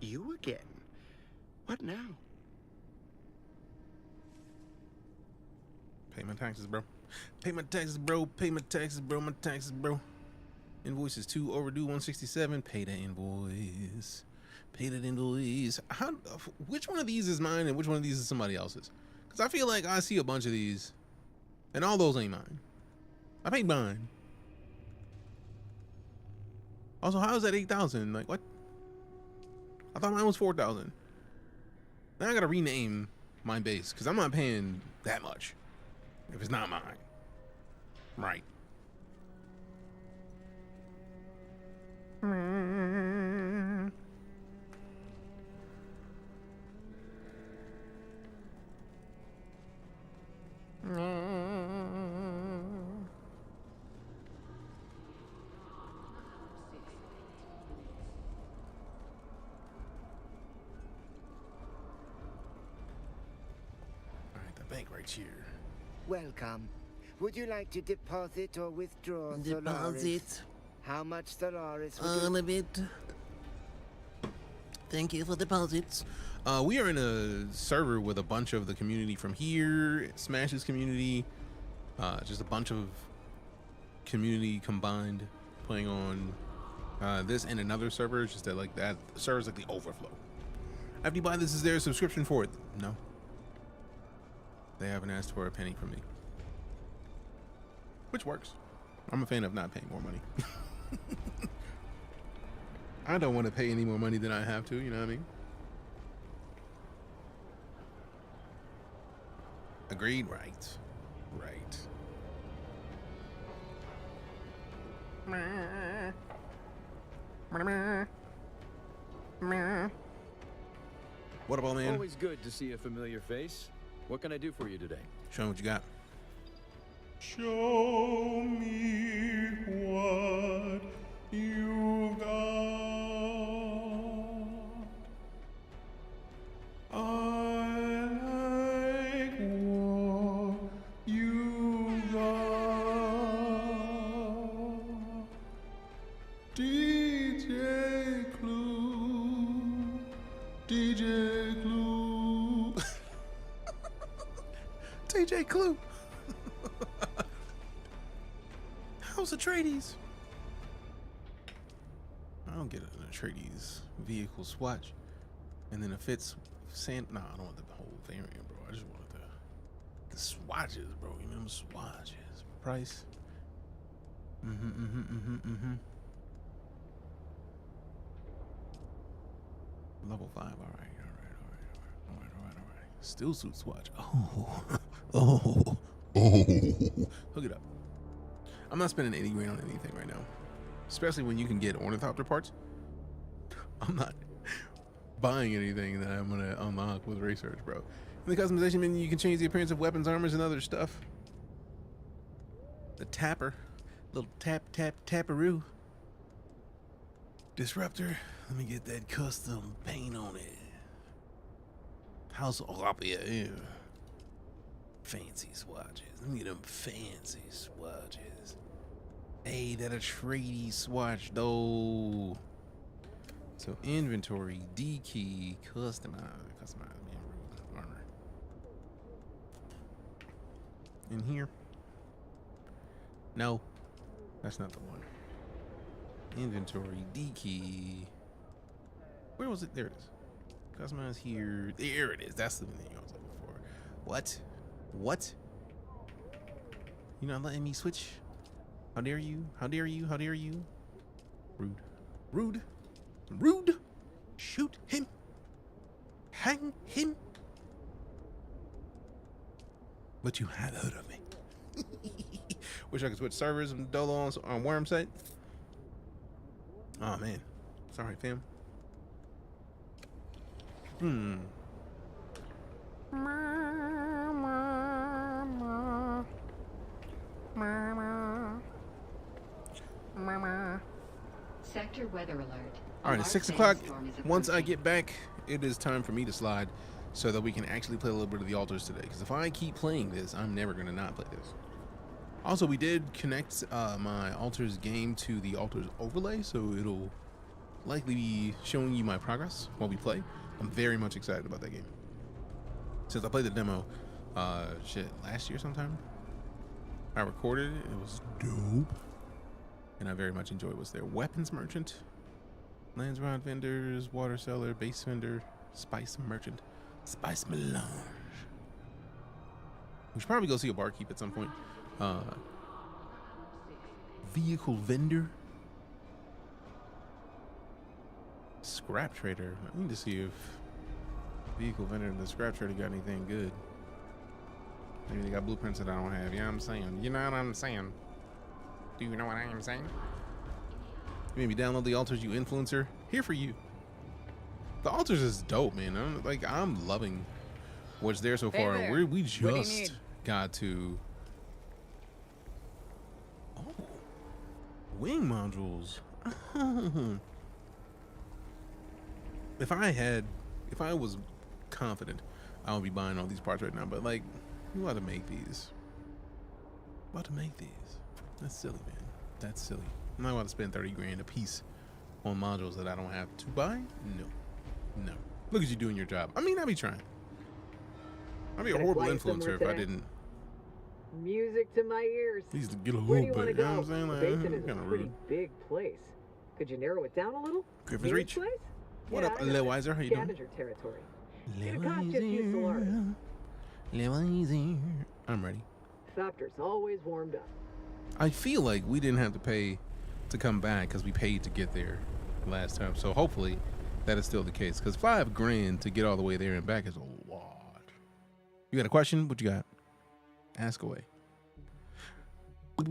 You again? What now? Pay my taxes, bro. Pay my taxes, bro. Pay my taxes, bro. My taxes, bro. Invoice is 2 overdue, 167. Pay that invoice. Pay that invoice. Which one of these is mine and which one of these is somebody else's? Because I feel like I see a bunch of these, and all those ain't mine. I paid mine. Also, how is that 8,000? Like, what? I thought mine was 4,000. Now I gotta rename my base because I'm not paying that much if it's not mine. Right. Here. Welcome. Would you like to deposit or withdraw Deposit. Solaris? How much Solaris would All of it. Thank you for deposits. We are in a server with a bunch of the community from here, Smash's community, just a bunch of community combined, playing on this and another server. Just that, like, that server's like the overflow. After you buy this, is there a subscription for it? No. They haven't asked for a penny from me, which works. I'm a fan of not paying more money. I don't want to pay any more money than I have to, you know what I mean? Agreed, right. What about, man? Always good to see a familiar face. What can I do for you today? Show me what you got. Show me what you got. I like what you got. DJ Clue. DJ Clue. DJ Clue. House Atreides. I don't get an Atreides vehicle swatch, and then it fits sand. Nah, I don't want the whole variant, bro. I just want the swatches, bro. You know them swatches. Price. Level 5. All right. Still suit swatch. Oh. Hook it up. I'm not spending 80 grand on anything right now, especially when you can get ornithopter parts. I'm not buying anything that I'm gonna unlock with research, bro. In the customization menu, you can change the appearance of weapons, armors, and other stuff. The tapper, little tapperoo. Disruptor. Let me get that custom paint on it. House Olympia. Yeah. Fancy swatches. Let me get them fancy swatches. Hey, that Atreides swatch though. So inventory, D key, customize man, armor. In here? No, that's not the one. Inventory, D key. Where was it? There it is. Customize here. There it is. That's the thing I was looking for. What? You're not letting me switch? How dare you? Rude. Shoot him. Hang him. But you had heard of me. Wish I could switch servers and Dolo on Worm site. Oh man. Sorry, fam. Sector weather alert. All right, it's 6 o'clock. Once I get back, it is time for me to slide so that we can actually play a little bit of TheAlters today. Because if I keep playing this, I'm never going to not play this. Also, we did connect my Alters game to the Alters overlay, so it'll likely be showing you my progress while we play. I'm very much excited about that game. Since I played the demo, last year sometime, I recorded it. It was dope. And I very much enjoyed what's there. Weapons merchant, lands rod vendors, water seller, base vendor, spice merchant, spice melange. We should probably go see a barkeep at some point. Vehicle vendor, scrap trader. I need to see if vehicle vendor and the scrap trader got anything good. Maybe they got blueprints that I don't have. You know what I'm saying? You know what I'm saying? Do you know what I am saying? Maybe download the Alters, you influencer. Here for you. The Alters is dope, man. I'm loving what's there so far. There. We just got to wing modules. If I was confident, I would be buying all these parts right now. But like, you ought to make these. That's silly, man. That's silly. I'm not about to spend 30 grand a piece on modules that I don't have to buy. No. No. Look at you doing your job. I mean, I be trying. I'd be a Can I horrible fly you influencer somewhere if I today? didn't. Music to my ears. At least get a Where do little you want to bit. You know go? what I'm saying? The Like, basin is kind a of pretty rude. big place. Could you narrow it down a little? Griffith's Maybe Reach. this place? What Yeah, up, I got Lil it. Weiser? How you doing? Scavenger territory. It'll cost you a few Solaris. I'm ready. Thopter's always warmed up. I feel like we didn't have to pay to come back because we paid to get there last time. So hopefully that is still the case. Because $5 grand to get all the way there and back is a lot. You got a question? What you got? Ask away. I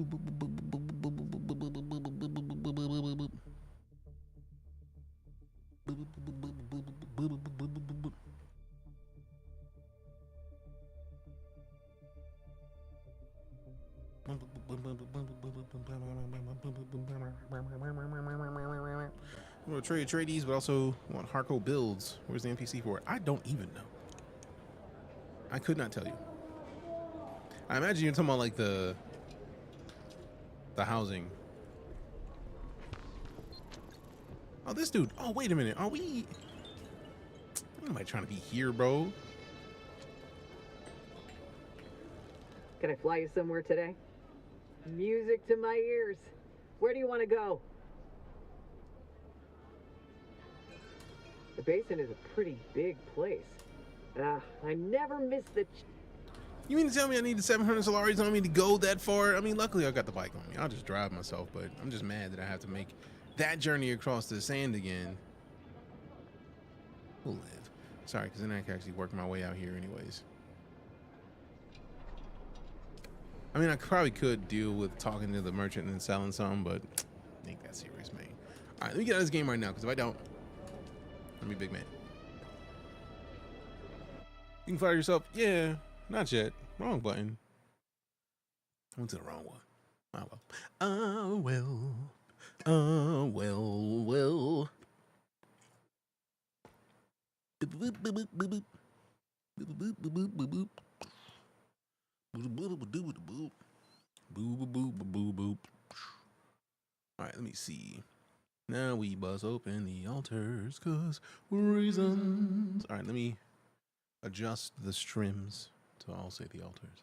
want to trade these, but also want hardcore builds. Where's the NPC for it? I don't even know. I could not tell you. I imagine you're talking about like the housing. Oh, this dude. Oh, wait a minute. Are we? What am I trying to be here, bro? Can I fly you somewhere today? Music to my ears. Where do you want to go? The basin is a pretty big place. I never miss the... You mean to tell me I need the 700 Solaris on me to go that far? I mean, luckily I got the bike on me. I'll just drive myself, but I'm just mad that I have to make that journey across the sand again. We'll live. Sorry, because then I can actually work my way out here anyways. I mean, I probably could deal with talking to the merchant and selling some, but I ain't that serious, man. All right, let me get out of this game right now, because if I don't, I'm gonna be a big man. You can fire yourself. Yeah, not yet. Wrong button. I went to the wrong one. Oh well. Oh well. Oh well, well. Boop, boop, boop, boop, boop, boop. Boop, boop, boop, boop, boop, boop. Boop, boop, boop, boop, boop. Boop, boop, boop, boop, boop. All right, let me see. Now we buzz open the altars, cause reasons. All right, let me adjust the streams to all say the altars.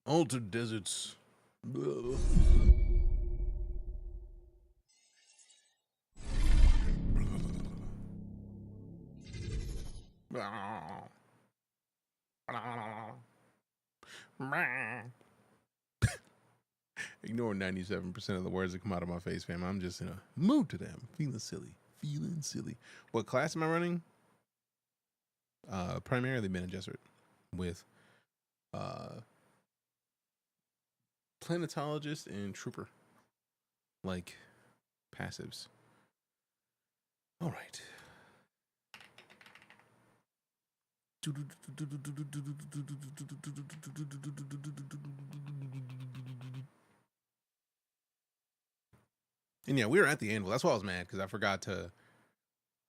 Altered deserts. Blah. Ignore 97% of the words that come out of my face, fam. I'm just in a mood today. I'm feeling silly. Feeling silly. What class am I running? Primarily Bene Gesserit with Planetologist and Trooper. Like passives. All right. And yeah, we were at the anvil. That's why I was mad, because I forgot to.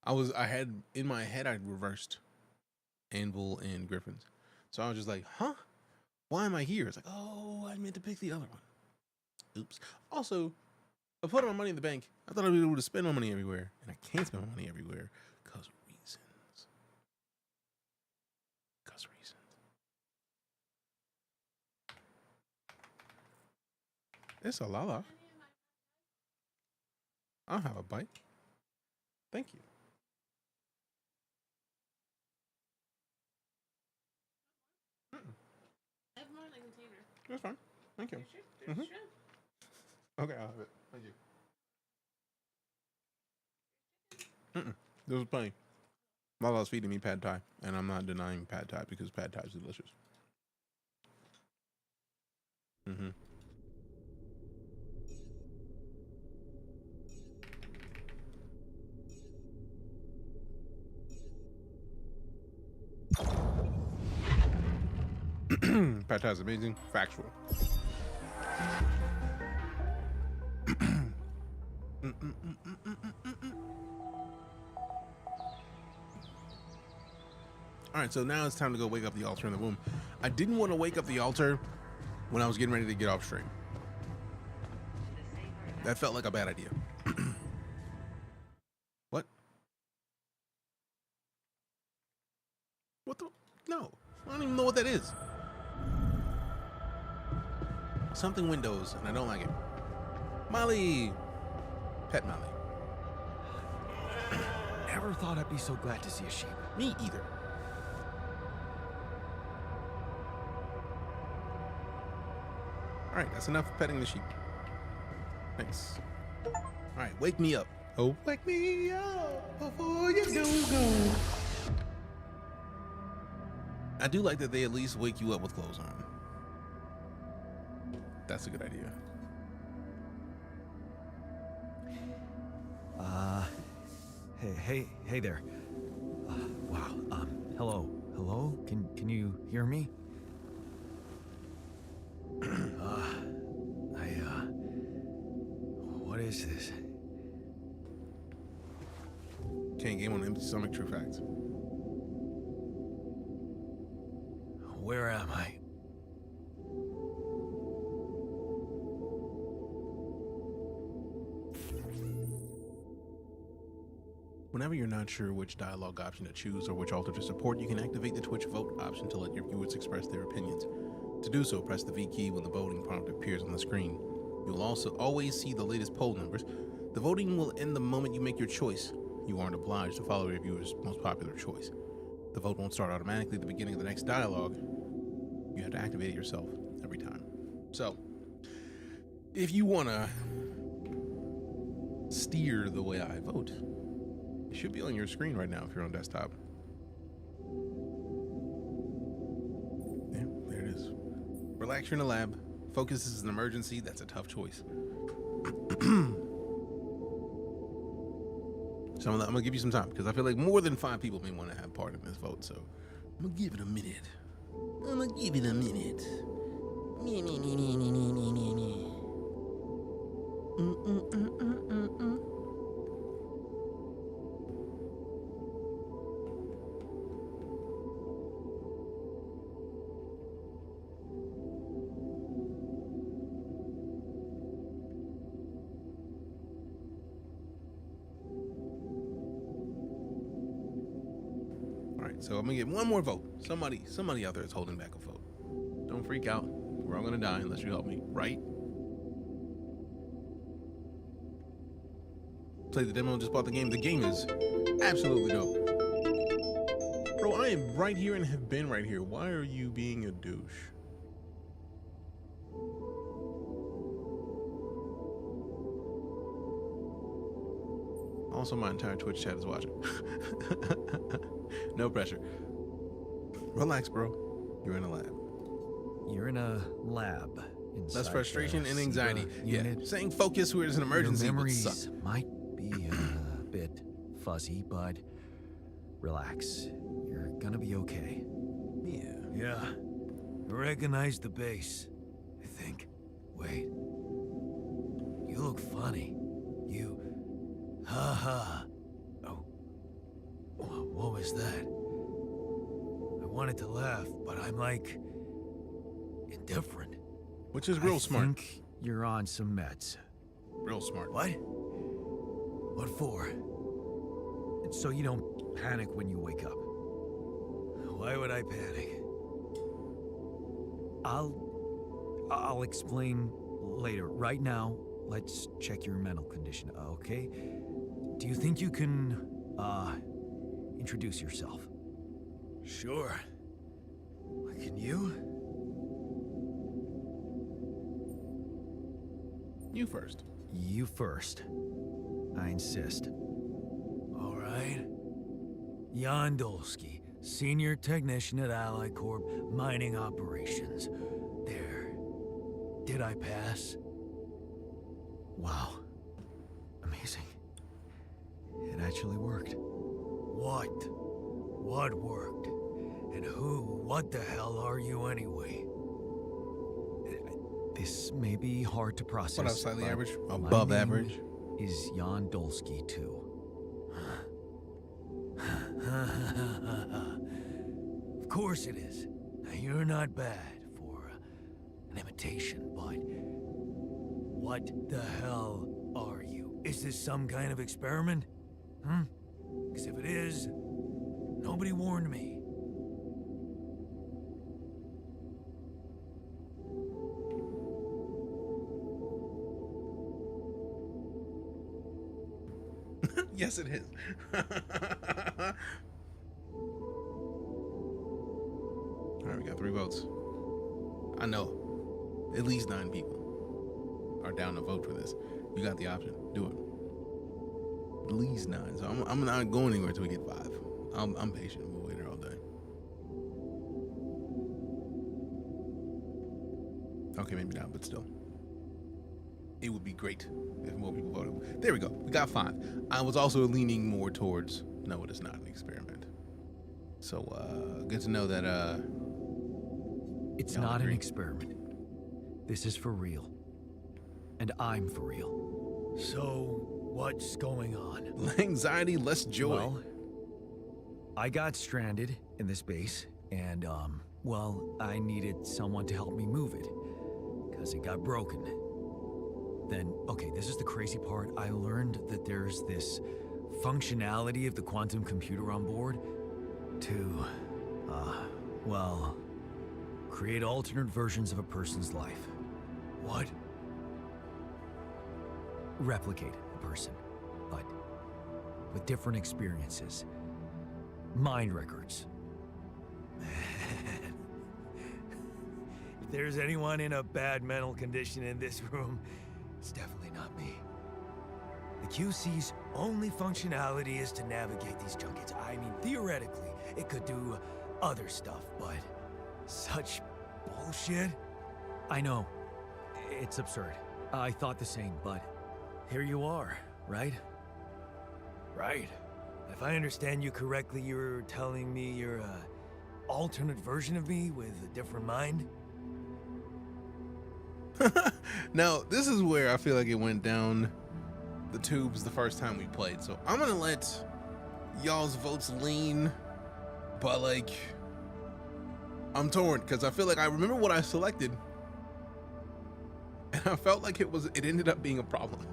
I had in my head I reversed anvil and griffins, so I was just like, huh? Why am I here? It's like, oh, I meant to pick the other one. Oops. Also, I put my money in the bank. I thought I'd be able to spend my money everywhere, and I can't spend my money everywhere because reasons. Because reasons. It's a lala. I'll have a bite. Thank you. I have more in the container. That's fine. Thank you. Sure? Mhm. Okay, I'll have it. Thank you. There was plenty. Lala's feeding me pad thai, and I'm not denying pad thai because pad thai is delicious. Mm-hmm. Pad thai is amazing. Factual. All right, so now it's time to go wake up the altar in the womb. I didn't want to wake up the altar when I was getting ready to get off stream. That felt like a bad idea. What? What the? No, I don't even know what that is. Something Windows, and I don't like it. Molly. Pet Molly. Never thought I'd be so glad to see a sheep. Me either. Alright, that's enough petting the sheep. Thanks. Alright, wake me up. Oh, wake me up before you go. I do like that they at least wake you up with clothes on. That's a good idea. Hey there. Wow. Hello. Can you hear me? What is this? Can't game on empty stomach. True facts. Where am I? Whenever you're not sure which dialogue option to choose or which altar to support, you can activate the Twitch vote option to let your viewers express their opinions. To do so, press the V key when the voting prompt appears on the screen. You'll also always see the latest poll numbers. The voting will end the moment you make your choice. You aren't obliged to follow your viewer's most popular choice. The vote won't start automatically at the beginning of the next dialogue. You have to activate it yourself every time. So, if you want to steer the way I vote, it should be on your screen right now if you're on desktop. Yeah, there it is. Relax, you're in a lab. Focus is an emergency. That's a tough choice. So I'm gonna give you some time because I feel like more than 5 people may want to have part in this vote. So I'm gonna give it a minute. So I'm gonna get one more vote. Somebody out there is holding back a vote. Don't freak out. We're all gonna die unless you help me, right? Play the demo, just bought the game. The game is absolutely dope. Bro, I am right here and have been right here. Why are you being a douche? Also, my entire Twitch chat is watching. No pressure. Relax, bro. You're in a lab. You're in a lab. Less frustration and anxiety. Yeah, saying focus where it's an emergency Your would memories suck. might be a bit fuzzy, but relax. You're gonna be okay. Yeah. I recognize the base, I think. Wait. You look funny. Ha. Oh. What was that? I wanted to laugh, but I'm like indifferent. Which is real smart. I think you're on some meds. Real smart. What? What for? So you don't panic when you wake up. Why would I panic? I'll explain later. Right now, let's check your mental condition, okay? Do you think you can, introduce yourself? Sure. Can you? You first. You first. I insist. All right. Jan Dolsky, Senior Technician at Ally Corp Mining Operations. There. Did I pass? Wow. Amazing. It actually worked. What? What worked? And what the hell are you anyway? This may be hard to process. What up, slightly but average? my Above name average? Is Jan Dolsky too. Of course it is. Now, you're not bad for an imitation, but what the hell are you? Is this some kind of experiment? Because if it is, nobody warned me. Yes, it is. All right, we got 3 votes. I know at least 9 people are down to vote for this. You got the option. Do it. At least 9. So I'm not going anywhere until we get 5. I'm patient. We'll wait here all day. Okay, maybe not, but still. It would be great if more people voted. There we go. We got 5. I was also leaning more towards, no, it is not an experiment. So, good to know that, It's not an experiment. This is for real. And I'm for real. So, what's going on? Anxiety, less joy. Well, I got stranded in this base, and, well, I needed someone to help me move it, because it got broken. Then, okay, this is the crazy part. I learned that there's this functionality of the quantum computer on board to, well, create alternate versions of a person's life. What? Replicate a person, but with different experiences. Mind records. Man. If there's anyone in a bad mental condition in this room, it's definitely not me. The QC's only functionality is to navigate these junkets. I mean, theoretically, it could do other stuff, but such bullshit. I know. It's absurd. I thought the same, but here you are, right? Right. If I understand you correctly, you're telling me you're a alternate version of me with a different mind? Now, this is where I feel like it went down the tubes the first time we played. So I'm gonna let y'all's votes lean, but like, I'm torn because I feel like I remember what I selected, and I felt like it ended up being a problem.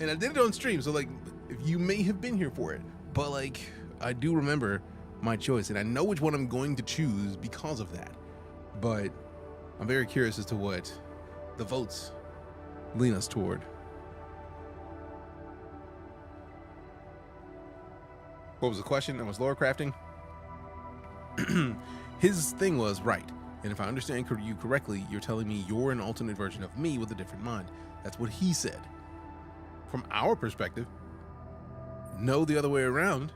And I did it on stream, so like, if you may have been here for it, but like, I do remember my choice, and I know which one I'm going to choose because of that. But I'm very curious as to what the votes lean us toward. What was the question? That was lore crafting. His thing was right, and if I understand you correctly, you're telling me you're an alternate version of me with a different mind. That's what he said. From our perspective, no, the other way around,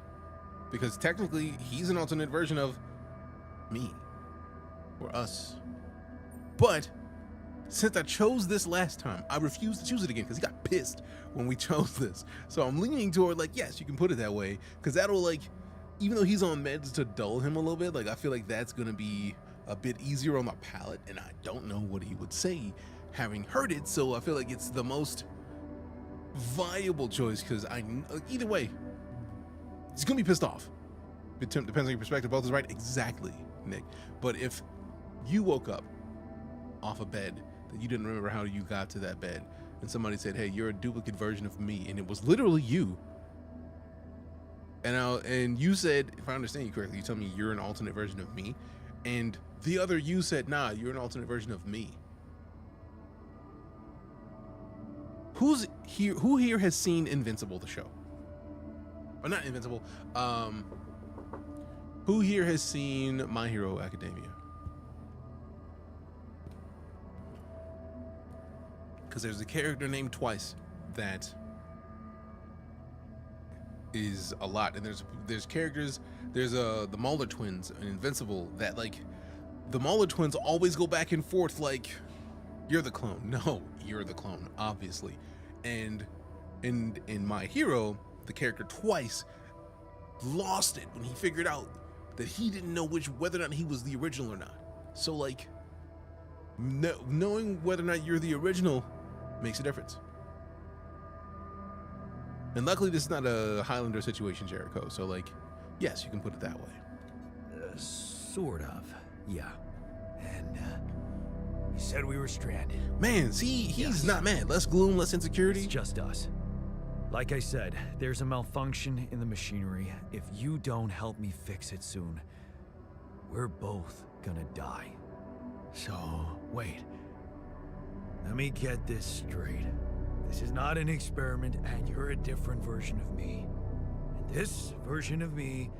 because technically he's an alternate version of me or us. But since I chose this last time, I refuse to choose it again because he got pissed when we chose this. So I'm leaning toward like, yes, you can put it that way, because that'll like, even though he's on meds to dull him a little bit, like I feel like that's gonna be a bit easier on my palate, and I don't know what he would say having heard it. So I feel like it's the most viable choice, because either way, he's gonna be pissed off. It depends on your perspective. Both is right, exactly, Nick. But if you woke up off a bed that you didn't remember how you got to that bed, and somebody said, hey, you're a duplicate version of me, and it was literally you, and you said, if I understand you correctly, you tell me you're an alternate version of me, and the other you said, nah, you're an alternate version of me. Who here has seen Invincible, the show? Or not Invincible. Who here has seen My Hero Academia? Because there's a character named Twice that is a lot, and there's characters. There's the Mulder twins in Invincible that like the Mulder twins always go back and forth like, you're the clone. No, you're the clone, obviously. And in My Hero, the character Twice lost it when he figured out that he didn't know whether or not he was the original or not. So like, knowing whether or not you're the original makes a difference. And luckily this is not a Highlander situation, Jericho. So like, yes, you can put it that way. Sort of, yeah. And he said we were stranded. Man, see, he's not mad. Less gloom, less insecurity. It's just us. Like I said, there's a malfunction in the machinery. If you don't help me fix it soon, we're both gonna die. So, wait. Let me get this straight. This is not an experiment, and you're a different version of me. And this version of me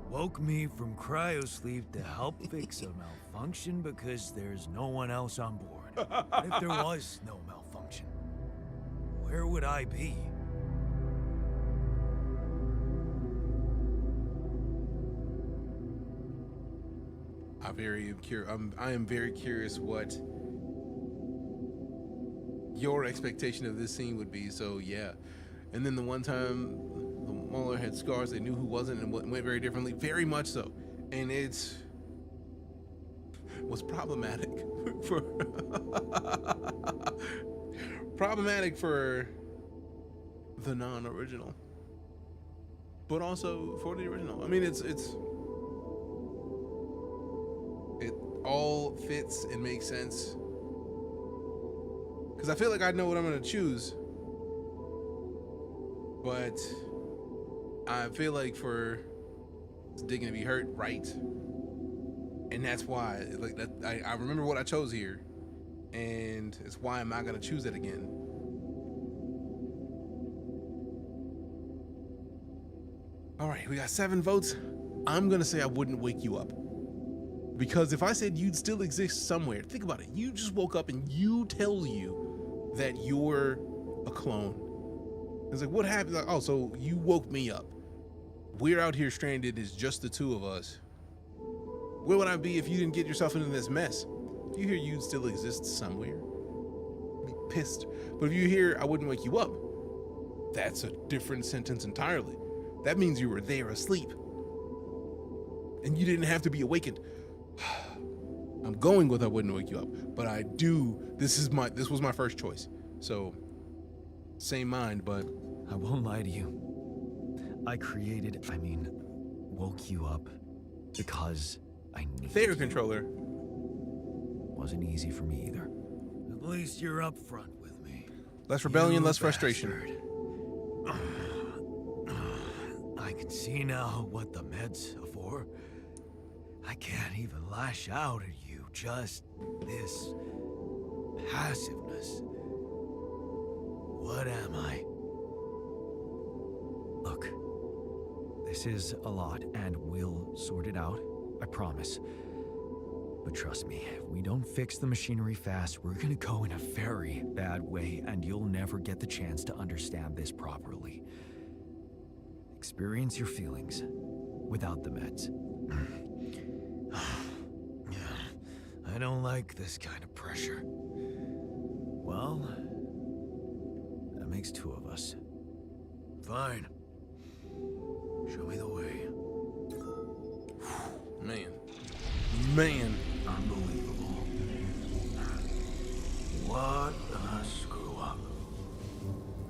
woke me from cryosleep to help fix a malfunction because there's no one else on board. What if there was no malfunction? Where would I be? I am very curious what your expectation of this scene would be. So yeah, and then the one time the Mauler had scars, they knew who wasn't, and went very differently, very much so, and it was problematic for the non-original, but also for the original. I mean, it all fits and makes sense. Because I feel like I know what I'm going to choose. But I feel like for digging to be hurt, right? And that's why, like, that I remember what I chose here. And it's why I'm not going to choose it again. All right, we got 7 votes. I'm going to say I wouldn't wake you up. Because if I said you'd still exist somewhere, think about it. You just woke up and you tell you that you're a clone. It's like, what happened? Like, oh, so you woke me up. We're out here stranded. It's just the 2 of us. Where would I be if you didn't get yourself into this mess? If you hear you'd still exist somewhere, I'd be pissed. But if you hear I wouldn't wake you up, that's a different sentence entirely. That means you were there asleep. And you didn't have to be awakened. I'm going with I wouldn't wake you up, but I do. This was my first choice. So, same mind, but I won't lie to you. Woke you up because I needed Theater controller. Wasn't easy for me either. At least you're up front with me. Less rebellion, less frustration. I can see now what the meds are for. I can't even lash out at you, just this passiveness. What am I? Look, this is a lot, and we'll sort it out, I promise. But trust me, if we don't fix the machinery fast, we're gonna go in a very bad way, and you'll never get the chance to understand this properly. Experience your feelings without the meds. I don't like this kind of pressure. Well, that makes 2 of us. Fine. Show me the way. Man. Unbelievable. What a screw up.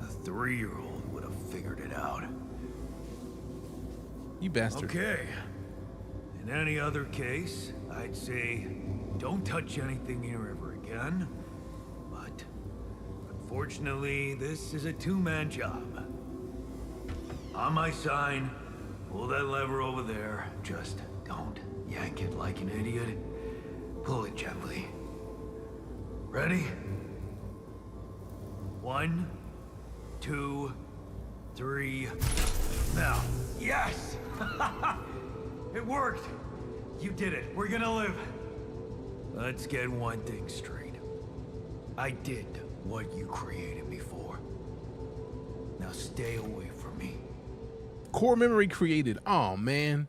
A 3-year-old would have figured it out. You bastard. Okay. In any other case, I'd say don't touch anything here ever again. But unfortunately, this is a 2-man job. On my sign, pull that lever over there. Just don't yank it like an idiot. Pull it gently. Ready? 1, 2, 3. Now. Yes! It worked! You did it. We're gonna live. Let's get one thing straight. I did what you created me for. Now stay away from me. Core memory created. Oh, man.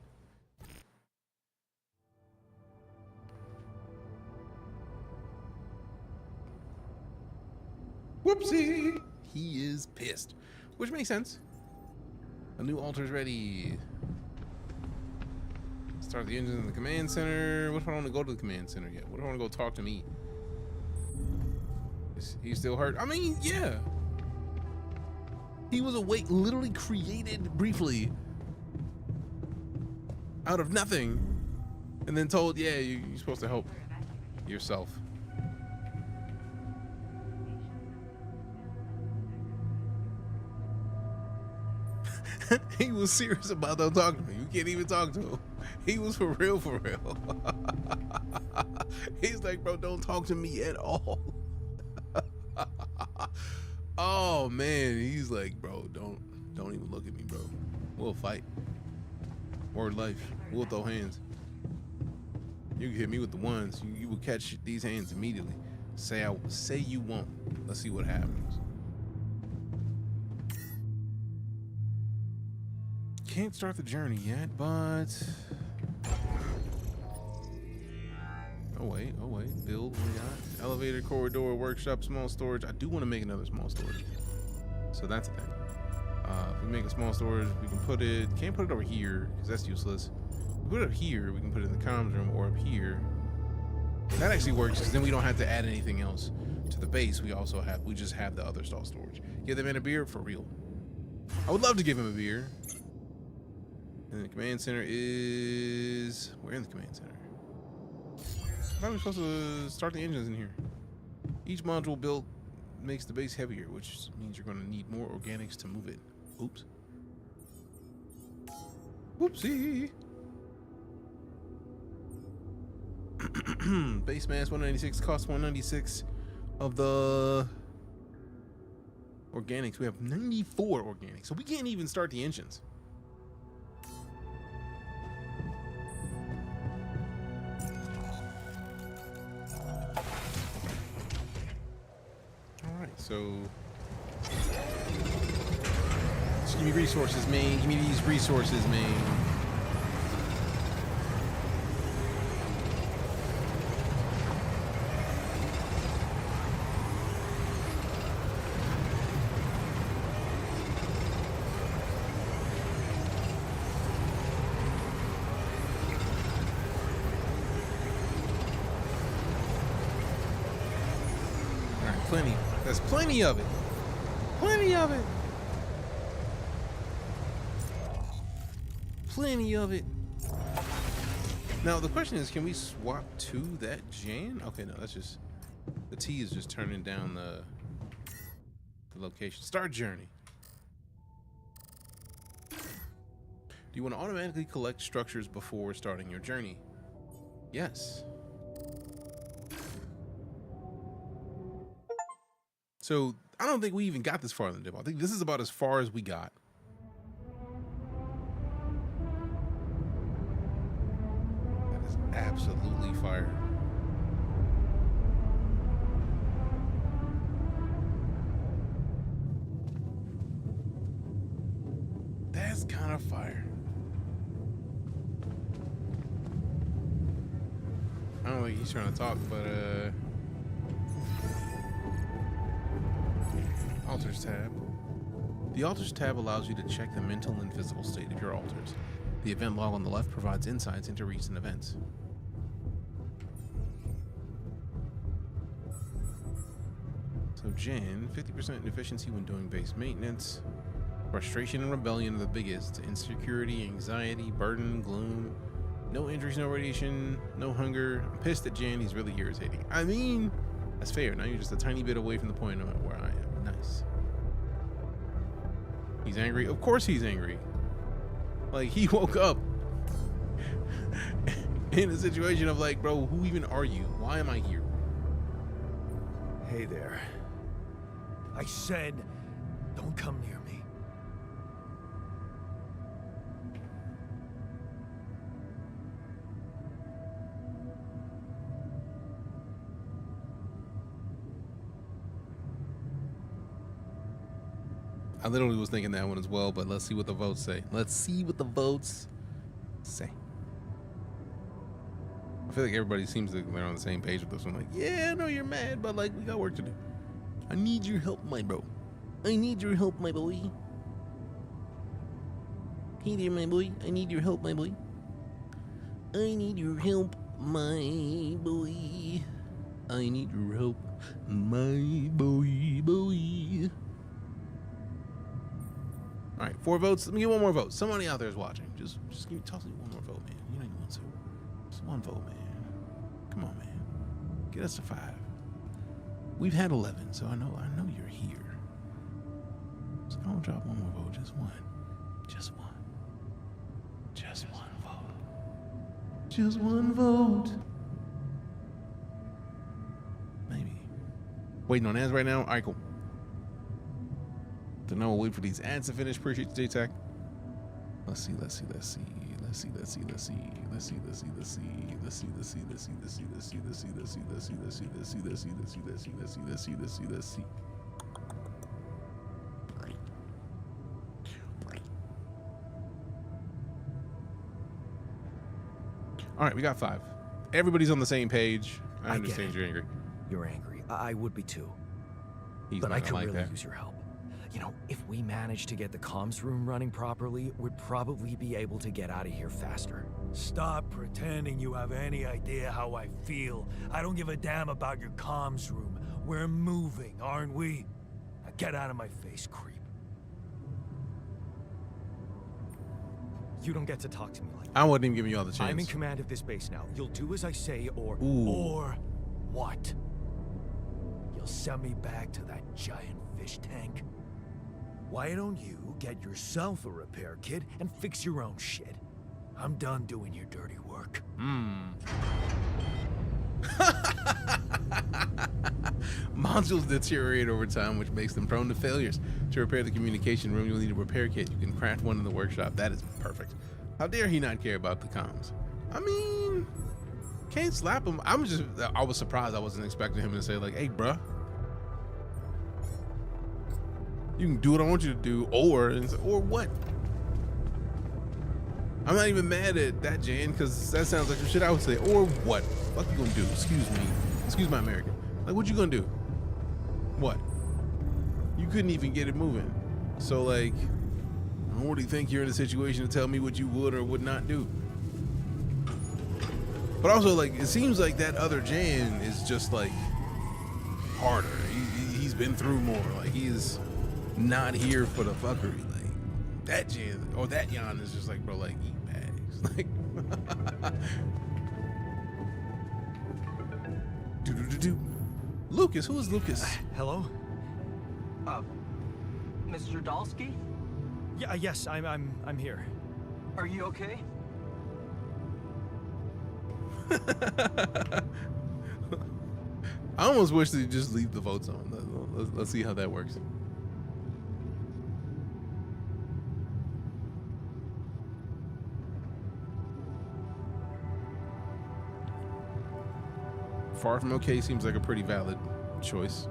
Whoopsie. He is pissed. Which makes sense. A new altar's ready. Start the engine in the command center. What if I don't want to go to the command center yet? What if I want to go talk to me? Is he still hurt? I mean, yeah. He was awake, literally created briefly out of nothing, and then told, yeah, you're supposed to help yourself. He was serious about don't talk to me. You can't even talk to him. He was for real, for real. He's like, bro, don't talk to me at all. Oh man, he's like, bro, don't even look at me, bro. We'll fight. Word life. We'll throw hands. You can hit me with the ones. You will catch these hands immediately. Say you won't. Let's see what happens. Can't start the journey yet, but oh wait. Build. We got elevator, corridor, workshop, small storage. I do want to make another small storage, so that's a thing. If we make a small storage, we can put it. Can't put it over here because that's useless. We put it up here. We can put it in the comms room or up here. That actually works because then we don't have to add anything else to the base. We just have the other stall storage. Give the man a beer for real. I would love to give him a beer. And the command center is... We're in the command center. I thought we were supposed to start the engines in here. Each module built makes the base heavier, which means you're going to need more organics to move it. Oops. Whoopsie. Base mass 196, cost 196 of the organics. We have 94 organics, so we can't even start the engines. So, just give me resources, man. Give me these resources, man. All right, plenty. There's plenty of it. Plenty of it. Plenty of it. Now the question is, can we swap to that Jan? Okay, no, that's just the T is just turning down the location. Start journey. Do you want to automatically collect structures before starting your journey? Yes. So I don't think we even got this far in the demo. I think this is about as far as we got. That is absolutely fire. That's kind of fire. I don't think he's trying to talk, but Alters tab. The Alters tab allows you to check the mental and physical state of your alters. The event log on the left provides insights into recent events. So Jen, 50% efficiency when doing base maintenance. Frustration and rebellion are the biggest. Insecurity, anxiety, burden, gloom. No injuries, no radiation, no hunger. I'm pissed at Jan, he's really irritating. I mean, that's fair. Now you're just a tiny bit away from the point where I am. Nice. He's angry. Of course he's angry. Like, he woke up in a situation of like, bro, who even are you? Why am I here? Hey there. I said, don't come near me. I literally was thinking that one as well, but let's see what the votes say. Let's see what the votes say. I feel like everybody seems like they're on the same page with this one. Like, yeah, I know you're mad, but like, we got work to do. I need your help, my bro. I need your help, my boy. Hey there, my boy. I need your help, my boy. I need your help, my boy. I need your help, my boy. All right, 4 votes. Let me get one more vote. Somebody out there is watching. Just toss me one more vote, man. You know you want to. Just one vote, man. Come on, man. Get us to 5. We've had 11, so I know you're here. So I'm gonna drop one more vote. Just one. Just one. Just one vote. Just one vote. Maybe. Waiting on ads right now. All right, cool. Then I'll wait for these ads to finish. Appreciate the JTAC. Let's see. All right, we got 5. Everybody's on the same page. I understand you're angry. You're angry. I would be too. But I could really use your help. You know, if we manage to get the comms room running properly, we'd probably be able to get out of here faster. Stop pretending you have any idea how I feel. I don't give a damn about your comms room. We're moving, aren't we? Now get out of my face, creep. You don't get to talk to me like that. I wasn't even giving you all the chance. I'm in command of this base now. You'll do as I say, or what? You'll send me back to that giant fish tank? Why don't you get yourself a repair kit and fix your own shit? I'm done doing your dirty work. Modules deteriorate over time, which makes them prone to failures. To repair the communication room, you'll need a repair kit. You can craft one in the workshop. That is perfect. How dare he not care about the comms? I mean, can't slap him. I was surprised. I wasn't expecting him to say like, "Hey, bruh, you can do what I want you to do," or what? I'm not even mad at that, Jan, because that sounds like some shit I would say. Or what? What you gonna do? Excuse me. Excuse my American. Like, what you gonna do? What? You couldn't even get it moving. So, like, I don't really think you're in a situation to tell me what you would or would not do. But also, like, it seems like that other Jan is just, like, harder. He's been through more. Like, he is not here for the fuckery. Like, that Jan, or that Jan is just like, bro, like, eat bags. Like, Lucas, who is Lucas? Hello? Mr. Dalsky? Yeah, yes, I'm here. Are you okay? I almost wish they'd just leave the votes on. Let's see how that works. Far from okay seems like a pretty valid choice.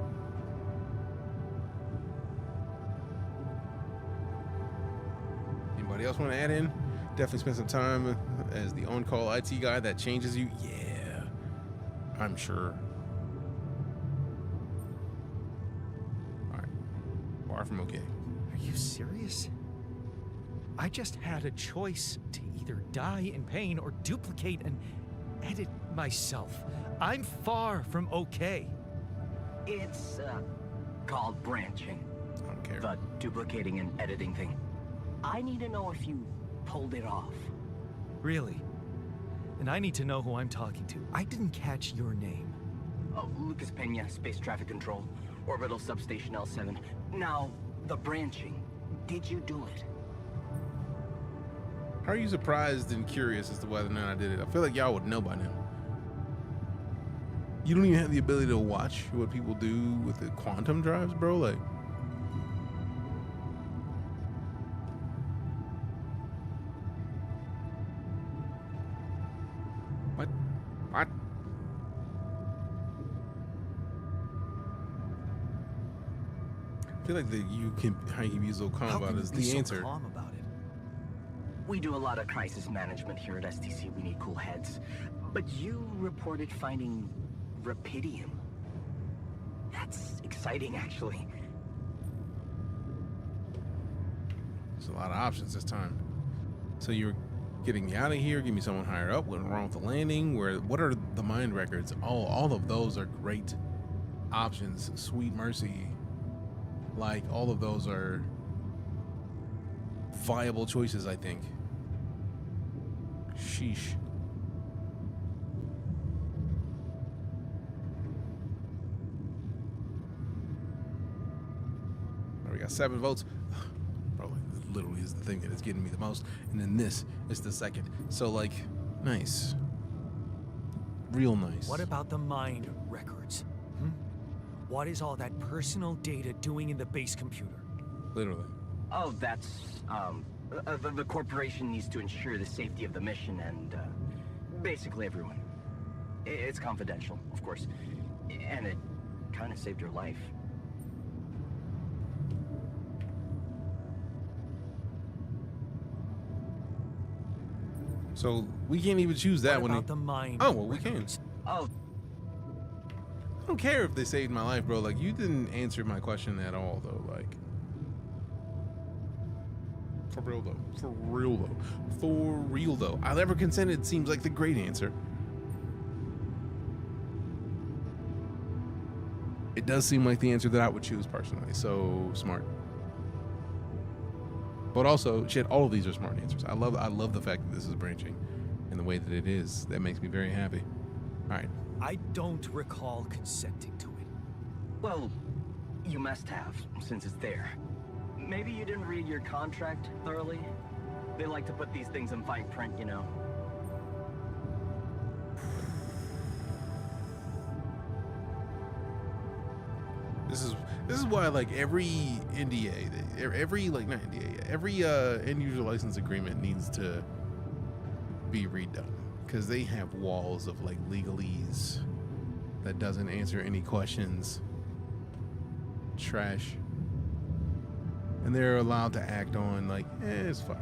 Anybody else want to add in? Definitely spend some time as the on-call IT guy that changes you. Yeah, I'm sure. All right, far from okay. Are you serious? I just had a choice to either die in pain or duplicate and edit myself. I'm far from okay. It's called branching. I don't care. The duplicating and editing thing. I need to know if you pulled it off. Really? And I need to know who I'm talking to. I didn't catch your name. Oh, Lucas Pena, Space Traffic Control, Orbital Substation L7. Now, the branching. Did you do it? How are you surprised and curious as to whether or not I did it? I feel like y'all would know by now. You don't even have the ability to watch what people do with the quantum drives, bro. Like, what? What? I feel like how you can be so calm about it is the answer. Calm about it? We do a lot of crisis management here at STC. We need cool heads. But you reported finding Rapidium. That's exciting, actually. There's a lot of options this time. So you're getting me out of here, give me someone higher up. What's wrong with the landing? What are the mind records? All of those are great options. Sweet mercy. Like, all of those are viable choices, I think. Sheesh. We got 7 votes. Bro, it literally is the thing that is getting me the most. And then this is the second. So, like, nice. Real nice. What about the mind records? What is all that personal data doing in the base computer? literally. Oh, that's, the corporation needs to ensure the safety of the mission and, basically everyone. It's confidential, of course. And it kind of saved your life. So we can't even choose that What one. about the mind Oh, well, we can. records? Oh. I don't care if they saved my life, bro. Like, you didn't answer my question at all, though. Like, for real, though. For real, though. For real, though. I never consented seems like the great answer. It does seem like the answer that I would choose personally. So smart. But also, shit, all of these are smart answers. I love the fact that this is branching in the way that it is. That makes me very happy. All right. I don't recall consenting to it. Well, you must have, since it's there. Maybe you didn't read your contract thoroughly? They like to put these things in fine print, you know. This is why, like, every NDA, every like not NDA, every end user license agreement needs to be redone, because they have walls of like legalese that doesn't answer any questions. Trash. And they're allowed to act on like, it's fine.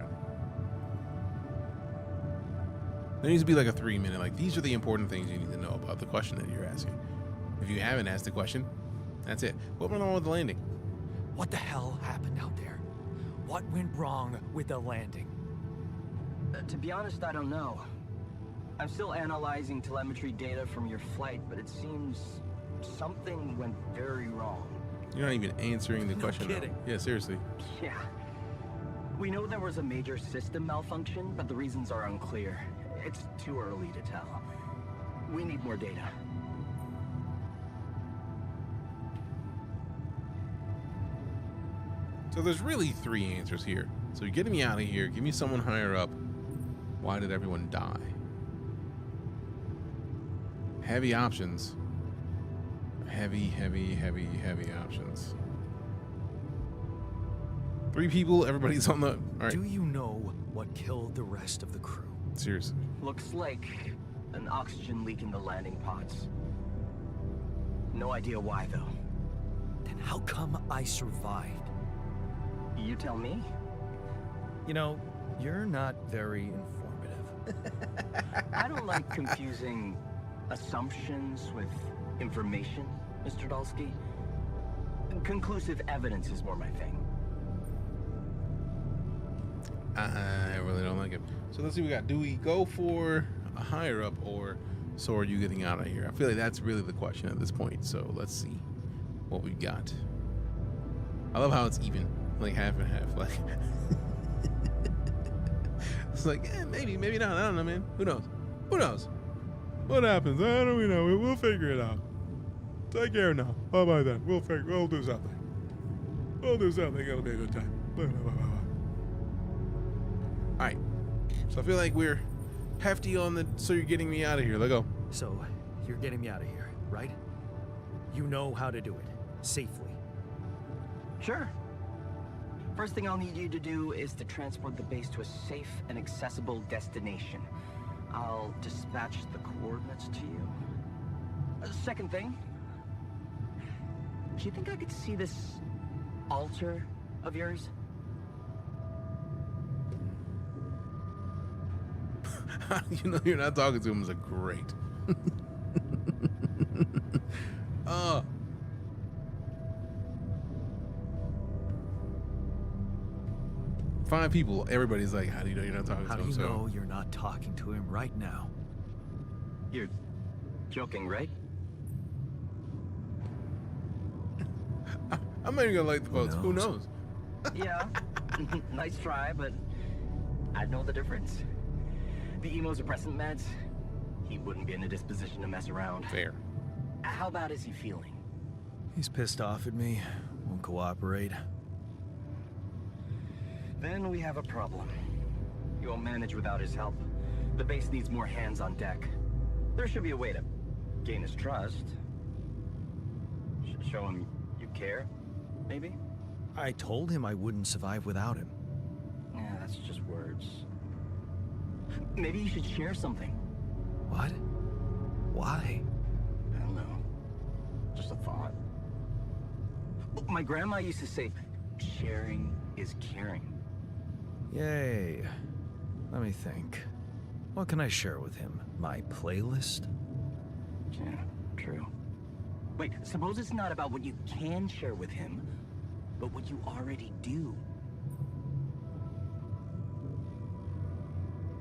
There needs to be like a 3-minute, like, these are the important things you need to know about the question that you're asking. If you haven't asked the question, that's it. What went on with the landing? What the hell happened out there? What went wrong with the landing? To be honest, I don't know. I'm still analyzing telemetry data from your flight, but it seems something went very wrong. You're not even answering the question. Kidding. Yeah, seriously. Yeah. We know there was a major system malfunction, but the reasons are unclear. It's too early to tell. We need more data. So there's really 3 answers here. So you're getting me out of here. Give me someone higher up. Why did everyone die? Heavy options. Heavy options. 3 people, everybody's on the... All right. Do you know what killed the rest of the crew? Seriously. Looks like an oxygen leak in the landing pods. No idea why, though. Then how come I survived? You tell me. You know, you're not very informative. I don't like confusing assumptions with information, Mr. Dalsky. Conclusive evidence is more my thing. I really don't like it. So let's see what we got. Do we go for a higher up, or so are you getting out of here? I feel like that's really the question at this point. So let's see what we got. I love how it's even, like half and half. Like it's like, maybe not. I don't know, man. Who knows? Who knows? What happens? I don't know. We'll figure it out. Take care now. Bye bye then. We'll do something. We'll do something. It'll be a good time. Bye. All right. So I feel like we're hefty on the. So you're getting me out of here. Let's go. So you're getting me out of here, right? You know how to do it safely. Sure. First thing I'll need you to do is to transport the base to a safe and accessible destination. I'll dispatch the coordinates to you. Second thing, do you think I could see this altar of yours? You know you're not talking to him is a great. Five people, everybody's like, how do you know you're not talking to him? How do you know you're not talking to him right now? You're joking, right? I'm not even gonna like the post. Who knows? Yeah, nice try, but I'd know the difference. The immunosuppressant meds, he wouldn't be in a disposition to mess around. Fair. How bad is he feeling? He's pissed off at me, won't cooperate. Then we have a problem. He won't manage without his help. The base needs more hands on deck. There should be a way to gain his trust. Show him you care, maybe? I told him I wouldn't survive without him. Yeah, that's just words. Maybe you should share something. What? Why? I don't know. Just a thought. My grandma used to say, sharing is caring. Yay. Let me think. What can I share with him? My playlist? Yeah, true. Wait, suppose it's not about what you can share with him, but what you already do.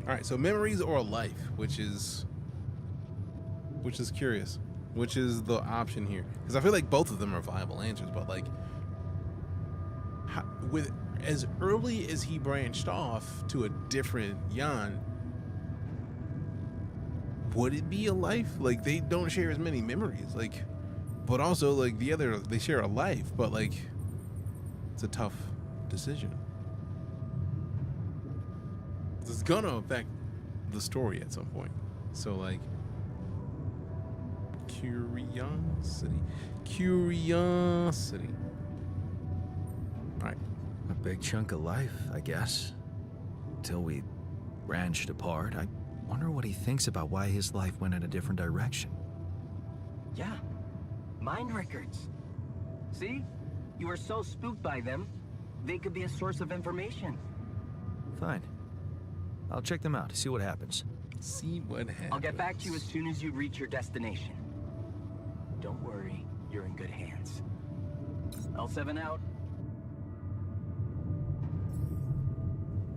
All right, so memories or life, which is curious, which is the option here, because I feel like both of them are viable answers. But like, with as early as he branched off to a different Jan, would it be a life? Like, they don't share as many memories, like, but also like the other, they share a life, but like, it's a tough decision. It's gonna affect the story at some point. So like, curiosity. All right, a big chunk of life, I guess. Till we branched apart. I wonder what he thinks about why his life went in a different direction. Yeah, mind records. See? You were so spooked by them, they could be a source of information. Fine. I'll check them out, see what happens. See what happens. I'll get back to you as soon as you reach your destination. Don't worry, you're in good hands. L7 out.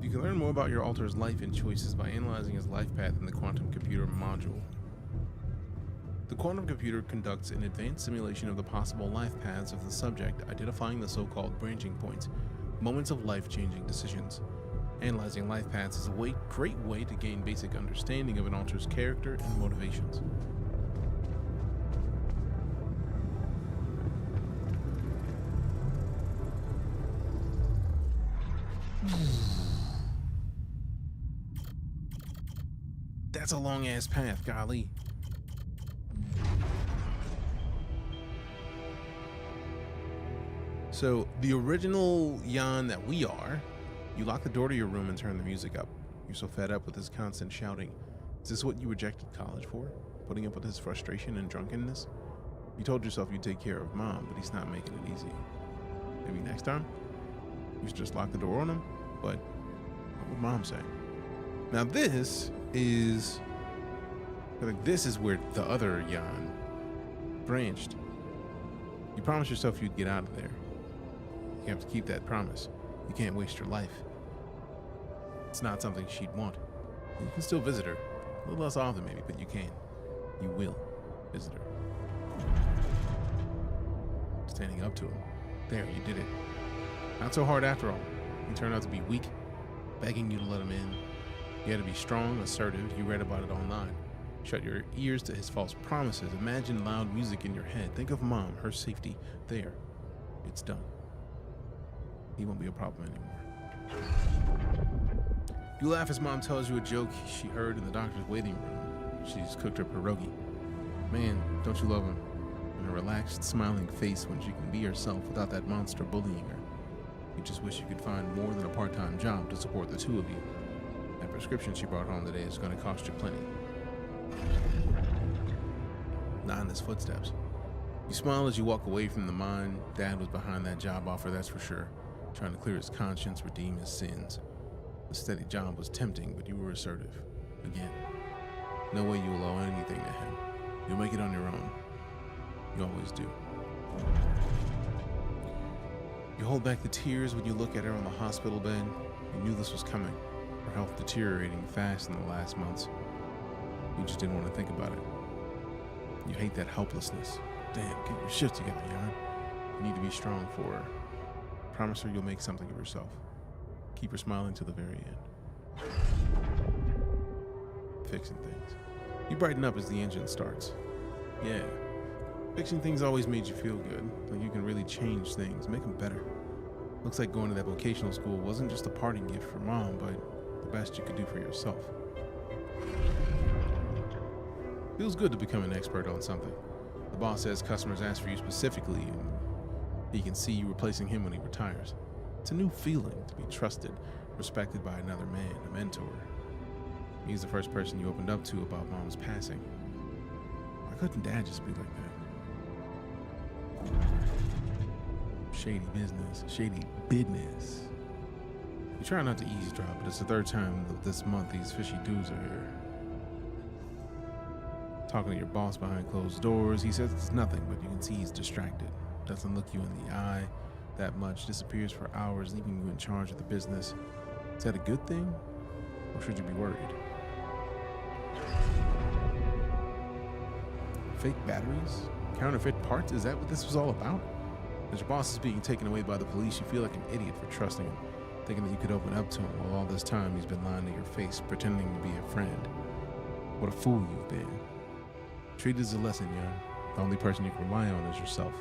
You can learn more about your Alter's life and choices by analyzing his life path in the quantum computer module. The quantum computer conducts an advanced simulation of the possible life paths of the subject, identifying the so-called branching points, moments of life-changing decisions. Analyzing life paths is a great way to gain basic understanding of an Alter's character and motivations. That's a long-ass path, golly. So, the original Jan that we are, you lock the door to your room and turn the music up. You're so fed up with his constant shouting. Is this what you rejected college for? Putting up with his frustration and drunkenness? You told yourself you'd take care of Mom, but he's not making it easy. Maybe next time? You should just lock the door on him? But what would Mom say? Now this is where the other Jan branched. You promised yourself you'd get out of there. You have to keep that promise. You can't waste your life. It's not something she'd want. You can still visit her. A little less often maybe, but you can. You will visit her. Standing up to him. There, you did it. Not so hard after all. He turned out to be weak, begging you to let him in. You had to be strong, assertive. You read about it online. Shut your ears to his false promises. Imagine loud music in your head. Think of Mom, her safety. There. It's done. He won't be a problem anymore. You laugh as Mom tells you a joke she heard in the doctor's waiting room. She's cooked her pierogi. Man, don't you love him? And a relaxed, smiling face when she can be herself without that monster bullying her. You just wish you could find more than a part-time job to support the two of you. That prescription she brought home today is going to cost you plenty. Not in his footsteps. You smile as you walk away from the mine. Dad was behind that job offer, that's for sure. Trying to clear his conscience, redeem his sins. The steady job was tempting, but you were assertive. Again. No way you will owe anything to him. You'll make it on your own. You always do. You hold back the tears when you look at her on the hospital bed. You knew this was coming. Her health deteriorating fast in the last months. You just didn't want to think about it. You hate that helplessness. Damn, get your shit together, Jan. You need to be strong for her. Promise her you'll make something of yourself. Keep her smiling to the very end. Fixing things. You brighten up as the engine starts. Yeah. Fixing things always made you feel good. Like you can really change things, make them better. Looks like going to that vocational school wasn't just a parting gift for Mom, but the best you could do for yourself. Feels good to become an expert on something. The boss says customers ask for you specifically, and He can see you replacing him when he retires. It's a new feeling to be trusted, respected by another man, a mentor. He's the first person you opened up to about Mom's passing. Why couldn't Dad just be like that? Shady business, shady business. You try not to eavesdrop, but it's the third time this month these fishy dudes are here. Talking to your boss behind closed doors, he says it's nothing, but you can see he's distracted. Doesn't look you in the eye that much, disappears for hours, leaving you in charge of the business. Is that a good thing, or should you be worried? Fake batteries? Counterfeit parts? Is that what this was all about? As your boss is being taken away by the police, you feel like an idiot for trusting him, thinking that you could open up to him while all this time he's been lying to your face, pretending to be a friend. What a fool you've been. Treat it as a lesson, young. The only person you can rely on is yourself.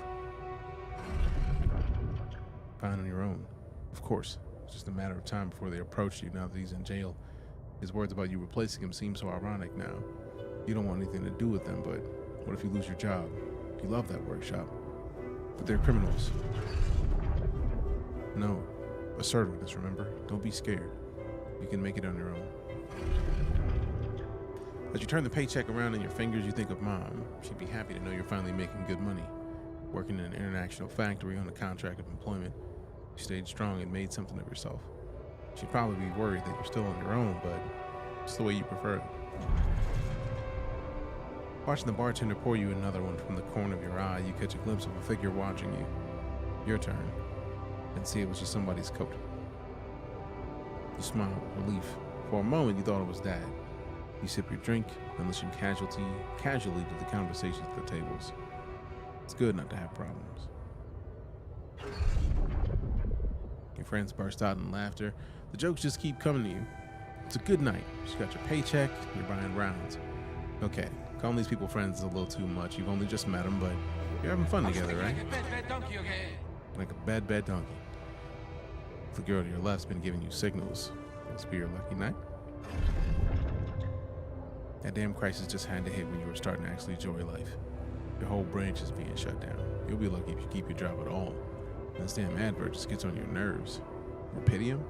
Fine on your own. Of course. It's just a matter of time before they approach you now that he's in jail. His words about you replacing him seem so ironic now. You don't want anything to do with them, but what if you lose your job? You love that workshop. But they're criminals. No. Assertiveness, remember? Don't be scared. You can make it on your own. As you turn the paycheck around in your fingers, you think of Mom. She'd be happy to know you're finally making good money. Working in an international factory on a contract of employment, you stayed strong and made something of yourself. She'd probably be worried that you're still on your own, but it's the way you prefer it. Watching the bartender pour you another one from the corner of your eye, you catch a glimpse of a figure watching you. Your turn. And see it was just somebody's coat. You smile with relief. For a moment, you thought it was Dad. You sip your drink and listen casually to the conversations at the tables. It's good not to have problems. Your friends burst out in laughter. The jokes just keep coming to you. It's a good night. You got your paycheck, you're buying rounds. Okay, calling these people friends is a little too much. You've only just met them, but you're having fun together, right? Like a bad donkey. The girl to your left's been giving you signals. Must be your lucky night. That damn crisis just had to hit when you were starting to actually enjoy life. Your whole branch is being shut down. You'll be lucky if you keep your job at all. And this damn advert just gets on your nerves. Rapidium?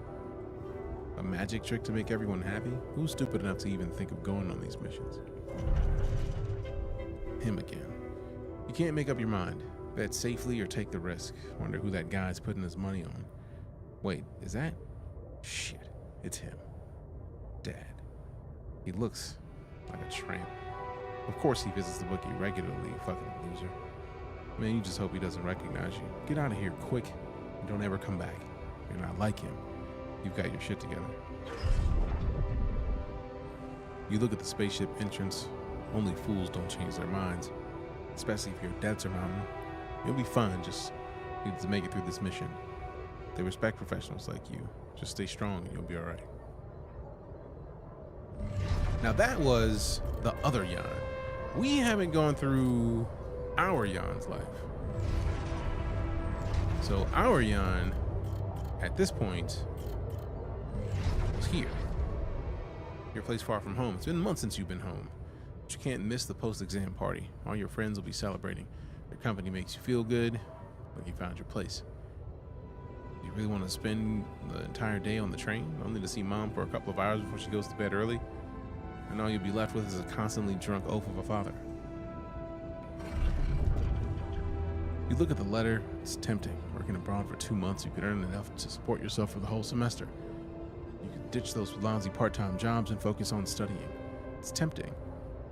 A magic trick to make everyone happy? Who's stupid enough to even think of going on these missions? Him again. You can't make up your mind. Bet safely or take the risk. Wonder who that guy's putting his money on. Wait, is that? Shit, it's him. Dad. He looks like a tramp. Of course he visits the bookie regularly, you fucking loser. Man, you just hope he doesn't recognize you. Get out of here quick and don't ever come back. You're not like him. You've got your shit together. You look at the spaceship entrance. Only fools don't change their minds. Especially if your debts are mounting. You'll be fine, just need to make it through this mission. They respect professionals like you. Just stay strong and you'll be alright. Now that was the other Jan. We haven't gone through our Jan's life. So our Jan, at this point, is here. Your place far from home. It's been months since you've been home. But you can't miss the post-exam party. All your friends will be celebrating. Your company makes you feel good, like you found your place. Do you really want to spend the entire day on the train, only to see Mom for a couple of hours before she goes to bed early? And all you'll be left with is a constantly drunk oaf of a father. You look at the letter, it's tempting. Working abroad for 2 months, you could earn enough to support yourself for the whole semester. You could ditch those lousy part-time jobs and focus on studying. It's tempting.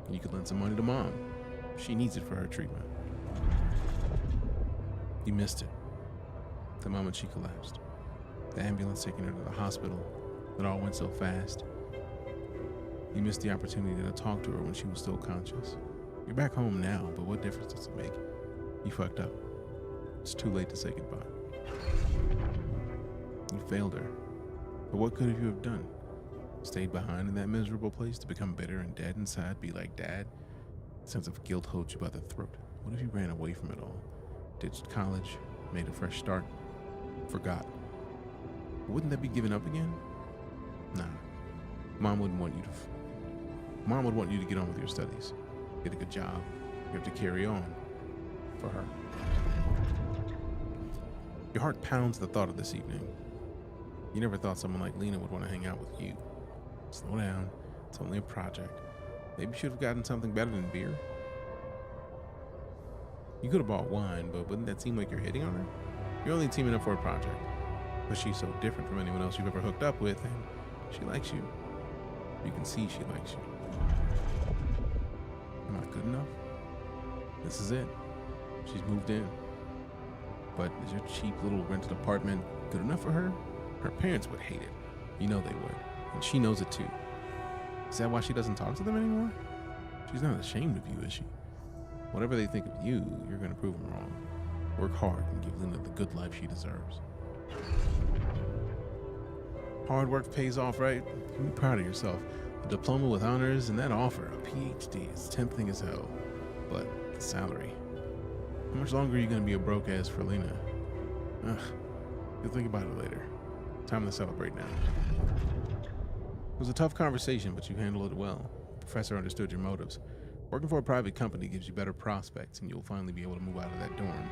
And you could lend some money to Mom. She needs it for her treatment. You missed it. The moment she collapsed. The ambulance taking her to the hospital. It all went so fast. You missed the opportunity to talk to her when she was still conscious. You're back home now, but what difference does it make? You fucked up. It's too late to say goodbye. You failed her. But what could you have done? Stayed behind in that miserable place to become bitter and dead inside, be like Dad? A sense of guilt holds you by the throat. What if you ran away from it all? Ditched college, made a fresh start, forgot. Wouldn't that be giving up again? Nah. Mom would want you to get on with your studies. Get a good job. You have to carry on for her. Your heart pounds the thought of this evening. You never thought someone like Lena would want to hang out with you. Slow down. It's only a project. Maybe you should have gotten something better than beer. You could have bought wine, but wouldn't that seem like you're hitting on her? You're only teaming up for a project. But she's so different from anyone else you've ever hooked up with, and she likes you. You can see she likes you. Am I good enough? This is it. She's moved in. But is your cheap little rented apartment good enough for her? Her parents would hate it. You know they would. And she knows it too. Is that why she doesn't talk to them anymore? She's not ashamed of you, is she? Whatever they think of you, you're going to prove them wrong. Work hard and give Linda the good life she deserves. Hard work pays off, right? Be proud of yourself. A diploma with honors and that offer, a PhD, is tempting as hell. But the salary. How much longer are you going to be a broke ass for Lena? Ugh, you'll think about it later. Time to celebrate now. It was a tough conversation, but you handled it well. The professor understood your motives. Working for a private company gives you better prospects, and you'll finally be able to move out of that dorm.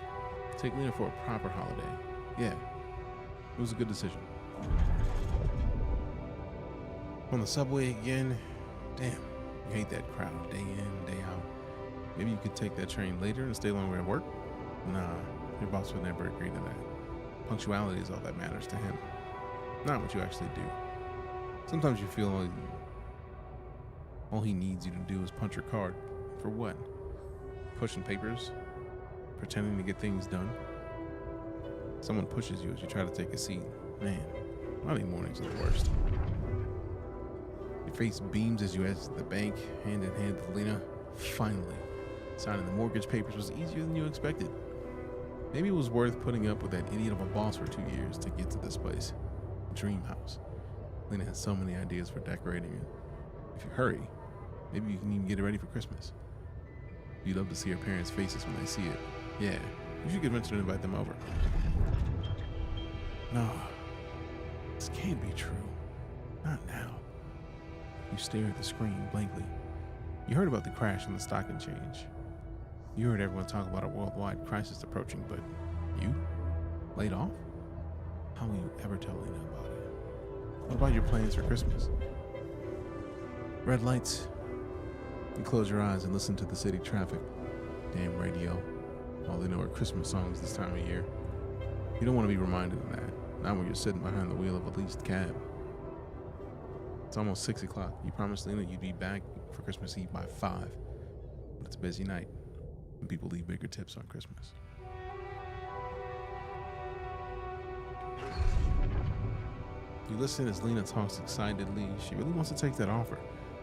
Take Lena for a proper holiday. Yeah, it was a good decision. On the subway again. Damn, you hate that crowd day in, day out. Maybe you could take that train later and stay longer at work? Nah, your boss would never agree to that. Punctuality is all that matters to him, not what you actually do. Sometimes you feel like all he needs you to do is punch your card. For what? Pushing papers? Pretending to get things done? Someone pushes you as you try to take a seat. Man, Monday mornings are the worst. Your face beams as you exit the bank, hand in hand with Lena. Finally, signing the mortgage papers was easier than you expected. Maybe it was worth putting up with that idiot of a boss for 2 years to get to this place. Dream house. Lena has so many ideas for decorating it. If you hurry, maybe you can even get it ready for Christmas. You'd love to see her parents' faces when they see it. Yeah, you should get Vincent to invite them over. No, this can't be true. Not now. You stare at the screen blankly. You heard about the crash in the stock exchange. You heard everyone talk about a worldwide crisis approaching, but you? Laid off? How will you ever tell Lena about it? What about your plans for Christmas? Red lights. You close your eyes and listen to the city traffic. Damn radio. All they know are Christmas songs this time of year. You don't want to be reminded of that. Not when you're sitting behind the wheel of a leased cab. It's almost 6 o'clock. You promised Lena you'd be back for Christmas Eve by 5. But it's a busy night, and people leave bigger tips on Christmas. You listen as Lena talks excitedly. She really wants to take that offer.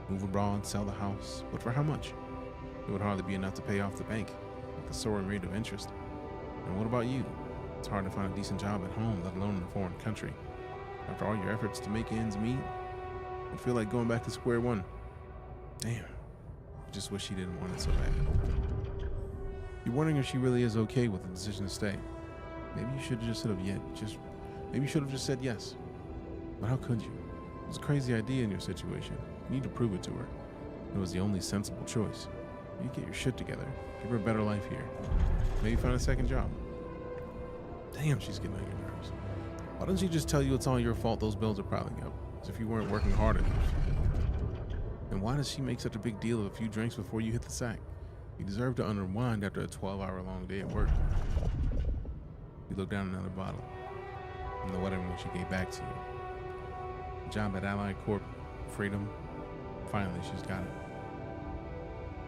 Move abroad, sell the house, but for how much? It would hardly be enough to pay off the bank at the soaring rate of interest. And what about you? It's hard to find a decent job at home, let alone in a foreign country. After all your efforts to make ends meet, I feel like going back to square one. Damn, I just wish she didn't want it so bad. You're wondering if she really is okay with the decision to stay. Maybe you should have just maybe you should have just said yes. But how could you? It was a crazy idea in your situation. You need to prove it to her. It was the only sensible choice. You get your shit together. Give her a better life here. Maybe find a second job. Damn, she's getting on your nerves. Why doesn't she just tell you it's all your fault those bills are piling up? As if you weren't working hard enough. And why does she make such a big deal of a few drinks before you hit the sack? You deserve to unwind after a 12-hour-long day at work. You look down another bottle. And the wedding ring she gave back to you. A job at Allied Corp. Freedom. Finally, she's got it.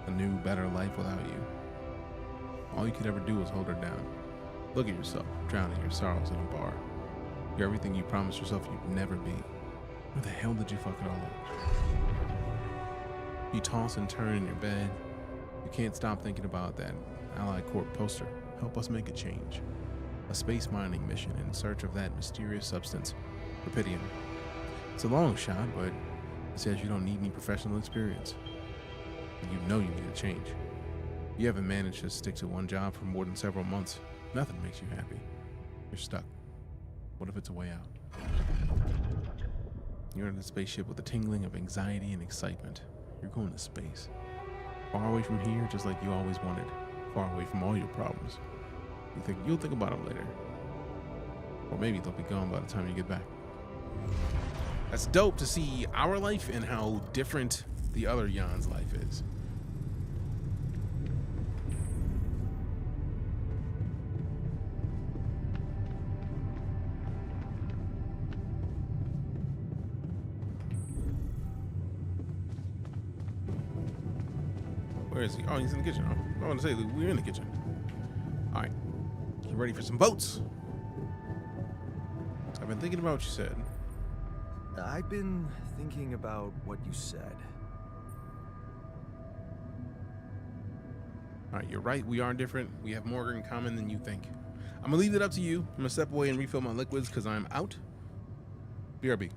A new, better life without you. All you could ever do was hold her down. Look at yourself, drowning your sorrows in a bar. You're everything you promised yourself you'd never be. Where the hell did you fuck it all up? You toss and turn in your bed. You can't stop thinking about that Allied Corp poster. Help us make a change. A space mining mission in search of that mysterious substance, Rubidium. It's a long shot, but it says you don't need any professional experience. And you know you need a change. You haven't managed to stick to one job for more than several months. Nothing makes you happy. You're stuck. What if it's a way out? You're in a spaceship with a tingling of anxiety and excitement. You're going to space. Far away from here, just like you always wanted. Far away from all your problems. You'll think about it later. Or maybe they'll be gone by the time you get back. That's dope to see our life and how different the other Jan's life is. Where is he? Oh, he's in the kitchen. Oh, I want to say we're in the kitchen. All right, you ready for some boats? I've been thinking about what you said. I've been thinking about what you said. All right, you're right. We are different. We have more in common than you think. I'm gonna leave it up to you. I'm gonna step away and refill my liquids because I'm out. BRB.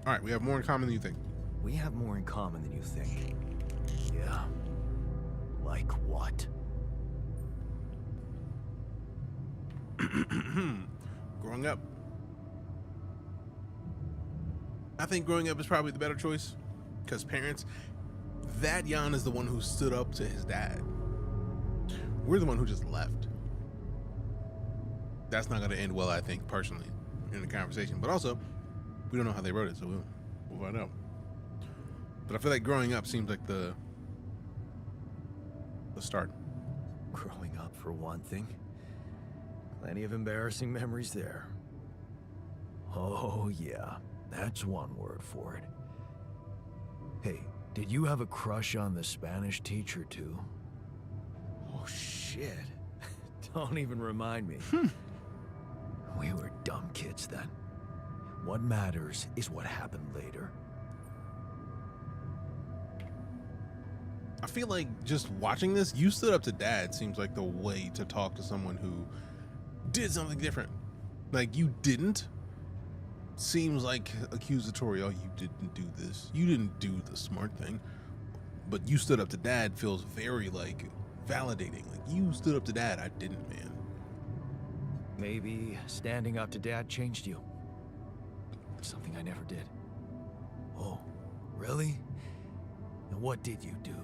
All right, we have more in common than you think. We have more in common than you think. Yeah. Like what? Growing up. I think growing up is probably the better choice. Because parents, that Jan is the one who stood up to his dad. We're the one who just left. That's not going to end well, I think, personally, in the conversation. But also, we don't know how they wrote it, so we'll find out. But I feel like growing up seems like the start. Growing up, for one thing. Plenty of embarrassing memories there. Oh, yeah. That's one word for it. Hey, did you have a crush on the Spanish teacher, too? Oh, shit. Don't even remind me. We were dumb kids then. What matters is what happened later. I feel like just watching this, you stood up to dad seems like the way to talk to someone who did something different. Like, you didn't seems like accusatory. Oh, you didn't do this. You didn't do the smart thing. But you stood up to dad feels very, like, validating. Like, you stood up to dad. I didn't, man. Maybe standing up to dad changed you. Something I never did. Oh, really? And what did you do?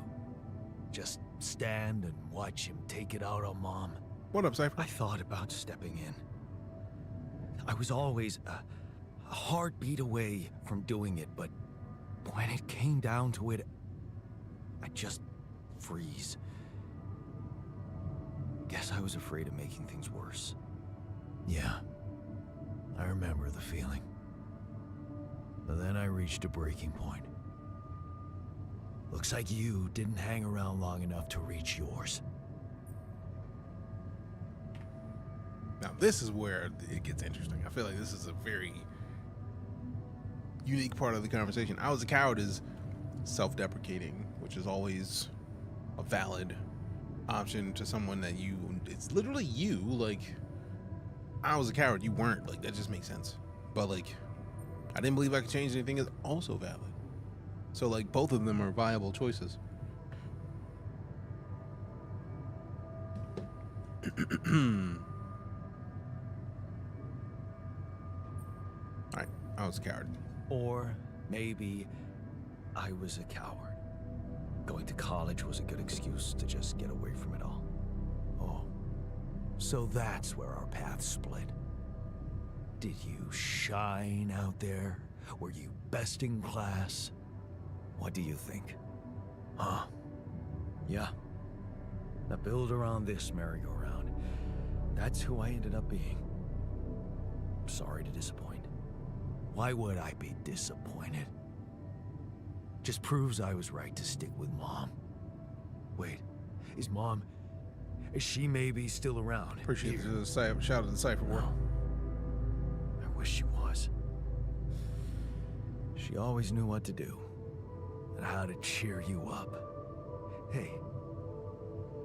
Just stand and watch him take it out on Mom? What up, Cypher? I thought about stepping in. I was always a heartbeat away from doing it, but when it came down to it, I'd just freeze. Guess I was afraid of making things worse. Yeah, I remember the feeling. But then I reached a breaking point. Looks like you didn't hang around long enough to reach yours. Now, this is where it gets interesting. I feel like this is a very unique part of the conversation. I was a coward is self-deprecating, which is always a valid option to someone that it's literally you. Like, I was a coward, you weren't. Like, that just makes sense. But like, I didn't believe I could change anything is also valid. So like, both of them are viable choices. Alright, I was a coward. Or maybe I was a coward. Going to college was a good excuse to just get away from it all. Oh, so that's where our paths split. Did you shine out there? Were you best in class? What do you think? Huh? Yeah. Now build around this merry-go-round. That's who I ended up being. Sorry to disappoint. Why would I be disappointed? Just proves I was right to stick with Mom. Wait, is she maybe still around? Appreciate the shout out to the Cypher work. I wish she was. She always knew what to do and how to cheer you up. Hey,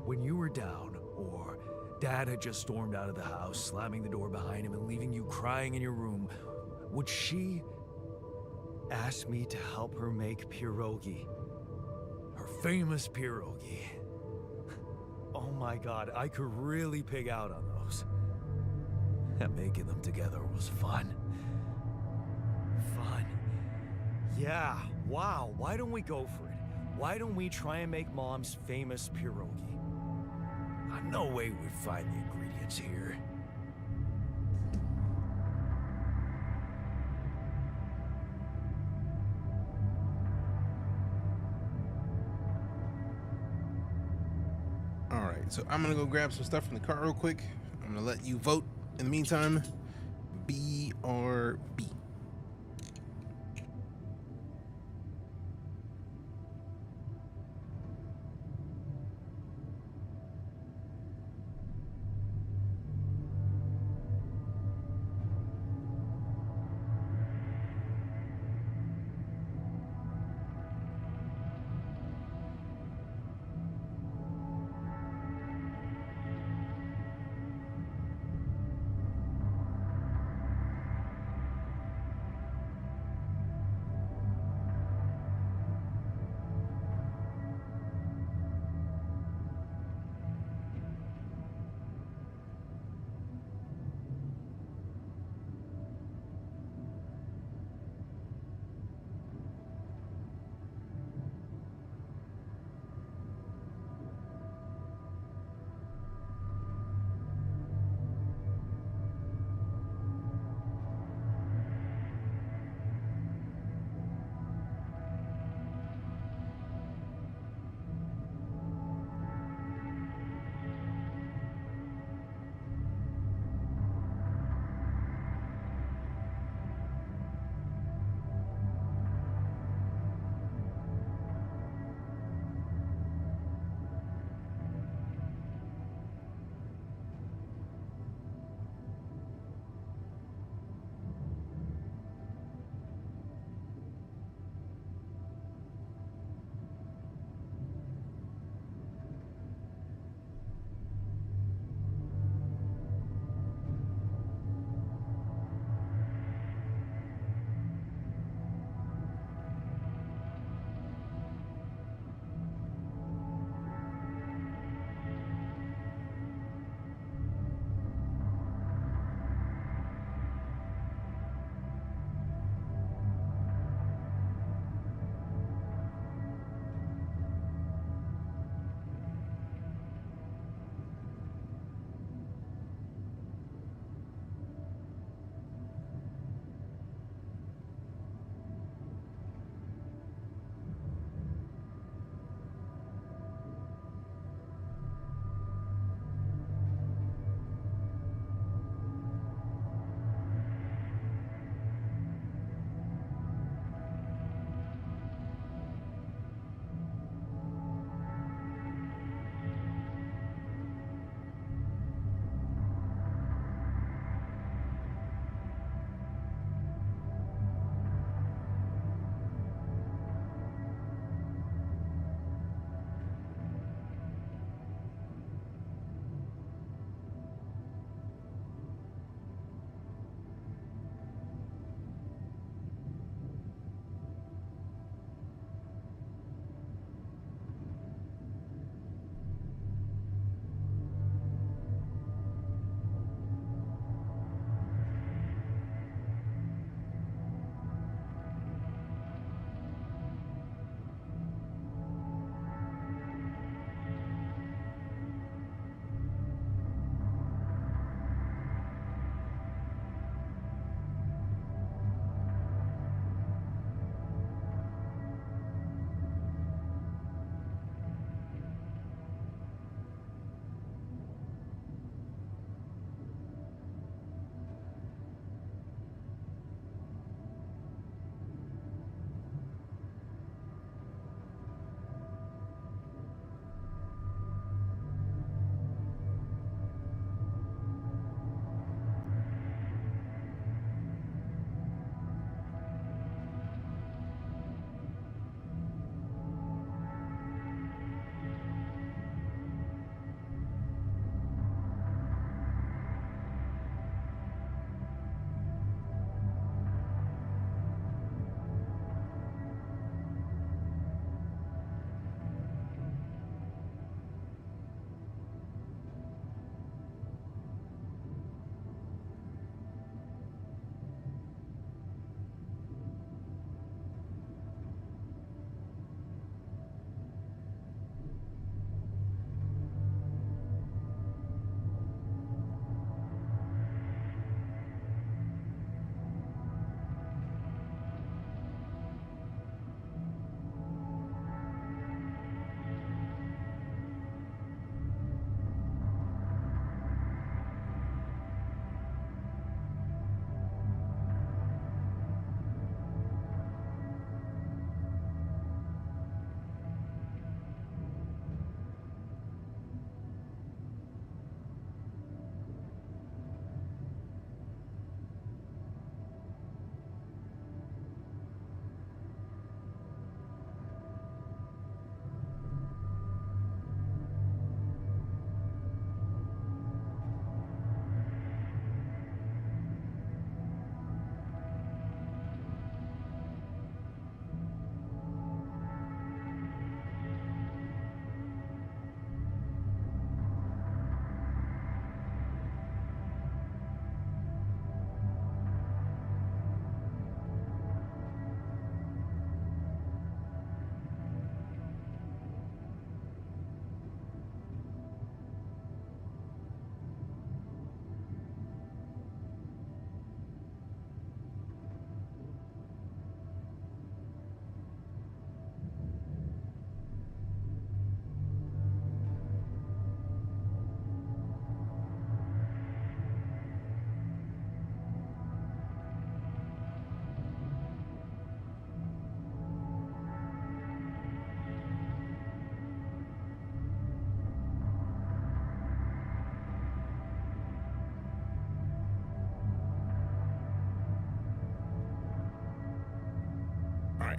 when you were down or Dad had just stormed out of the house, slamming the door behind him and leaving you crying in your room, would she ask me to help her make pierogi? Her famous pierogi. Oh my God, I could really pig out on those. And making them together was fun. Fun. Yeah, wow, why don't we go for it? Why don't we try and make Mom's famous pierogi? No way we'd find the ingredients here. All right, so I'm gonna go grab some stuff from the car real quick. I'm gonna let you vote. In the meantime, B or B.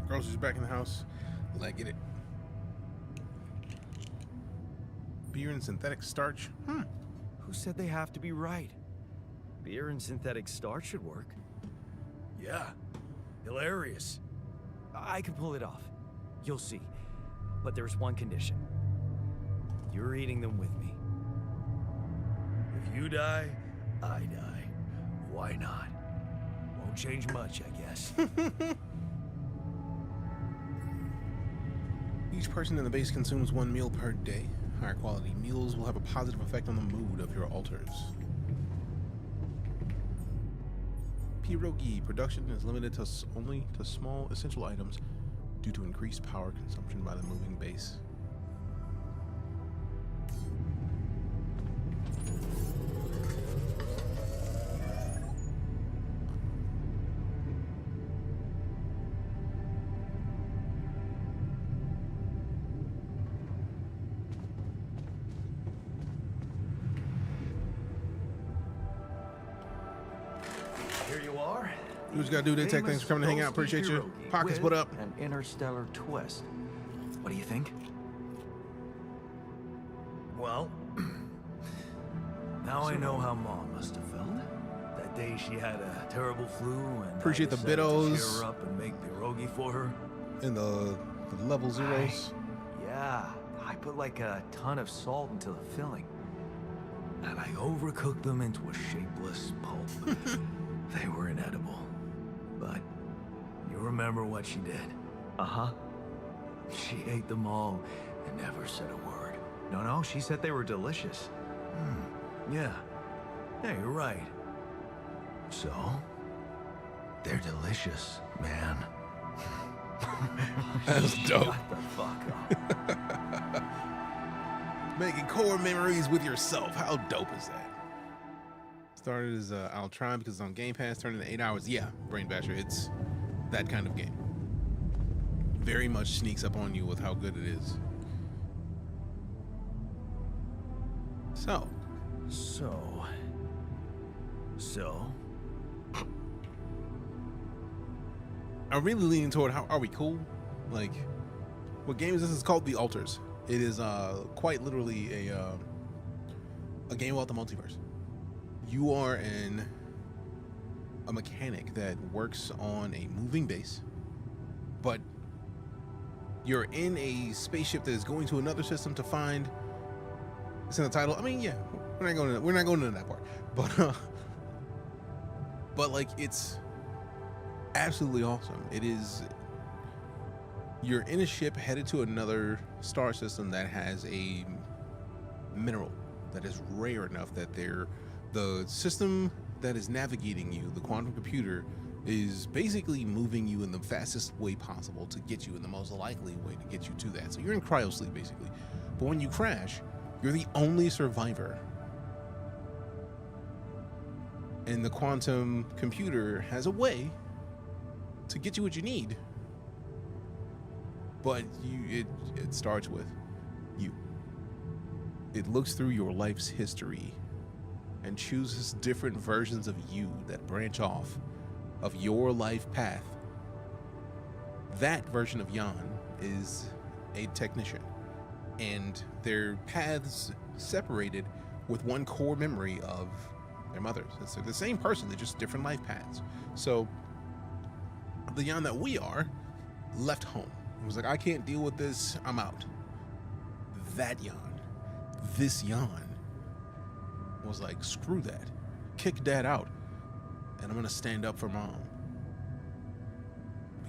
Groceries back in the house. Let's get it. Beer and synthetic starch. Who said they have to be right? Beer and synthetic starch should work. Yeah, hilarious. I can pull it off. You'll see. But there's one condition. You're eating them with me. If you die, I die. Why not? Won't change much, I guess. Each person in the base consumes 1 meal per day. Higher quality meals will have a positive effect on the mood of your alters. Pierogi production is limited to only to small essential items due to increased power consumption by the moving base. Here you are. You just gotta do that tech. Thanks for coming to hang out. Appreciate you. Pockets, what up? An interstellar twist. What do you think? Well, now I know how Mom must have felt. That day she had a terrible flu and Appreciate I the decided to biddos. cheer her up and make pierogi for her. And the level zeros. Yeah, I put like a ton of salt into the filling. And I overcooked them into a shapeless pulp. They were inedible. But you remember what she did? Uh-huh. She ate them all and never said a word. No, she said they were delicious. Yeah. Yeah, you're right. So, they're delicious, man. That's dope. Shut the fuck up. Making core memories with yourself. How dope is that? Started as I'll try because it's on Game Pass. Turned into 8 hours. Yeah, Brain Basher. It's that kind of game. Very much sneaks up on you with how good it is. So. I'm really leaning toward how are we cool? Like, what game is this? It's called TheAlters. It is quite literally a game about the multiverse. You are a mechanic that works on a moving base, but you're in a spaceship that is going to another system to find. It's in the title. I mean, yeah, we're not going into that part, but like it's absolutely awesome. It is. You're in a ship headed to another star system that has a mineral that is rare enough that the system that is navigating you, the quantum computer, is basically moving you in the fastest way possible to get you in the most likely way to get you to that. So you're in cryosleep basically. But when you crash, you're the only survivor. And the quantum computer has a way to get you what you need. But it starts with you. It looks through your life's history and chooses different versions of you that branch off of your life path. That version of Jan is a technician, and their paths separated with one core memory of their mothers. It's the same person, they're just different life paths. So the Jan that we are left home. He was like, I can't deal with this, I'm out. That Jan, this Jan, was like, screw that. Kick dad out. And I'm gonna stand up for mom.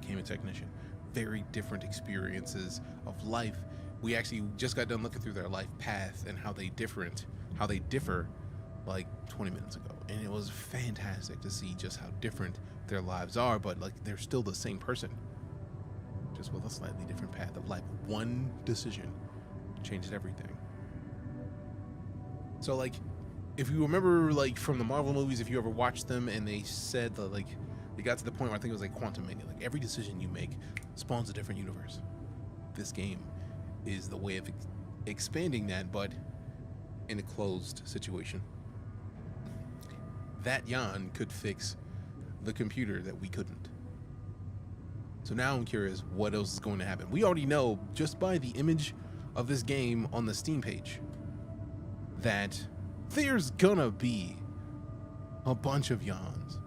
Became a technician. Very different experiences of life. We actually just got done looking through their life path and how they differ like 20 minutes ago. And it was fantastic to see just how different their lives are, but like they're still the same person. Just with a slightly different path of life. One decision changed everything. So like, if you remember like from the Marvel movies, if you ever watched them and they said that like, they got to the point where I think it was like Quantum Mania, like every decision you make spawns a different universe. This game is the way of expanding that, but in a closed situation. That Jan could fix the computer that we couldn't. So now I'm curious what else is going to happen. We already know just by the image of this game on the Steam page that there's gonna be a bunch of yawns.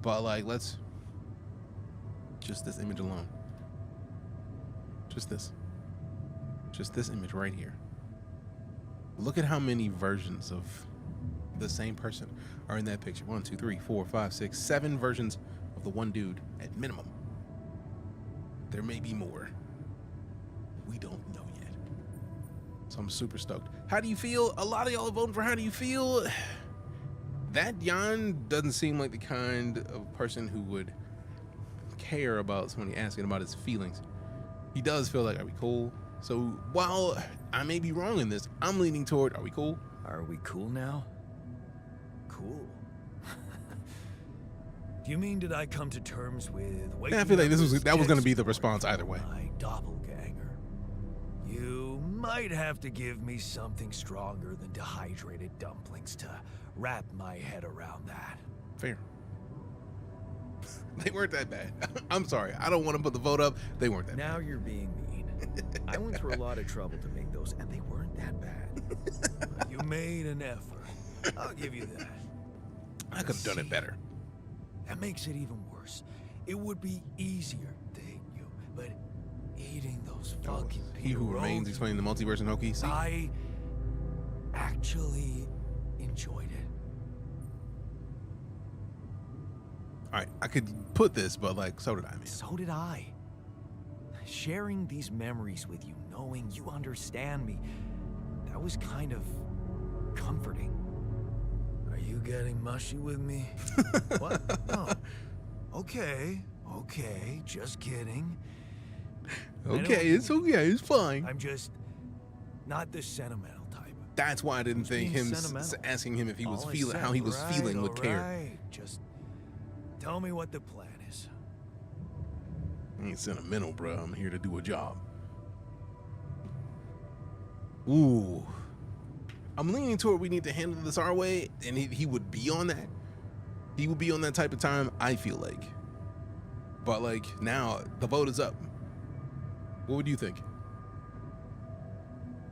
But like, let's just this image alone. Just this image right here. Look at how many versions of the same person are in that picture. 1, 2, 3, 4, 5, 6, 7 versions of the one dude at minimum. There may be more. We don't know yet. So I'm super stoked. How do you feel? A lot of y'all are voting for how do you feel? That Jan doesn't seem like the kind of person who would care about somebody asking about his feelings. He does feel like, are we cool? So while I may be wrong in this, I'm leaning toward, are we cool? Are we cool now? Cool. Do you mean did I come to terms with waking I feel like that was going to be the Jigsaw response either way. my doppelganger? You might have to give me something stronger than dehydrated dumplings to wrap my head around that. Fair. They weren't that bad. I'm sorry. I don't want to put the vote up. They weren't that Now bad. you're being mean. I went through a lot of trouble to make those, and they weren't that bad. You made an effort. I'll give you that. I could have done it better. That makes it even worse. It would be easier to hate you, but eating those fucking He who remains explaining the multiverse and Hoki. See? I actually enjoyed it. All right, I could put this, but like, so did I, man. So did I. Sharing these memories with you, knowing you understand me, that was kind of comforting. Are you getting mushy with me? What? No. Okay, just kidding. Okay, it's okay, it's fine. I'm just not the sentimental type. That's why I didn't think being him sentimental. asking him if he was All I feeling said, how he was right, feeling would care. alright, just tell me what the plan is. I ain't sentimental, bro. I'm here to do a job. Ooh. I'm leaning toward we need to handle this our way, and he would be on that. He would be on that type of time, I feel like. But like, now the vote is up. What would you think?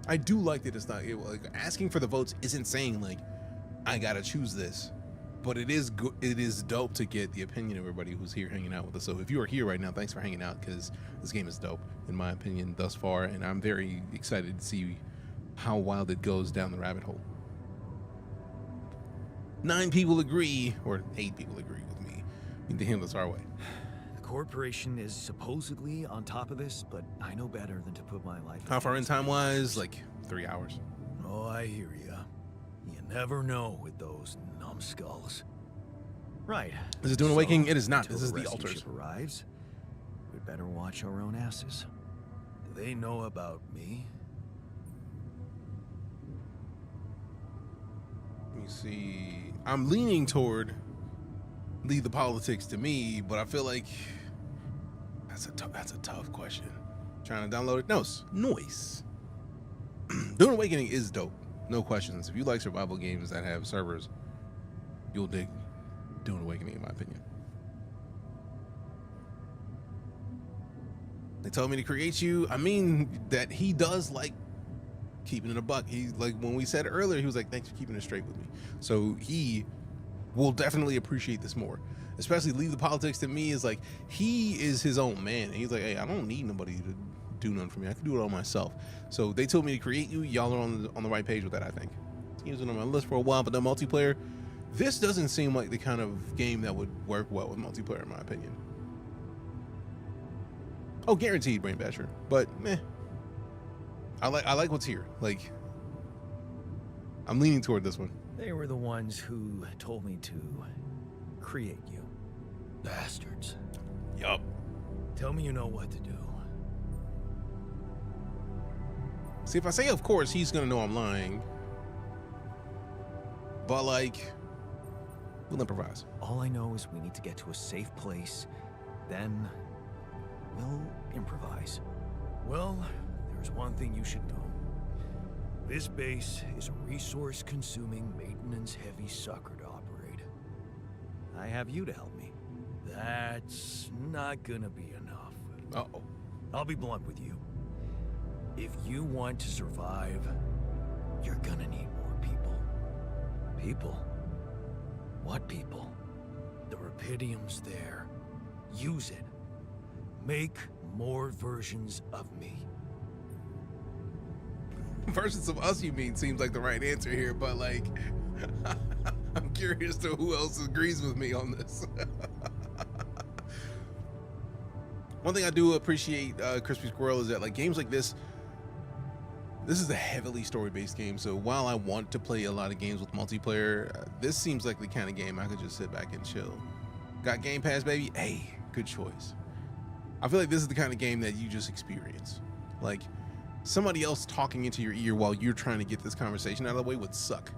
I do like that it's not like asking for the votes isn't saying like I gotta choose this, but it is good. It is dope to get the opinion of everybody who's here hanging out with us. So if you are here right now, thanks for hanging out, because this game is dope in my opinion thus far, and I'm very excited to see how wild it goes down the rabbit hole. 9 people agree, or 8 people agree with me. We need to handle this our way. The corporation is supposedly on top of this, but I know better than to put my life. How far in time wise? Like 3 hours. Oh, I hear ya. You never know with those numbskulls. Right. Is it DuneAwakening? It is not. until This is the TheAlters. rescue ship arrives, we'd better watch our own asses. Do they know about me? Let me see. I'm leaning toward leave the politics to me, but I feel like that's a tough question. Trying to download it? No, it's noise. DuneAwakening is dope, no questions. If you like survival games that have servers, you'll dig DuneAwakening in my opinion. They told me to create you. I mean that he does like keeping it a buck. He, like when we said earlier, he was like, thanks for keeping it straight with me. So he will definitely appreciate this more. Especially leave the politics to me is like, he is his own man. And he's like, hey, I don't need nobody to do nothing for me. I can do it all myself. So they told me to create you. Y'all are on the right page with that, I think. He was on my list for a while, but the multiplayer, this doesn't seem like the kind of game that would work well with multiplayer in my opinion. Oh, guaranteed brain basher, but meh. I like what's here. Like, I'm leaning toward this one. They were the ones who told me to create you. Bastards. Yup. Tell me you know what to do. See, if I say of course, he's gonna know I'm lying. But like, we'll improvise. All I know is we need to get to a safe place, then we'll improvise. Well, there's one thing you should know. This base is a resource-consuming, maintenance-heavy sucker to operate. I have you to help me. That's not gonna be enough. I'll be blunt with you. If you want to survive, you're gonna need more people. People? What people? The Rapidium's there. Use it. Make more versions of me. Versions of us, you mean, seems like the right answer here, but like, I'm curious to who else agrees with me on this. One thing I do appreciate, Crispy Squirrel, is that like games like this is a heavily story-based game. So while I want to play a lot of games with multiplayer, this seems like the kind of game I could just sit back and chill. Got Game Pass, baby? Hey, good choice. I feel like this is the kind of game that you just experience. Like, somebody else talking into your ear while you're trying to get this conversation out of the way would suck.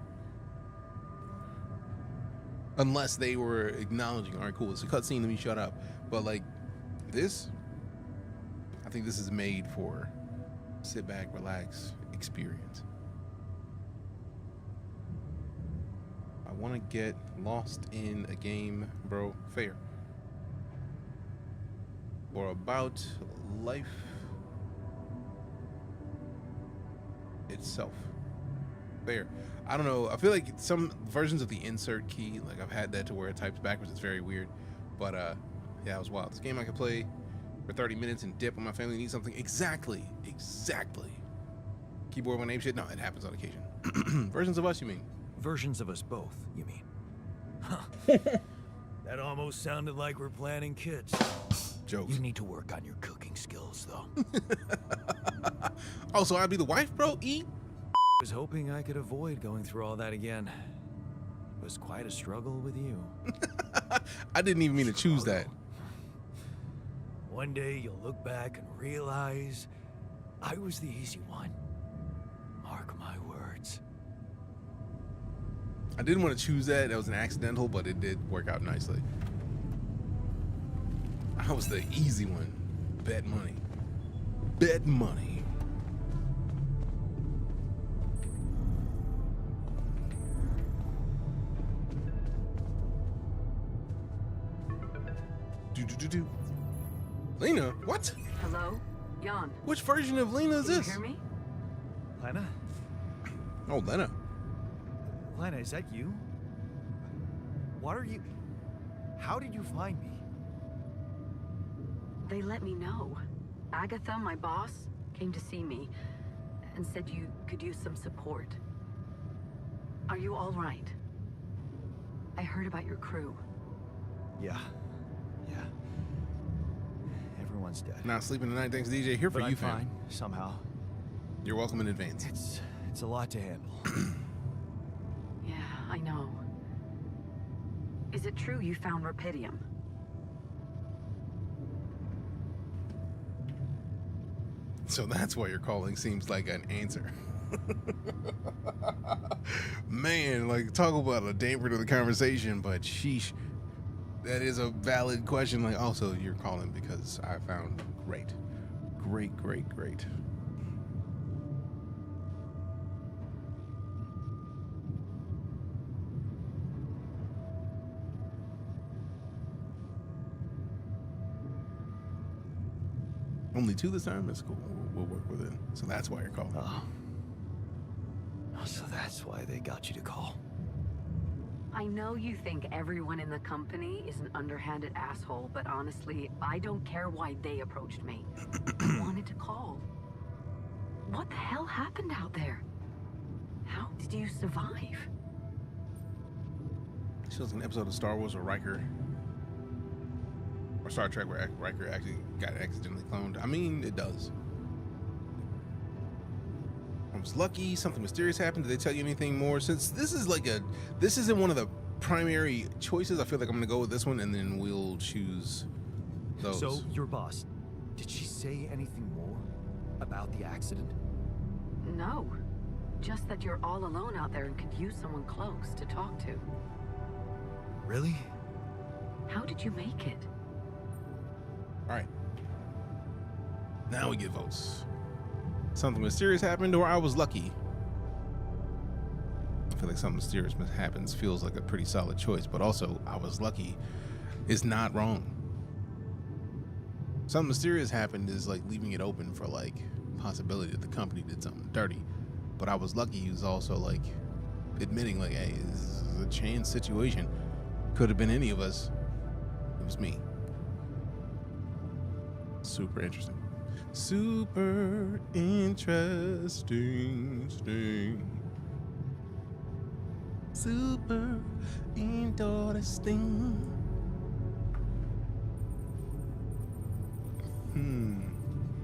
Unless they were acknowledging, all right, cool, it's a cutscene, let me shut up. But like this, I think this is made for sit back, relax, experience. I want to get lost in a game, bro. Fair. Or about life itself. Fair. I don't know. I feel like some versions of the insert key, like I've had that to where it types backwards. It's very weird. But yeah, it was wild. This game I could play for 30 minutes and dip when my family needs something. Exactly. Keyboard my name shit? No, it happens on occasion. Versions of us, you mean? Versions of us both, you mean? Huh. That almost sounded like we're planning kits. Jokes. You need to work on your cooking skills, though. Oh, so I'd be the wife, bro? Eat? I was hoping I could avoid going through all that again. It was quite a struggle with you. I didn't even mean to choose that. One day you'll look back and realize I was the easy one. Mark my words. I didn't want to choose that. That was an accidental, but it did work out nicely. I was the easy one. Bet money. Bet money. Do. Lena, what? Hello? Jan. Which version of Lena is this? Can you hear me? Lena? Oh, Lena. Lena, is that you? What are you... How did you find me? They let me know. Agatha, my boss, came to see me and said you could use some support. Are you all right? I heard about your crew. Yeah. Everyone's dead. Not sleeping tonight, thanks DJ. Here for but you, I'm fam. fine, somehow. You're welcome in advance. It's a lot to handle. Yeah, I know. Is it true you found Rapidium? So that's why your calling seems like an answer. Man, like, talk about a damper to the conversation, but sheesh. That is a valid question. Like, also, you're calling because I found great. Only two this time? That's cool. We'll work with it. So that's why you're calling. Oh, so that's why they got you to call. I know you think everyone in the company is an underhanded asshole, but honestly, I don't care why they approached me. I wanted to call. What the hell happened out there? How did you survive? This was an episode of Star Wars or Riker. Or Star Trek where Riker actually got accidentally cloned. I mean, it does. I was lucky. Something mysterious happened. Did they tell you anything more? Since this is like this isn't one of the primary choices, I feel like I'm gonna go with this one, and then we'll choose those. So your boss, did she say anything more about the accident? No, just that you're all alone out there and could use someone close to talk to. Really? How did you make it? All right. Now we get votes. Something mysterious happened, or I was lucky. I feel like something mysterious happens feels like a pretty solid choice, but also I was lucky is not wrong. something mysterious happened is like leaving it open for like possibility that the company did something dirty. But I was lucky he was also like admitting like, hey, this is a chance situation. Could have been any of us. It was me. Super interesting. Super interesting. Super interesting.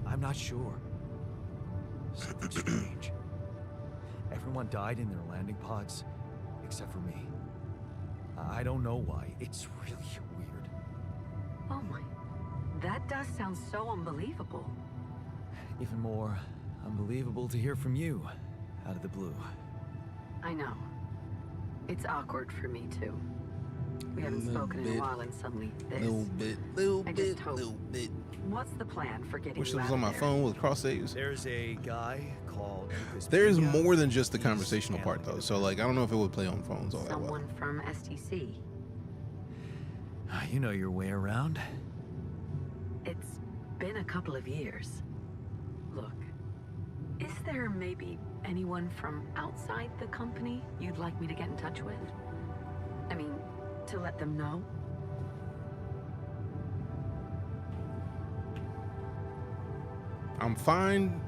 I'm not sure. Something strange. Everyone died in their landing pods, except for me. I don't know why. It's really weird. Oh my, that does sound so unbelievable. Even more unbelievable to hear from you, out of the blue. I know. It's awkward for me too. We haven't spoken in a while and suddenly this. Little bit. What's the plan for getting Wish you it was out on of my there? phone with cross saves. There's a guy called Lucas. There's Pena. more than just the conversational part though. So like I don't know if it would play on phones all that well. Someone from STC. You know your way around. It's been a couple of years. Look, is there maybe anyone from outside the company you'd like me to get in touch with? I mean, to let them know? I'm fine,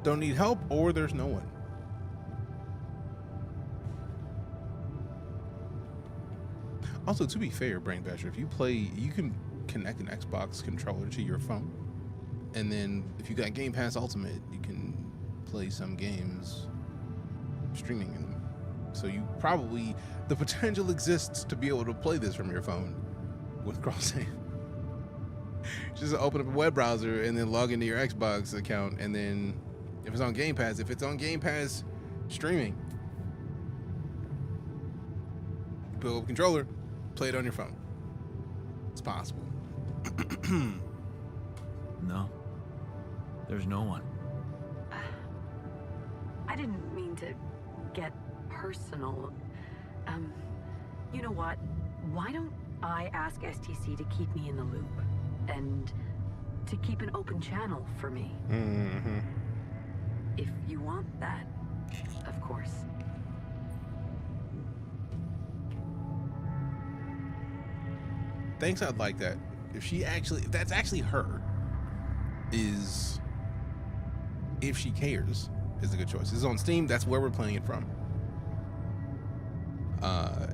don't need help, or there's no one. Also, to be fair, Brain Basher, if you play, you can connect an Xbox controller to your phone, and then if you got Game Pass Ultimate, you can play some games streaming in them. So you probably, the potential exists to be able to play this from your phone with cross-save. Just open up a web browser and then log into your Xbox account, and then if it's on Game Pass streaming, you pull up a controller, play it on your phone. It's possible. No, there's no one. I didn't mean to get personal. You know what? Why don't I ask STC to keep me in the loop? And to keep an open channel for me. Mm-hmm. If you want that, of course. Thanks, I'd like that. If that's actually her, if she cares, is a good choice. This is on Steam, that's where we're playing it from.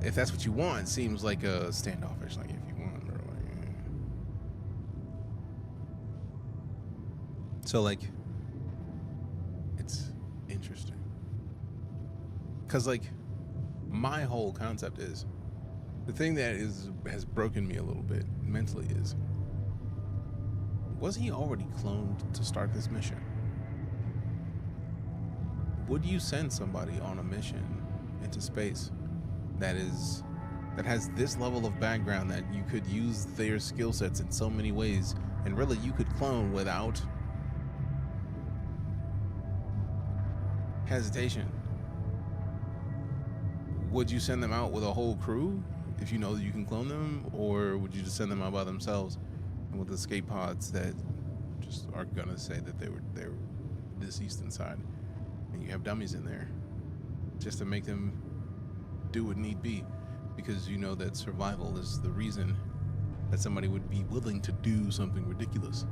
If that's what you want, it seems like a standoffish, like if you want, or like, so like, it's interesting. Cause like, my whole concept is, the thing that has broken me a little bit mentally is, was he already cloned to start this mission? Would you send somebody on a mission into space that has this level of background that you could use their skill sets in so many ways, and really you could clone without hesitation? Would you send them out with a whole crew if you know that you can clone them, or would you just send them out by themselves and with escape pods that just are gonna say that they were deceased inside, and you have dummies in there just to make them do what need be, because you know that survival is the reason that somebody would be willing to do something ridiculous.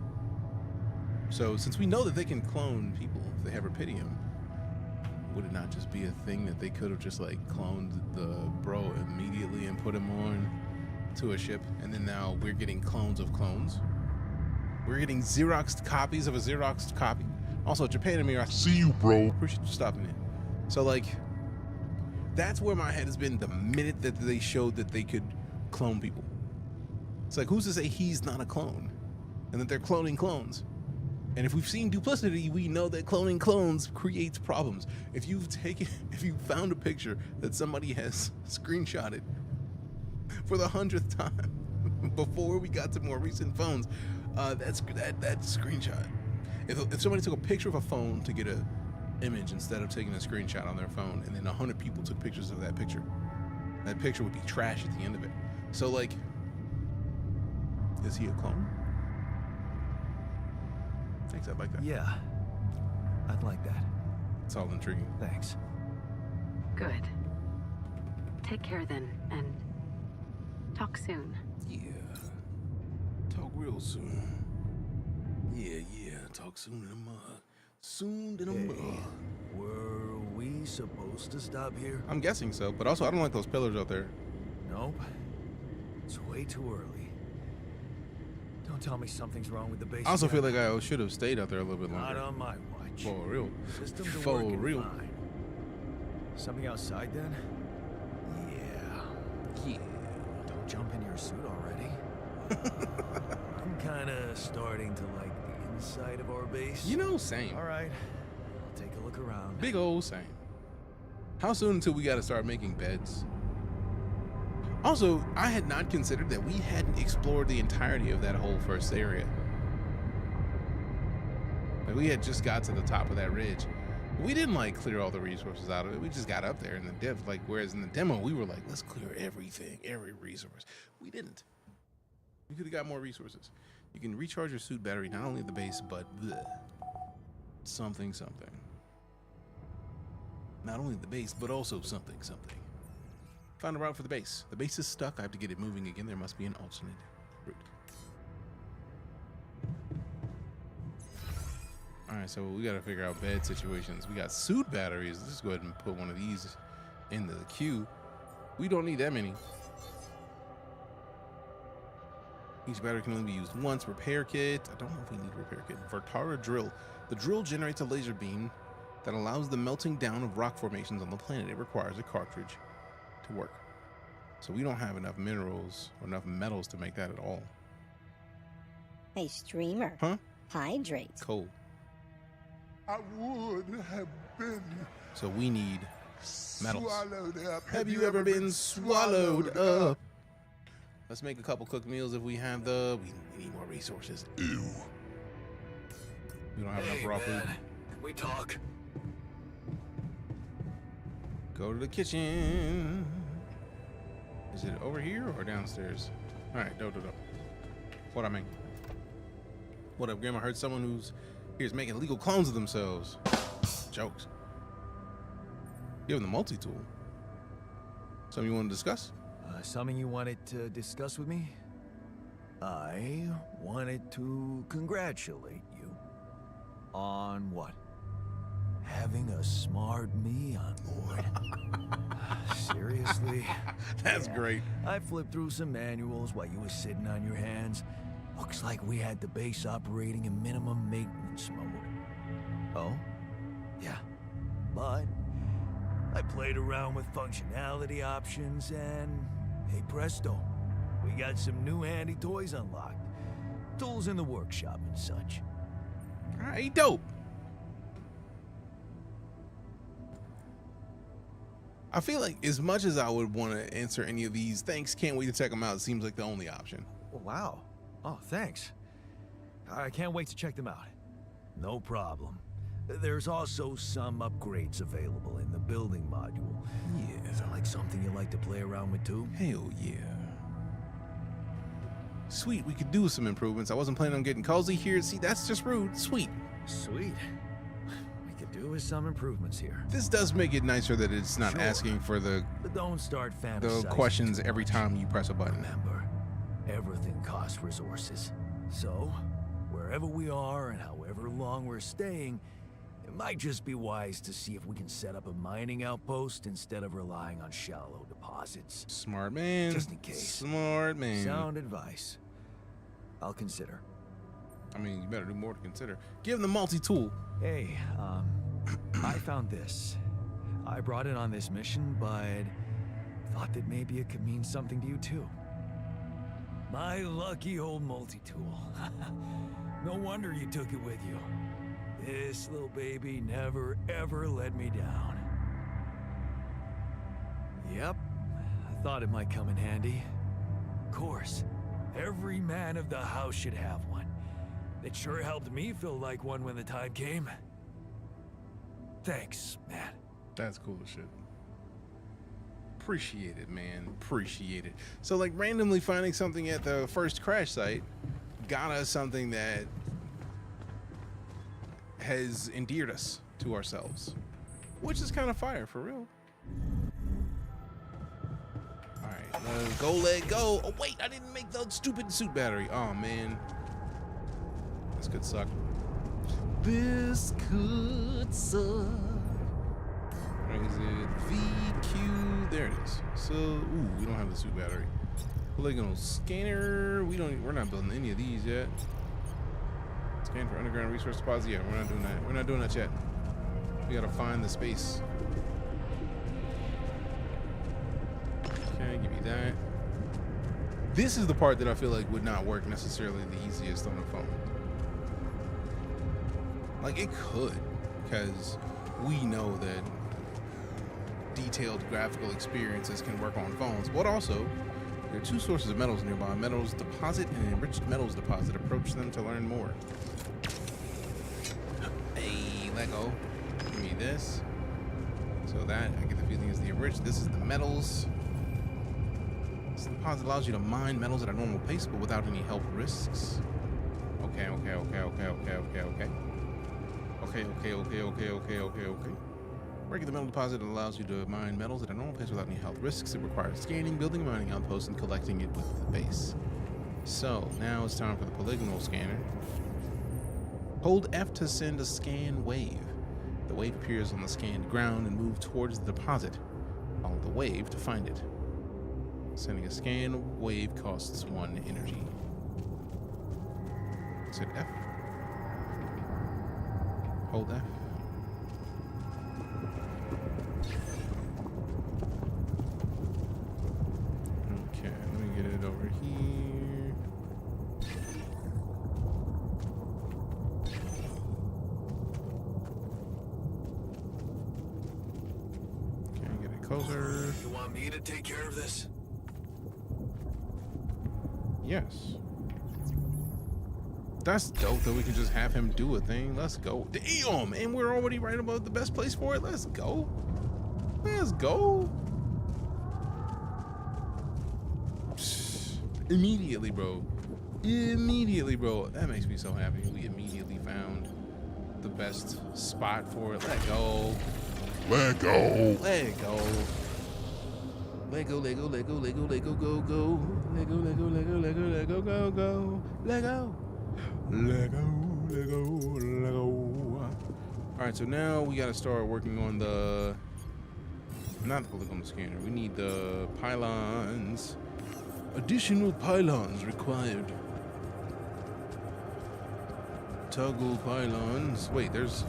So since we know that they can clone people if they have Rapidium, would it not just be a thing that they could have just like cloned the bro immediately and put him on to a ship, and then now we're getting clones of clones? We're getting Xeroxed copies of a Xeroxed copy. Also, Japan and me, I see you, bro. Appreciate you stopping in. So like, that's where my head has been the minute that they showed that they could clone people. It's like, who's to say he's not a clone and that they're cloning clones? And if we've seen duplicity, we know that cloning clones creates problems. If you found a picture that somebody has screenshotted for the 100th time before we got to more recent phones, that screenshot. If somebody took a picture of a phone to get a image instead of taking a screenshot on their phone, and then 100 people took pictures of that picture would be trash at the end of it. So like, is he a clone? Thanks, I'd like that. Yeah, I'd like that. It's all intriguing. Thanks. Good. Take care then, and talk soon. Yeah. Talk real soon. Yeah. Talk soon in a mug. Soon in a mug. Were we supposed to stop here? I'm guessing so, but also I don't like those pillars out there. Nope. It's way too early. Don't tell me something's wrong with the base. I also again. feel like I should have stayed out there a little bit longer. Not on my watch. For real. Systems are For working real. fine. Something outside then? Yeah. Don't jump in your suit already. I'm kind of starting to like the inside of our base. You know, same. All right. I'll take a look around. Big old same. How soon until we got to start making beds? Also, I had not considered that we hadn't explored the entirety of that whole first area. Like, we had just got to the top of that ridge. We didn't like clear all the resources out of it. We just got up there in the dev. Like, whereas in the demo, we were like, let's clear everything, every resource. We didn't. We could have got more resources. You can recharge your suit battery not only at the base, but something. Not only the base, but also something. Found a route for the base. The base is stuck. I have to get it moving again. There must be an alternate route. All right, so we got to figure out bed situations. We got suit batteries. Let's go ahead and put one of these into the queue. We don't need that many. Each battery can only be used once. Repair kit. I don't know if we need a repair kit. Vertara drill. The drill generates a laser beam that allows the melting down of rock formations on the planet. It requires a cartridge to work. So we don't have enough minerals or enough metals to make that at all. Hey, streamer. Huh? Hydrate. Cool. I would have been. So we need metals. Swallowed up. Have you ever been swallowed up? Let's make a couple cooked meals if we have the. We need more resources. Ew. We don't have enough raw food. Can we talk? Go to the kitchen. Is it over here or downstairs? All right, no. What I mean? What up, Grandma? I heard someone who's here's making illegal clones of themselves. Jokes. You have the multi-tool. Something you want to discuss? Something you wanted to discuss with me? I wanted to congratulate you. On what? Having a smart me on board. Seriously? That's great. I flipped through some manuals while you were sitting on your hands. Looks like we had the base operating in minimum maintenance mode. Oh? Yeah. But I played around with functionality options and, hey presto, we got some new handy toys unlocked. Tools in the workshop and such. All right, dope. I feel like as much as I would want to answer any of these, thanks, can't wait to check them out, it seems like the only option. Wow. Oh, thanks. I can't wait to check them out. No problem. There's also some upgrades available in the building module. Yeah. Is that like something you like to play around with too? Hell yeah. Sweet, we could do some improvements. I wasn't planning on getting cozy here. See, that's just rude. Sweet. Sweet. We could do with some improvements here. This does make it nicer that it's not asking for the But don't start fantasizing the questions too every much. time you press a button. Remember, everything costs resources. So, wherever we are and however long we're staying, it might just be wise to see if we can set up a mining outpost instead of relying on shallow deposits. Smart man. Just in case. Smart man. Sound advice. I'll consider. I mean, you better do more to consider. Give him the multi-tool. Hey, I found this. I brought it on this mission, but thought that maybe it could mean something to you too. My lucky old multi-tool. No wonder you took it with you. This little baby never ever let me down. Yep, I thought it might come in handy. Of course, every man of the house should have one. It sure helped me feel like one when the time came. Thanks, man. That's cool as shit. Appreciate it, man. Appreciate it. So, like, randomly finding something at the first crash site got us something that has endeared us to ourselves, which is kind of fire for real. All right, let's go, let go. Oh wait, I didn't make the stupid suit battery. Oh man, this could suck. This could suck. Where is it? VQ. There it is. So, ooh, we don't have the suit battery. Polygonal scanner. We're not building any of these yet. Scan for underground resource deposit. Yeah, we're not doing that. We're not doing that yet. We gotta find the space. Okay, give me that. This is the part that I feel like would not work necessarily the easiest on the phone. Like it could, because we know that detailed graphical experiences can work on phones, but also there are two sources of metals nearby: metals deposit and enriched metals deposit. Approach them to learn more. Hey, let go. Give me this. So that, I get the feeling, is the enriched. This is the metals. This deposit allows you to mine metals at a normal pace, but without any health risks. Okay. Breaking the metal deposit allows you to mine metals at a normal pace without any health risks. It requires scanning, building a mining outpost, and collecting it with the base. So, now it's time for the polygonal scanner. Hold F to send a scan wave. The wave appears on the scanned ground and moves towards the deposit. Follow the wave to find it. Sending a scan wave costs 1 energy. Is it F? Hold F. Okay, let me get it over here. Okay, get it closer. You want me to take care of this? Yes. That's dope that we can just have him do a thing. Let's go. Damn, and we're already right about the best place for it. Let's go. Let's go. Immediately, bro. Immediately, bro. That makes me so happy. We immediately found the best spot for it. Let go. Let go. Let go. Lego, Lego, Lego, Lego, Lego, go, go. Lego, Lego, Lego, Lego, Lego, go, go. Lego. Lego, Lego, Lego. All right, so now we got to start working on the, not the polygonal scanner. We need the pylons. Additional pylons required. Toggle pylons. Wait, there's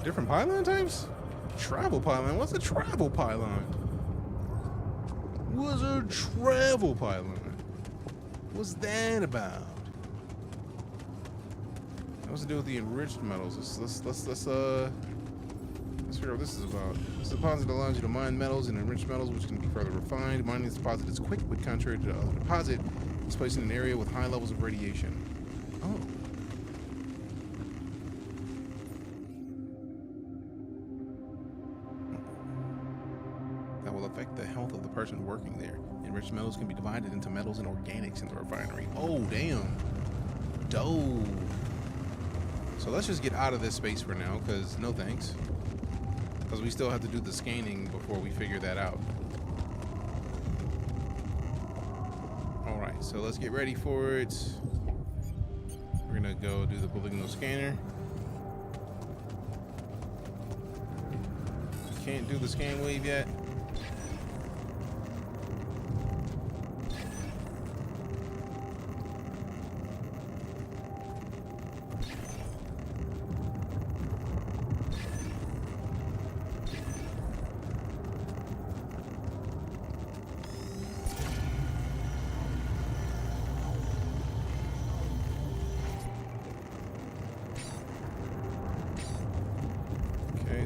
different pylon types? Travel pylon. What's a travel pylon? What's a travel pylon? What's that about? What's to do with the enriched metals? Let's figure out what this is about. This deposit allows you to mine metals and enriched metals, which can be further refined. Mining this deposit is quick, but contrary to the other deposit, it's placed in an area with high levels of radiation. Oh. That will affect the health of the person working there. Enriched metals can be divided into metals and organics in the refinery. Oh, damn. Dope. So let's just get out of this space for now, because no thanks. Because we still have to do the scanning before we figure that out. All right, so let's get ready for it. We're gonna go do the polygonal scanner. Can't do the scan wave yet.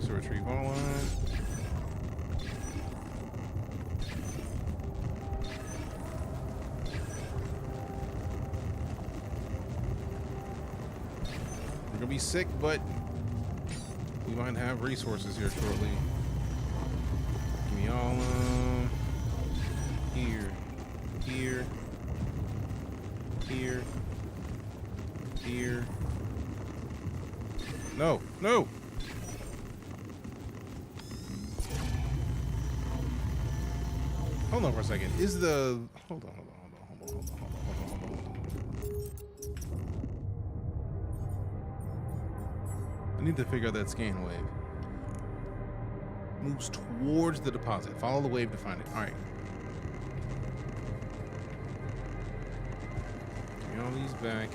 So retrieve all line. We're gonna be sick, but we might have resources here shortly. Give me all here, here, here, here. No, no. Hold on for a second. Is the hold on. I need to figure out that scan wave. Moves towards the deposit. Follow the wave to find it. All right. Give me all these back.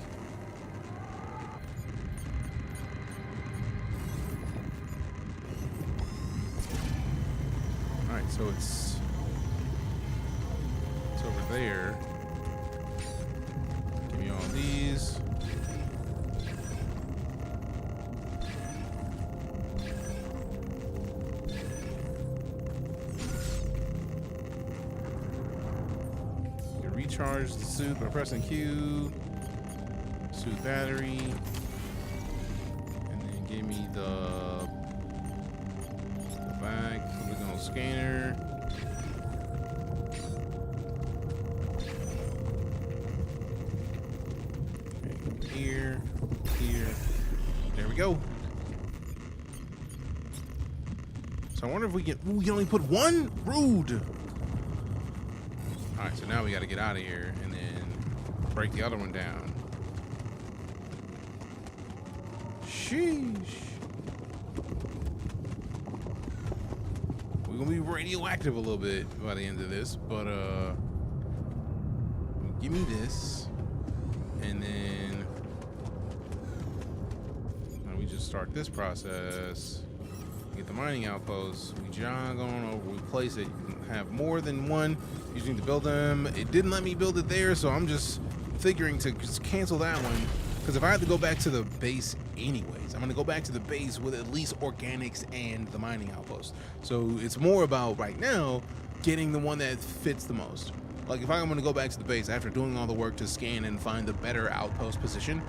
All right, so it's over there. Give me all these. Recharge the suit by pressing Q. Suit battery. And then give me the bag. Polygonal scanner. Okay, here. There we go. So I wonder if we can. Ooh, we can only put one? Rude. Alright, so now we gotta get out of here and then break the other one down. Sheesh. We're gonna be radioactive a little bit by the end of this, but give me this. And then now we just start this process. Get the mining outposts. We jog on over, we place it. You can have more than one. You just need to build them. It didn't let me build it there, so I'm just figuring to just cancel that one. Because if I have to go back to the base anyways, I'm gonna go back to the base with at least organics and the mining outpost. So it's more about right now getting the one that fits the most. Like if I'm gonna go back to the base after doing all the work to scan and find the better outpost position,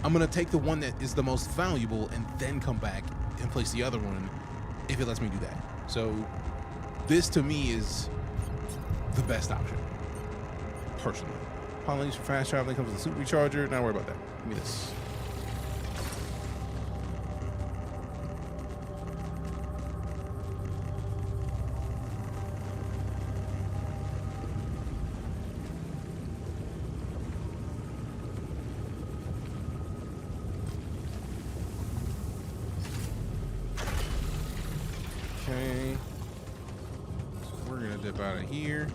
I'm gonna take the one that is the most valuable and then come back and place the other one if it lets me do that. So this to me is the best option, personally. Polynesian for fast traveling comes with a suit recharger. Not worry about that. Give me this. Okay. So we're gonna dip out of here.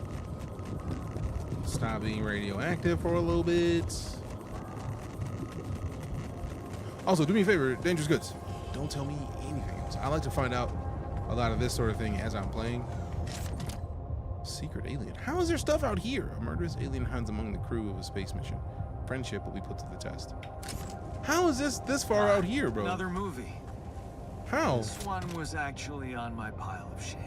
Stop being radioactive for a little bit. Also, do me a favor, dangerous goods. Don't tell me anything else. I like to find out a lot of this sort of thing as I'm playing. Secret alien. How is there stuff out here? A murderous alien hides among the crew of a space mission. Friendship will be put to the test. How is this far out here, bro? Another movie. How? This one was actually on my pile of shame.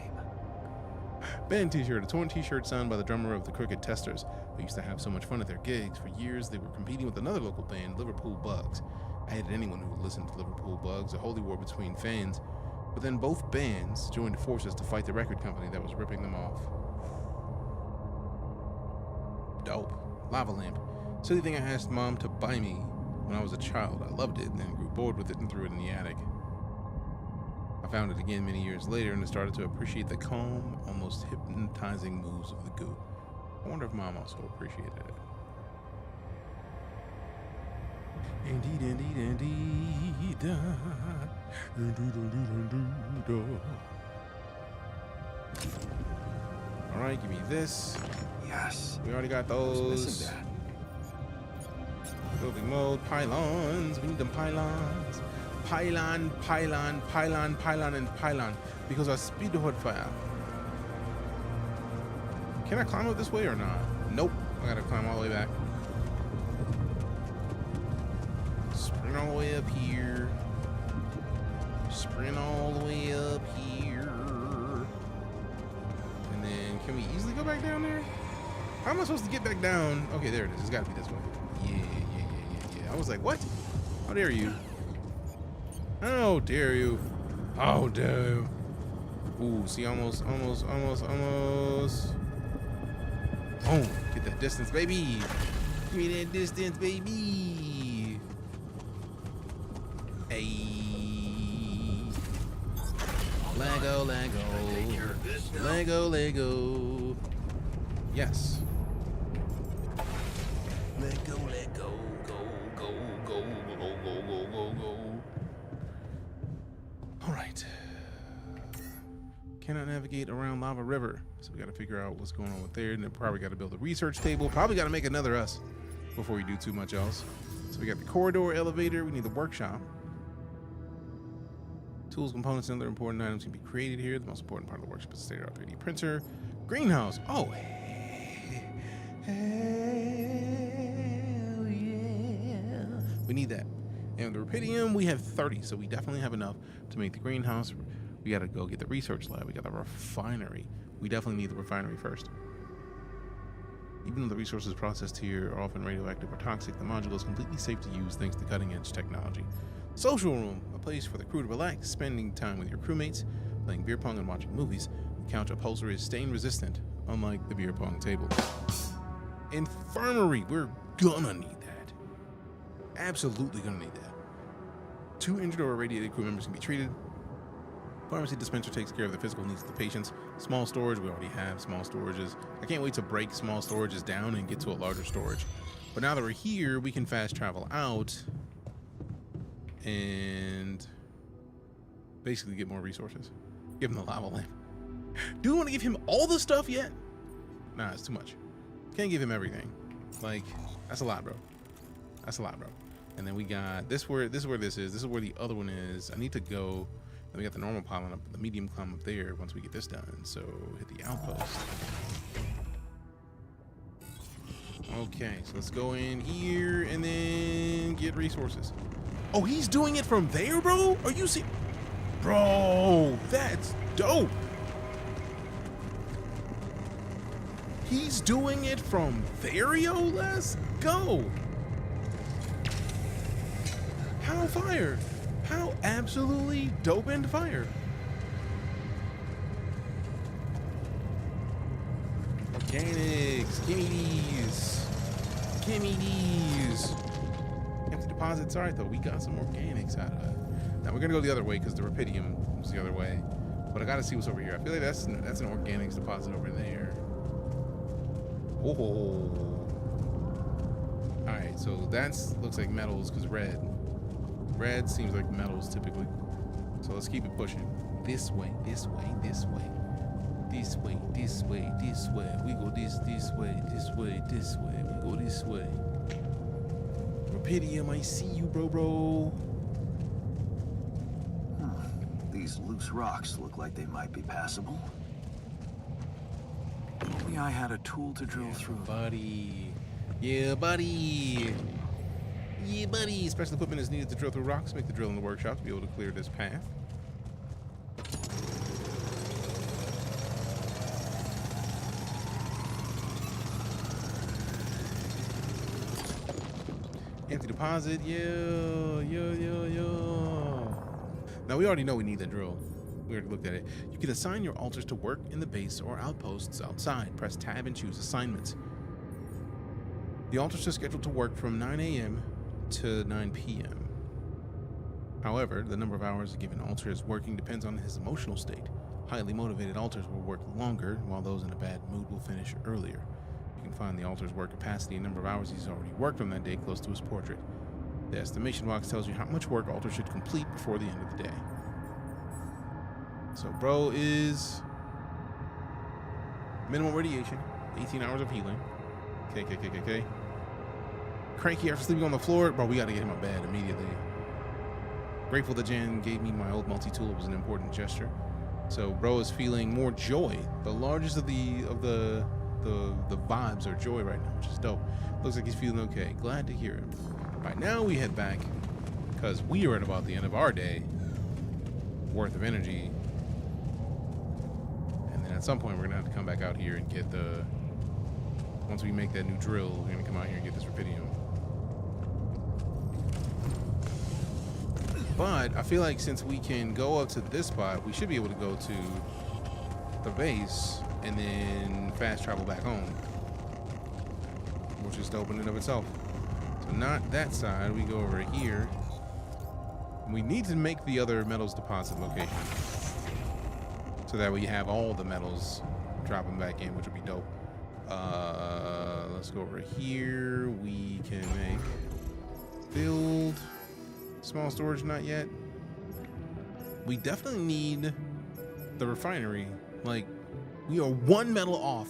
Band t-shirt, a torn t-shirt signed by the drummer of the Crooked Testers. We used to have so much fun at their gigs. For years, they were competing with another local band, Liverpool Bugs. I hated anyone who would listen to Liverpool Bugs, a holy war between fans. But then both bands joined forces to fight the record company that was ripping them off. Dope. Lava lamp. Silly thing I asked Mom to buy me when I was a child. I loved it and then grew bored with it and threw it in the attic. I found it again many years later and started to appreciate the calm, almost hypnotizing moves of the goo. I wonder if Mom also appreciated it. Alright, give me this. Yes. We already got I was those. missing that. Building mode, pylons. We need them pylons. Pylon, pylon, pylon, pylon, and pylon. Because our speed hood fire. Can I climb up this way or not? Nope. I gotta climb all the way back. Sprint all the way up here. Sprint all the way up here. And then can we easily go back down there? How am I supposed to get back down? Okay, there it is. It's gotta be this way. Yeah. I was like, what? How dare you? How dare you? How dare you? Ooh, see, almost. Boom, get that distance, baby. Give me that distance, baby. Hey. Lego, Lego. Lego, Lego. Yes. Lego, Lego. Go, go, go, go, go, go, go, go. All right. Cannot navigate around Lava River. So we got to figure out what's going on with there. And then probably got to build a research table. Probably got to make another us before we do too much else. So we got the corridor elevator. We need the workshop. Tools, components, and other important items can be created here. The most important part of the workshop is the state-of-the-art 3D printer. Greenhouse. Oh, hell yeah. We need that. And the rubidium, we have 30, so we definitely have enough to make the greenhouse. We got to go get the research lab. We got the refinery. We definitely need the refinery first. Even though the resources processed here are often radioactive or toxic, the module is completely safe to use thanks to cutting-edge technology. Social room, a place for the crew to relax, spending time with your crewmates, playing beer pong and watching movies. The couch upholstery is stain resistant, unlike the beer pong table. Infirmary, we're gonna need that. Absolutely gonna need that. 2 injured or irradiated crew members can be treated. Pharmacy dispenser takes care of the physical needs of the patients. Small storage, we already have small storages. I can't wait to break small storages down and get to a larger storage. But now that we're here, we can fast travel out and basically get more resources. Give him the lava lamp. Do we want to give him all the stuff yet? Nah, it's too much. Can't give him everything. Like, that's a lot, bro. That's a lot, bro. And then we got this where this is. This is where the other one is. I need to go. Then we got the normal pylon up, the medium climb up there once we get this done. So hit the outpost. Okay, so let's go in here and then get resources. Oh, he's doing it from there, bro? Are you serious? Bro, that's dope. He's doing it from there, yo? Let's go. How fire? How absolutely dope and fire. Organics, gimme these. Gimme these. Empty deposits. All right, though, we got some organics out of it. Now we're gonna go the other way because the rubidium was the other way. But I gotta see what's over here. I feel like that's an organics deposit over there. Oh. All right, so that's looks like metals because red. Red seems like metals typically. So let's keep it pushing. This way, this way, this way. This way, this way, this way. We go this way, this way, this way. We go this way. Rubidium, I see you, bro. These loose rocks look like they might be passable. Only I had a tool to drill through. Buddy. Yeah, buddy. Yeah, buddy. Special equipment is needed to drill through rocks. Make the drill in the workshop to be able to clear this path. Empty deposit. Yo. Now, we already know we need that drill. We already looked at it. You can assign your alters to work in the base or outposts outside. Press tab and choose assignments. The alters are scheduled to work from 9 a.m. to 9 p.m. However, the number of hours a given alter is working depends on his emotional state. Highly motivated alters will work longer, while those in a bad mood will finish earlier. You can find the alter's work capacity and number of hours he's already worked on that day close to his portrait. The estimation box tells you how much work alter should complete before the end of the day. So bro is minimal radiation, 18 hours of healing. Okay. Cranky after sleeping on the floor. Bro, we gotta get him a bed immediately. Grateful that Jan gave me my old multi-tool. It was an important gesture. So bro is feeling more joy. The largest of the vibes are joy right now, which is dope. Looks like he's feeling okay. Glad to hear him. Right now we head back because we are at about the end of our day worth of energy. And then at some point we're gonna have to come back out here and get the, once we make that new drill, we're gonna come out here and get this rubidium. But I feel like since we can go up to this spot, we should be able to go to the base and then fast travel back home, which is dope in and of itself. So not that side, we go over here. We need to make the other metals deposit location. So that way you have all the metals dropping back in, which would be dope. Let's go over here. We can build small storage, not yet. We definitely need the refinery. Like, we are one metal off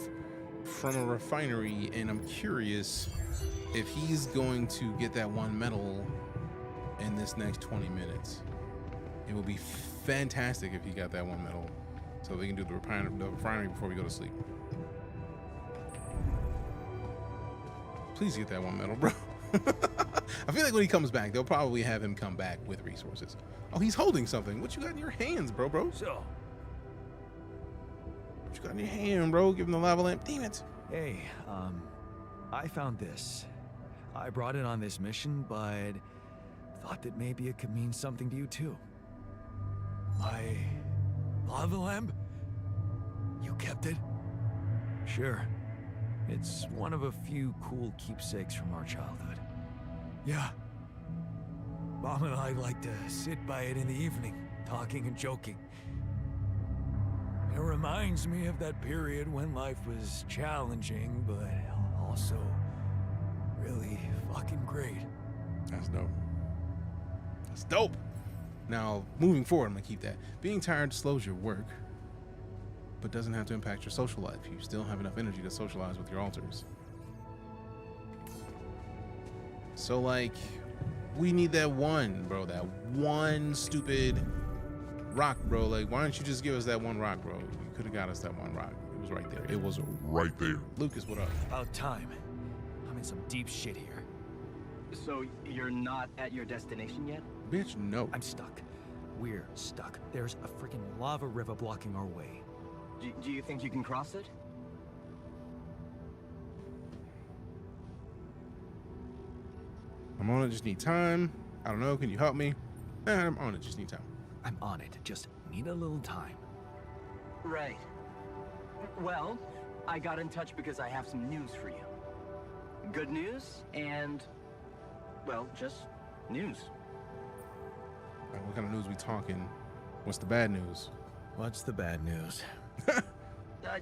from a refinery, and I'm curious if he's going to get that one metal in this next 20 minutes. It would be fantastic if he got that one metal, so we can do the refinery before we go to sleep. Please get that one metal, bro. I feel like when he comes back, they'll probably have him come back with resources. Oh, he's holding something. What you got in your hands, bro? So, what you got in your hand, bro? Give him the lava lamp. Damn it. Hey, I found this. I brought it on this mission, but thought that maybe it could mean something to you too. My lava lamp? You kept it? Sure. It's one of a few cool keepsakes from our childhood. Yeah. Mom and I like to sit by it in the evening, talking and joking. It reminds me of that period when life was challenging, but also really fucking great. That's dope. That's dope. Now, moving forward, I'm gonna keep that. Being tired slows your work, but doesn't have to impact your social life. You still have enough energy to socialize with your alters. So, like, we need that one, bro. That one stupid rock, bro. Like, why don't you just give us that one rock, bro? You could have got us that one rock. It was right there. It was right there. Lucas, what up? About time. I'm in some deep shit here. So, you're not at your destination yet? Bitch, no. I'm stuck. We're stuck. There's a freaking lava river blocking our way. Do you think you can cross it? I'm on it, just need time. I don't know, can you help me? I'm on it, just need time. I'm on it, just need a little time. Right. Well, I got in touch because I have some news for you. Good news and, well, just news. What kind of news we talking? What's the bad news? What's the bad news?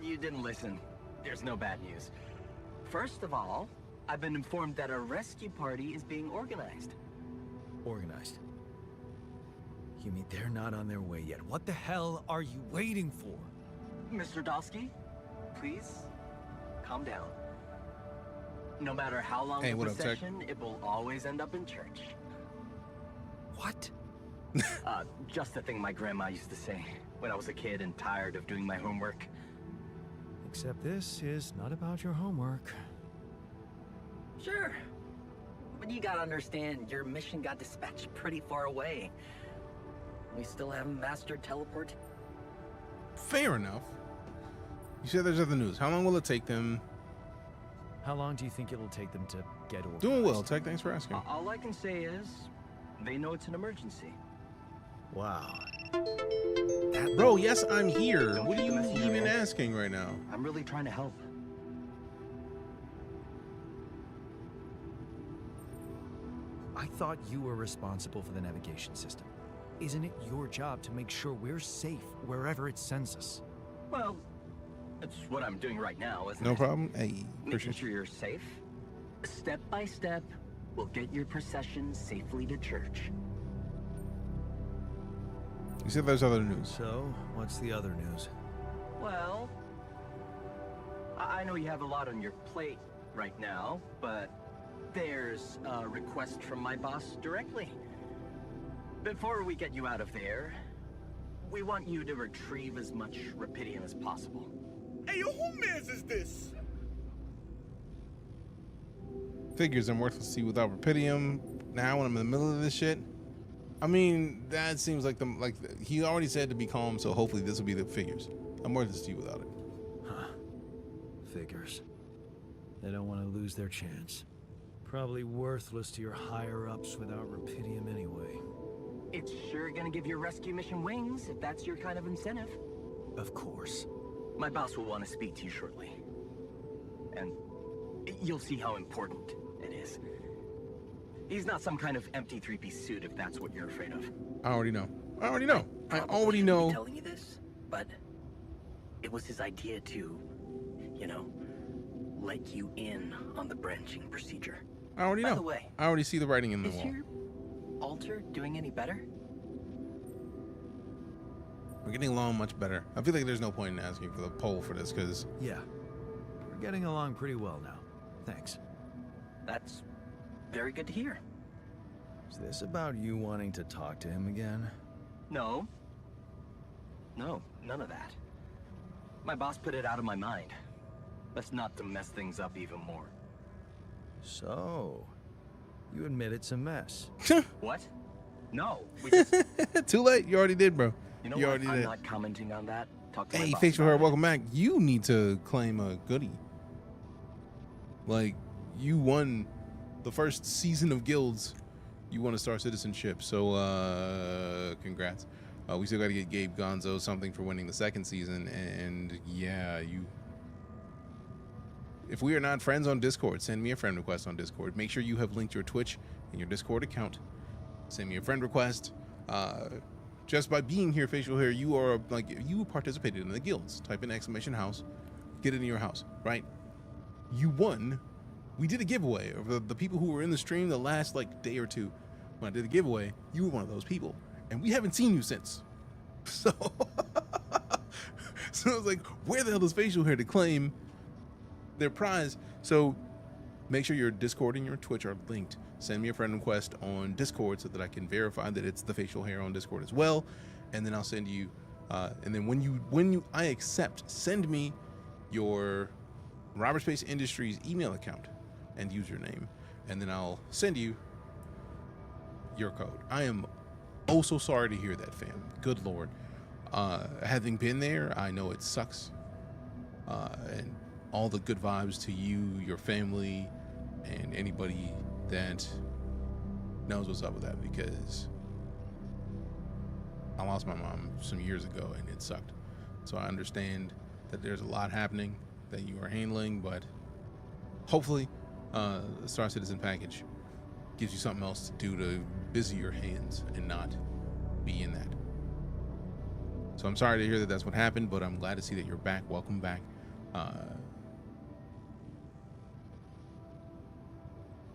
You didn't listen. There's no bad news. First of all, I've been informed that a rescue party is being organized. Organized? You mean they're not on their way yet? What the hell are you waiting for? Mr. Dosky, please, calm down. No matter how long the procession, it will always end up in church. What? Just the thing my grandma used to say when I was a kid and tired of doing my homework. Except this is not about your homework. Sure. But you gotta understand, your mission got dispatched pretty far away. We still haven't mastered teleport. Fair enough. You said there's other news. How long will it take them? How long do you think it'll take them to get organized? Doing well, Tech. Thanks for asking. All I can say is, they know it's an emergency. Wow. Bro, yes, I'm here. What are you even asking right now? I'm really trying to help. I thought you were responsible for the navigation system. Isn't it your job to make sure we're safe wherever it sends us? Well, that's what I'm doing right now, isn't it? No problem. Hey, making sure you're safe. Step by step, we'll get your procession safely to church. You said there's other news. So, what's the other news? Well, I know you have a lot on your plate right now, but there's a request from my boss directly. Before we get you out of there, we want you to retrieve as much Rapidium as possible. Hey, yo, who mans is this? Figures I'm worthless to see without Rapidium. Now when I'm in the middle of this shit. I mean, that seems like he already said to be calm, so hopefully this will be the figures. I'm worthless to you without it. Huh. Figures. They don't want to lose their chance. Probably worthless to your higher-ups without Rapidium anyway. It's sure gonna give your rescue mission wings if that's your kind of incentive. Of course. My boss will want to speak to you shortly. And you'll see how important it is. He's not some kind of empty three-piece suit if that's what you're afraid of. I already know. I already know. Telling you this, but it was his idea to, you know, let you in on the branching procedure. I already know. By the way, I already see the writing in the is wall. your altar doing any better? We're getting along much better. I feel like there's no point in asking for the poll for this because Yeah, we're getting along pretty well now. Thanks. That's very good to hear. Is this about you wanting to talk to him again? No. No, none of that. My boss put it out of my mind. That's not to mess things up even more. So, you admit it's a mess. What? No. We just... Too late. You already did, bro. You know you what? already I'm did. not commenting on that. Talk to my Hey, boss facial about hair, it. welcome back. You need to claim a goodie. Like, you won the first season of Guilds. You won a Star Citizenship. So, congrats. We still got to get Gabe Gonzo something for winning the second season. And yeah, you. If we are not friends on Discord, send me a friend request on Discord. Make sure you have linked your Twitch and your Discord account. Send me a friend request. Just by being here, facial hair, you are like, you participated in the guilds. Type in exclamation house, get it in your house, right? You won. We did a giveaway of the people who were in the stream the last like day or two. When I did a giveaway, you were one of those people, and we haven't seen you since. So, so I was like, where the hell is facial hair to claim their prize? So make sure your Discord and your Twitch are linked. Send me a friend request on Discord so that I can verify that it's the facial hair on Discord as well. And then I'll send you, and then when I accept, send me your Robert Space Industries email account and username. And then I'll send you your code. I am oh so sorry to hear that, fam. Good Lord. Having been there, I know it sucks. And all the good vibes to you, your family, and anybody that knows what's up with that, because I lost my mom some years ago and it sucked. So I understand that there's a lot happening that you are handling, but hopefully the Star Citizen package gives you something else to do to busy your hands and not be in that. So I'm sorry to hear that that's what happened, but I'm glad to see that you're back. Welcome back.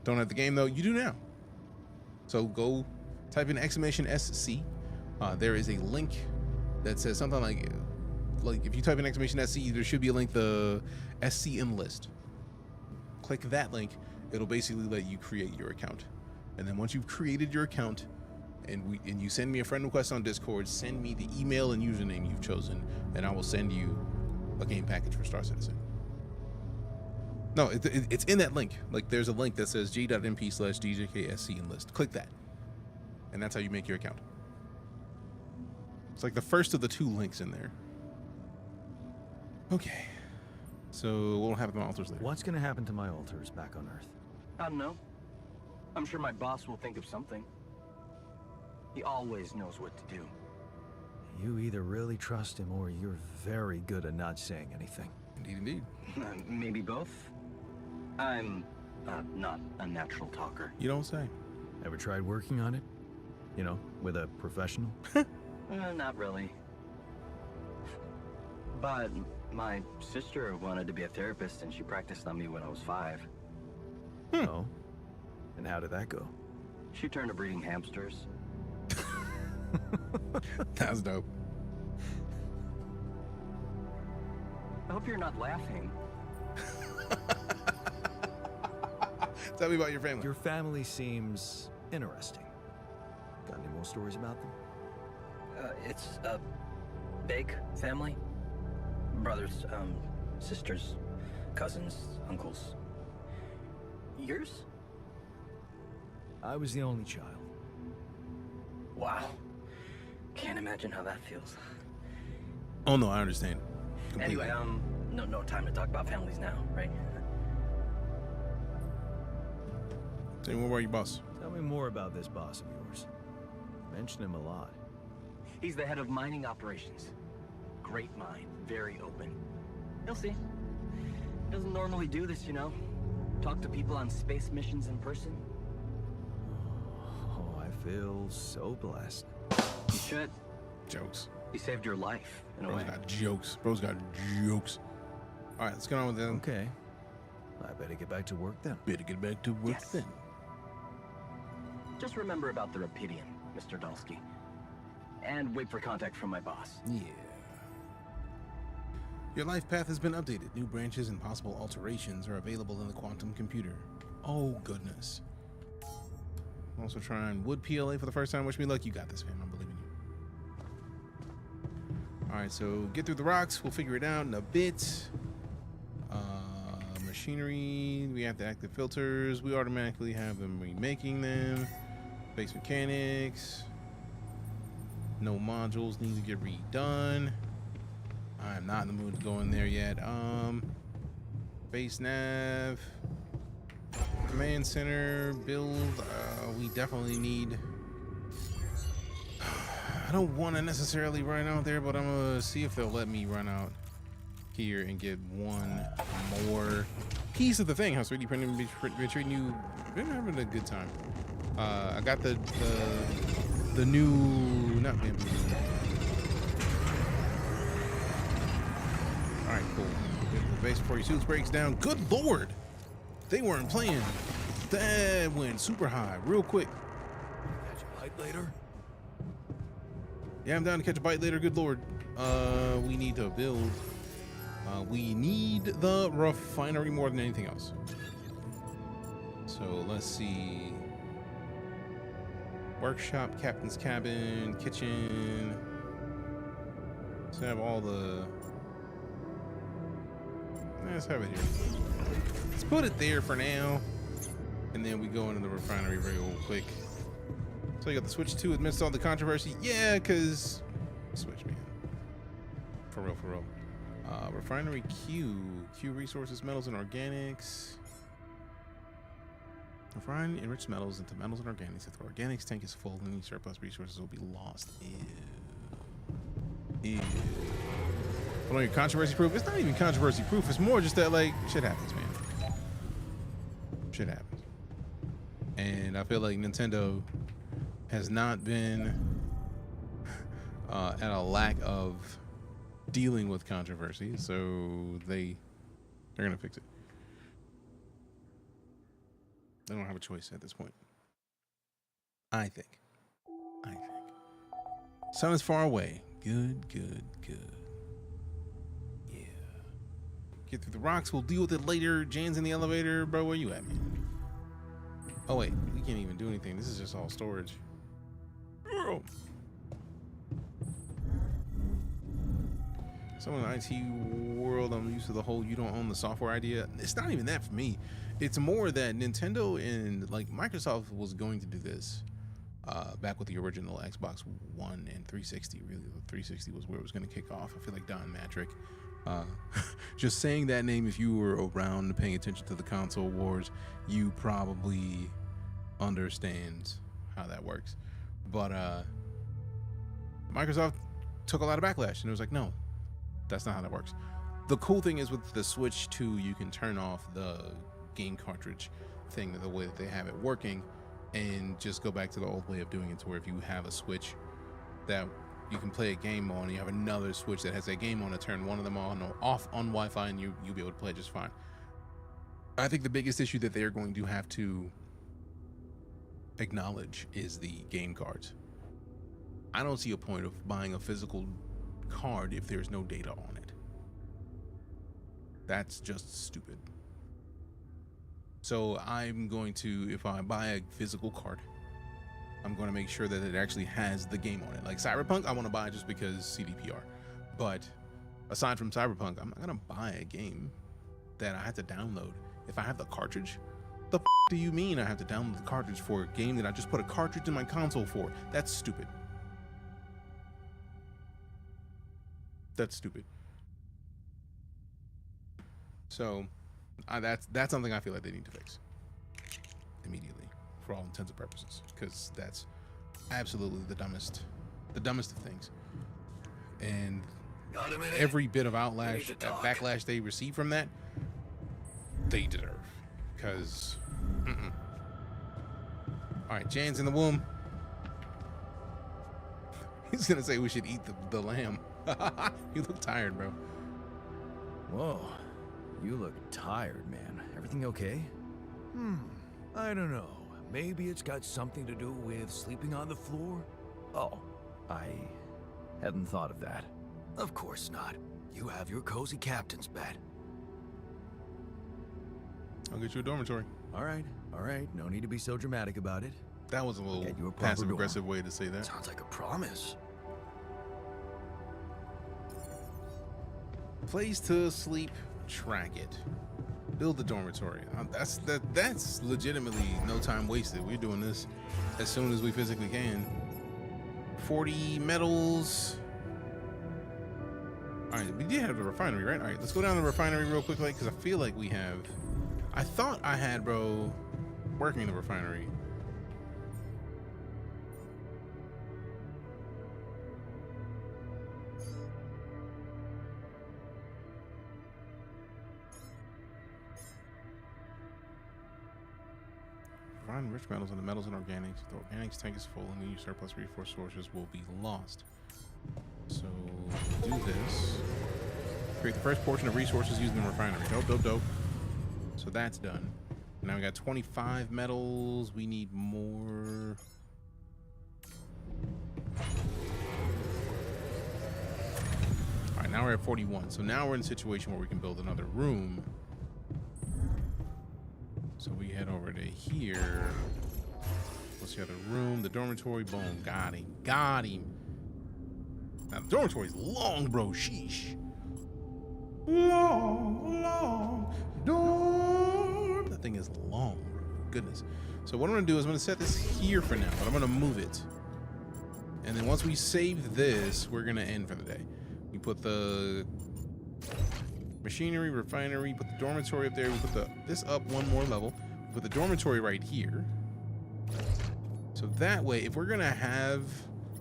Don't have the game though, you do now. So go type in exclamation SC. There is a link that says something like if you type in exclamation SC, there should be a link, the SC Enlist. Click that link, it'll basically let you create your account. And then once you've created your account and you send me a friend request on Discord, send me the email and username you've chosen, and I will send you a game package for Star Citizen. No, it's in that link. Like there's a link that says g.mp/DJKSC Enlist. Click that. And that's how you make your account. It's like the first of the two links in there. Okay. So what will happen to my altars later? What's gonna happen to my altars back on Earth? I don't know. I'm sure my boss will think of something. He always knows what to do. You either really trust him or you're very good at not saying anything. Indeed, indeed. Maybe both. I'm not a natural talker. You don't say. Ever tried working on it? You know, with a professional? Not really. But my sister wanted to be a therapist and she practiced on me when I was 5. Oh? And how did that go? She turned to breeding hamsters. That's dope. I hope you're not laughing. Tell me about your family. Your family seems interesting. Got any more stories about them? It's a big family. Brothers, sisters, cousins, uncles. Yours? I was the only child. Wow. Can't imagine how that feels. Oh no, I understand. Completely. Anyway, no time to talk about families now, right? Tell me more about your boss. Tell me more about this boss of yours. You mention him a lot. He's the head of mining operations. Great mind, very open. You'll see. Doesn't normally do this, you know. Talk to people on space missions in person. Oh, I feel so blessed. You should. Jokes. He saved your life, in a Bro's way. got jokes. Bro's got jokes. All right, let's get on with them. Okay. I better get back to work then. Better get back to work then. Just remember about the Rapidian, Mr. Dulski. And wait for contact from my boss. Yeah. Your life path has been updated. New branches and possible alterations are available in the quantum computer. Oh, goodness. I'm also trying wood PLA for the first time. Wish me luck. You got this, fam. I believe in you. All right, so get through the rocks. We'll figure it out in a bit. Machinery. We have to active filters. We automatically have them remaking them. Base mechanics. No modules need to get redone. I'm not in the mood to go in there yet. Base nav. Command center. Build. We definitely need... I don't want to necessarily run out there, but I'm going to see if they'll let me run out here and get one more piece of the thing. How 3D printing been treating you? Been having a good time. I got the new, not bamboo. All right, cool. Get the base before your suits breaks down. Good lord, they weren't playing. That went super high real quick. Catch a bite later. Yeah, I'm down to catch a bite later. Good lord. We need to build. We need the refinery more than anything else. So let's see. Workshop, captain's cabin, kitchen. Let's have all the... Let's have it here. Let's put it there for now. And then we go into the refinery real quick. So you got the Switch 2 amidst all the controversy. Yeah, because... Switch, man. For real, for real. Refinery Q resources, metals, and organics. Refine enriched metals into metals and organics. If the organics tank is full, then any surplus resources will be lost. Ew. Ew. Hold on, your controversy proof? It's not even controversy proof. It's more just that, like, shit happens, man. Shit happens. And I feel like Nintendo has not been at a lack of dealing with controversy, so they're gonna fix it. They don't have a choice at this point. I think. Sun is far away. Good. Yeah. Get through the rocks. We'll deal with it later. Jan's in the elevator. Bro, where you at, man? Oh, wait. We can't even do anything. This is just all storage. Oh. Someone in the IT world, I'm used to the whole you don't own the software idea. It's not even that for me. It's more that Nintendo and like Microsoft was going to do this back with the original Xbox One and 360. Really, the 360 was where it was going to kick off. I feel like Don Matrick. Just saying that name, if you were around paying attention to the console wars, you probably understand how that works. But Microsoft took a lot of backlash, and it was like, no, that's not how that works. The cool thing is with the Switch 2, you can turn off the game cartridge thing the way that they have it working and just go back to the old way of doing it, to where if you have a Switch that you can play a game on, you have another Switch that has a game on it, turn one of them on or off on Wi-Fi, and you'll be able to play just fine. I think the biggest issue that they're going to have to acknowledge is the game cards. I don't see a point of buying a physical card if there's no data on it. That's just stupid. So I'm going to, if I buy a physical card, I'm going to make sure that it actually has the game on it. Like Cyberpunk, I want to buy just because CDPR. But aside from Cyberpunk, I'm not going to buy a game that I have to download. If I have the cartridge, the f do you mean I have to download the cartridge for a game that I just put a cartridge in my console for? That's stupid. That's stupid. So that's something I feel like they need to fix immediately, for all intents and purposes, because that's absolutely the dumbest of things. And every bit of backlash they receive from that, they deserve. Because, all right, Jan's in the womb. He's gonna say we should eat the lamb. You look tired, bro. Whoa, you look tired, man. Everything okay? I don't know. Maybe it's got something to do with sleeping on the floor? Oh, I hadn't thought of that. Of course not. You have your cozy captain's bed. I'll get you a dormitory. All right. No need to be so dramatic about it. That was a little passive-aggressive way to say that. Sounds like a promise. Place to sleep, track it. Build the dormitory. That's legitimately no time wasted. We're doing this as soon as we physically can. 40 metals. All right, we did have the refinery, right? All right, let's go down to the refinery real quickly because I feel like we have. I thought I had, bro, working in the refinery. Find rich metals in the metals and organics. The organics tank is full and any surplus resource sources will be lost. So do this. Create the first portion of resources used in the refinery. Dope. So that's done. Now we got 25 metals. We need more. All right, now we're at 41. So now we're in a situation where we can build another room. So we head over to here. What's the other room? The dormitory. Boom. Got him. Now the dormitory's long, bro. Sheesh. Long dorm. That thing is long, bro. Goodness. So what I'm gonna do is I'm gonna set this here for now, but I'm gonna move it. And then once we save this, we're gonna end for the day. We put the machinery, refinery, put the dormitory up there. We put this up one more level. We put the dormitory right here. So that way, if we're gonna have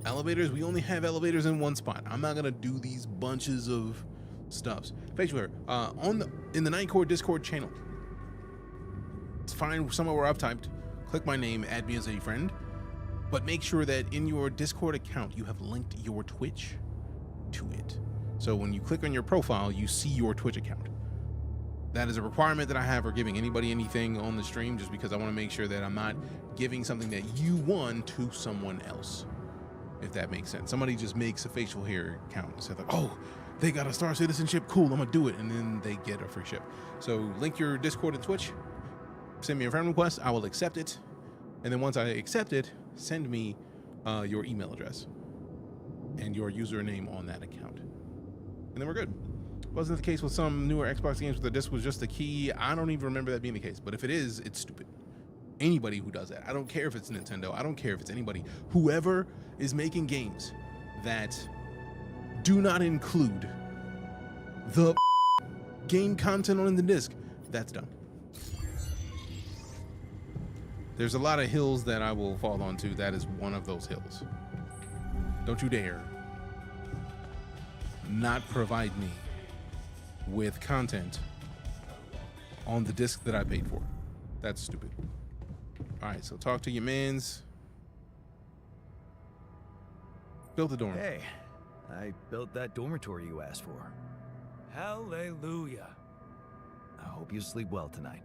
elevators, we only have elevators in one spot. I'm not gonna do these bunches of stuffs. Facial hair, in the Nightcore Discord channel. Find somewhere where I've typed, click my name, add me as a friend, but make sure that in your Discord account you have linked your Twitch to it. So when you click on your profile, you see your Twitch account. That is a requirement that I have for giving anybody anything on the stream, just because I want to make sure that I'm not giving something that you won to someone else, if that makes sense. Somebody just makes a facial hair account and says, like, oh, they got a Star Citizenship, cool, I'm gonna do it, and then they get a free ship. So link your Discord and Twitch, send me a friend request, I will accept it, and then once I accept it, send me your email address and your username on that account. And then we're good. Wasn't the case with some newer Xbox games where the disc was just the key. I don't even remember that being the case, but if it is, it's stupid. Anybody who does that, I don't care if it's Nintendo, I don't care if it's anybody, whoever is making games that do not include the game content on the disc, that's done. There's a lot of hills that I will fall onto. That is one of those hills. Don't you dare not provide me with content on the disc that I paid for. That's stupid. All right, so talk to your mans. Build the dorm. Hey, I built that dormitory you asked for. Hallelujah. I hope you sleep well tonight.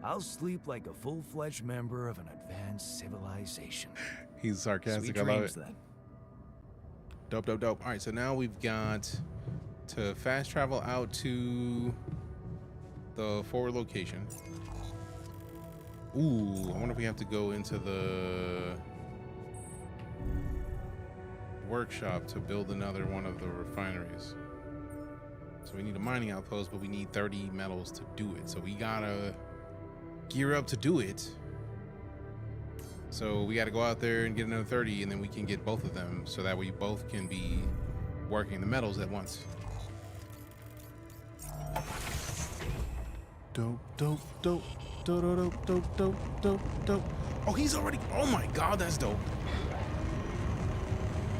I'll sleep like a full-fledged member of an advanced civilization. He's sarcastic. Sweet I love dreams, it. then. Dope. All right, so now we've got to fast travel out to the forward location. Ooh, I wonder if we have to go into the workshop to build another one of the refineries. So we need a mining outpost, but we need 30 metals to do it. So we gotta gear up to do it. So we gotta go out there and get another 30, and then we can get both of them, so that we both can be working the metals at once. Dope. Oh, he's already, oh my God, that's dope.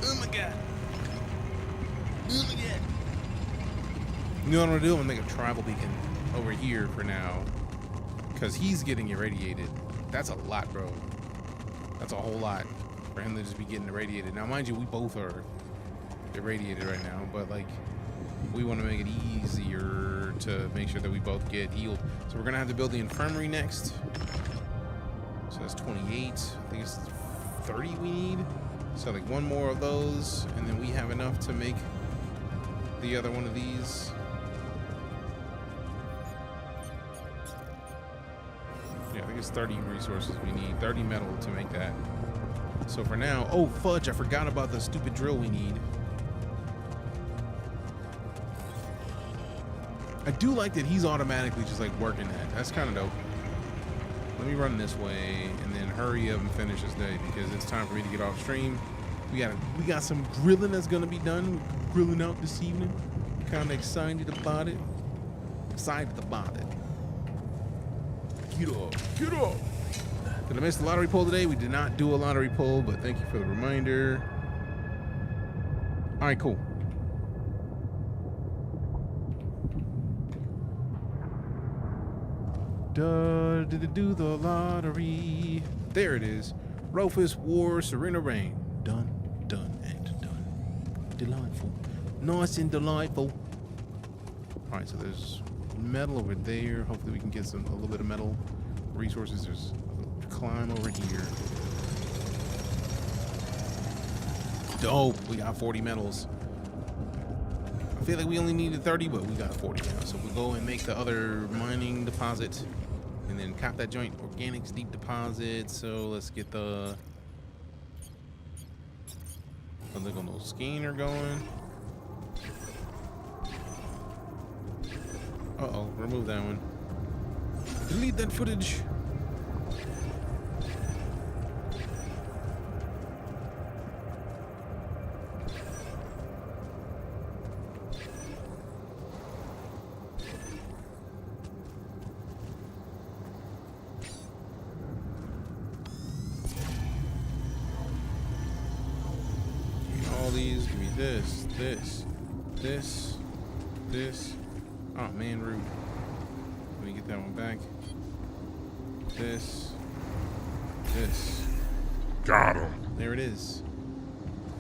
Oh my God. You know what I'm gonna do? I'm gonna make a travel beacon over here for now, because he's getting irradiated. That's a lot, bro. That's a whole lot. for him to just be getting irradiated. Now, mind you, we both are irradiated right now, but like we want to make it easier to make sure that we both get healed. So we're gonna have to build the infirmary next. So that's 28. I think it's 30 we need. So like one more of those, and then we have enough to make the other one of these. Yeah, I think it's 30 resources we need, 30 metal to make that. So for now, oh fudge, I forgot about the stupid drill we need. I do like that he's automatically just like working that. That's kind of dope. Let me run this way and then hurry up and finish this day because it's time for me to get off stream. We got some grilling that's gonna be done. We're grilling out this evening. Kind of excited about it. Excited about it. Get up, get up. Did I miss the lottery poll today? We did not do a lottery poll, but thank you for the reminder. All right, cool. Do the lottery. There it is. Rufus War Serena Rain. Done, and done. Delightful. Nice and delightful. All right, so there's metal over there. Hopefully we can get a little bit of metal resources. There's a climb over here. Dope. We got 40 metals. I feel like we only needed 30, but we got 40 now. So we'll go and make the other mining deposit and then cap that joint organics deep deposit. So let's get the polygonal scanner going. Uh-oh, remove that one. Delete that footage. This. Oh man, rude. Let me get that one back. This. Got him. There it is.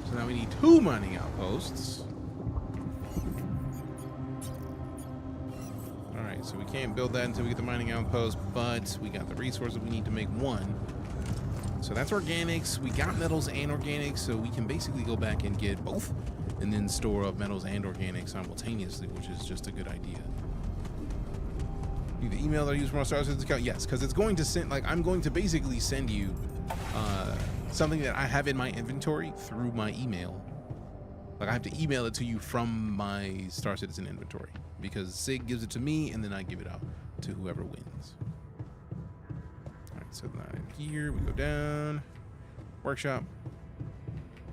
So now we need 2 mining outposts. All right, so we can't build that until we get the mining outpost, but we got the resources we need to make 1. So that's organics. We got metals and organics, so we can basically go back and get both and then store up metals and organics simultaneously, which is just a good idea. Need the email that I use for my Star Citizen account? Yes, because it's going to send, like, I'm going to basically send you something that I have in my inventory through my email. Like, I have to email it to you from my Star Citizen inventory because Sig gives it to me and then I give it out to whoever wins. All right, so now here we go down, workshop,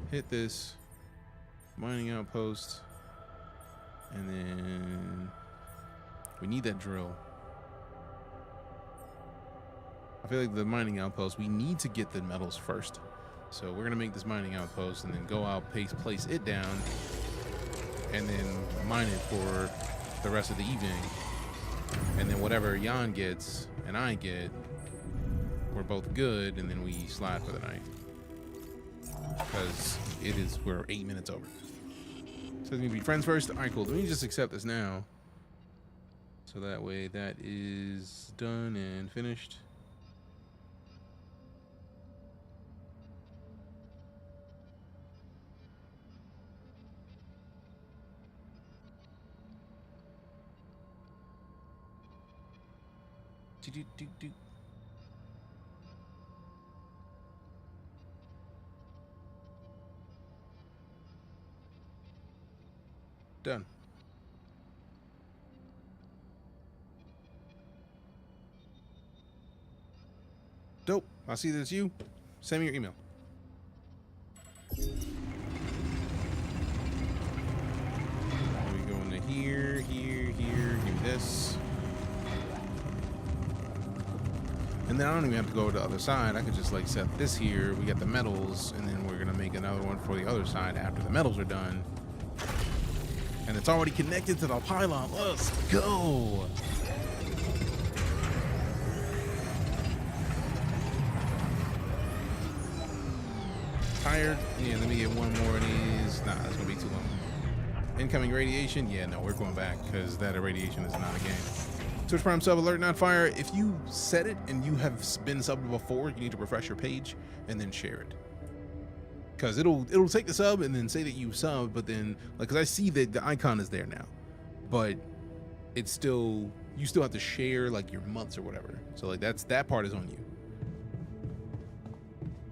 hit this. Mining outpost, and then we need that drill. I feel like the mining outpost, we need to get the metals first. So we're gonna make this mining outpost and then go out, place it down, and then mine it for the rest of the evening. And then whatever Jan gets and I get, we're both good, and then we slide for the night. Because we're 8 minutes over. So we be friends first. All right, cool. Let me just accept this now. So that way that is done and finished. Do. Done. Dope. I see that it's you. Send me your email. We go into here. Give me this. And then I don't even have to go to the other side. I could just like set this here. We got the metals, and then we're gonna make another one for the other side after the metals are done. And it's already connected to the pylon. Let's go. tired. Yeah, let me get one more of these. Nah, it's gonna be too long. Incoming radiation. Yeah, no, we're going back because that irradiation is not a game. Twitch Prime sub alert not fire. If you set it and you have been subbed before, you need to refresh your page and then share it. Because it'll take the sub and then say that you sub, but then like, because I see that the icon is there now, but it's still, you still have to share like your months or whatever. So like that part is on you.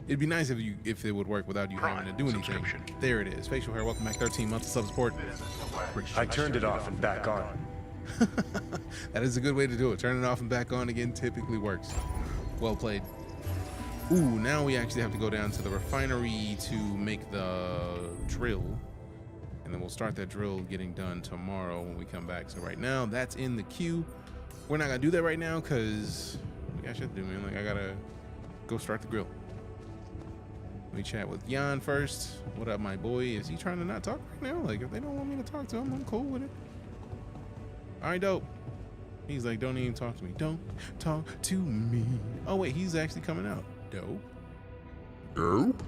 It'd be nice if it would work without you having to do anything. There it is. Facial hair. Welcome back. 13 months of sub support. I turned it off and back on. That is a good way to do it. Turn it off and back on again typically works. Well played. Ooh, now we actually have to go down to the refinery to make the drill. And then we'll start that drill getting done tomorrow when we come back. So right now, that's in the queue. We're not gonna do that right now because we got shit to do, man. Like I gotta go start the grill. Let me chat with Jan first. What up, my boy? Is he trying to not talk right now? Like if they don't want me to talk to him, I'm cool with it. All right, dope. He's like, don't even talk to me. Don't talk to me. Oh wait, he's actually coming out. Dope. Dope.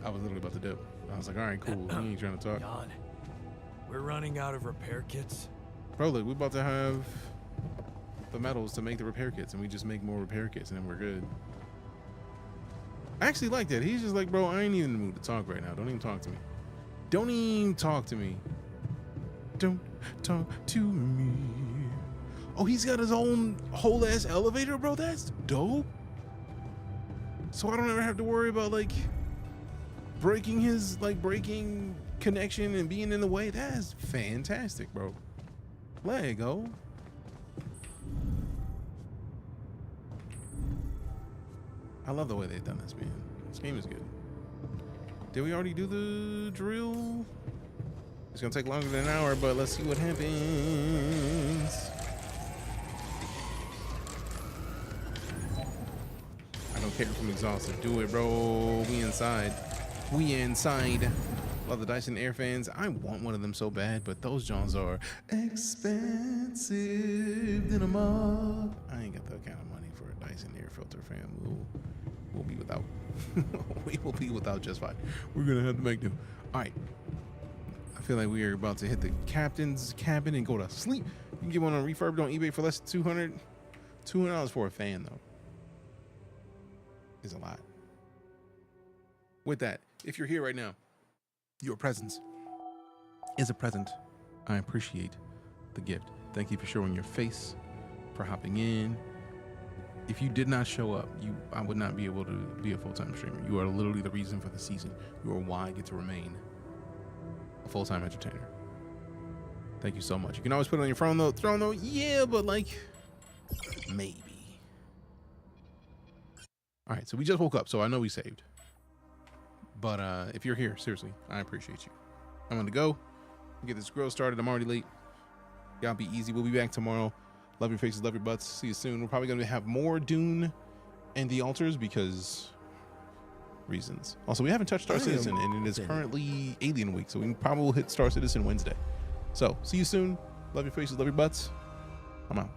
I was literally about to dope. I was like, all right, cool. He ain't trying to talk. Jan, we're running out of repair kits. Bro, look, we're about to have the metals to make the repair kits, and we just make more repair kits, and then we're good. I actually like that. He's just like, bro, I ain't even in the mood to talk right now. Don't even talk to me. Don't even talk to me. Don't talk to me. Oh, he's got his own whole ass elevator, bro. That's dope. So I don't ever have to worry about like breaking connection and being in the way. That is fantastic, bro. Let it go. I love the way they've done this, man. This game is good. Did we already do the drill? It's gonna take longer than an hour, but let's see what happens. I don't care if I'm exhausted. Do it, bro. We inside. We inside. Love the Dyson Air fans. I want one of them so bad, but those Johns are expensive. Then I'm up. I ain't got that kind of money for a Dyson Air filter fan. We'll be without. We will be without just fine. We're gonna have to make do. All right. I feel like we are about to hit the captain's cabin and go to sleep. You can get one on refurbed on eBay for less than $200 for a fan though. Is a lot. With that, if you're here right now, your presence is a present. I appreciate the gift. Thank you for showing your face, for hopping in. If you did not show up, I would not be able to be a full-time streamer. You are literally the reason for the season. You are why I get to remain a full-time entertainer. Thank you so much. You can always put it on your phone though. Yeah, but like maybe. All right, so we just woke up, so I know we saved. But if you're here, seriously, I appreciate you. I'm gonna go get this grill started. I'm already late. Y'all be easy. We'll be back tomorrow. Love your faces, love your butts. See you soon. We're probably gonna have more Dune and TheAlters because reasons. Also, we haven't touched Star Citizen, and it is currently Alien Week, so we probably will hit Star Citizen Wednesday. So see you soon. Love your faces, love your butts. I'm out.